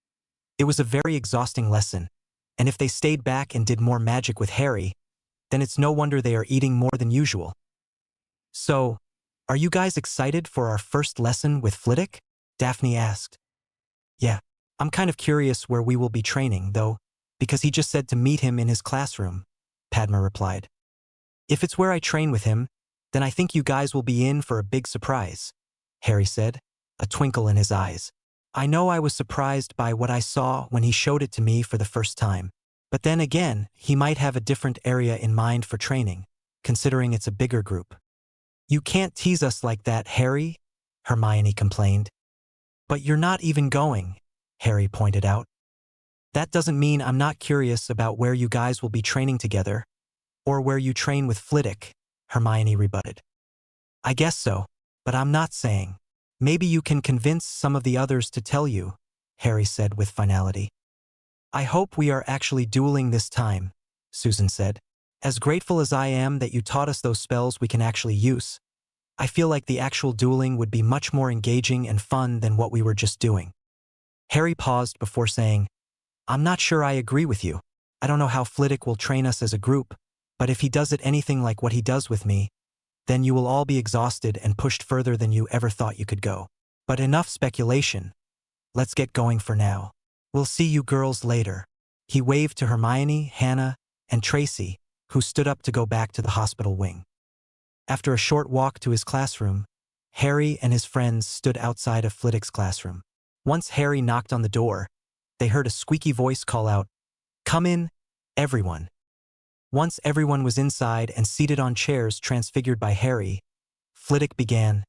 it was a very exhausting lesson, and if they stayed back and did more magic with Harry, then it's no wonder they are eating more than usual. So, are you guys excited for our first lesson with Flitwick? Daphne asked. Yeah, I'm kind of curious where we will be training, though, because he just said to meet him in his classroom, Padma replied. If it's where I train with him, then I think you guys will be in for a big surprise, Harry said, a twinkle in his eyes. I know I was surprised by what I saw when he showed it to me for the first time, but then again, he might have a different area in mind for training, considering it's a bigger group. You can't tease us like that, Harry, Hermione complained. But you're not even going, Harry pointed out. That doesn't mean I'm not curious about where you guys will be training together, or where you train with Flitwick, Hermione rebutted. I guess so, but I'm not saying. Maybe you can convince some of the others to tell you, Harry said with finality. I hope we are actually dueling this time, Susan said. As grateful as I am that you taught us those spells we can actually use, I feel like the actual dueling would be much more engaging and fun than what we were just doing. Harry paused before saying, I'm not sure I agree with you. I don't know how Flitwick will train us as a group, but if he does it anything like what he does with me, then you will all be exhausted and pushed further than you ever thought you could go. But enough speculation. let's get going for now. We'll see you girls later. He waved to Hermione, Hannah, and Tracy, who stood up to go back to the hospital wing. After a short walk to his classroom, Harry and his friends stood outside of Flitwick's classroom. Once Harry knocked on the door, they heard a squeaky voice call out, "Come in, everyone." Once everyone was inside and seated on chairs transfigured by Harry, Flitwick began,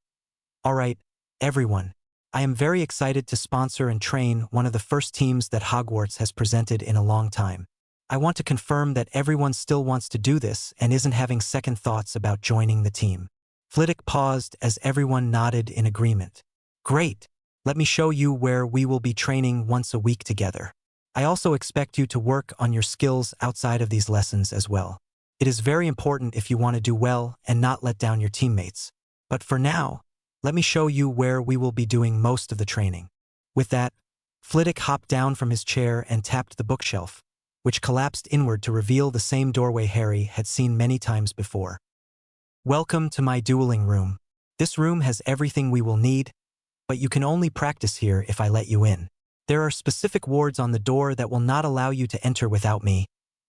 "All right, everyone. I am very excited to sponsor and train one of the first teams that Hogwarts has presented in a long time. I want to confirm that everyone still wants to do this and isn't having second thoughts about joining the team." Flitwick paused as everyone nodded in agreement. "Great. Let me show you where we will be training once a week together. I also expect you to work on your skills outside of these lessons as well. It is very important if you want to do well and not let down your teammates. But for now, let me show you where we will be doing most of the training." With that, Flitwick hopped down from his chair and tapped the bookshelf, which collapsed inward to reveal the same doorway Harry had seen many times before. "Welcome to my dueling room. This room has everything we will need, but you can only practice here if I let you in. There are specific wards on the door that will not allow you to enter without me,"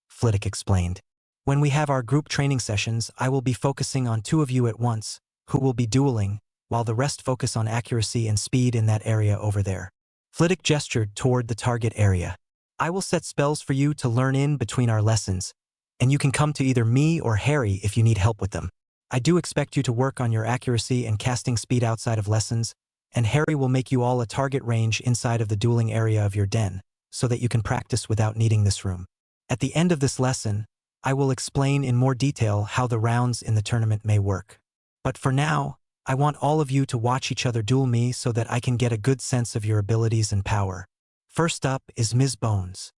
Flitwick explained. "When we have our group training sessions, I will be focusing on 2 of you at once, who will be dueling, while the rest focus on accuracy and speed in that area over there." Flitwick gestured toward the target area. "I will set spells for you to learn in between our lessons, and you can come to either me or Harry if you need help with them. I do expect you to work on your accuracy and casting speed outside of lessons, and Harry will make you all a target range inside of the dueling area of your den, so that you can practice without needing this room. At the end of this lesson, I will explain in more detail how the rounds in the tournament may work. But for now, I want all of you to watch each other duel me so that I can get a good sense of your abilities and power. First up is Ms. Bones."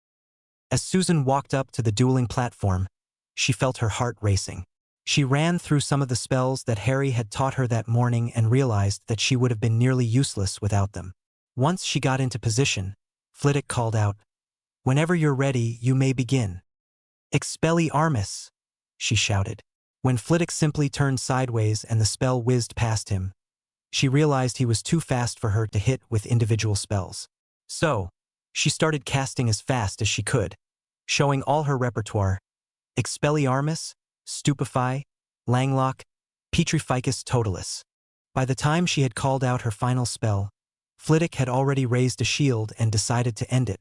As Susan walked up to the dueling platform, she felt her heart racing. She ran through some of the spells that Harry had taught her that morning and realized that she would have been nearly useless without them. Once she got into position, Flitwick called out, "Whenever you're ready, you may begin." "Expelliarmus!" she shouted. When Flitwick simply turned sideways and the spell whizzed past him, she realized he was too fast for her to hit with individual spells. So, she started casting as fast as she could, showing all her repertoire: Expelliarmus, Stupefy, Langlock, Petrificus Totalis. By the time she had called out her final spell, Flitwick had already raised a shield and decided to end it,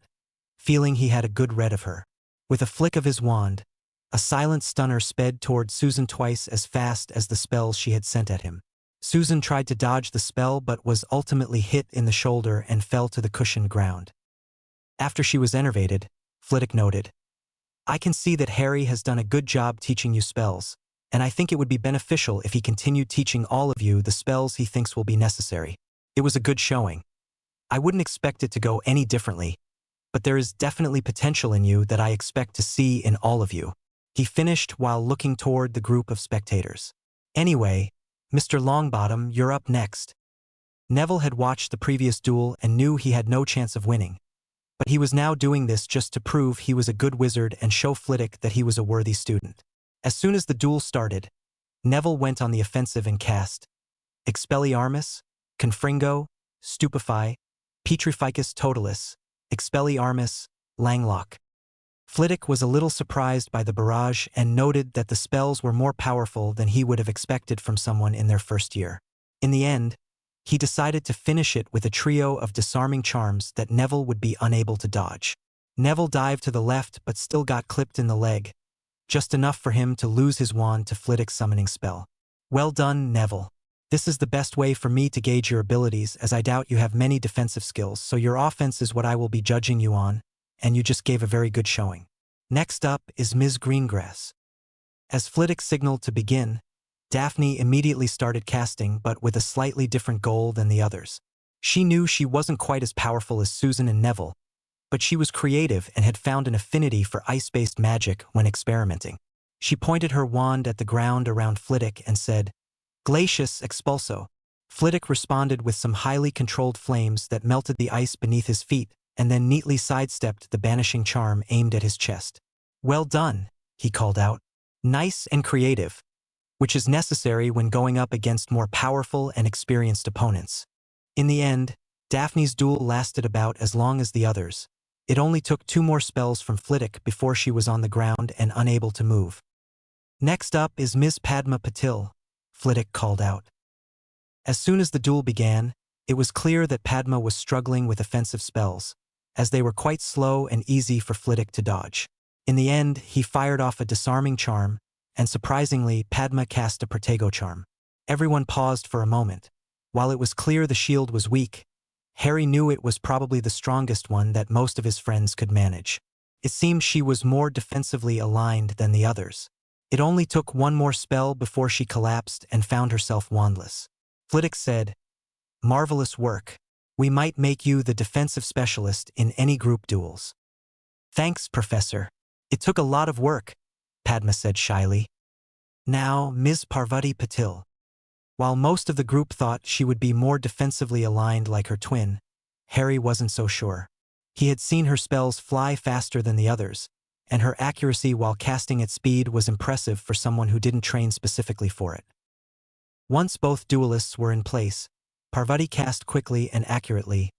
feeling he had a good read of her. With a flick of his wand, a silent stunner sped toward Susan twice as fast as the spells she had sent at him. Susan tried to dodge the spell but was ultimately hit in the shoulder and fell to the cushioned ground. After she was enervated, Flitwick noted, "I can see that Harry has done a good job teaching you spells, and I think it would be beneficial if he continued teaching all of you the spells he thinks will be necessary. It was a good showing. I wouldn't expect it to go any differently, but there is definitely potential in you that I expect to see in all of you." He finished while looking toward the group of spectators. "Anyway, Mr. Longbottom, you're up next." Neville had watched the previous duel and knew he had no chance of winning, but he was now doing this just to prove he was a good wizard and show Flitwick that he was a worthy student. As soon as the duel started, Neville went on the offensive and cast Expelliarmus, Confringo, Stupefy, Petrificus Totalis, Expelliarmus, Langlock. Flitwick was a little surprised by the barrage and noted that the spells were more powerful than he would have expected from someone in their first year. In the end, he decided to finish it with a trio of disarming charms that Neville would be unable to dodge. Neville dived to the left but still got clipped in the leg, just enough for him to lose his wand to Flitwick's summoning spell. "Well done, Neville. This is the best way for me to gauge your abilities, as I doubt you have many defensive skills, so your offense is what I will be judging you on, and you just gave a very good showing." Next up is Ms. Greengrass. As Flitwick signaled to begin, Daphne immediately started casting, but with a slightly different goal than the others. She knew she wasn't quite as powerful as Susan and Neville, but she was creative and had found an affinity for ice-based magic when experimenting. She pointed her wand at the ground around Flitwick and said, "Glacius expulso." Flitwick responded with some highly controlled flames that melted the ice beneath his feet and then neatly sidestepped the banishing charm aimed at his chest. "Well done," he called out. "Nice and creative," which is necessary when going up against more powerful and experienced opponents. In the end, Daphne's duel lasted about as long as the others. It only took 2 more spells from Flitwick before she was on the ground and unable to move. "Next up is Ms. Padma Patil," Flitwick called out. As soon as the duel began, it was clear that Padma was struggling with offensive spells, as they were quite slow and easy for Flitwick to dodge. In the end, he fired off a disarming charm, and surprisingly, Padma cast a Protego charm. Everyone paused for a moment. While it was clear the shield was weak, Harry knew it was probably the strongest one that most of his friends could manage. It seemed she was more defensively aligned than the others. It only took 1 more spell before she collapsed and found herself wandless. Flitwick said, "Marvelous work. We might make you the defensive specialist in any group duels." "Thanks, Professor. It took a lot of work," Padma said shyly. "Now, Ms. Parvati Patil." While most of the group thought she would be more defensively aligned like her twin, Harry wasn't so sure. He had seen her spells fly faster than the others, and her accuracy while casting at speed was impressive for someone who didn't train specifically for it. Once both duelists were in place, Parvati cast quickly and accurately,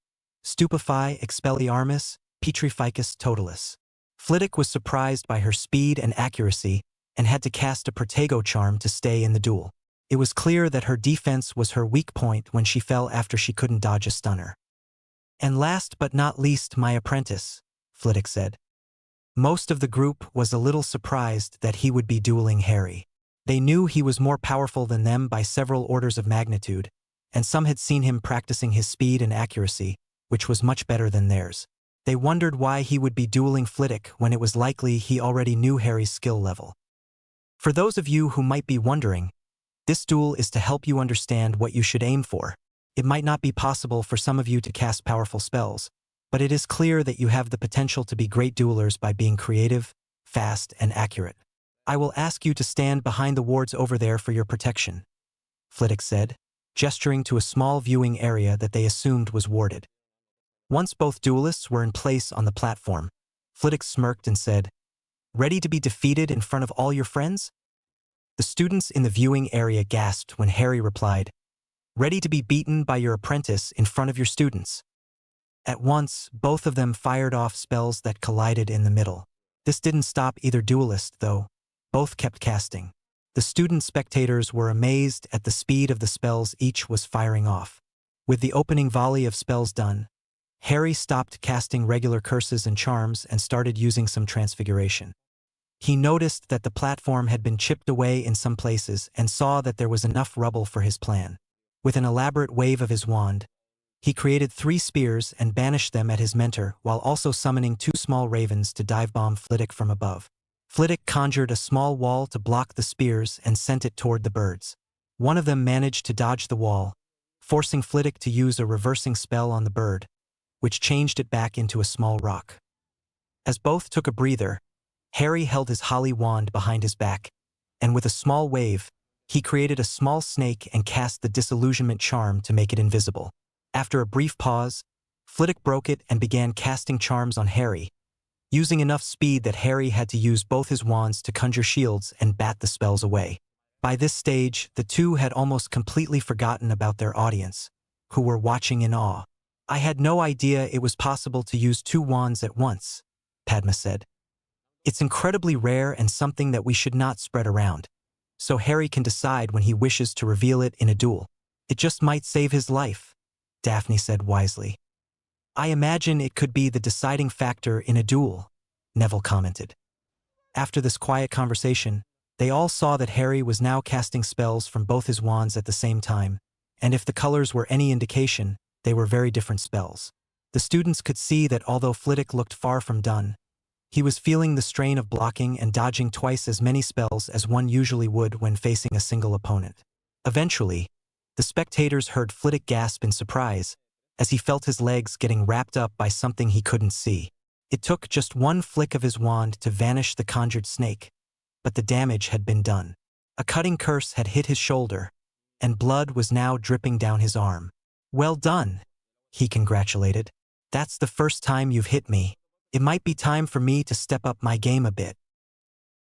"Stupefy Expelliarmus, Petrificus Totalis." Flitwick was surprised by her speed and accuracy and had to cast a Protego charm to stay in the duel. It was clear that her defense was her weak point when she fell after she couldn't dodge a stunner. "And last but not least, my apprentice," Flitwick said. Most of the group was a little surprised that he would be dueling Harry. They knew he was more powerful than them by several orders of magnitude, and some had seen him practicing his speed and accuracy, which was much better than theirs. They wondered why he would be dueling Flitwick when it was likely he already knew Harry's skill level. For those of you who might be wondering, this duel is to help you understand what you should aim for. It might not be possible for some of you to cast powerful spells, but it is clear that you have the potential to be great duelers by being creative, fast, and accurate. "I will ask you to stand behind the wards over there for your protection," Flitwick said, gesturing to a small viewing area that they assumed was warded. Once both duelists were in place on the platform, Flitwick smirked and said, "Ready to be defeated in front of all your friends?" The students in the viewing area gasped when Harry replied, "Ready to be beaten by your apprentice in front of your students." At once, both of them fired off spells that collided in the middle. This didn't stop either duelist, though. Both kept casting. The student spectators were amazed at the speed of the spells each was firing off. With the opening volley of spells done, Harry stopped casting regular curses and charms and started using some transfiguration. He noticed that the platform had been chipped away in some places and saw that there was enough rubble for his plan. With an elaborate wave of his wand, he created 3 spears and banished them at his mentor while also summoning 2 small ravens to dive-bomb Flitwick from above. Flitwick conjured a small wall to block the spears and sent it toward the birds. One of them managed to dodge the wall, forcing Flitwick to use a reversing spell on the bird, which changed it back into a small rock. As both took a breather, Harry held his holly wand behind his back, and with a small wave, he created a small snake and cast the disillusionment charm to make it invisible. After a brief pause, Flitwick broke it and began casting charms on Harry, using enough speed that Harry had to use both his wands to conjure shields and bat the spells away. By this stage, the two had almost completely forgotten about their audience, who were watching in awe. "I had no idea it was possible to use 2 wands at once," Padma said. "It's incredibly rare and something that we should not spread around, so Harry can decide when he wishes to reveal it in a duel. It just might save his life," Daphne said wisely. "I imagine it could be the deciding factor in a duel," Neville commented. After this quiet conversation, they all saw that Harry was now casting spells from both his wands at the same time, and if the colors were any indication, they were very different spells. The students could see that although Flitwick looked far from done, he was feeling the strain of blocking and dodging twice as many spells as one usually would when facing a single opponent. Eventually, the spectators heard Flitwick gasp in surprise as he felt his legs getting wrapped up by something he couldn't see. It took just one flick of his wand to vanish the conjured snake, but the damage had been done. A cutting curse had hit his shoulder, and blood was now dripping down his arm. "Well done," he congratulated. "That's the first time you've hit me. It might be time for me to step up my game a bit."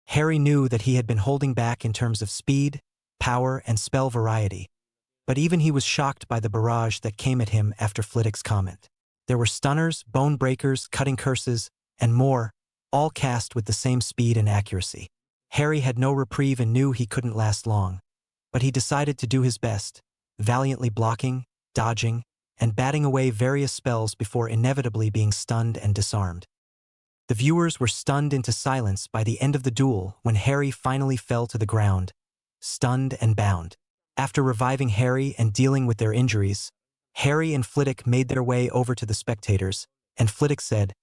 Harry knew that he had been holding back in terms of speed, power, and spell variety, But even he was shocked by the barrage that came at him after Flitwick's comment. There were stunners, bone breakers, cutting curses, and more, all cast with the same speed and accuracy. Harry had no reprieve and knew he couldn't last long. But he decided to do his best, valiantly blocking, dodging, and batting away various spells before inevitably being stunned and disarmed. The viewers were stunned into silence by the end of the duel when Harry finally fell to the ground, stunned and bound. After reviving Harry and dealing with their injuries, Harry and Flitwick made their way over to the spectators, and Flitwick said,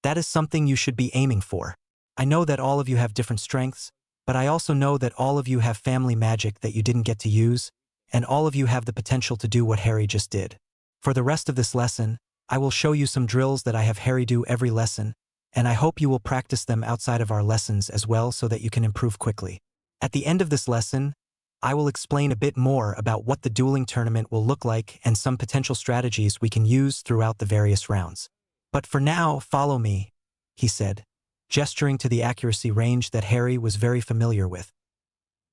"That is something you should be aiming for. I know that all of you have different strengths, but I also know that all of you have family magic that you didn't get to use, and all of you have the potential to do what Harry just did. For the rest of this lesson, I will show you some drills that I have Harry do every lesson, and I hope you will practice them outside of our lessons as well so that you can improve quickly. At the end of this lesson, I will explain a bit more about what the dueling tournament will look like and some potential strategies we can use throughout the various rounds. But for now, follow me," he said, gesturing to the accuracy range that Harry was very familiar with.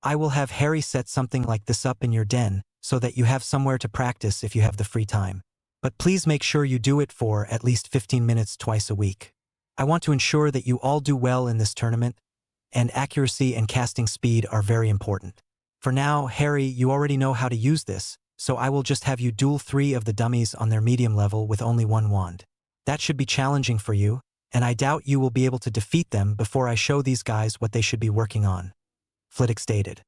"I will have Harry set something like this up in your den so that you have somewhere to practice if you have the free time. But please make sure you do it for at least 15 minutes twice a week. I want to ensure that you all do well in this tournament, and accuracy and casting speed are very important. For now, Harry, you already know how to use this, so I will just have you duel 3 of the dummies on their medium level with only 1 wand. That should be challenging for you, and I doubt you will be able to defeat them before I show these guys what they should be working on," Flitwick stated.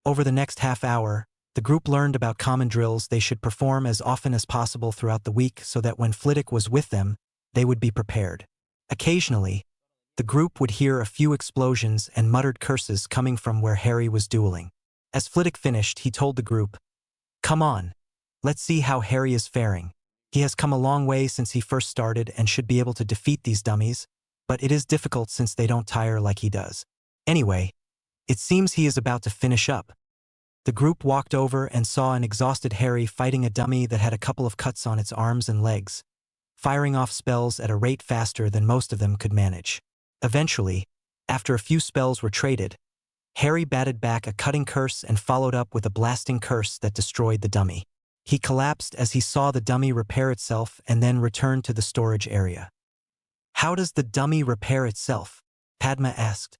Over the next half hour, the group learned about common drills they should perform as often as possible throughout the week so that when Flitwick was with them, they would be prepared. Occasionally, the group would hear a few explosions and muttered curses coming from where Harry was dueling. As Flitwick finished, he told the group, "Come on, let's see how Harry is faring. He has come a long way since he first started and should be able to defeat these dummies, but it is difficult since they don't tire like he does. Anyway, it seems he is about to finish up." The group walked over and saw an exhausted Harry fighting a dummy that had a couple of cuts on its arms and legs, firing off spells at a rate faster than most of them could manage. Eventually, after a few spells were traded, Harry batted back a cutting curse and followed up with a blasting curse that destroyed the dummy. He collapsed as he saw the dummy repair itself and then returned to the storage area. "How does the dummy repair itself?" Padma asked.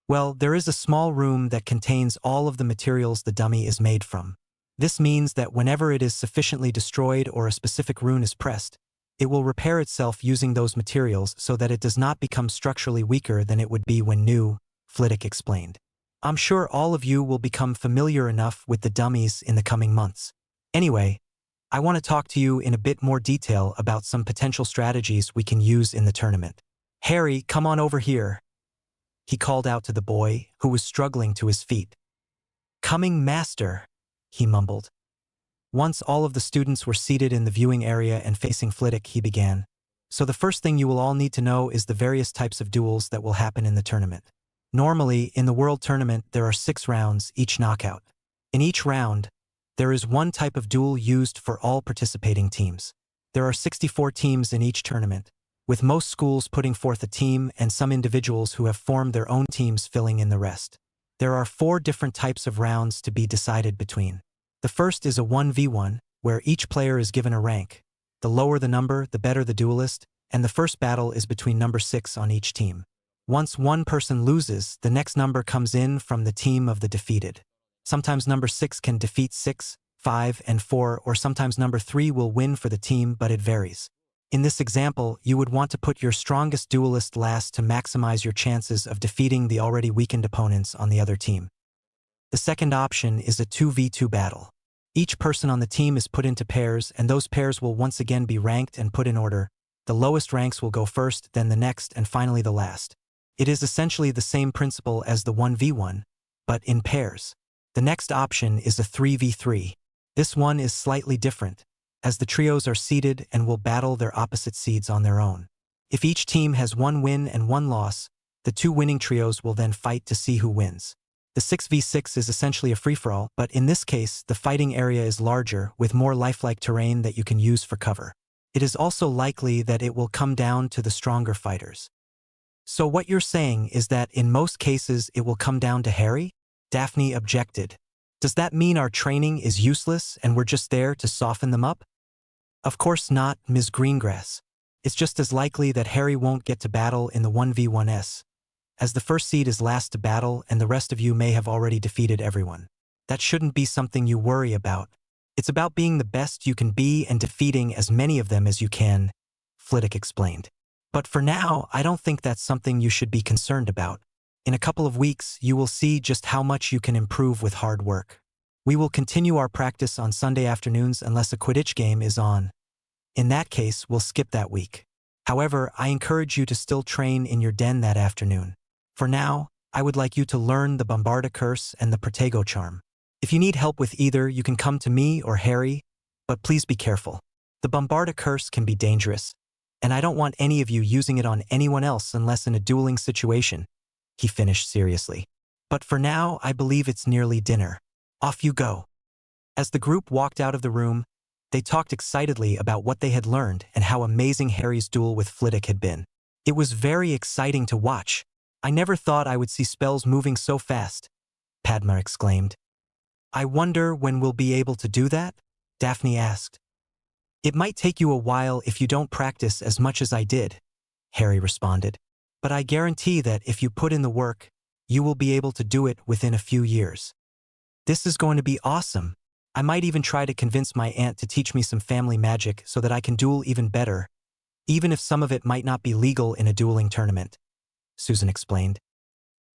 "Well, there is a small room that contains all of the materials the dummy is made from. This means that whenever it is sufficiently destroyed or a specific rune is pressed, it will repair itself using those materials so that it does not become structurally weaker than it would be when new," Flitwick explained. "I'm sure all of you will become familiar enough with the dummies in the coming months. Anyway, I want to talk to you in a bit more detail about some potential strategies we can use in the tournament. Harry, come on over here," he called out to the boy, who was struggling to his feet. "Coming, master," he mumbled. Once all of the students were seated in the viewing area and facing Flitwick, he began. "So the first thing you will all need to know is the various types of duels that will happen in the tournament. Normally, in the World Tournament, there are 6 rounds, each knockout. In each round, there is one type of duel used for all participating teams. There are 64 teams in each tournament, with most schools putting forth a team and some individuals who have formed their own teams filling in the rest. There are 4 different types of rounds to be decided between. The first is a 1v1, where each player is given a rank. The lower the number, the better the duelist, and the first battle is between number 6 on each team. Once one person loses, the next number comes in from the team of the defeated. Sometimes number 6 can defeat 6, 5, and 4, or sometimes number 3 will win for the team, but it varies. In this example, you would want to put your strongest duelist last to maximize your chances of defeating the already weakened opponents on the other team. The second option is a 2v2 battle. Each person on the team is put into pairs, and those pairs will once again be ranked and put in order. The lowest ranks will go first, then the next, and finally the last. It is essentially the same principle as the 1v1, but in pairs. The next option is a 3v3. This one is slightly different, as the trios are seeded and will battle their opposite seeds on their own. If each team has 1 win and 1 loss, the 2 winning trios will then fight to see who wins. The 6v6 is essentially a free-for-all, but in this case, the fighting area is larger, with more lifelike terrain that you can use for cover. It is also likely that it will come down to the stronger fighters. "So what you're saying is that in most cases it will come down to Harry?" Daphne objected. Does that mean our training is useless and we're just there to soften them up? Of course not, Ms. Greengrass. It's just as likely that Harry won't get to battle in the 1v1s, as the first seed is last to battle and the rest of you may have already defeated everyone. That shouldn't be something you worry about. It's about being the best you can be and defeating as many of them as you can, Flitwick explained. But for now, I don't think that's something you should be concerned about. In a couple of weeks, you will see just how much you can improve with hard work. We will continue our practice on Sunday afternoons unless a Quidditch game is on. In that case, we'll skip that week. However, I encourage you to still train in your den that afternoon. For now, I would like you to learn the Bombarda Curse and the Protego Charm. If you need help with either, you can come to me or Harry, but please be careful. The Bombarda Curse can be dangerous, and I don't want any of you using it on anyone else unless in a dueling situation, he finished seriously. But for now, I believe it's nearly dinner. Off you go. As the group walked out of the room, they talked excitedly about what they had learned and how amazing Harry's duel with Flitwick had been. It was very exciting to watch. I never thought I would see spells moving so fast, Padma exclaimed. I wonder when we'll be able to do that? Daphne asked. It might take you a while if you don't practice as much as I did, Harry responded. But I guarantee that if you put in the work, you will be able to do it within a few years. This is going to be awesome. I might even try to convince my aunt to teach me some family magic so that I can duel even better, even if some of it might not be legal in a dueling tournament, Susan explained.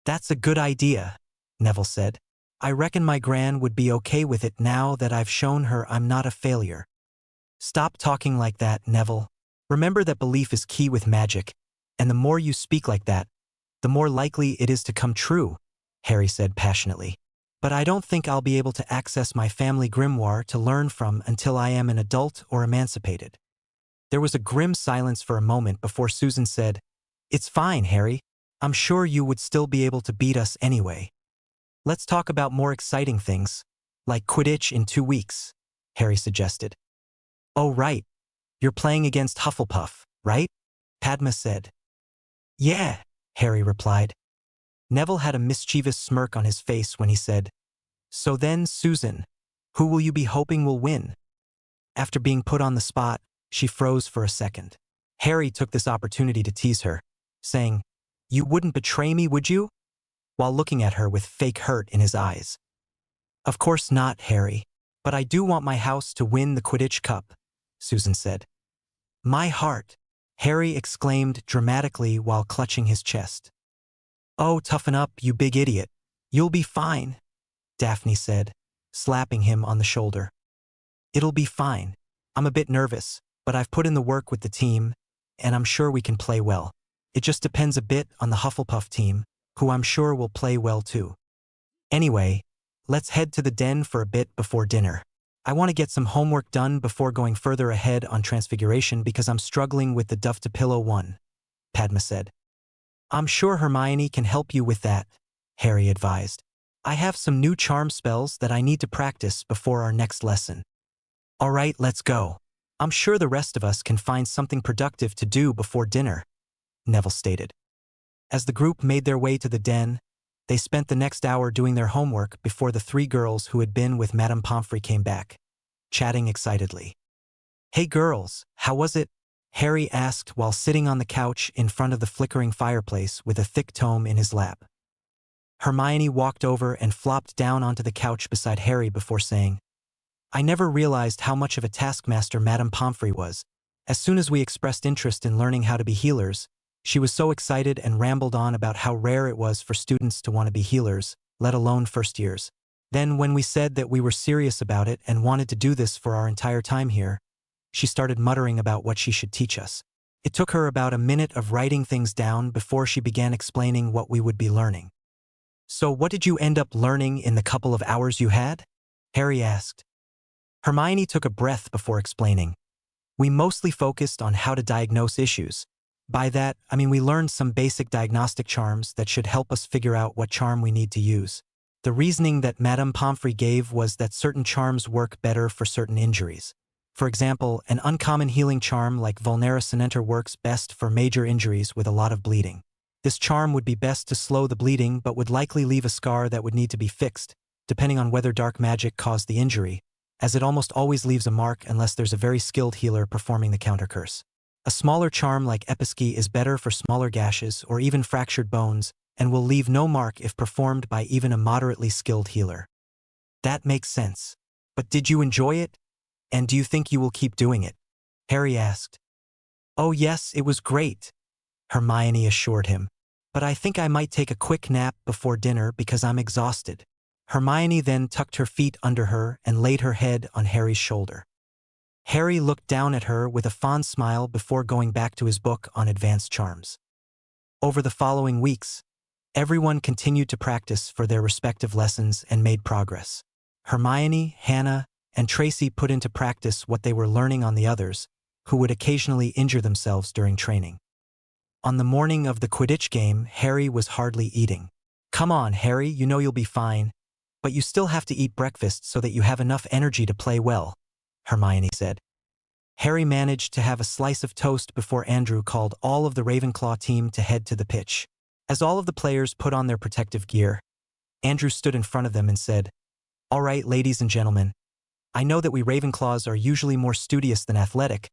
That's a good idea, Neville said. I reckon my gran would be okay with it now that I've shown her I'm not a failure. Stop talking like that, Neville. Remember that belief is key with magic, and the more you speak like that, the more likely it is to come true, Harry said passionately. But I don't think I'll be able to access my family grimoire to learn from until I am an adult or emancipated. There was a grim silence for a moment before Susan said, It's fine, Harry. I'm sure you would still be able to beat us anyway. Let's talk about more exciting things, like Quidditch in 2 weeks, Harry suggested. Oh right, you're playing against Hufflepuff, right? Padma said. Yeah, Harry replied. Neville had a mischievous smirk on his face when he said, So then, Susan, who will you be hoping will win? After being put on the spot, she froze for a second. Harry took this opportunity to tease her, saying, You wouldn't betray me, would you? While looking at her with fake hurt in his eyes. Of course not, Harry, but I do want my house to win the Quidditch Cup, Susan said. My heart, Harry exclaimed dramatically while clutching his chest. Oh, toughen up, you big idiot. You'll be fine, Daphne said, slapping him on the shoulder. It'll be fine. I'm a bit nervous, but I've put in the work with the team, and I'm sure we can play well. It just depends a bit on the Hufflepuff team, who I'm sure will play well too. Anyway, let's head to the den for a bit before dinner. I want to get some homework done before going further ahead on Transfiguration because I'm struggling with the Duff to Pillow one, Padma said. I'm sure Hermione can help you with that, Harry advised. I have some new charm spells that I need to practice before our next lesson. All right, let's go. I'm sure the rest of us can find something productive to do before dinner, Neville stated. As the group made their way to the den, they spent the next hour doing their homework before the 3 girls who had been with Madame Pomfrey came back, chatting excitedly. Hey girls, how was it? Harry asked while sitting on the couch in front of the flickering fireplace with a thick tome in his lap. Hermione walked over and flopped down onto the couch beside Harry before saying, I never realized how much of a taskmaster Madame Pomfrey was. As soon as we expressed interest in learning how to be healers, she was so excited and rambled on about how rare it was for students to want to be healers, let alone first years. Then when we said that we were serious about it and wanted to do this for our entire time here, she started muttering about what she should teach us. It took her about a minute of writing things down before she began explaining what we would be learning. So what did you end up learning in the couple of hours you had? Harry asked. Hermione took a breath before explaining. We mostly focused on how to diagnose issues. By that, I mean we learned some basic diagnostic charms that should help us figure out what charm we need to use. The reasoning that Madame Pomfrey gave was that certain charms work better for certain injuries. For example, an uncommon healing charm like Vulnera Sinenter works best for major injuries with a lot of bleeding. This charm would be best to slow the bleeding but would likely leave a scar that would need to be fixed, depending on whether dark magic caused the injury, as it almost always leaves a mark unless there's a very skilled healer performing the counter curse. A smaller charm like Episky is better for smaller gashes or even fractured bones and will leave no mark if performed by even a moderately skilled healer. That makes sense. But did you enjoy it? And do you think you will keep doing it? Harry asked. Oh yes, it was great, Hermione assured him. But I think I might take a quick nap before dinner because I'm exhausted. Hermione then tucked her feet under her and laid her head on Harry's shoulder. Harry looked down at her with a fond smile before going back to his book on advanced charms. Over the following weeks, everyone continued to practice for their respective lessons and made progress. Hermione, Hannah, and Tracy put into practice what they were learning on the others, who would occasionally injure themselves during training. On the morning of the Quidditch game, Harry was hardly eating. Come on, Harry, you know you'll be fine, but you still have to eat breakfast so that you have enough energy to play well, Hermione said. Harry managed to have a slice of toast before Andrew called all of the Ravenclaw team to head to the pitch. As all of the players put on their protective gear, Andrew stood in front of them and said, "All right, ladies and gentlemen, I know that we Ravenclaws are usually more studious than athletic,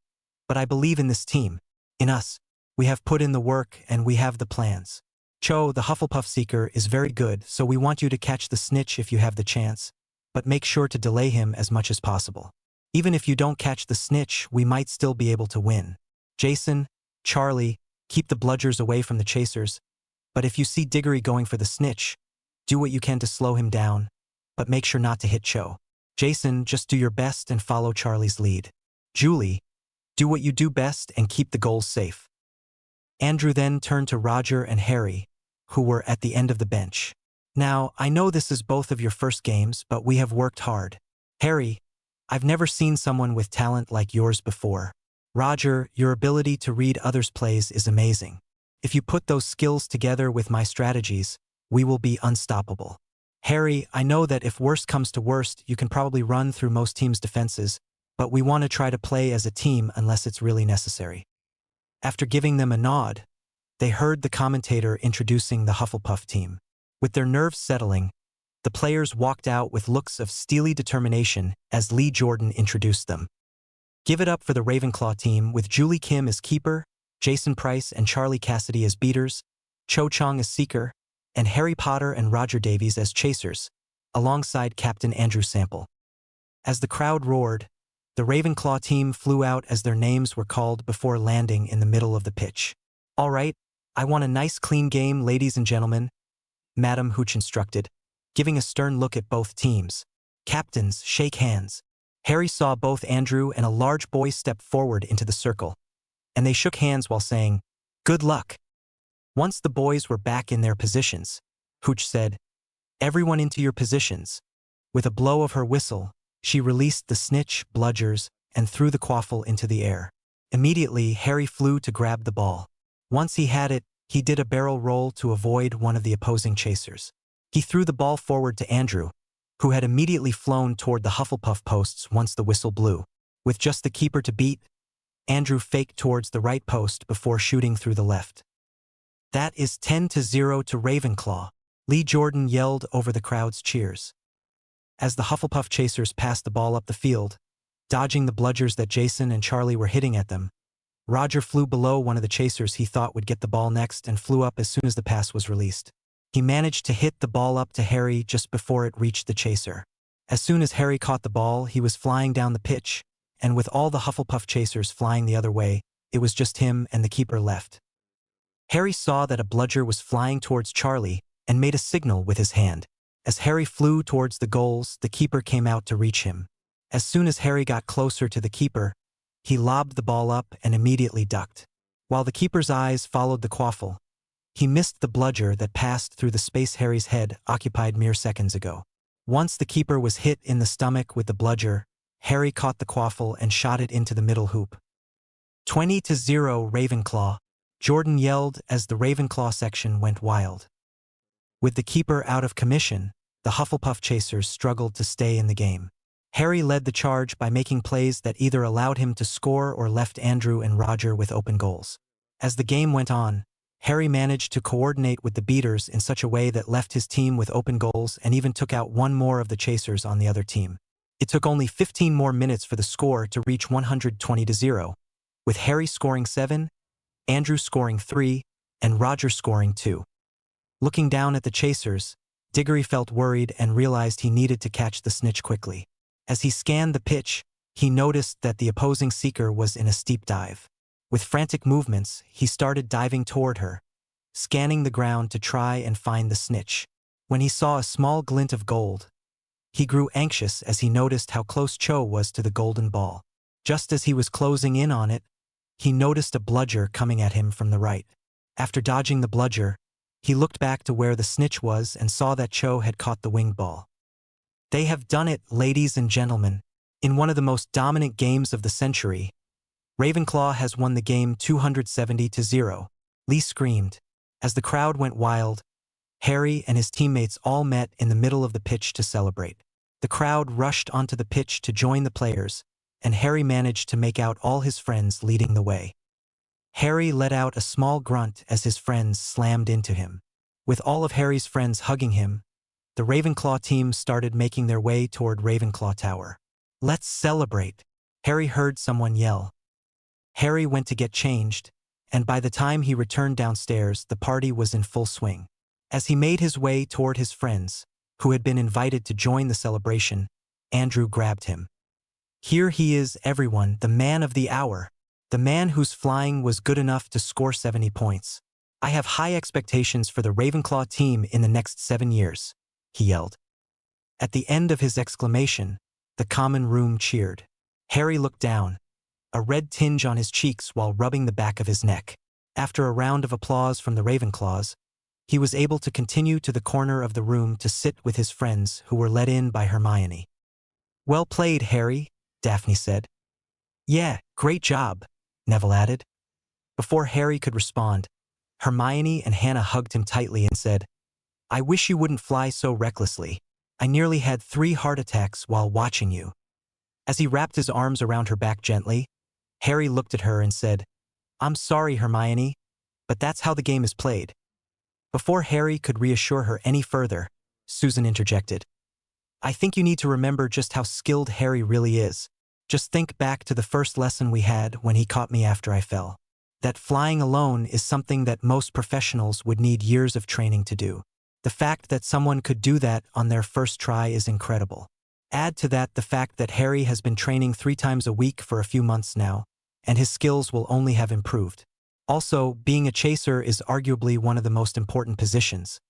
but I believe in this team, in us. We have put in the work and we have the plans. Cho, the Hufflepuff Seeker, is very good, so we want you to catch the snitch if you have the chance, but make sure to delay him as much as possible. Even if you don't catch the snitch, we might still be able to win. Jason, Charlie, keep the bludgers away from the chasers, but if you see Diggory going for the snitch, do what you can to slow him down, but make sure not to hit Cho. Jason, just do your best and follow Charlie's lead. Julie, do what you do best and keep the goals safe." Andrew then turned to Roger and Harry, who were at the end of the bench. "Now, I know this is both of your first games, but we have worked hard. Harry, I've never seen someone with talent like yours before. Roger, your ability to read others' plays is amazing. If you put those skills together with my strategies, we will be unstoppable. Harry, I know that if worst comes to worst, you can probably run through most teams' defenses, but we want to try to play as a team unless it's really necessary." After giving them a nod, they heard the commentator introducing the Hufflepuff team. With their nerves settling, the players walked out with looks of steely determination as Lee Jordan introduced them. Give it up for the Ravenclaw team with Julie Kim as keeper, Jason Price and Charlie Cassidy as beaters, Cho Chang as seeker, and Harry Potter and Roger Davies as chasers, alongside Captain Andrew Sample. As the crowd roared, the Ravenclaw team flew out as their names were called before landing in the middle of the pitch. "All right, I want a nice clean game, ladies and gentlemen," Madam Hooch instructed, giving a stern look at both teams. "Captains, shake hands." Harry saw both Andrew and a large boy step forward into the circle, and they shook hands while saying, "Good luck." Once the boys were back in their positions, Hooch said, "Everyone into your positions." With a blow of her whistle, she released the snitch, bludgers, and threw the quaffle into the air. Immediately, Harry flew to grab the ball. Once he had it, he did a barrel roll to avoid one of the opposing chasers. He threw the ball forward to Andrew, who had immediately flown toward the Hufflepuff posts once the whistle blew. With just the keeper to beat, Andrew faked towards the right post before shooting through the left. "That is 10-0 to Ravenclaw," Lee Jordan yelled over the crowd's cheers. As the Hufflepuff chasers passed the ball up the field, dodging the bludgers that Jason and Charlie were hitting at them, Roger flew below one of the chasers he thought would get the ball next and flew up as soon as the pass was released. He managed to hit the ball up to Harry just before it reached the chaser. As soon as Harry caught the ball, he was flying down the pitch, and with all the Hufflepuff chasers flying the other way, it was just him and the keeper left. Harry saw that a bludger was flying towards Charlie and made a signal with his hand. As Harry flew towards the goals, the keeper came out to reach him. As soon as Harry got closer to the keeper, he lobbed the ball up and immediately ducked. While the keeper's eyes followed the quaffle, he missed the bludger that passed through the space Harry's head occupied mere seconds ago. Once the keeper was hit in the stomach with the bludger, Harry caught the quaffle and shot it into the middle hoop. 20-0 Ravenclaw, Jordan yelled as the Ravenclaw section went wild. With the keeper out of commission, the Hufflepuff chasers struggled to stay in the game. Harry led the charge by making plays that either allowed him to score or left Andrew and Roger with open goals. As the game went on, Harry managed to coordinate with the beaters in such a way that left his team with open goals and even took out one more of the chasers on the other team. It took only 15 more minutes for the score to reach 120-0, with Harry scoring 7, Andrew scoring 3, and Roger scoring 2. Looking down at the chasers, Diggory felt worried and realized he needed to catch the snitch quickly. As he scanned the pitch, he noticed that the opposing seeker was in a steep dive. With frantic movements, he started diving toward her, scanning the ground to try and find the snitch. When he saw a small glint of gold, he grew anxious as he noticed how close Cho was to the golden ball. Just as he was closing in on it, he noticed a bludger coming at him from the right. After dodging the bludger, he looked back to where the snitch was and saw that Cho had caught the winged ball. They have done it, ladies and gentlemen. In one of the most dominant games of the century, Ravenclaw has won the game 270-0. Lee screamed. As the crowd went wild, Harry and his teammates all met in the middle of the pitch to celebrate. The crowd rushed onto the pitch to join the players, and Harry managed to make out all his friends leading the way. Harry let out a small grunt as his friends slammed into him. With all of Harry's friends hugging him, the Ravenclaw team started making their way toward Ravenclaw Tower. "Let's celebrate," Harry heard someone yell. Harry went to get changed, and by the time he returned downstairs, the party was in full swing. As he made his way toward his friends, who had been invited to join the celebration, Andrew grabbed him. "Here he is, everyone, the man of the hour. The man whose flying was good enough to score 70 points. I have high expectations for the Ravenclaw team in the next 7 years," he yelled. At the end of his exclamation, the common room cheered. Harry looked down, a red tinge on his cheeks while rubbing the back of his neck. After a round of applause from the Ravenclaws, he was able to continue to the corner of the room to sit with his friends who were led in by Hermione. "Well played, Harry," Daphne said. "Yeah, great job," Neville added. Before Harry could respond, Hermione and Hannah hugged him tightly and said, "I wish you wouldn't fly so recklessly. I nearly had 3 heart attacks while watching you." As he wrapped his arms around her back gently, Harry looked at her and said, "I'm sorry, Hermione, but that's how the game is played." Before Harry could reassure her any further, Susan interjected. "I think you need to remember just how skilled Harry really is. Just think back to the first lesson we had when he caught me after I fell. That flying alone is something that most professionals would need years of training to do. The fact that someone could do that on their first try is incredible. Add to that the fact that Harry has been training 3 times a week for a few months now, and his skills will only have improved. Also, being a chaser is arguably one of the most important positions.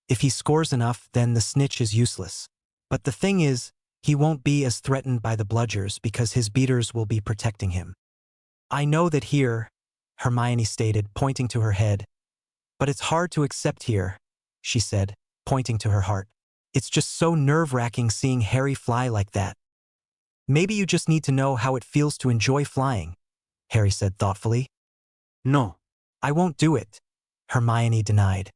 If he scores enough, then the snitch is useless. But the thing is, he won't be as threatened by the bludgers because his beaters will be protecting him." "I know that here," Hermione stated, pointing to her head. "But it's hard to accept here," she said, pointing to her heart. "It's just so nerve-wracking seeing Harry fly like that." "Maybe you just need to know how it feels to enjoy flying," Harry said thoughtfully. No. "I won't do it," Hermione denied.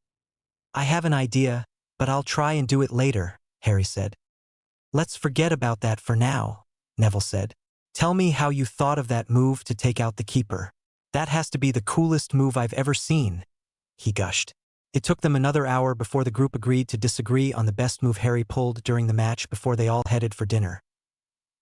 "I have an idea, but I'll try and do it later," Harry said. "Let's forget about that for now," Neville said. "Tell me how you thought of that move to take out the keeper. That has to be the coolest move I've ever seen," he gushed. It took them another hour before the group agreed to disagree on the best move Harry pulled during the match before they all headed for dinner.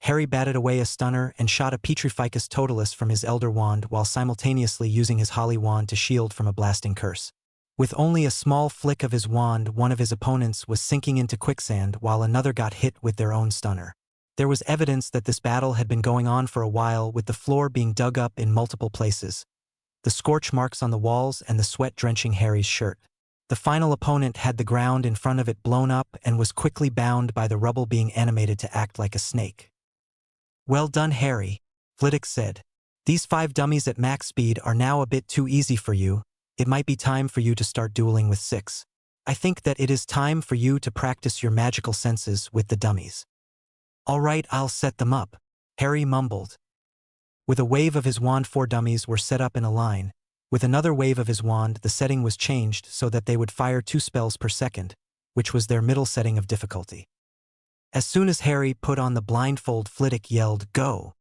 Harry batted away a stunner and shot a Petrificus Totalis from his Elder Wand while simultaneously using his Holly Wand to shield from a blasting curse. With only a small flick of his wand, one of his opponents was sinking into quicksand while another got hit with their own stunner. There was evidence that this battle had been going on for a while, with the floor being dug up in multiple places, the scorch marks on the walls and the sweat drenching Harry's shirt. The final opponent had the ground in front of it blown up and was quickly bound by the rubble being animated to act like a snake. "Well done, Harry," Flitwick said. "These 5 dummies at max speed are now a bit too easy for you. It might be time for you to start dueling with 6. I think that it is time for you to practice your magical senses with the dummies." "All right, I'll set them up," Harry mumbled. With a wave of his wand, 4 dummies were set up in a line. With another wave of his wand, the setting was changed so that they would fire 2 spells per second, which was their middle setting of difficulty. As soon as Harry put on the blindfold, Flitwick yelled, "Go!"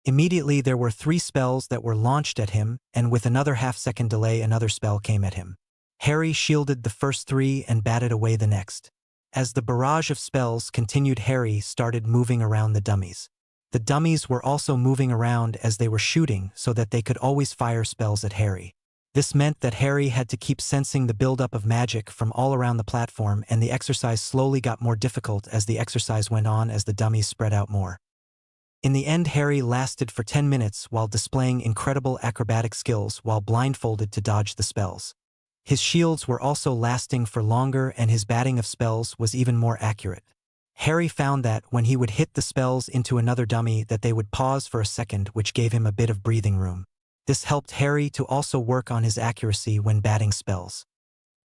Immediately there were 3 spells that were launched at him, and with another half-second delay another spell came at him. Harry shielded the first 3 and batted away the next. As the barrage of spells continued, Harry started moving around the dummies. The dummies were also moving around as they were shooting so that they could always fire spells at Harry. This meant that Harry had to keep sensing the buildup of magic from all around the platform, and the exercise slowly got more difficult as the exercise went on as the dummies spread out more. In the end, Harry lasted for 10 minutes while displaying incredible acrobatic skills while blindfolded to dodge the spells. His shields were also lasting for longer, and his batting of spells was even more accurate. Harry found that when he would hit the spells into another dummy that they would pause for a second, which gave him a bit of breathing room. This helped Harry to also work on his accuracy when batting spells.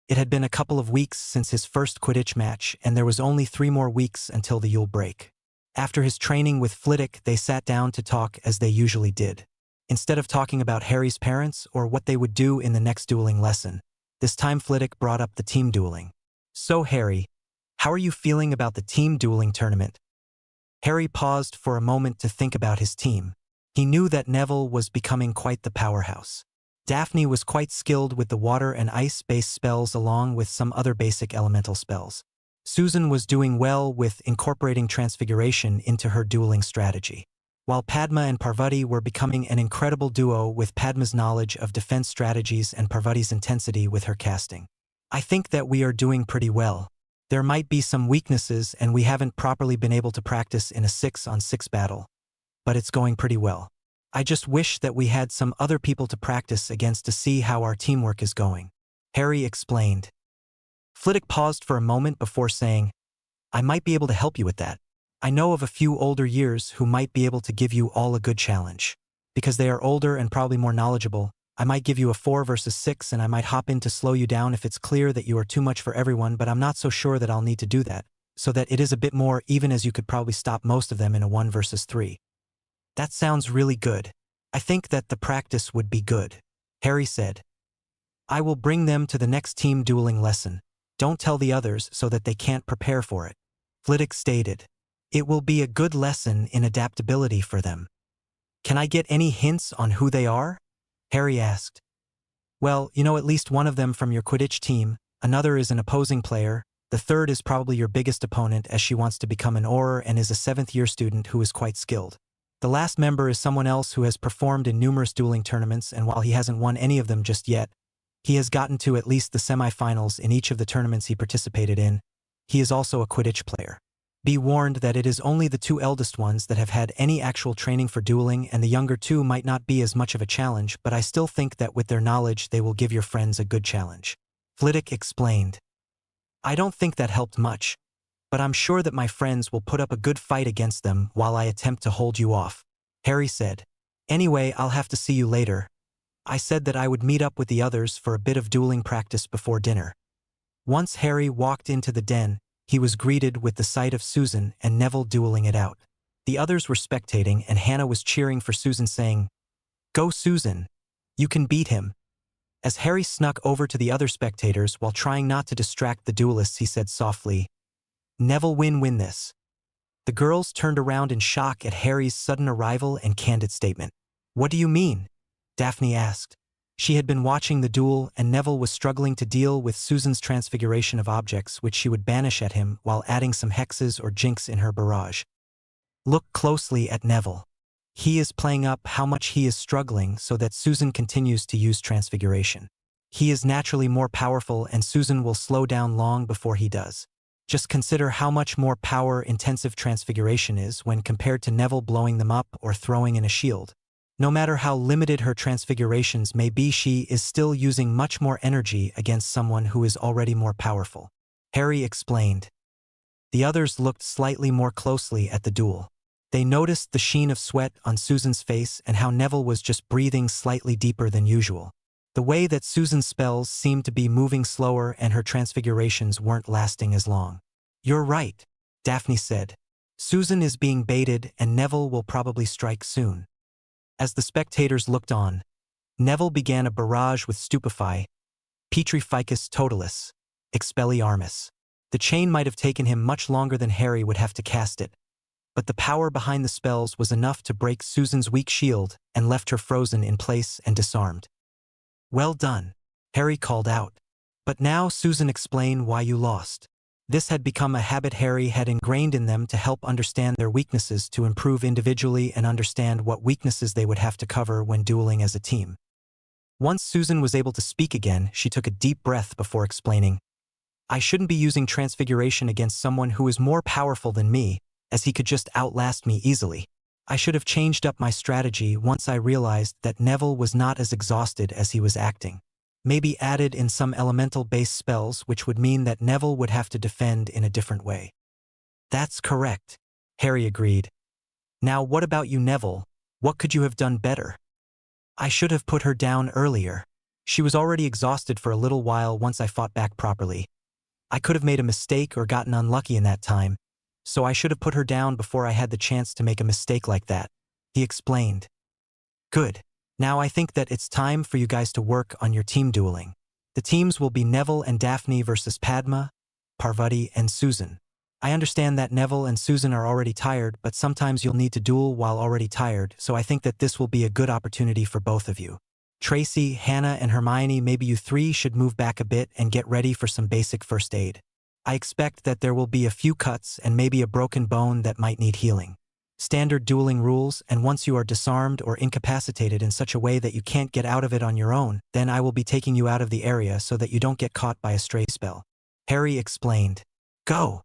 It had been a couple of weeks since his first Quidditch match, and there was only 3 more weeks until the Yule break. After his training with Flitwick, they sat down to talk as they usually did. Instead of talking about Harry's parents or what they would do in the next dueling lesson, this time Flitwick brought up the team dueling. "So Harry, how are you feeling about the team dueling tournament?" Harry paused for a moment to think about his team. He knew that Neville was becoming quite the powerhouse. Daphne was quite skilled with the water and ice-based spells along with some other basic elemental spells. Susan was doing well with incorporating transfiguration into her dueling strategy, while Padma and Parvati were becoming an incredible duo with Padma's knowledge of defense strategies and Parvati's intensity with her casting. "I think that we are doing pretty well. There might be some weaknesses and we haven't properly been able to practice in a 6-on-6 battle, but it's going pretty well. I just wish that we had some other people to practice against to see how our teamwork is going," Harry explained. Flitwick paused for a moment before saying, "I might be able to help you with that. I know of a few older years who might be able to give you all a good challenge. Because they are older and probably more knowledgeable, I might give you a 4 versus 6 and I might hop in to slow you down if it's clear that you are too much for everyone, but I'm not so sure that I'll need to do that, so that it is a bit more even, as you could probably stop most of them in a 1 versus 3. "That sounds really good. I think that the practice would be good," Harry said. "I will bring them to the next team dueling lesson. Don't tell the others so that they can't prepare for it," Flitwick stated. "It will be a good lesson in adaptability for them." "Can I get any hints on who they are?" Harry asked. "Well, you know at least one of them from your Quidditch team, another is an opposing player, the third is probably your biggest opponent as she wants to become an Auror and is a 7th-year student who is quite skilled. The last member is someone else who has performed in numerous dueling tournaments, and while he hasn't won any of them just yet, he has gotten to at least the semi-finals in each of the tournaments he participated in. He is also a Quidditch player. Be warned that it is only the 2 eldest ones that have had any actual training for dueling, and the younger 2 might not be as much of a challenge, but I still think that with their knowledge they will give your friends a good challenge," Flitwick explained. "I don't think that helped much, but I'm sure that my friends will put up a good fight against them while I attempt to hold you off," Harry said. "Anyway, I'll have to see you later. I said that I would meet up with the others for a bit of dueling practice before dinner." Once Harry walked into the den, he was greeted with the sight of Susan and Neville dueling it out. The others were spectating, and Hannah was cheering for Susan, saying, "Go Susan! You can beat him." As Harry snuck over to the other spectators while trying not to distract the duelists, he said softly, "Neville win this." The girls turned around in shock at Harry's sudden arrival and candid statement. "What do you mean?" Daphne asked. She had been watching the duel, and Neville was struggling to deal with Susan's transfiguration of objects which she would banish at him while adding some hexes or jinx in her barrage. Look closely at Neville. He is playing up how much he is struggling so that Susan continues to use transfiguration. He is naturally more powerful, and Susan will slow down long before he does. Just consider how much more power-intensive transfiguration is when compared to Neville blowing them up or throwing in a shield. No matter how limited her transfigurations may be, she is still using much more energy against someone who is already more powerful," Harry explained. The others looked slightly more closely at the duel. They noticed the sheen of sweat on Susan's face and how Neville was just breathing slightly deeper than usual. The way that Susan's spells seemed to be moving slower and her transfigurations weren't lasting as long. "You're right," Daphne said. "Susan is being baited and Neville will probably strike soon." As the spectators looked on, Neville began a barrage with Stupefy, Petrificus Totalis, Expelliarmus. The chain might have taken him much longer than Harry would have to cast it, but the power behind the spells was enough to break Susan's weak shield and left her frozen in place and disarmed. "Well done," Harry called out. "But now, Susan, explain why you lost." This had become a habit Harry had ingrained in them to help understand their weaknesses, to improve individually and understand what weaknesses they would have to cover when dueling as a team. Once Susan was able to speak again, she took a deep breath before explaining, "I shouldn't be using transfiguration against someone who is more powerful than me, as he could just outlast me easily. I should have changed up my strategy once I realized that Neville was not as exhausted as he was acting. Maybe added in some elemental-based spells, which would mean that Neville would have to defend in a different way." "That's correct," Harry agreed. "Now what about you, Neville? What could you have done better?" "I should have put her down earlier. She was already exhausted for a little while once I fought back properly. I could have made a mistake or gotten unlucky in that time, so I should have put her down before I had the chance to make a mistake like that," he explained. "Good. Now I think that it's time for you guys to work on your team dueling. The teams will be Neville and Daphne versus Padma, Parvati, and Susan. I understand that Neville and Susan are already tired, but sometimes you'll need to duel while already tired, so I think that this will be a good opportunity for both of you. Tracy, Hannah, and Hermione, maybe you three should move back a bit and get ready for some basic first aid. I expect that there will be a few cuts and maybe a broken bone that might need healing. Standard dueling rules, and once you are disarmed or incapacitated in such a way that you can't get out of it on your own, then I will be taking you out of the area so that you don't get caught by a stray spell," Harry explained. "Go!"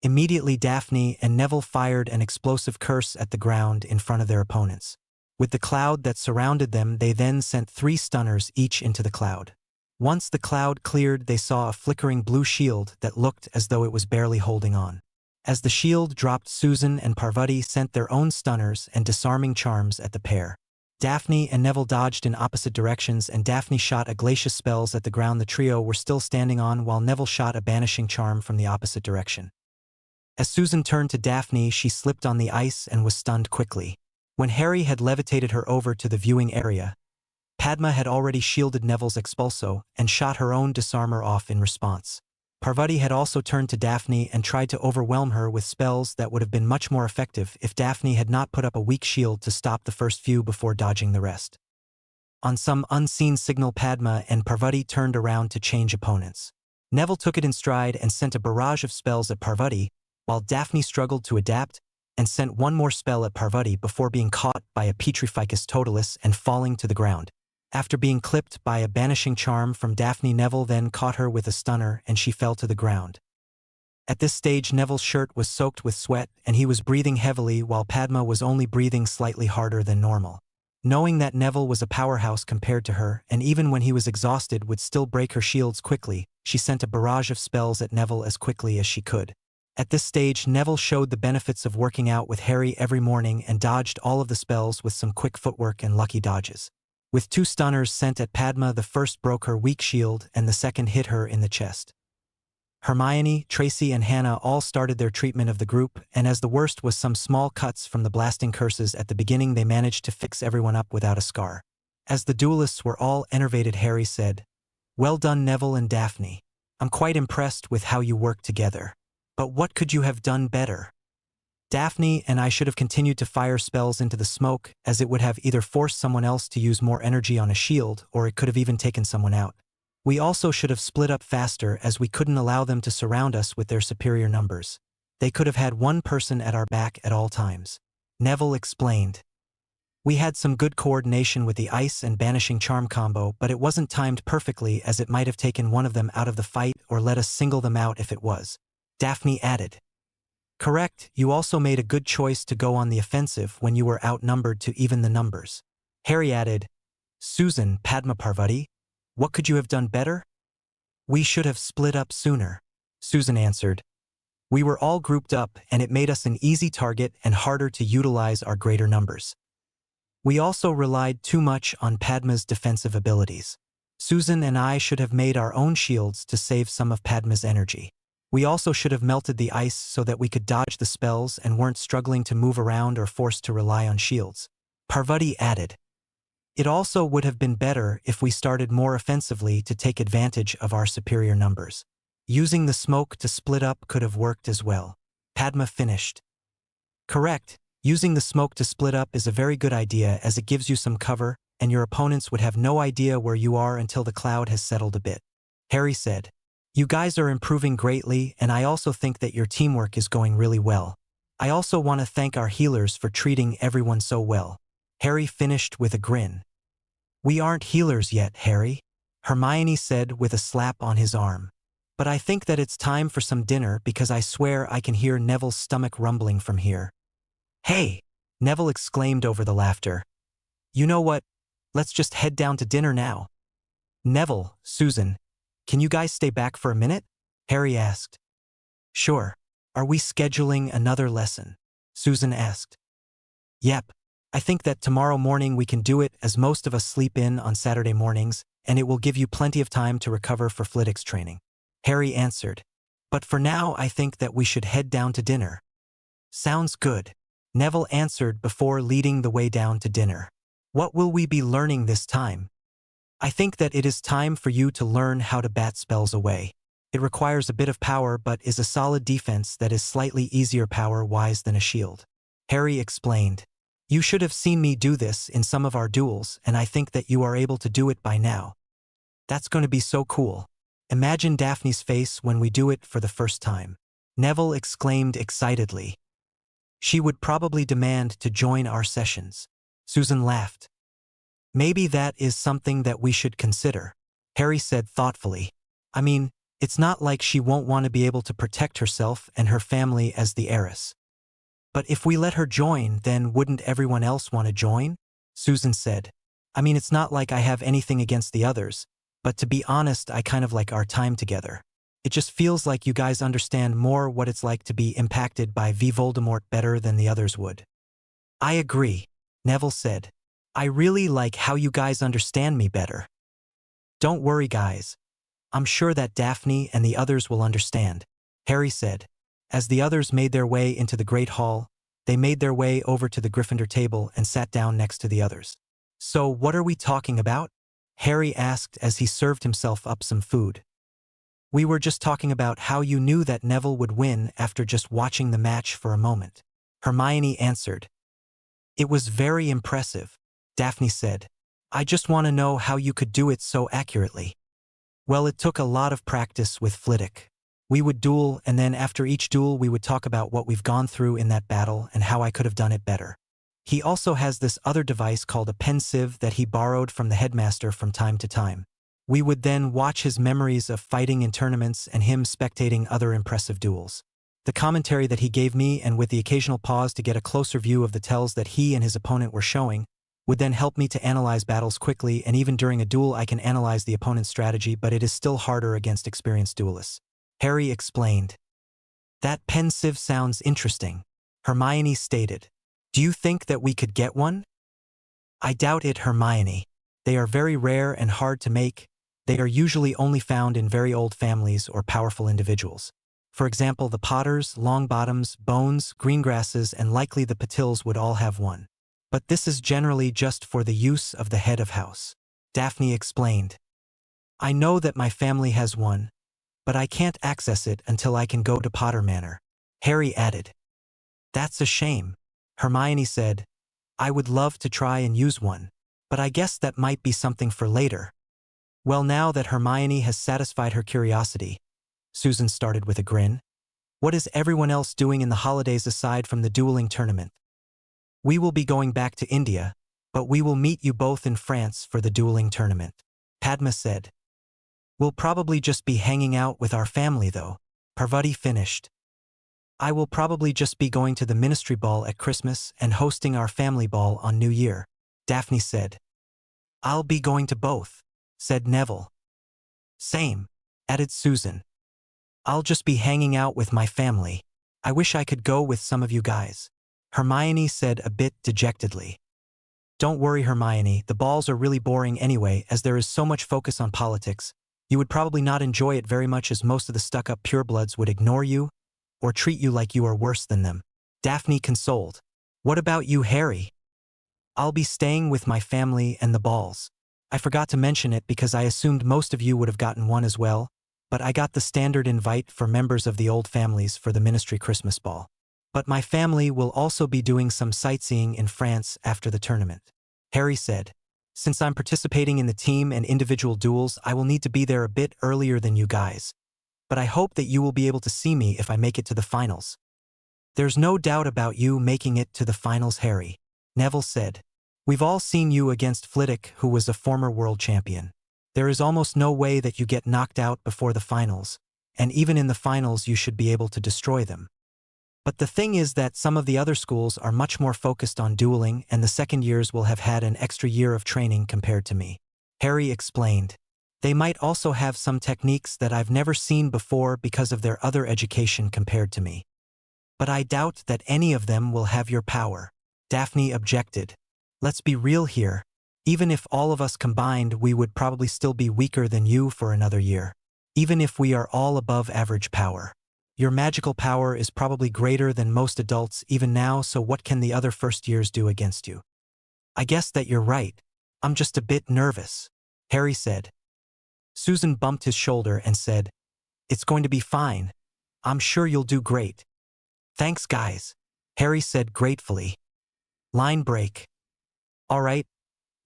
Immediately, Daphne and Neville fired an explosive curse at the ground in front of their opponents. With the cloud that surrounded them, they then sent 3 stunners each into the cloud. Once the cloud cleared, they saw a flickering blue shield that looked as though it was barely holding on. As the shield dropped, Susan and Parvati sent their own stunners and disarming charms at the pair. Daphne and Neville dodged in opposite directions, and Daphne shot a glacius spells at the ground the trio were still standing on, while Neville shot a banishing charm from the opposite direction. As Susan turned to Daphne, she slipped on the ice and was stunned quickly. When Harry had levitated her over to the viewing area, Padma had already shielded Neville's expulso and shot her own disarmer off in response. Parvati had also turned to Daphne and tried to overwhelm her with spells that would have been much more effective if Daphne had not put up a weak shield to stop the first few before dodging the rest. On some unseen signal, Padma and Parvati turned around to change opponents. Neville took it in stride and sent a barrage of spells at Parvati, while Daphne struggled to adapt and sent one more spell at Parvati before being caught by a Petrificus Totalis and falling to the ground. After being clipped by a banishing charm from Daphne, Neville then caught her with a stunner and she fell to the ground. At this stage, Neville's shirt was soaked with sweat and he was breathing heavily, while Padma was only breathing slightly harder than normal. Knowing that Neville was a powerhouse compared to her, and even when he was exhausted would still break her shields quickly, she sent a barrage of spells at Neville as quickly as she could. At this stage, Neville showed the benefits of working out with Harry every morning and dodged all of the spells with some quick footwork and lucky dodges. With 2 stunners sent at Padma, the first broke her weak shield and the second hit her in the chest. Hermione, Tracy, and Hannah all started their treatment of the group, and as the worst was some small cuts from the blasting curses at the beginning, they managed to fix everyone up without a scar. As the duelists were all enervated, Harry said, "Well done, Neville and Daphne. I'm quite impressed with how you work together. But what could you have done better? Daphne and I should have continued to fire spells into the smoke, as it would have either forced someone else to use more energy on a shield, or it could have even taken someone out. We also should have split up faster, as we couldn't allow them to surround us with their superior numbers. They could have had one person at our back at all times," Neville explained. "We had some good coordination with the ice and banishing charm combo, but it wasn't timed perfectly, as it might have taken one of them out of the fight or let us single them out if it was," Daphne added. "Correct, you also made a good choice to go on the offensive when you were outnumbered to even the numbers," Harry added. "Susan, Padma, Parvati, what could you have done better?" "We should have split up sooner," Susan answered. "We were all grouped up and it made us an easy target and harder to utilize our greater numbers. We also relied too much on Padma's defensive abilities. Susan and I should have made our own shields to save some of Padma's energy. We also should have melted the ice so that we could dodge the spells and weren't struggling to move around or forced to rely on shields," Parvati added. "It also would have been better if we started more offensively to take advantage of our superior numbers. Using the smoke to split up could have worked as well," Padma finished. Correct. Using the smoke to split up is a very good idea as it gives you some cover, and your opponents would have no idea where you are until the cloud has settled a bit. Harry said. You guys are improving greatly, and I also think that your teamwork is going really well. I also want to thank our healers for treating everyone so well. Harry finished with a grin. We aren't healers yet, Harry, Hermione said with a slap on his arm. But I think that it's time for some dinner because I swear I can hear Neville's stomach rumbling from here. Hey! Neville exclaimed over the laughter. You know what? Let's just head down to dinner now. Neville, Susan, can you guys stay back for a minute? Harry asked. Sure. Are we scheduling another lesson? Susan asked. Yep. I think that tomorrow morning we can do it as most of us sleep in on Saturday mornings, and it will give you plenty of time to recover for Flitwick's training. Harry answered. But for now I think that we should head down to dinner. Sounds good. Neville answered before leading the way down to dinner. What will we be learning this time? I think that it is time for you to learn how to bat spells away. It requires a bit of power but is a solid defense that is slightly easier power-wise than a shield. Harry explained. You should have seen me do this in some of our duels, and I think that you are able to do it by now. That's going to be so cool. Imagine Daphne's face when we do it for the first time. Neville exclaimed excitedly. She would probably demand to join our sessions. Susan laughed. Maybe that is something that we should consider, Harry said thoughtfully. I mean, it's not like she won't want to be able to protect herself and her family as the heiress. But if we let her join, then wouldn't everyone else want to join? Susan said. I mean, it's not like I have anything against the others, but to be honest, I kind of like our time together. It just feels like you guys understand more what it's like to be impacted by Voldemort better than the others would. I agree, Neville said. I really like how you guys understand me better. Don't worry, guys. I'm sure that Daphne and the others will understand, Harry said. As the others made their way into the Great Hall, they made their way over to the Gryffindor table and sat down next to the others. So what are we talking about? Harry asked as he served himself up some food. We were just talking about how you knew that Neville would win after just watching the match for a moment. Hermione answered. It was very impressive, Daphne said. I just want to know how you could do it so accurately. Well, it took a lot of practice with Flitwick. We would duel, and then after each duel we would talk about what we've gone through in that battle and how I could have done it better. He also has this other device called a pensieve that he borrowed from the headmaster from time to time. We would then watch his memories of fighting in tournaments and him spectating other impressive duels. The commentary that he gave me, and with the occasional pause to get a closer view of the tells that he and his opponent were showing, would then help me to analyze battles quickly, and even during a duel I can analyze the opponent's strategy, but it is still harder against experienced duelists. Harry explained. That pensieve sounds interesting, Hermione stated. Do you think that we could get one? I doubt it, Hermione. They are very rare and hard to make. They are usually only found in very old families or powerful individuals. For example, the Potters, Longbottoms, Bones, Greengrasses, and likely the Patils would all have one. But this is generally just for the use of the head of house. Daphne explained. I know that my family has one, but I can't access it until I can go to Potter Manor. Harry added. That's a shame, Hermione said. I would love to try and use one, but I guess that might be something for later. Well, now that Hermione has satisfied her curiosity, Susan started with a grin. What is everyone else doing in the holidays aside from the dueling tournament? We will be going back to India, but we will meet you both in France for the dueling tournament, Padma said. We'll probably just be hanging out with our family though, Parvati finished. I will probably just be going to the ministry ball at Christmas and hosting our family ball on New Year, Daphne said. I'll be going to both, said Neville. Same, added Susan. I'll just be hanging out with my family. I wish I could go with some of you guys, Hermione said a bit dejectedly. Don't worry, Hermione, the balls are really boring anyway, as there is so much focus on politics. You would probably not enjoy it very much, as most of the stuck-up purebloods would ignore you or treat you like you are worse than them, Daphne consoled. What about you, Harry? I'll be staying with my family and the balls. I forgot to mention it because I assumed most of you would have gotten one as well, but I got the standard invite for members of the old families for the ministry Christmas ball. But my family will also be doing some sightseeing in France after the tournament. Harry said, since I'm participating in the team and individual duels, I will need to be there a bit earlier than you guys. But I hope that you will be able to see me if I make it to the finals. There's no doubt about you making it to the finals, Harry, Neville said. We've all seen you against Flitwick, who was a former world champion. There is almost no way that you get knocked out before the finals, and even in the finals you should be able to destroy them. But the thing is that some of the other schools are much more focused on dueling, and the second years will have had an extra year of training compared to me. Harry explained. They might also have some techniques that I've never seen before because of their other education compared to me. But I doubt that any of them will have your power. Daphne objected. Let's be real here. Even if all of us combined, we would probably still be weaker than you for another year. Even if we are all above average power. Your magical power is probably greater than most adults even now, so what can the other first years do against you? I guess that you're right. I'm just a bit nervous, Harry said. Susan bumped his shoulder and said, It's going to be fine. I'm sure you'll do great. Thanks, guys, Harry said gratefully. Line break. All right,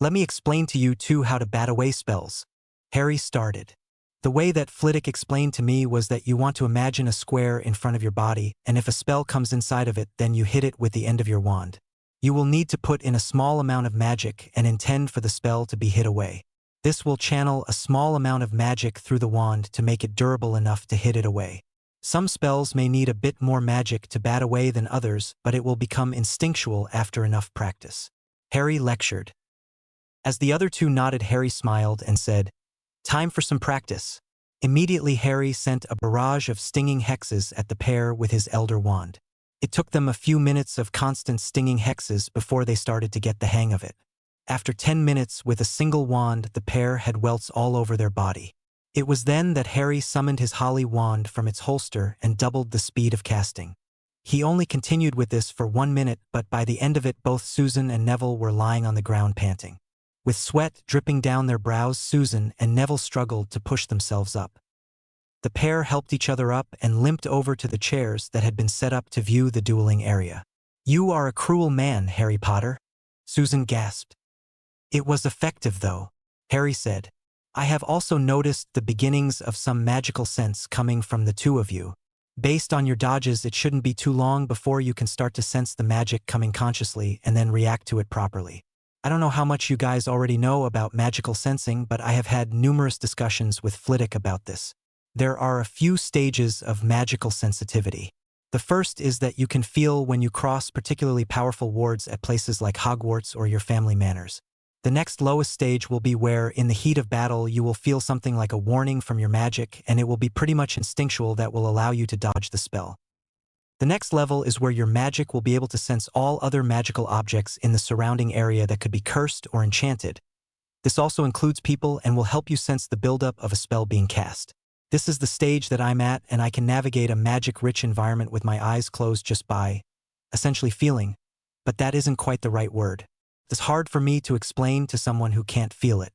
let me explain to you two how to bat away spells. Harry started. The way that Flitwick explained to me was that you want to imagine a square in front of your body, and if a spell comes inside of it, then you hit it with the end of your wand. You will need to put in a small amount of magic and intend for the spell to be hit away. This will channel a small amount of magic through the wand to make it durable enough to hit it away. Some spells may need a bit more magic to bat away than others, but it will become instinctual after enough practice. Harry lectured. As the other two nodded, Harry smiled and said, Time for some practice. Immediately Harry sent a barrage of stinging hexes at the pair with his Elder Wand. It took them a few minutes of constant stinging hexes before they started to get the hang of it. After 10 minutes with a single wand, the pair had welts all over their body. It was then that Harry summoned his holly wand from its holster and doubled the speed of casting. He only continued with this for 1 minute, but by the end of it both Susan and Neville were lying on the ground panting. With sweat dripping down their brows, Susan and Neville struggled to push themselves up. The pair helped each other up and limped over to the chairs that had been set up to view the dueling area. You are a cruel man, Harry Potter, Susan gasped. It was effective though, Harry said. I have also noticed the beginnings of some magical sense coming from the two of you. Based on your dodges, it shouldn't be too long before you can start to sense the magic coming consciously and then react to it properly. I don't know how much you guys already know about magical sensing, but I have had numerous discussions with Flitwick about this. There are a few stages of magical sensitivity. The first is that you can feel when you cross particularly powerful wards at places like Hogwarts or your family manors. The next lowest stage will be where, in the heat of battle, you will feel something like a warning from your magic, and it will be pretty much instinctual that will allow you to dodge the spell. The next level is where your magic will be able to sense all other magical objects in the surrounding area that could be cursed or enchanted. This also includes people and will help you sense the buildup of a spell being cast. This is the stage that I'm at, and I can navigate a magic-rich environment with my eyes closed just by, essentially feeling, but that isn't quite the right word. It's hard for me to explain to someone who can't feel it.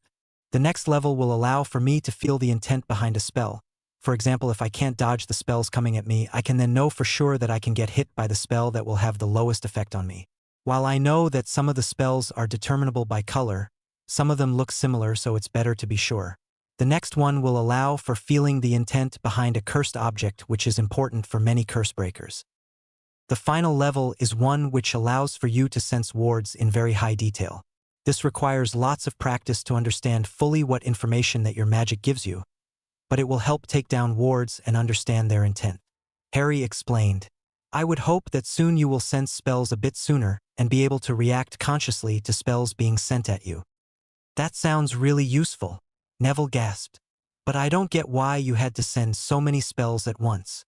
The next level will allow for me to feel the intent behind a spell. For example, if I can't dodge the spells coming at me, I can then know for sure that I can get hit by the spell that will have the lowest effect on me. While I know that some of the spells are determinable by color, some of them look similar, so it's better to be sure. The next one will allow for feeling the intent behind a cursed object, which is important for many curse breakers. The final level is one which allows for you to sense wards in very high detail. This requires lots of practice to understand fully what information that your magic gives you, but it will help take down wards and understand their intent. Harry explained. I would hope that soon you will sense spells a bit sooner and be able to react consciously to spells being sent at you. That sounds really useful, Neville gasped. But I don't get why you had to send so many spells at once.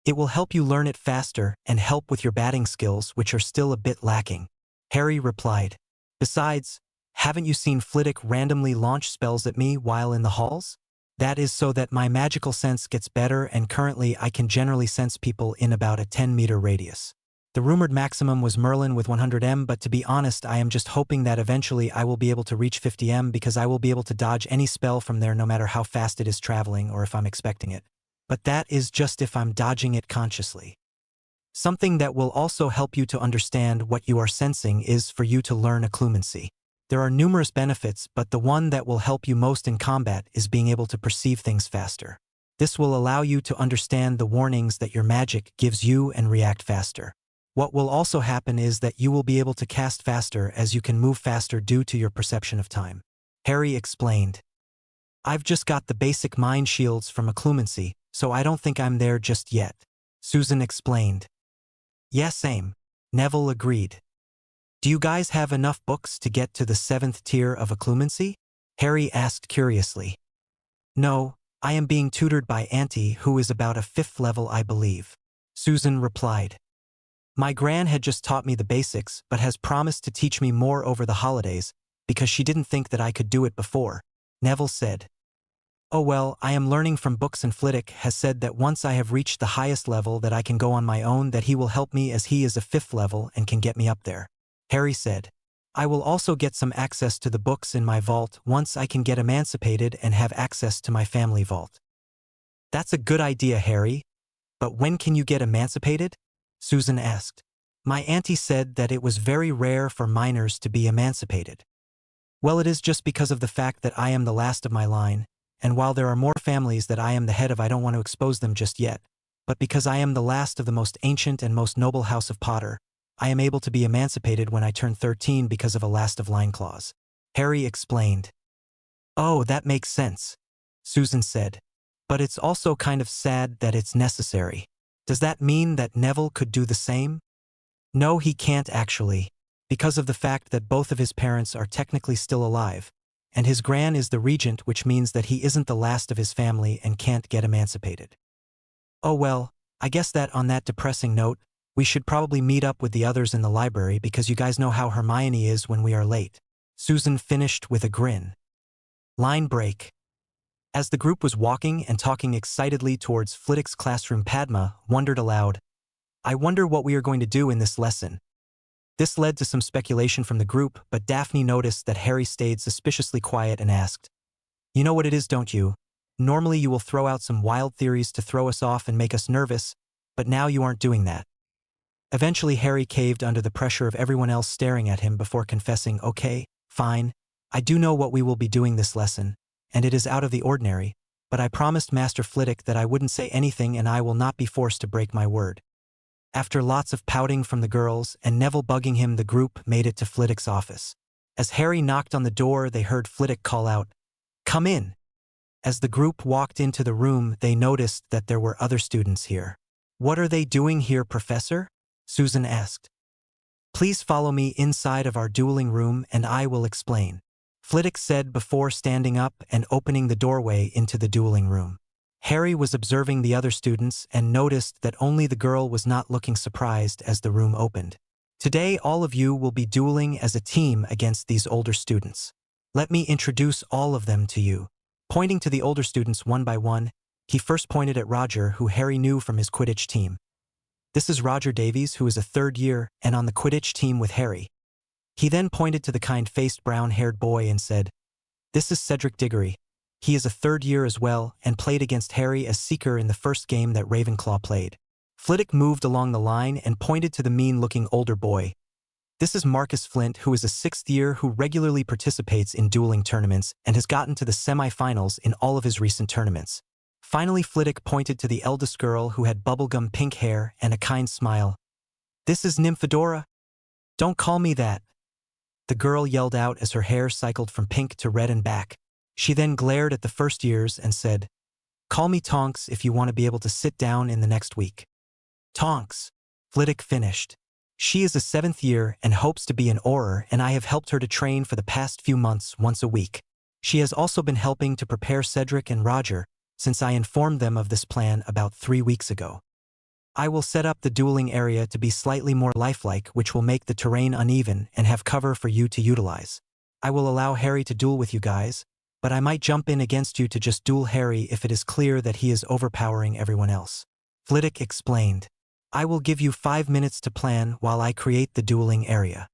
It will help you learn it faster and help with your batting skills, which are still a bit lacking, Harry replied. Besides, haven't you seen Flitwick randomly launch spells at me while in the halls? That is so that my magical sense gets better, and currently I can generally sense people in about a 10-meter radius. The rumored maximum was Merlin with 100 m, but to be honest, I am just hoping that eventually I will be able to reach 50 m because I will be able to dodge any spell from there no matter how fast it is traveling or if I'm expecting it. But that is just if I'm dodging it consciously. Something that will also help you to understand what you are sensing is for you to learn occlumency. There are numerous benefits, but the one that will help you most in combat is being able to perceive things faster. This will allow you to understand the warnings that your magic gives you and react faster. What will also happen is that you will be able to cast faster as you can move faster due to your perception of time. Harry explained. I've just got the basic mind shields from occlumency, so I don't think I'm there just yet. Susan explained. Yeah, same. Neville agreed. Do you guys have enough books to get to the 7th tier of occlumency? Harry asked curiously. No, I am being tutored by Auntie, who is about a 5th level, I believe. Susan replied. My gran had just taught me the basics, but has promised to teach me more over the holidays, because she didn't think that I could do it before. Neville said. Oh well, I am learning from books, and Flitwick has said that once I have reached the highest level that I can go on my own, that he will help me as he is a 5th level and can get me up there. Harry said. I will also get some access to the books in my vault once I can get emancipated and have access to my family vault. That's a good idea, Harry. But when can you get emancipated? Susan asked. My auntie said that it was very rare for minors to be emancipated. Well, it is just because of the fact that I am the last of my line, and while there are more families that I am the head of, I don't want to expose them just yet, but because I am the last of the most ancient and most noble house of Potter, I am able to be emancipated when I turn 13 because of a last of line clause. Harry explained. Oh, that makes sense, Susan said. But it's also kind of sad that it's necessary. Does that mean that Neville could do the same? No, he can't actually, because of the fact that both of his parents are technically still alive, and his gran is the regent, which means that he isn't the last of his family and can't get emancipated. Oh well, I guess that on that depressing note, we should probably meet up with the others in the library because you guys know how Hermione is when we are late. Susan finished with a grin. Line break. As the group was walking and talking excitedly towards Flitwick's classroom, Padma wondered aloud, I wonder what we are going to do in this lesson. This led to some speculation from the group, but Daphne noticed that Harry stayed suspiciously quiet and asked, You know what it is, don't you? Normally you will throw out some wild theories to throw us off and make us nervous, but now you aren't doing that. Eventually Harry caved under the pressure of everyone else staring at him before confessing, Okay, fine, I do know what we will be doing this lesson, and it is out of the ordinary, but I promised Master Flitwick that I wouldn't say anything and I will not be forced to break my word. After lots of pouting from the girls and Neville bugging him, the group made it to Flitwick's office. As Harry knocked on the door, they heard Flitwick call out, Come in! As the group walked into the room, they noticed that there were other students here. What are they doing here, Professor? Susan asked. Please follow me inside of our dueling room and I will explain, Flitwick said before standing up and opening the doorway into the dueling room. Harry was observing the other students and noticed that only the girl was not looking surprised as the room opened. Today all of you will be dueling as a team against these older students. Let me introduce all of them to you. Pointing to the older students one by one, he first pointed at Roger, who Harry knew from his Quidditch team. This is Roger Davies, who is a 3rd year and on the Quidditch team with Harry. He then pointed to the kind-faced brown-haired boy and said, This is Cedric Diggory. He is a 3rd year as well and played against Harry as Seeker in the first game that Ravenclaw played. Flitwick moved along the line and pointed to the mean-looking older boy. This is Marcus Flint, who is a 6th year who regularly participates in dueling tournaments and has gotten to the semi-finals in all of his recent tournaments. Finally, Flitwick pointed to the eldest girl who had bubblegum pink hair and a kind smile. This is Nymphadora. Don't call me that. The girl yelled out as her hair cycled from pink to red and back. She then glared at the first years and said, Call me Tonks if you want to be able to sit down in the next week. Tonks, Flitwick finished. She is a 7th year and hopes to be an Auror, and I have helped her to train for the past few months once a week. She has also been helping to prepare Cedric and Roger, since I informed them of this plan about 3 weeks ago. I will set up the dueling area to be slightly more lifelike, which will make the terrain uneven and have cover for you to utilize. I will allow Harry to duel with you guys, but I might jump in against you to just duel Harry if it is clear that he is overpowering everyone else. Flitwick explained. I will give you 5 minutes to plan while I create the dueling area.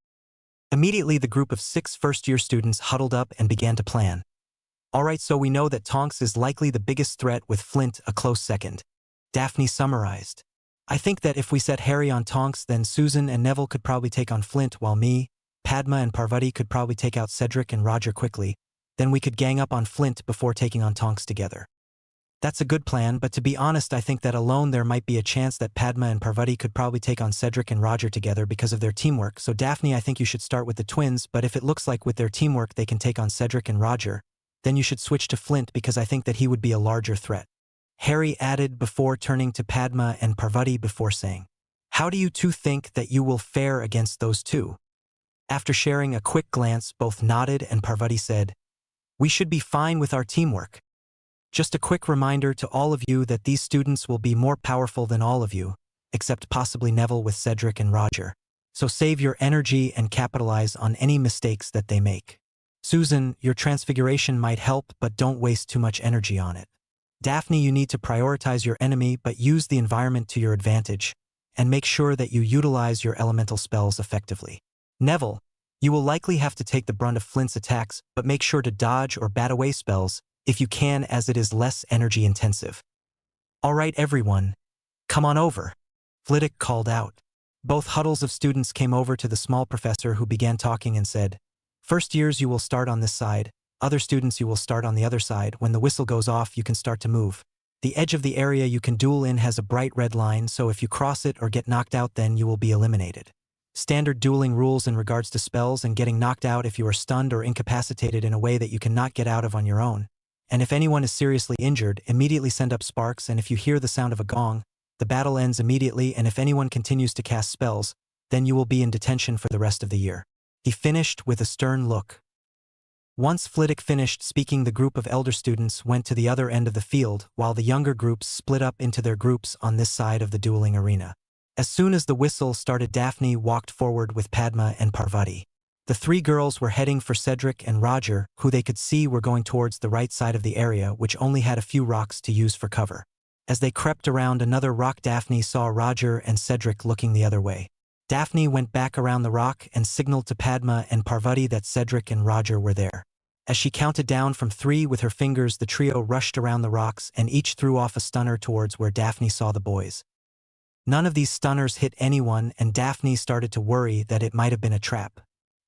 Immediately the group of 6 first-year students huddled up and began to plan. Alright, so we know that Tonks is likely the biggest threat with Flint a close second. Daphne summarized. I think that if we set Harry on Tonks, then Susan and Neville could probably take on Flint, while me, Padma and Parvati could probably take out Cedric and Roger quickly. Then we could gang up on Flint before taking on Tonks together. That's a good plan, but to be honest, I think that alone there might be a chance that Padma and Parvati could probably take on Cedric and Roger together because of their teamwork. So Daphne, I think you should start with the twins, but if it looks like with their teamwork they can take on Cedric and Roger, then you should switch to Flint because I think that he would be a larger threat. Harry added before turning to Padma and Parvati before saying, "How do you two think that you will fare against those two?" After sharing a quick glance, both nodded and Parvati said, "We should be fine with our teamwork. Just a quick reminder to all of you that these students will be more powerful than all of you, except possibly Neville with Cedric and Roger. So save your energy and capitalize on any mistakes that they make. Susan, your transfiguration might help, but don't waste too much energy on it. Daphne, you need to prioritize your enemy but use the environment to your advantage, and make sure that you utilize your elemental spells effectively. Neville, you will likely have to take the brunt of Flint's attacks, but make sure to dodge or bat away spells if you can, as it is less energy intensive. All right, everyone, come on over," Flitwick called out. Both huddles of students came over to the small professor, who began talking and said, "First years you will start on this side, other students you will start on the other side. When the whistle goes off you can start to move. The edge of the area you can duel in has a bright red line, so if you cross it or get knocked out then you will be eliminated. Standard dueling rules in regards to spells and getting knocked out if you are stunned or incapacitated in a way that you cannot get out of on your own. And if anyone is seriously injured, immediately send up sparks, and if you hear the sound of a gong, the battle ends immediately, and if anyone continues to cast spells, then you will be in detention for the rest of the year." He finished with a stern look. Once Flitwick finished speaking, the group of elder students went to the other end of the field, while the younger groups split up into their groups on this side of the dueling arena. As soon as the whistle started, Daphne walked forward with Padma and Parvati. The three girls were heading for Cedric and Roger, who they could see were going towards the right side of the area, which only had a few rocks to use for cover. As they crept around another rock, Daphne saw Roger and Cedric looking the other way. Daphne went back around the rock and signaled to Padma and Parvati that Cedric and Roger were there. As she counted down from 3 with her fingers, the trio rushed around the rocks and each threw off a stunner towards where Daphne saw the boys. None of these stunners hit anyone, and Daphne started to worry that it might have been a trap.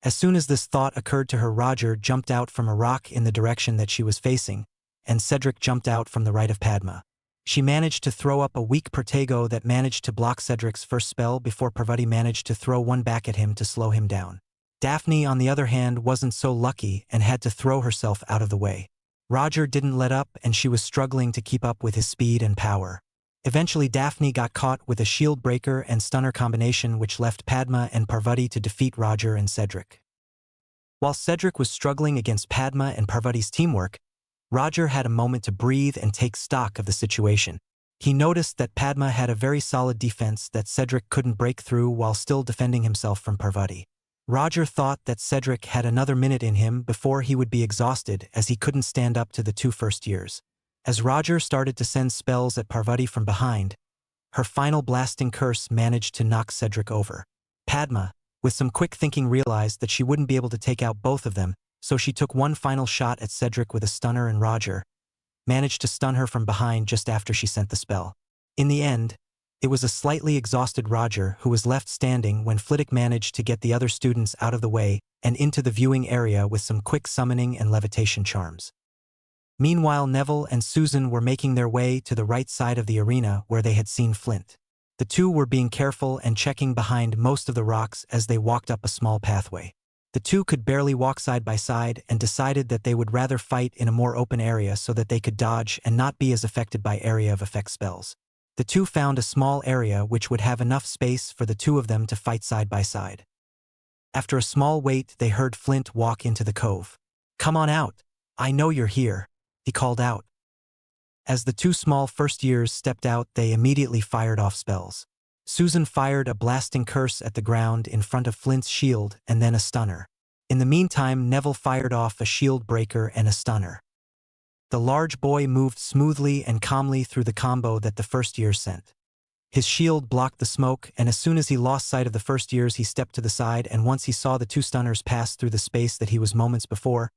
As soon as this thought occurred to her, Roger jumped out from a rock in the direction that she was facing, and Cedric jumped out from the right of Padma. She managed to throw up a weak Protego that managed to block Cedric's first spell before Parvati managed to throw one back at him to slow him down. Daphne, on the other hand, wasn't so lucky and had to throw herself out of the way. Roger didn't let up, and she was struggling to keep up with his speed and power. Eventually, Daphne got caught with a shield breaker and stunner combination, which left Padma and Parvati to defeat Roger and Cedric. While Cedric was struggling against Padma and Parvati's teamwork, Roger had a moment to breathe and take stock of the situation. He noticed that Padma had a very solid defense that Cedric couldn't break through while still defending himself from Parvati. Roger thought that Cedric had another minute in him before he would be exhausted, as he couldn't stand up to the 2 first years. As Roger started to send spells at Parvati from behind, her final blasting curse managed to knock Cedric over. Padma, with some quick thinking, realized that she wouldn't be able to take out both of them, so she took one final shot at Cedric with a stunner, and Roger managed to stun her from behind just after she sent the spell. In the end, it was a slightly exhausted Roger who was left standing when Flitwick managed to get the other students out of the way and into the viewing area with some quick summoning and levitation charms. Meanwhile, Neville and Susan were making their way to the right side of the arena where they had seen Flint. The two were being careful and checking behind most of the rocks as they walked up a small pathway. The two could barely walk side by side and decided that they would rather fight in a more open area so that they could dodge and not be as affected by area of effect spells. The two found a small area which would have enough space for the two of them to fight side by side. After a small wait, they heard Flint walk into the cove. "Come on out. I know you're here," he called out. As the 2 small first years stepped out, they immediately fired off spells. Susan fired a blasting curse at the ground in front of Flint's shield and then a stunner. In the meantime, Neville fired off a shield breaker and a stunner. The large boy moved smoothly and calmly through the combo that the first year sent. His shield blocked the smoke, and as soon as he lost sight of the first years, he stepped to the side, and once he saw the 2 stunners pass through the space that he was moments before,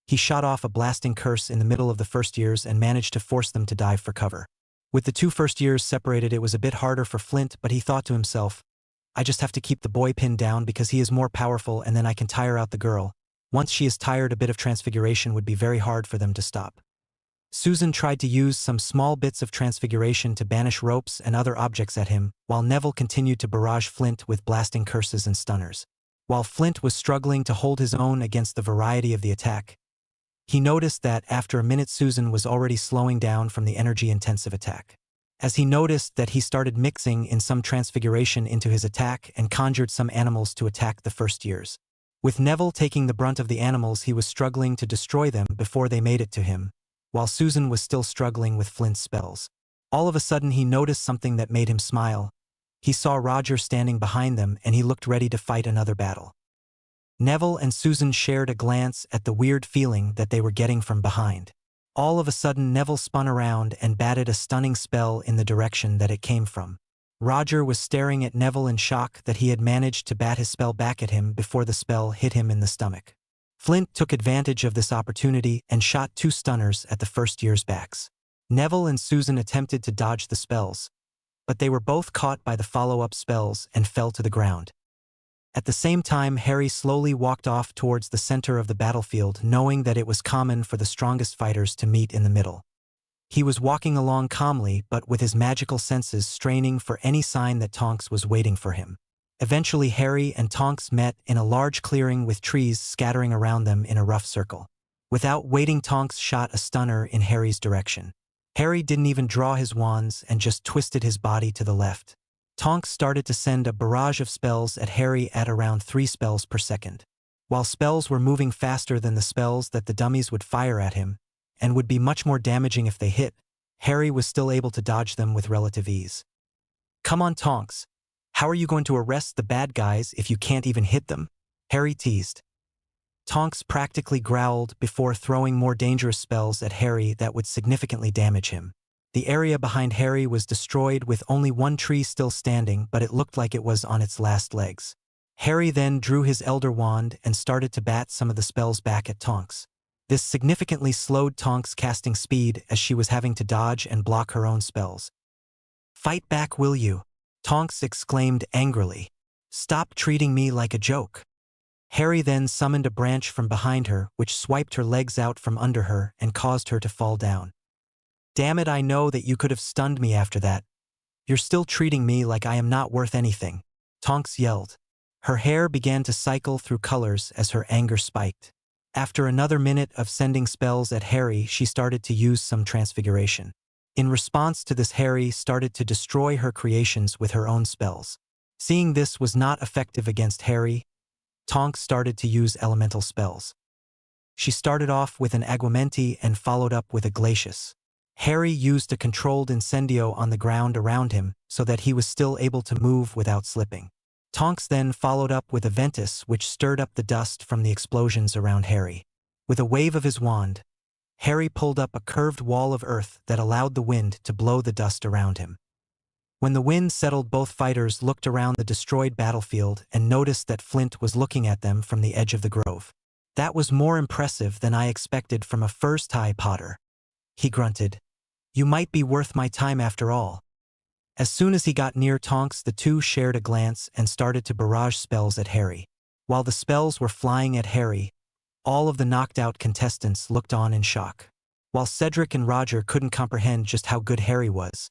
he shot off a blasting curse in the middle of the first years and managed to force them to dive for cover. With the two first years separated, it was a bit harder for Flint, but he thought to himself, I just have to keep the boy pinned down because he is more powerful, and then I can tire out the girl. Once she is tired, a bit of transfiguration would be very hard for them to stop. Susan tried to use some small bits of transfiguration to banish ropes and other objects at him, while Neville continued to barrage Flint with blasting curses and stunners. While Flint was struggling to hold his own against the variety of the attack, he noticed that after a minute Susan was already slowing down from the energy-intensive attack. As he noticed that, he started mixing in some transfiguration into his attack and conjured some animals to attack the first years. With Neville taking the brunt of the animals, he was struggling to destroy them before they made it to him, while Susan was still struggling with Flint's spells. All of a sudden he noticed something that made him smile. He saw Roger standing behind them, and he looked ready to fight another battle. Neville and Susan shared a glance at the weird feeling that they were getting from behind. All of a sudden Neville spun around and batted a stunning spell in the direction that it came from. Roger was staring at Neville in shock that he had managed to bat his spell back at him before the spell hit him in the stomach. Flint took advantage of this opportunity and shot 2 stunners at the first year's backs. Neville and Susan attempted to dodge the spells, but they were both caught by the follow-up spells and fell to the ground. At the same time, Harry slowly walked off towards the center of the battlefield, knowing that it was common for the strongest fighters to meet in the middle. He was walking along calmly, but with his magical senses straining for any sign that Tonks was waiting for him. Eventually Harry and Tonks met in a large clearing with trees scattering around them in a rough circle. Without waiting, Tonks shot a stunner in Harry's direction. Harry didn't even draw his wands and just twisted his body to the left. Tonks started to send a barrage of spells at Harry at around 3 spells per second. While spells were moving faster than the spells that the dummies would fire at him, and would be much more damaging if they hit, Harry was still able to dodge them with relative ease. Come on, Tonks. How are you going to arrest the bad guys if you can't even hit them? Harry teased. Tonks practically growled before throwing more dangerous spells at Harry that would significantly damage him. The area behind Harry was destroyed with only one tree still standing, but it looked like it was on its last legs. Harry then drew his Elder Wand and started to bat some of the spells back at Tonks. This significantly slowed Tonks' casting speed as she was having to dodge and block her own spells. Fight back, will you? Tonks exclaimed angrily. Stop treating me like a joke. Harry then summoned a branch from behind her, which swiped her legs out from under her and caused her to fall down. Damn it, I know that you could have stunned me after that. You're still treating me like I am not worth anything, Tonks yelled. Her hair began to cycle through colors as her anger spiked. After another minute of sending spells at Harry, she started to use some transfiguration. In response to this, Harry started to destroy her creations with her own spells. Seeing this was not effective against Harry, Tonks started to use elemental spells. She started off with an Aguamenti and followed up with a Glacius. Harry used a controlled incendio on the ground around him so that he was still able to move without slipping. Tonks then followed up with a Ventus, which stirred up the dust from the explosions around Harry. With a wave of his wand, Harry pulled up a curved wall of earth that allowed the wind to blow the dust around him. When the wind settled, both fighters looked around the destroyed battlefield and noticed that Flint was looking at them from the edge of the grove. That was more impressive than I expected from a first-time Potter, he grunted. You might be worth my time after all. As soon as he got near Tonks, the two shared a glance and started to barrage spells at Harry. While the spells were flying at Harry, all of the knocked-out contestants looked on in shock. While Cedric and Roger couldn't comprehend just how good Harry was,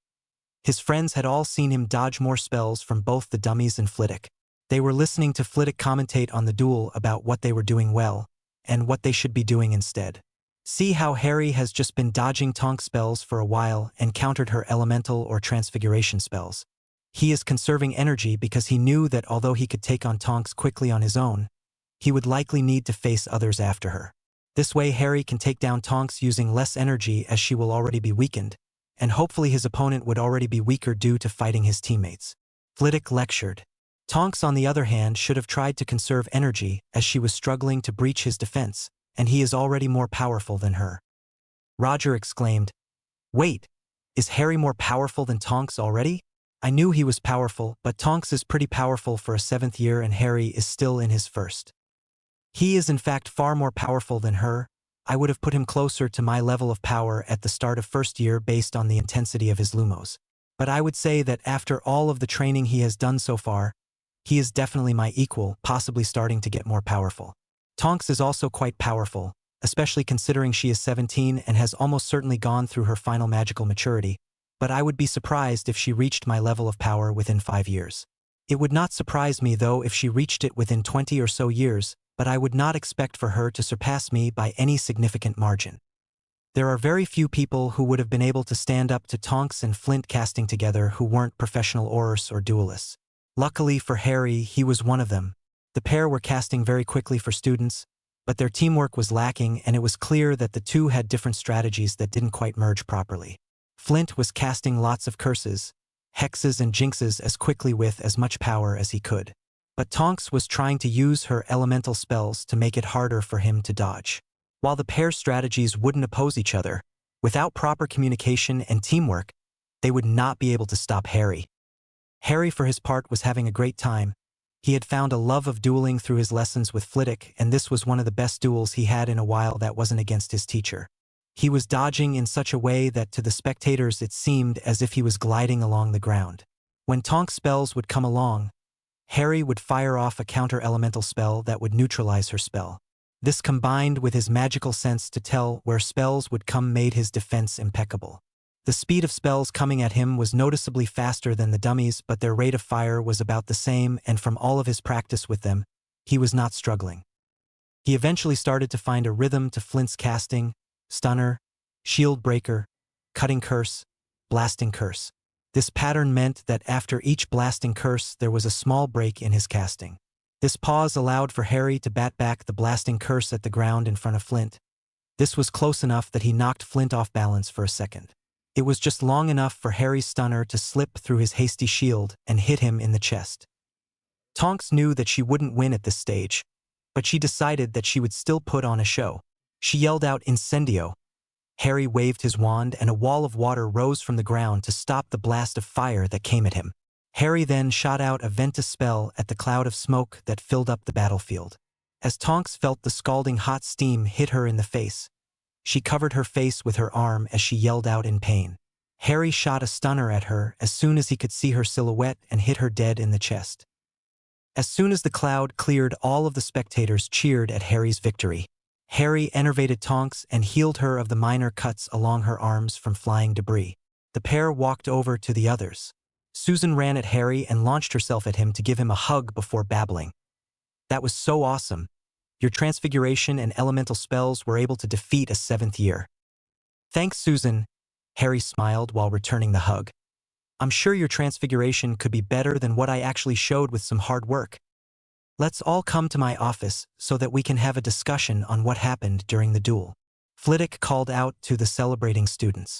his friends had all seen him dodge more spells from both the dummies and Flitwick. They were listening to Flitwick commentate on the duel about what they were doing well and what they should be doing instead. See how Harry has just been dodging Tonks spells for a while and countered her elemental or transfiguration spells. He is conserving energy because he knew that although he could take on Tonks quickly on his own, he would likely need to face others after her. This way Harry can take down Tonks using less energy, as she will already be weakened, and hopefully his opponent would already be weaker due to fighting his teammates. Flitwick lectured. Tonks, on the other hand, should have tried to conserve energy as she was struggling to breach his defense, and he is already more powerful than her. Roger exclaimed, Wait, is Harry more powerful than Tonks already? I knew he was powerful, but Tonks is pretty powerful for a 7th year and Harry is still in his 1st. He is in fact far more powerful than her, I would have put him closer to my level of power at the start of first year based on the intensity of his lumos. But I would say that after all of the training he has done so far, he is definitely my equal, possibly starting to get more powerful. Tonks is also quite powerful, especially considering she is 17 and has almost certainly gone through her final magical maturity, but I would be surprised if she reached my level of power within 5 years. It would not surprise me though if she reached it within 20 or so years, but I would not expect for her to surpass me by any significant margin. There are very few people who would have been able to stand up to Tonks and Flint casting together who weren't professional aurors or duelists. Luckily for Harry, he was one of them. The pair were casting very quickly for students, but their teamwork was lacking and it was clear that the two had different strategies that didn't quite merge properly. Flint was casting lots of curses, hexes and jinxes as quickly with as much power as he could. But Tonks was trying to use her elemental spells to make it harder for him to dodge. While the pair's strategies wouldn't oppose each other, without proper communication and teamwork, they would not be able to stop Harry. Harry, for his part, was having a great time. He had found a love of dueling through his lessons with Flitwick, and this was one of the best duels he had in a while that wasn't against his teacher. He was dodging in such a way that to the spectators it seemed as if he was gliding along the ground. When Tonks' spells would come along, Harry would fire off a counter-elemental spell that would neutralize her spell. This combined with his magical sense to tell where spells would come made his defense impeccable. The speed of spells coming at him was noticeably faster than the dummies, but their rate of fire was about the same, and from all of his practice with them, he was not struggling. He eventually started to find a rhythm to Flint's casting: stunner, shield breaker, cutting curse, blasting curse. This pattern meant that after each blasting curse there was a small break in his casting. This pause allowed for Harry to bat back the blasting curse at the ground in front of Flint. This was close enough that he knocked Flint off balance for a second. It was just long enough for Harry's stunner to slip through his hasty shield and hit him in the chest. Tonks knew that she wouldn't win at this stage, but she decided that she would still put on a show. She yelled out "Incendio." Harry waved his wand and a wall of water rose from the ground to stop the blast of fire that came at him. Harry then shot out a Ventus spell at the cloud of smoke that filled up the battlefield. As Tonks felt the scalding hot steam hit her in the face, she covered her face with her arm as she yelled out in pain. Harry shot a stunner at her as soon as he could see her silhouette and hit her dead in the chest. As soon as the cloud cleared, all of the spectators cheered at Harry's victory. Harry enervated Tonks and healed her of the minor cuts along her arms from flying debris. The pair walked over to the others. Susan ran at Harry and launched herself at him to give him a hug before babbling. "That was so awesome. Your transfiguration and elemental spells were able to defeat a 7th year." "Thanks, Susan," Harry smiled while returning the hug. "I'm sure your transfiguration could be better than what I actually showed with some hard work. Let's all come to my office so that we can have a discussion on what happened during the duel." Flitwick called out to the celebrating students.